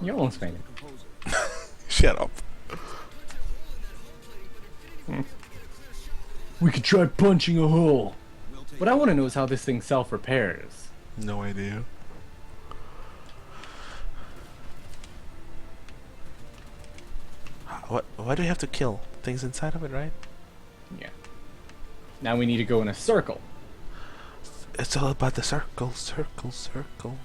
You almost made it. Shut up. We could try punching a hole. What I want to know is how this thing self-repairs. No idea. What? Why do you have to kill things inside of it, right? Yeah. Now we need to go in a circle. It's all about the circle, circle, circle.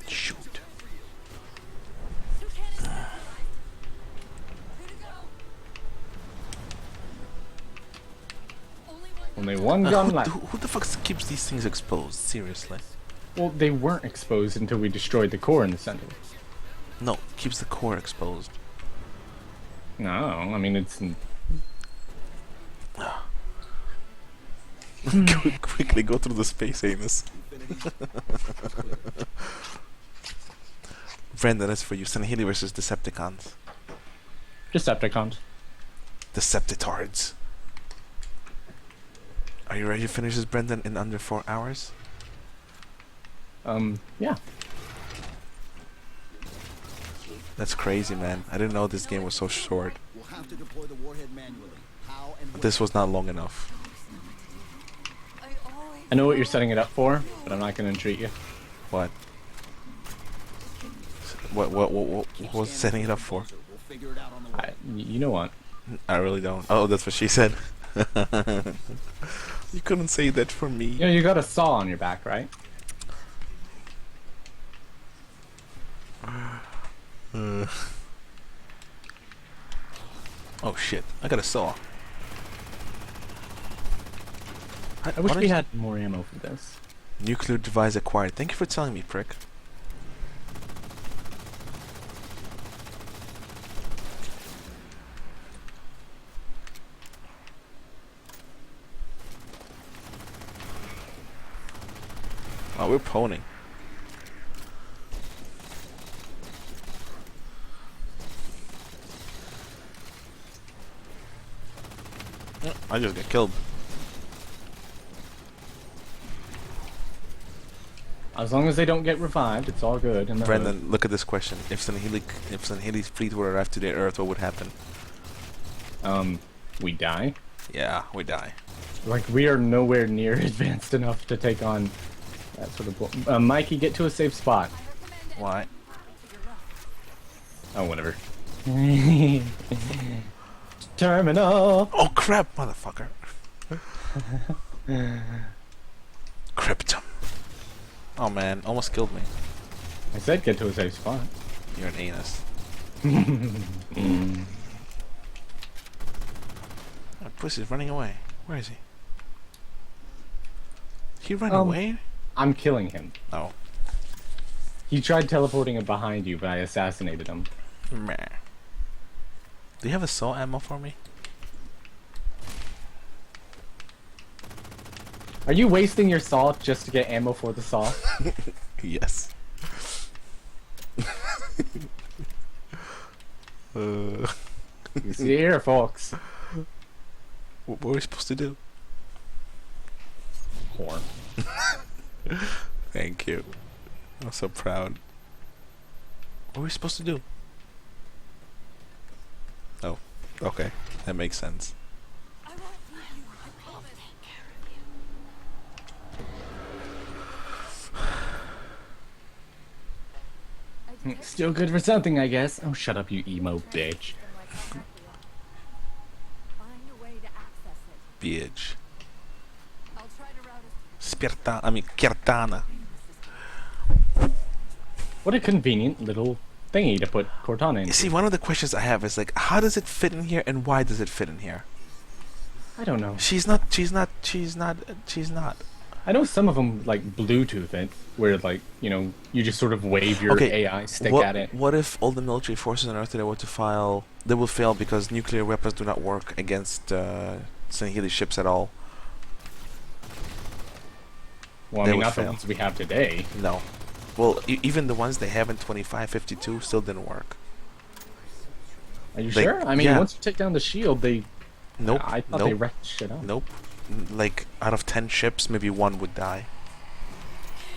Shoot. Two cannons left. Who to go? Only one. Only one gun left. Who the fuck keeps these things exposed? Seriously. Well, they weren't exposed until we destroyed the core in the center. No, keeps the core exposed. No, I mean, it's... Quickly go through the space anus. Brendan, that's for you. Sanhili versus Decepticons. Decepticons. Deceptitards. Are you ready to finish this, Brendan, in under 4 hours? Yeah. That's crazy, man. I didn't know this game was so short. We'll have to deploy the warhead manually. How and when? This was not long enough. I always. I know what you're setting it up for, but I'm not going to treat you. What? What was setting it up for? We'll figure it out on the way. You know what? I really don't. Oh, that's what she said. You couldn't say that for me. You know, you got a saw on your back, right? Oh shit! I got a saw. I wish we had more ammo for this. Nuclear device acquired. Thank you for telling me, prick. Oh, we're poning. I just got killed. As long as they don't get revived, it's all good. In the hood. Brendan, look at this question. If Sanhili's fleet would arrive to the Earth, what would happen? We die. Yeah, we die. Like, we are nowhere near advanced enough to take on that sort of... Mikey, get to a safe spot. Why? Oh, whatever. Terminal! Oh crap, motherfucker. Cryptum. Oh man, almost killed me. I said get to a safe spot. You're an anus. Oh, pussy's running away. Where is he? He ran away? I'm killing him. Oh. He tried teleporting it behind you, but I assassinated him. Meh. Do you have a saw ammo for me? Are you wasting your saw just to get ammo for the saw? Yes. uh, You see here, folks. what were we supposed to do? Whore. Thank you. I'm so proud. What were we supposed to do? Oh, okay. That makes sense. I won't leave you. I promise. I detect Still good for something, I guess. Oh, shut up, you emo bitch. them like how happy you are. Find a way to access it. Bitch. I'll try to route us to Kirtana. What a convenient little thingy to put Cortana in. You see, one of the questions I have is like, how does it fit in here, and why does it fit in here? I don't know. She's not. I know some of them like Bluetooth it, where like you just sort of wave your Okay, AI stick what, at it. What if all the military forces on Earth today were to file? They will fail because nuclear weapons do not work against Sanhili ships at all. Well, I they mean, would not the fail. ones we have today. No. Well, even the ones they have in 2552 still didn't work. Are you They- sure? I mean, yeah. once you take down the shield, they. Nope. I thought nope. they wrecked shit up. Nope. Like out of 10 ships, maybe one would die.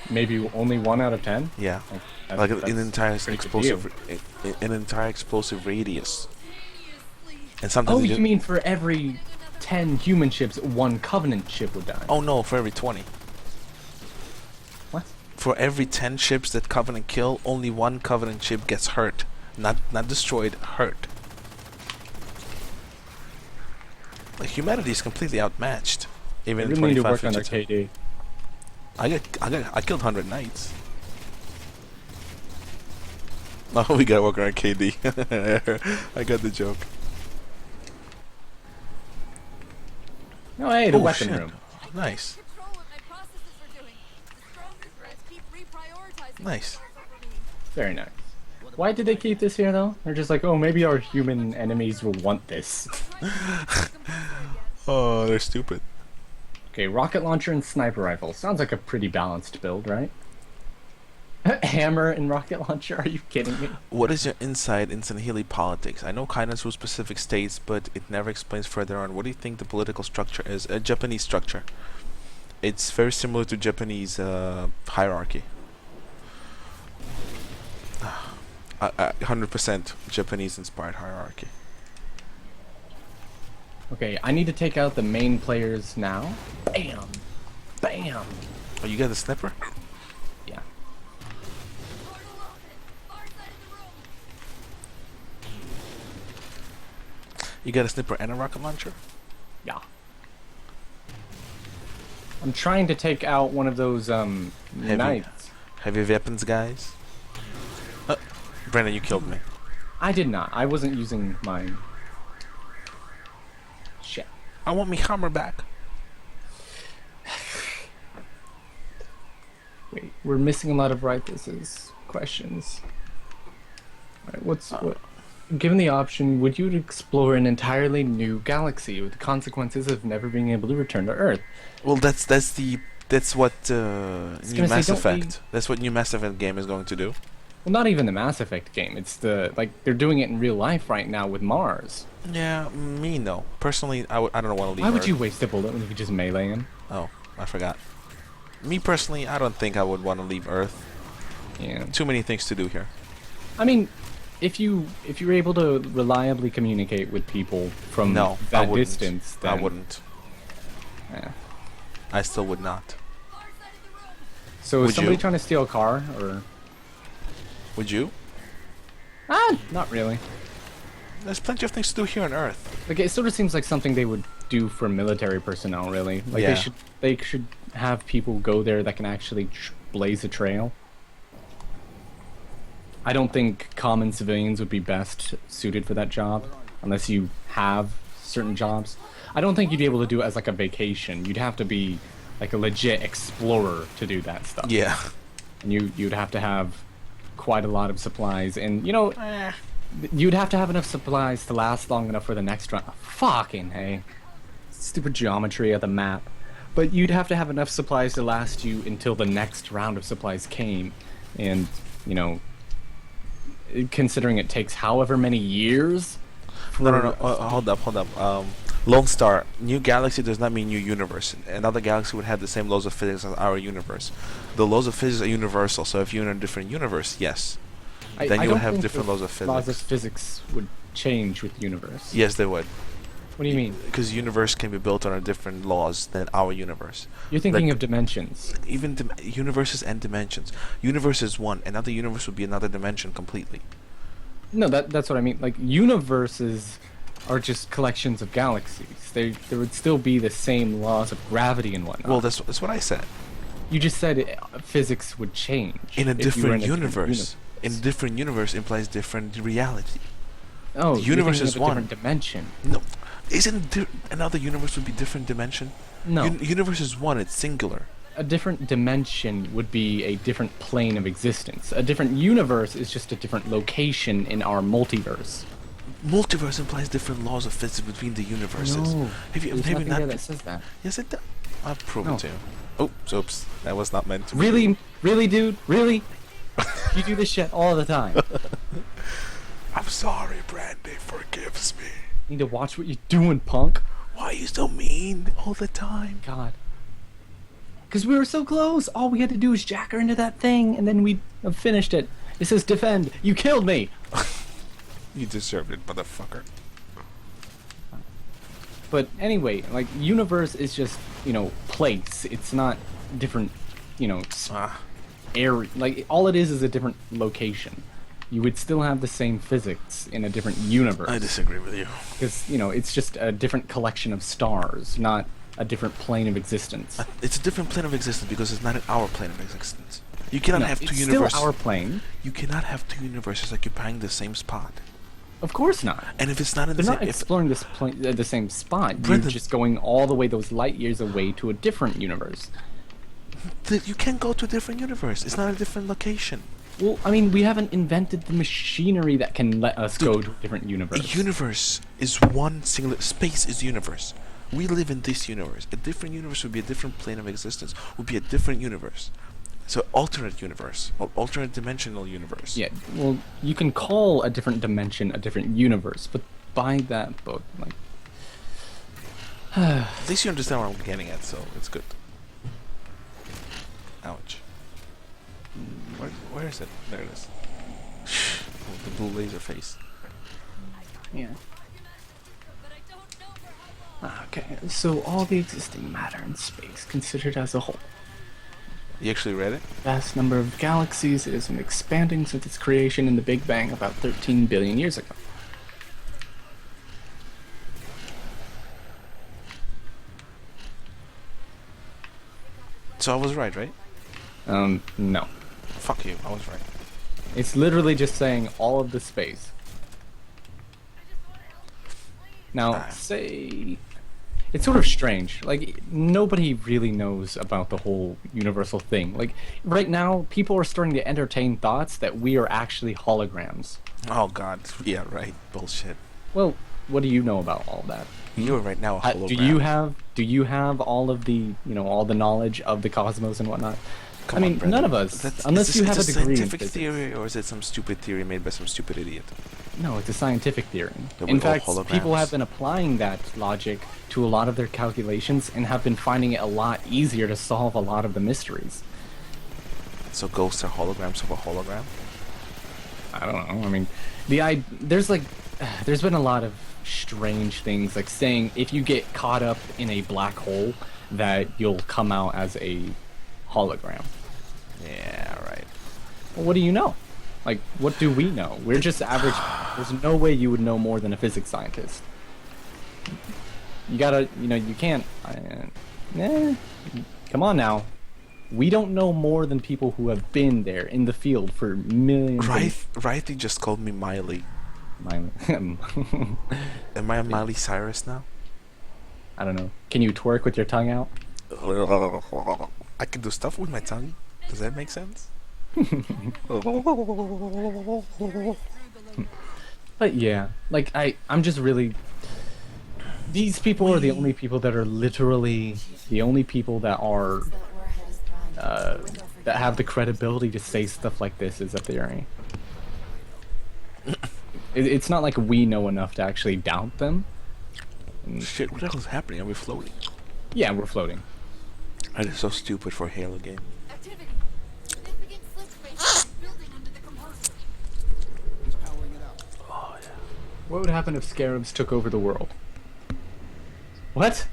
Maybe only 1 out of 10. Yeah. That's- Like that's an entire pretty good explosive, deal. an entire explosive radius. And sometimes Oh, they you do- mean for every 10 human ships, 1 Covenant ship would die? Oh no, for every 20. What? For every 10 ships that Covenant kill, only 1 Covenant ship gets hurt. Not destroyed, hurt. Like humanity is completely outmatched. Even We in really need to work on our 2552. KD. I killed 100 knights. Oh, we gotta work on our KD. I got the joke. Oh, hey, the Oh, weapon shit. room. Nice. control what my processes are doing. The stronger threats keep reprioritizing Nice. themselves over me. Very nice. Why did they keep this here, though? They're just like, oh, maybe our human enemies will want this. Oh, they're stupid. Okay, rocket launcher and sniper rifle. Sounds like a pretty balanced build, right? Hammer and rocket launcher? Are you kidding me? What is your insight in Sanhili politics? I know kindness rules specific states, but it never explains further on. What do you think the political structure is? A Japanese structure. It's very similar to Japanese hierarchy. 100% Japanese-inspired hierarchy. Okay, I need to take out the main players now. Bam! Bam! Oh, you got the sniper? Yeah. Portal open. Far side of the room. You got a sniper and a rocket launcher? Yeah. I'm trying to take out one of those, knights. Heavy weapons, guys? Brandon, you killed me. I did not. I wasn't using mine. Shit. I want me hammer back. Wait, we're missing a lot of questions. Alright, what? Given the option, would you explore an entirely new galaxy with the consequences of never being able to return to Earth? Well, that's what new gonna say, Mass don't we- Effect. That's what new Mass Effect game is going to do. Well, not even the Mass Effect game. It's they're doing it in real life right now with Mars. Yeah, me no. Personally, I don't want to leave. Why would Earth. you waste a bullet when you could just melee him? Oh, I forgot. Me personally, I don't think I would want to leave Earth. Yeah. Too many things to do here. I mean, if you're able to reliably communicate with people from No, I that wouldn't. distance, then I wouldn't. Yeah. I still would not. Far side of the room. So Would is somebody you? trying to steal a car or? Would you? Not really. There's plenty of things to do here on Earth. Like it sort of seems like something they would do for military personnel, really. Like Yeah. they should have people go there that can actually blaze a trail. I don't think common civilians would be best suited for that job, unless you have certain jobs. I don't think you'd be able to do it as like a vacation. You'd have to be like a legit explorer to do that stuff. Yeah. And you'd have to have quite a lot of supplies, and you'd have to have enough supplies to last long enough for the next round. Fucking hey, stupid geometry of the map. But you'd have to have enough supplies to last you until the next round of supplies came, and considering it takes however many years. No. Hold up. Lone Star, new galaxy does not mean new universe. Another galaxy would have the same laws of physics as our universe. The laws of physics are universal, so if you're in a different universe, yes. Then you would have different laws of physics. Laws of physics would change with the universe. Yes, they would. What do you mean? Because universe can be built on different laws than our universe. You're thinking of dimensions. Even universes and dimensions. Universe is one, another universe would be another dimension completely. No, that's what I mean. Like, universes are just collections of galaxies. There would still be the same laws of gravity and whatnot. Well, that's what I said. You just said physics would change In a if you were different in a universe. In a different universe implies different reality. Oh, The universe is a one. different dimension. No, isn't another universe would be different dimension? No, Universe is one. It's singular. a different dimension would be a different plane of existence. A different universe is just a different location in our multiverse. Multiverse implies different laws of physics between the universes. No, Have you there's maybe nothing not? there that says that. Yes, it does. I'll prove No. it to you. Oh, oops. That was not meant to be. Really, dude, really? You do this shit all the time. I'm sorry, Brandy. Forgives me. Need to watch what you're doing, punk. Why are you so mean all the time? God. Because we were so close. All we had to do was jack her into that thing, and then we'd have finished it. It says defend. You killed me. You deserved it, motherfucker. But anyway, like, universe is just, place. It's not different, area. Like, all it is a different location. You would still have the same physics in a different universe. I disagree with you. Because, it's just a different collection of stars, not a different plane of existence. It's a different plane of existence because it's not in our plane of existence. You cannot No, have two it's universes. still our plane. You cannot have two universes occupying the same spot. Of course not. And if it's not in They're the not same, if, exploring the same spot. Brendan- You're just going all the way those light years away to a different universe. you can't go to a different universe. It's not a different location. Well, I mean, we haven't invented the machinery that can let us go to a different universe. A universe is one singular. Space is universe. We live in this universe. A different universe would be a different plane of existence. Would be a different universe. So alternate universe, or alternate dimensional universe. Yeah, well, you can call a different dimension a different universe, but by that book, like... At least you understand what I'm getting at, so it's good. Ouch. Where is it? There it is. With the blue laser face. Yeah. But I don't know for how long. Okay, so all the existing matter in space, considered as a whole. You actually read it? Vast number of galaxies is expanding since its creation in the Big Bang about 13 billion years ago. So I was right, right? No. Fuck you, I was right. It's literally just saying all of the space. Now, say... It's sort of strange. Like, nobody really knows about the whole universal thing. Like, right now, people are starting to entertain thoughts that we are actually holograms. Oh god, yeah, right. Bullshit. Well, what do you know about all that? You're right now a hologram. Do you have all of the, all the knowledge of the cosmos and whatnot? Come I on, mean, Brendan. none of us, That's- unless is you this- have it's a degree in scientific physics. theory, or is it some stupid theory made by some stupid idiot? No, it's a scientific theory. That In we're all fact, people holograms. have been applying that logic to a lot of their calculations and have been finding it a lot easier to solve a lot of the mysteries. So ghosts are holograms of a hologram? I don't know. I mean, there's been a lot of strange things, like saying if you get caught up in a black hole, that you'll come out as a hologram. Yeah, right. Well, what do you know? Like, what do we know? We're just average. There's no way you would know more than a physics scientist. You gotta, you can't. Come on now. We don't know more than people who have been there in the field for millions. Right, he just called me Miley. Am I a Miley Cyrus now? I don't know. Can you twerk with your tongue out? I can do stuff with my tongue. Does that make sense? But yeah, like I'm just really. These people are the only people that are literally the only people that are that have the credibility to say stuff like this is a theory. It's not like we know enough to actually doubt them. Shit, what the hell is happening? Are we floating? Yeah, we're floating. That is so stupid for a Halo game. Activity. Significant slip space building under the composer. He's powering it up. Oh yeah. What would happen if scarabs took over the world? What?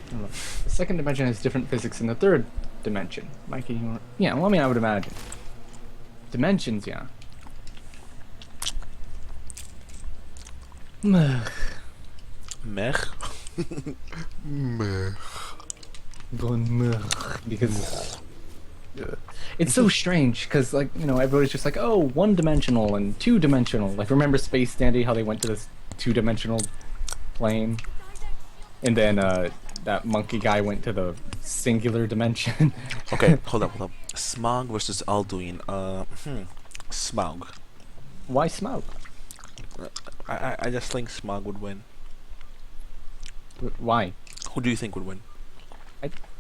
The second dimension has different physics than the third dimension. Mikey, yeah, well, I mean, I would imagine. Dimensions, yeah. Mech. Because it's so strange because, like, you know, everybody's just like, oh, one-dimensional and two-dimensional. Like, remember Space Dandy, how they went to this two-dimensional plane? And then that monkey guy went to the singular dimension. Okay, hold up. Smog versus Alduin. Smog. Why smoke? I just think Smog would win. Why? Who do you think would win?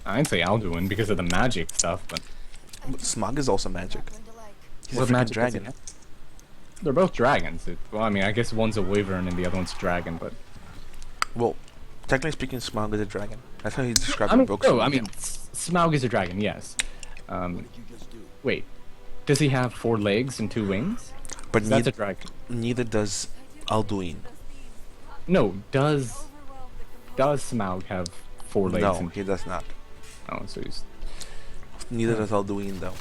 I'd say Alduin because of the magic stuff, but Smog is also magic. He's what a freaking magic does he dragon. have? They're both dragons. Well, I mean, I guess one's a wyvern and the other one's a dragon, but Well, technically speaking, Smog is a dragon. That's how he's described I in mean, books. no, I mean, Smaug is a dragon, yes. What did you just do? Wait, does he have 4 legs and 2 wings? but That's a dragon. neither does Alduin. No, does Smaug have 4 legs? No, and he does not. oh, so he's. Neither does Alduin, though.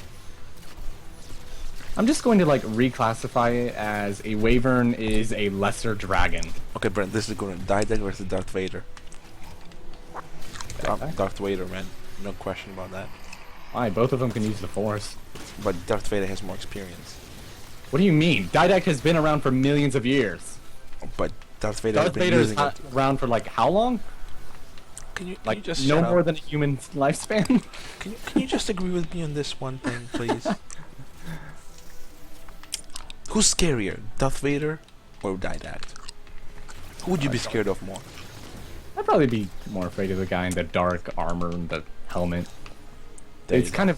I'm just going to like reclassify it as a wyvern is a lesser dragon. Okay, Brent, this is going to Didac versus Darth Vader. Darth Vader, man. No question about that. Why? Both of them can use the Force. But Darth Vader has more experience. What do you mean? Didac has been around for millions of years. But Darth Vader Darth has been Vader is using it. around for like how long? Can you Like just no shut more up? than a human lifespan. Can you just agree with me on this one thing, please? Who's scarier, Darth Vader or Didac? Who would you be scared of more? I'd probably be more afraid of the guy in the dark armor and the helmet. There It's you go. kind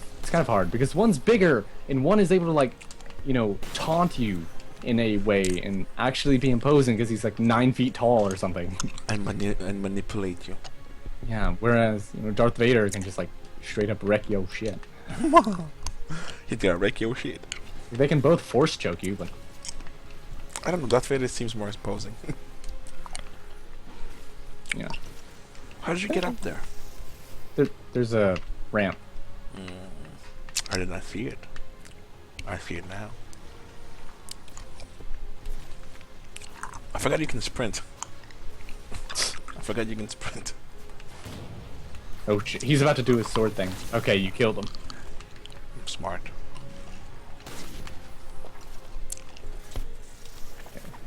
of hard because one's bigger and one is able to like, you know, taunt you in a way and actually be imposing because he's like 9 feet tall or something. and manipulate you. Yeah, whereas you know Darth Vader can just like straight up wreck your shit. He's gonna wreck your shit. They can both force choke you, but I don't know. Darth Vader seems more imposing. yeah, How did you get up there? there's a ramp. I did not see it. I see it now. I forgot you can sprint. I forgot you can sprint. Oh shit, he's about to do his sword thing. Okay, you killed him. Smart.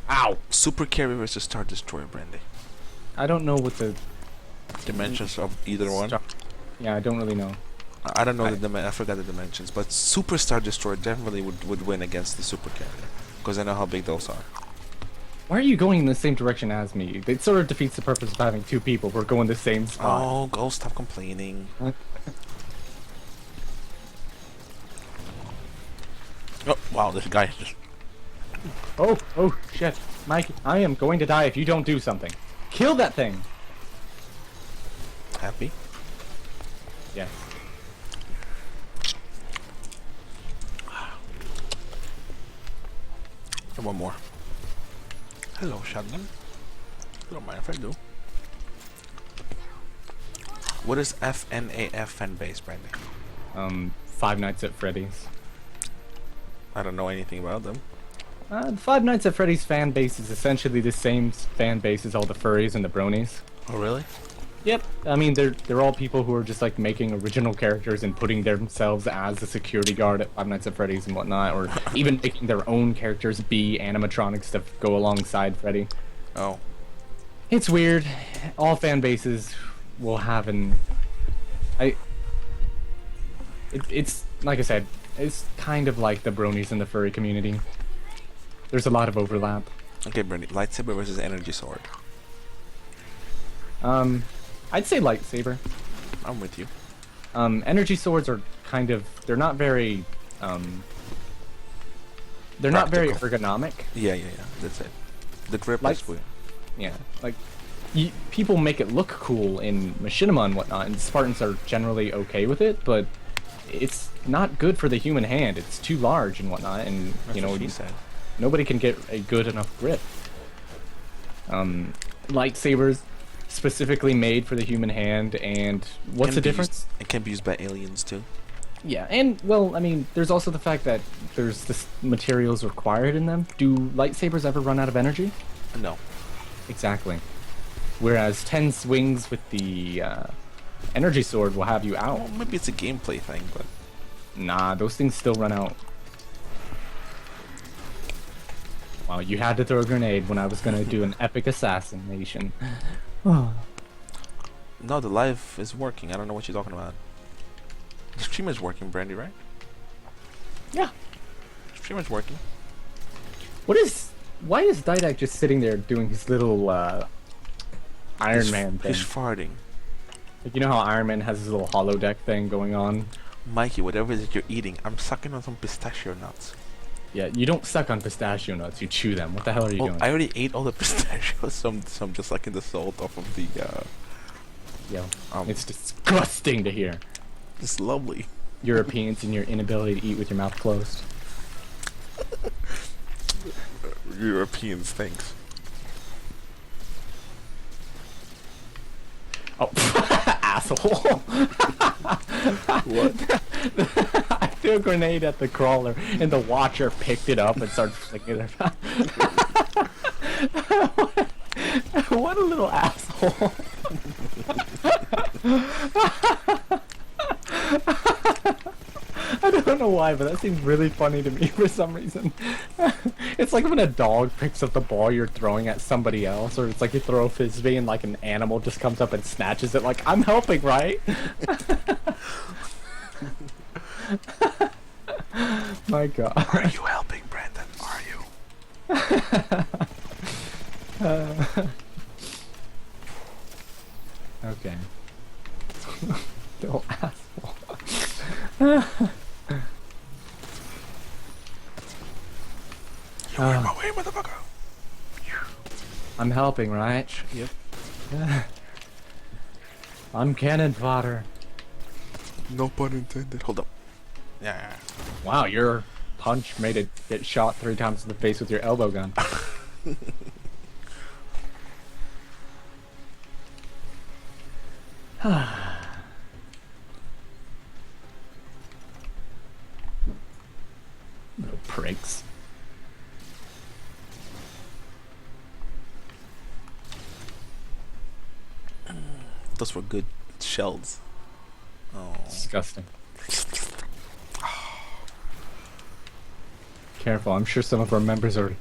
Ow! Super Carrier versus Star Destroyer, Brandy. I don't know what the Dimensions of either one. Yeah, I don't really know. I don't know I forgot the dimensions, but Super Star Destroyer definitely would win against the Super Carrier, because I know how big those are. Why are you going in the same direction as me? It sort of defeats the purpose of having 2 people. We're going the same spot. Oh, go stop complaining. Oh, wow, this guy just... Oh shit, Mike! I am going to die if you don't do something. Kill that thing. Happy? Yes. And one more. Hello, shotgun. Don't mind if I do. What is FNAF fan base, Brandy? Five Nights at Freddy's. I don't know anything about them. Five Nights at Freddy's fan base is essentially the same fan base as all the furries and the bronies. Oh, really? Yep. I mean, they're all people who are just like making original characters and putting themselves as the security guard at Five Nights at Freddy's and whatnot, or even making their own characters be animatronics to go alongside Freddy. Oh. It's weird. All fan bases will have it's like I said. It's kind of like the bronies in the furry community. There's a lot of overlap. Okay, Brandy. Lightsaber versus energy sword. I'd say lightsaber. I'm with you. Energy swords are kind of, they're not very ergonomic. Yeah. That's it. The grip Light- is weird. Yeah, like people make it look cool in machinima and whatnot, and Spartans are generally okay with it, but it's not good for the human hand. It's too large and whatnot, and That's what she said. nobody can get a good enough grip. Lightsabers specifically made for the human hand, and what's the difference? It can be used by aliens too. Yeah, and well, I mean, there's also the fact that there's this materials required in them. Do lightsabers ever run out of energy? No. Exactly. Whereas 10 swings with the energy sword will have you out. Well, maybe it's a gameplay thing, but Nah, those things still run out. Wow, you had to throw a grenade when I was gonna do an epic assassination. no, the live is working. I don't know what you're talking about. The stream is working, Brandy, right? Yeah. The stream is working. Why is Didac just sitting there doing his little Iron Man thing? He's farting. Like, you know how Iron Man has his little holodeck thing going on? Mikey, whatever it is you're eating, I'm sucking on some pistachio nuts. Yeah, you don't suck on pistachio nuts, you chew them. What the hell are you doing? I already ate all the pistachios, some just like in the salt off of the Yeah, it's disgusting to hear. it's lovely. Europeans and your inability to eat with your mouth closed. Europeans, thanks. Oh, asshole! What? I threw a grenade at the crawler, and the watcher picked it up and started flicking it. What a little asshole! I don't know why, but that seems really funny to me for some reason. It's like when a dog picks up the ball you're throwing at somebody else, or it's like you throw a frisbee and like an animal just comes up and snatches it. Like, I'm helping, right? My God. Are you helping, Brandon? Are you? Okay. Little asshole. You're in my way, motherfucker. I'm helping, right? Yep. I'm cannon fodder. No pun intended. Hold up. Yeah. Wow, your punch made it get shot 3 times in the face with your elbow gun. Little pricks. Those were good shells. Oh. Disgusting. Careful, I'm sure some of our members are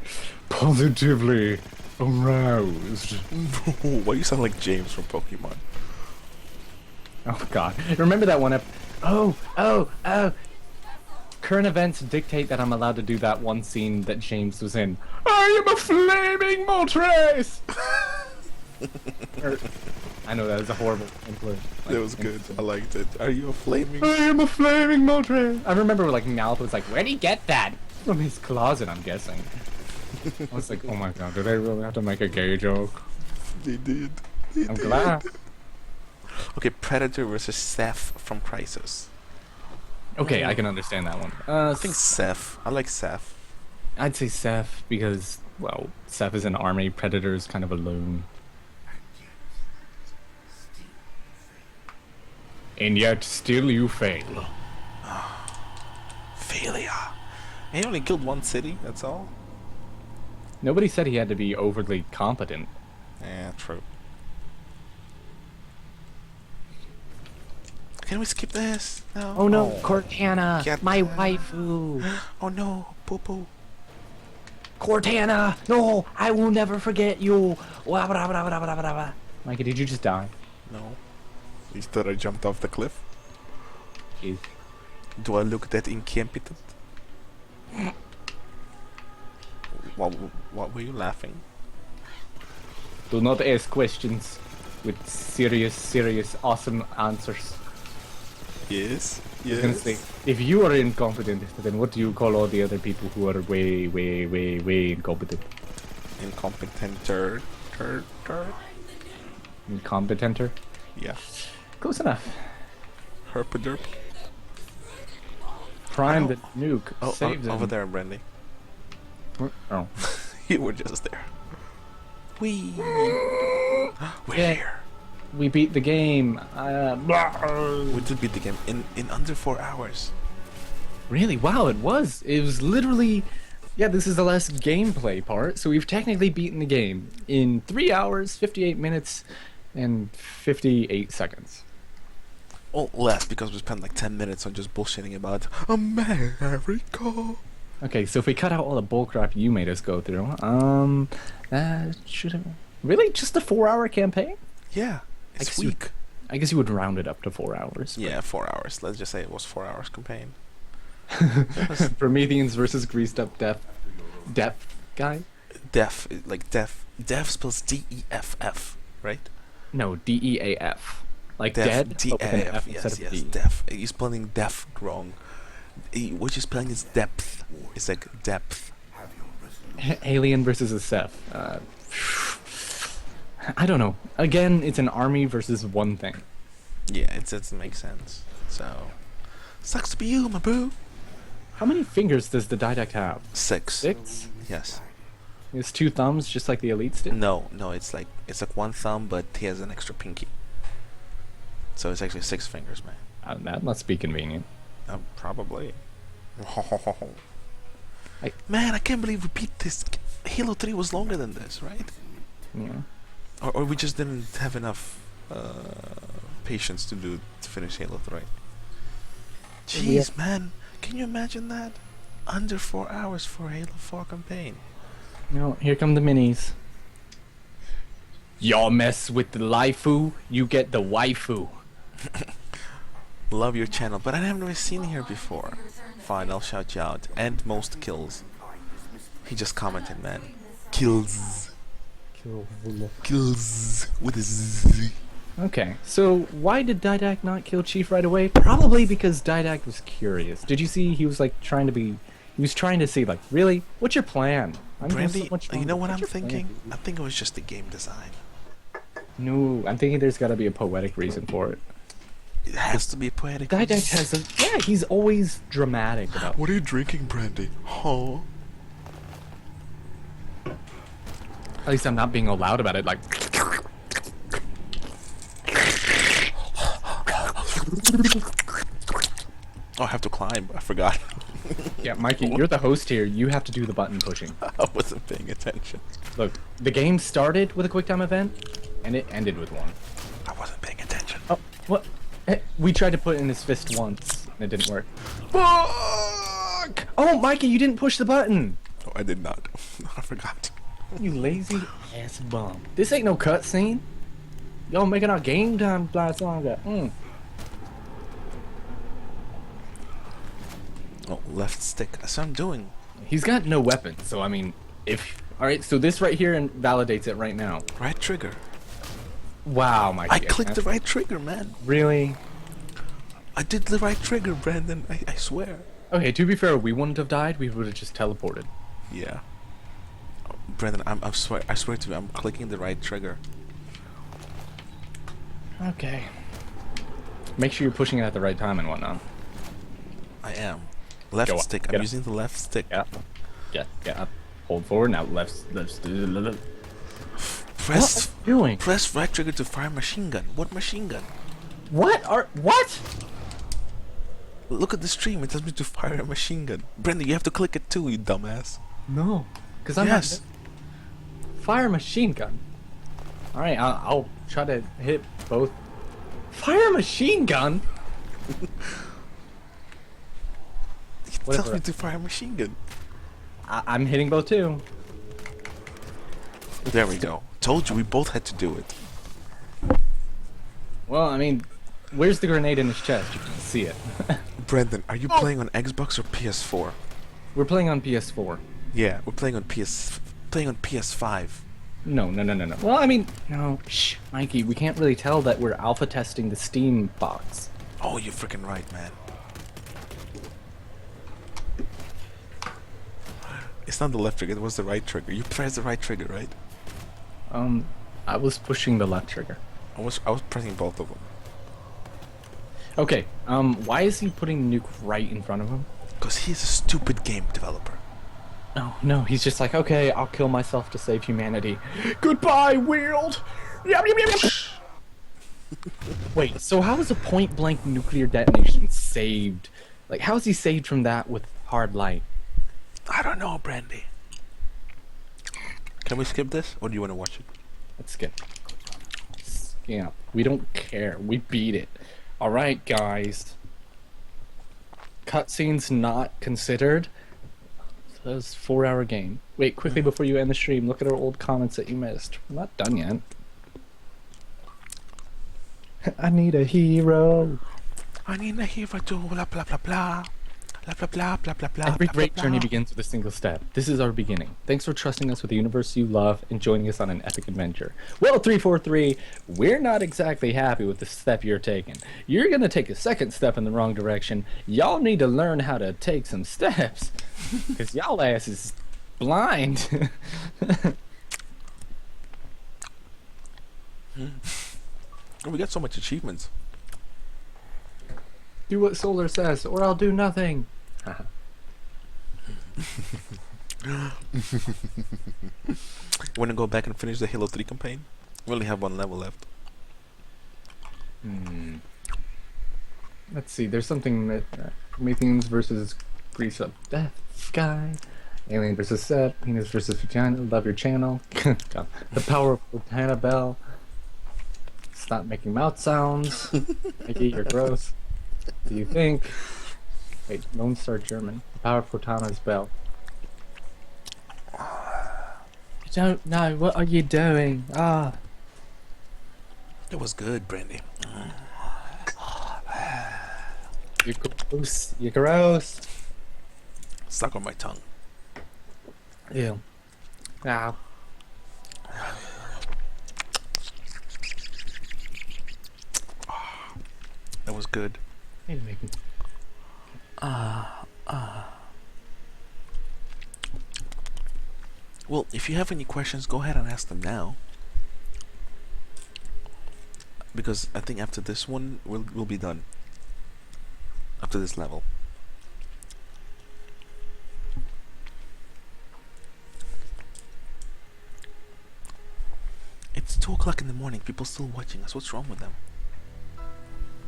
positively aroused. Why you sound like James from Pokemon? Oh God! Remember that one Oh! Current events dictate that I'm allowed to do that one scene that James was in. I am a flaming Moltres! I know that is a horrible influence. That was good. I liked it. Are you a flaming? I am a flaming Moltres! I remember like Mouth was like, where'd he get that? From his closet, I'm guessing. I was like, oh my God, did I really have to make a gay joke? They did. I'm glad. Okay, Predator versus Seth from Crisis. Okay, I can understand that one. I think Seth. I like Seth. I'd say Seth because, well, Seth is an army, Predator is kind of alone. And yet, still you fail. Failure. He only killed one city, that's all? Nobody said he had to be overly competent. Yeah, true. Can we skip this? No. Oh no, Cortana, Get my that. waifu. Oh no, poo poo. Cortana, no, I will never forget you. Mikey, did you just die? No. You thought I jumped off the cliff? Jeez. Do I look that incompetent? What were you laughing? Do not ask questions with serious, awesome answers. Yes. I was gonna say, if you are incompetent, then what do you call all the other people who are way incompetent? Incompetenter. Incompetenter? Yeah. Close enough. Herpaderp. Prime the nuke. Oh, Save them. over there, Brandy. Oh. You were just there. We're Yeah. here. We beat the game. We did beat the game in under 4 hours. Really? Wow, it was. It was literally... Yeah, this is the last gameplay part, so we've technically beaten the game in 3 hours, 58 minutes, and 58 seconds. Well, less because we spent like 10 minutes on just bullshitting about America. Okay, so if we cut out all the bullcrap you made us go through, should have... Really? Just a 4-hour campaign? Yeah, it's guess you- weak. I guess you would round it up to 4 hours. but- Yeah, 4 hours. Let's just say it was 4 hours campaign. Prometheans versus greased up depth guy? Def, like def. Def spells D-E-F-F, right? No, DEAF. Like Def, dead? but with an D-A-F, F yes, instead of yes, D. def. You're spelling def wrong. What you're spelling is depth. It's like depth. Alien versus a Seth. I don't know. Again, it's an army versus one thing. Yeah, it doesn't make sense. So, sucks to be you, my boo. How many fingers does the Didact have? 6. 6? Yes. He has 2 thumbs, just like the elites did. No, it's like one thumb, but he has an extra pinky. So it's actually 6 fingers, man. That must be convenient. Probably. I- Man, I can't believe we beat this. Halo 3 was longer than this, right? Yeah. Or we just didn't have enough patience to finish Halo 3. Jeez, man, can you imagine that? Under 4 hours for Halo 4 campaign. No, here come the minis. Y'all mess with the laifu, you get the waifu. Love your channel, but I have never seen here before. Fine, I'll shout you out. And most kills. He just commented, man. Kills. Kills with a Z. Okay, so why did Didact not kill Chief right away? Probably because Didact was curious. Did you see he was like trying to see like, really? What's your plan? I'm doing so Brandy, much you know what What's I'm your plan? thinking? I think it was just the game design. No, I'm thinking there's gotta be a poetic reason for it. It has to be poetic. Didact has a, yeah, he's always dramatic about What are you drinking, Brandy? Huh? At least I'm not being all loud about it, like... Oh, I have to climb. I forgot. Yeah, Mikey, you're the host here. You have to do the button pushing. I wasn't paying attention. Look, the game started with a quick time event, and it ended with one. I wasn't paying attention. Oh, what? We tried to put it in his fist once, and it didn't work. Fuck! Oh, Mikey, you didn't push the button! Oh, I did not. I forgot. You lazy ass bum. This ain't no cutscene. Y'all making our game time fly Saga. Oh, left stick. That's what I'm doing. He's got no weapon, so I mean, if... Alright, so this right here validates it right now. Right trigger. Wow, Mikey. I clicked the right trigger, man. Really? I did the right trigger, Brandon. I swear. Okay, to be fair, we wouldn't have died. We would have just teleported. Yeah. Oh, Brandon, I swear to you, I'm clicking the right trigger. Okay. Make sure you're pushing it at the right time and whatnot. I am. Left Go up, stick. get I'm up. using the left stick. Yeah. Get up. Hold forward. Now left. Press. What are you doing? Press right trigger to fire machine gun. What machine gun? What? Look at the stream. It tells me to fire a machine gun. Brandon, you have to click it too, you dumbass. No. Because I'm Yes. not... Fire machine gun. Alright, I'll try to hit both. Fire machine gun? It Whatever. tells me to fire a machine gun. I'm hitting both too. There we go. Told you we both had to do it. Well, I mean, where's the grenade in his chest? You can see it. Brendan, are you playing on Xbox or PS4? We're playing on PS4. Yeah, we're playing on PS5. No. Well, I mean, no. Shh, Mikey, we can't really tell that we're alpha testing the Steam box. Oh, you're freaking right, man. It's not the left trigger, it was the right trigger. You pressed the right trigger, right? I was pushing the left trigger. I was pressing both of them. Okay, why is he putting Nuke right in front of him? Because he's a stupid game developer. No, he's just like, okay, I'll kill myself to save humanity. Goodbye, world! Yum, yum, yum, yum. Wait, so how is a point-blank nuclear detonation saved? Like, how is he saved from that with hard light? I don't know, Brandy. Can we skip this, or do you want to watch it? Let's skip. Yeah, we don't care. We beat it. Alright, guys. Cutscenes not considered. So that was a 4-hour game. Wait, quickly before you end the stream, look at our old comments that you missed. We're not done yet. I need a hero. I need a hero too, blah blah blah blah. Blah blah blah blah blah blah. Every blah, great blah, journey blah. begins with a single step. This is our beginning. Thanks for trusting us with the universe you love and joining us on an epic adventure. Well, 343, we're not exactly happy with the step you're taking. You're gonna take a second step in the wrong direction. Y'all need to learn how to take some steps. Because y'all ass is blind. Oh, we got so much achievements. Do what Solar says, or I'll do nothing. Want to go back and finish the Halo 3 campaign? We only have one level left. Let's see, there's something that Prometheans versus Grease Up Death Sky, Alien versus Set, Penis versus Vagina, Love Your Channel, The Power of Botana Bell, Stop Making Mouth Sounds, Mickey, you're gross. Do you think? Wait, Lone Star German. The Power of Cortana's Bell. I don't know. What are you doing? Ah. It was good, Brandy. You're gross. You're gross. Stuck on my tongue. Ew. Ow. That was good. Need to make me. Well, if you have any questions, go ahead and ask them now. Because I think after this one, we'll be done. After this level. It's 2 o'clock in the morning. People still watching us. What's wrong with them?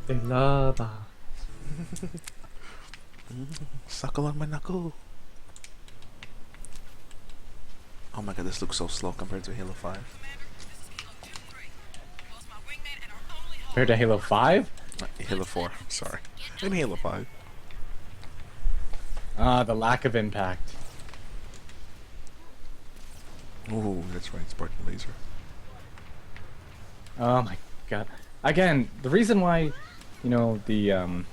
They love us. Suckle on my knuckle. Oh my god, this looks so slow compared to Halo 5. Compared to Halo 5? Halo 4, sorry. And Halo 5. The lack of impact. Ooh, that's right, Spartan Laser. Oh my god. Again, the reason why, you know, the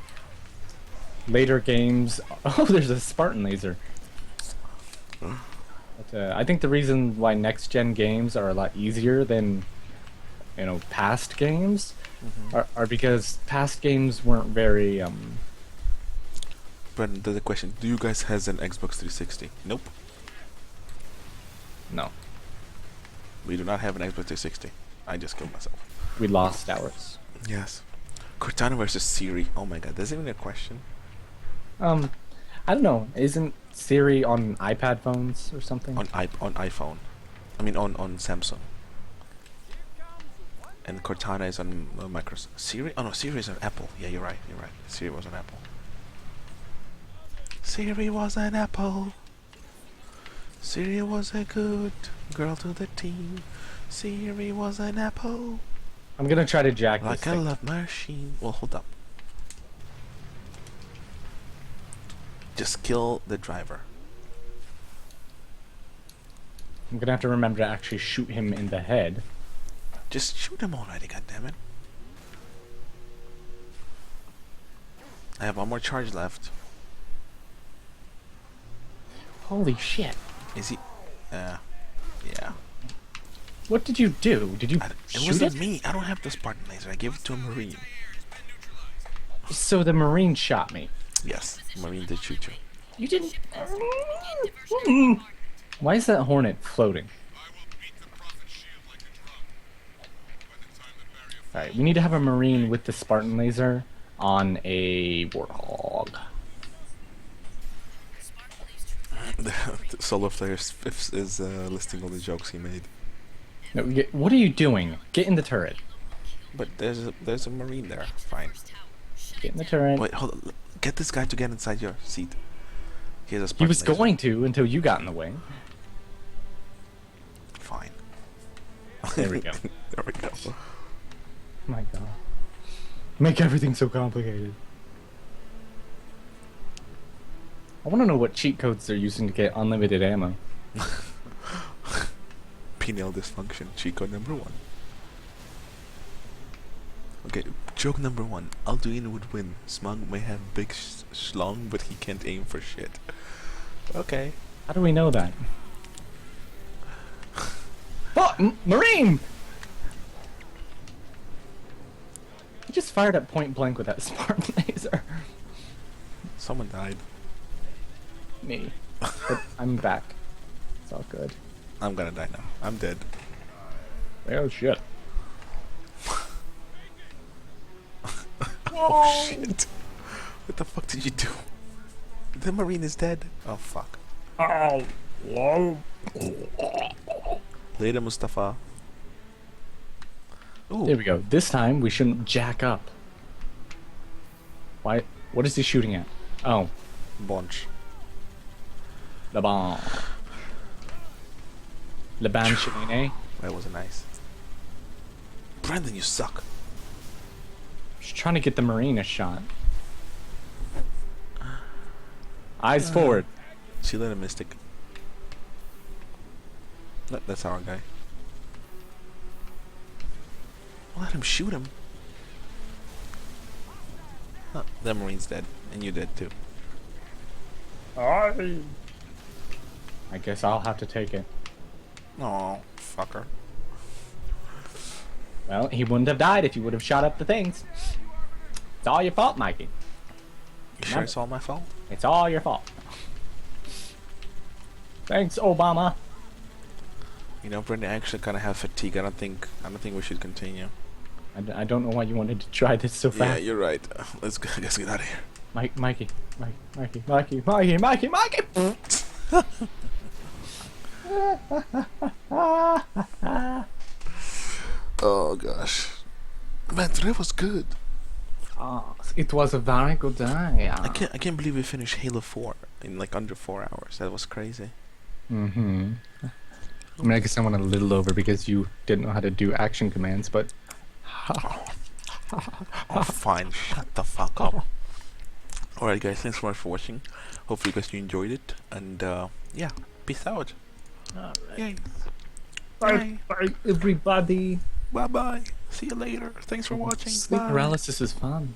later games. Oh, there's a Spartan laser. But, I think the reason why next gen games are a lot easier than, you know, past games are because past games weren't very Brendan, there's a question. Do you guys has an Xbox 360? Nope. No. We do not have an Xbox 360. I just killed myself. We lost ours. Yes. Cortana versus Siri. Oh my god, there's even a question. I don't know. Isn't Siri on iPad phones or something? On iPhone. I mean on Samsung. And Cortana is on Microsoft. Siri? Oh no, Siri is on Apple. Yeah, you're right. You're right. Siri was on Apple. Siri was an apple. Siri was a good girl to the team. Siri was an apple. I'm gonna try to jack this Like a thing. love machine. Well, hold up. Just kill the driver. I'm gonna have to remember to actually shoot him in the head. Just shoot him already, goddammit. I have one more charge left. Holy shit. Is he? Yeah. What did you do? Did you It shoot wasn't it? me. I don't have the Spartan laser. I gave it to a Marine. So the Marine shot me. Yes, Marine did shoot you. You didn't. Why is that Hornet floating? Alright, we need to have a Marine with the Spartan laser on a Warthog. The solo player is listing all the jokes he made. No, what are you doing? Get in the turret. But there's a Marine there. Fine. Get in the turret. Wait, hold on. Get this guy to get inside your seat. He has a He Spartan was laser. going to until you got in the way. Fine. There we go. There we go. My god. Make everything so complicated. I want to know what cheat codes they're using to get unlimited ammo. Penile dysfunction. Cheat code number 1. Okay, joke number 1. Alduin would win. Smug may have big schlong, but he can't aim for shit. Okay. How do we know that? Oh, Marine! He just fired at point blank with that Spartan laser. Someone died. Me. But I'm back. It's all good. I'm gonna die now. I'm dead. Oh shit. Oh shit. What the fuck did you do? The Marine is dead. Oh fuck. Oh, whoa. Later, Mustafa. Ooh. There we go. This time we shouldn't jack up. Why? What is he shooting at? Oh, Bunch. the bomb. Le Ban Cheminée. That was nice. Brandon, you suck. Just trying to get the Marine a shot. Eyes forward. See you later, Mystic. That's our guy. Let him shoot him. Oh, the Marine's dead, and you're dead too. I guess I'll have to take it. Oh, fucker. Well, he wouldn't have died if you would have shot up the things. It's all your fault, Mikey. You sure it's all my fault? It's all your fault. Thanks, Obama. You know, Brandon, I actually kind of have fatigue. I don't think we should continue. I don't know why you wanted to try this so Yeah, fast. you're right. Let's get out of here. Mikey. Oh gosh, man, today was good. Oh, it was a very good day. I can't believe we finished Halo 4 in like under 4 hours. That was crazy. Mm-hmm. I mean, I guess I went a little over because you didn't know how to do action commands, but... Oh, fine. Shut the fuck up. Alright, guys. Thanks so much for watching. Hopefully, you guys enjoyed it. And, yeah. Peace out. Alright. Yay. Bye, everybody. Bye-bye. See you later. Thanks for watching. Sleep Bye. paralysis is fun.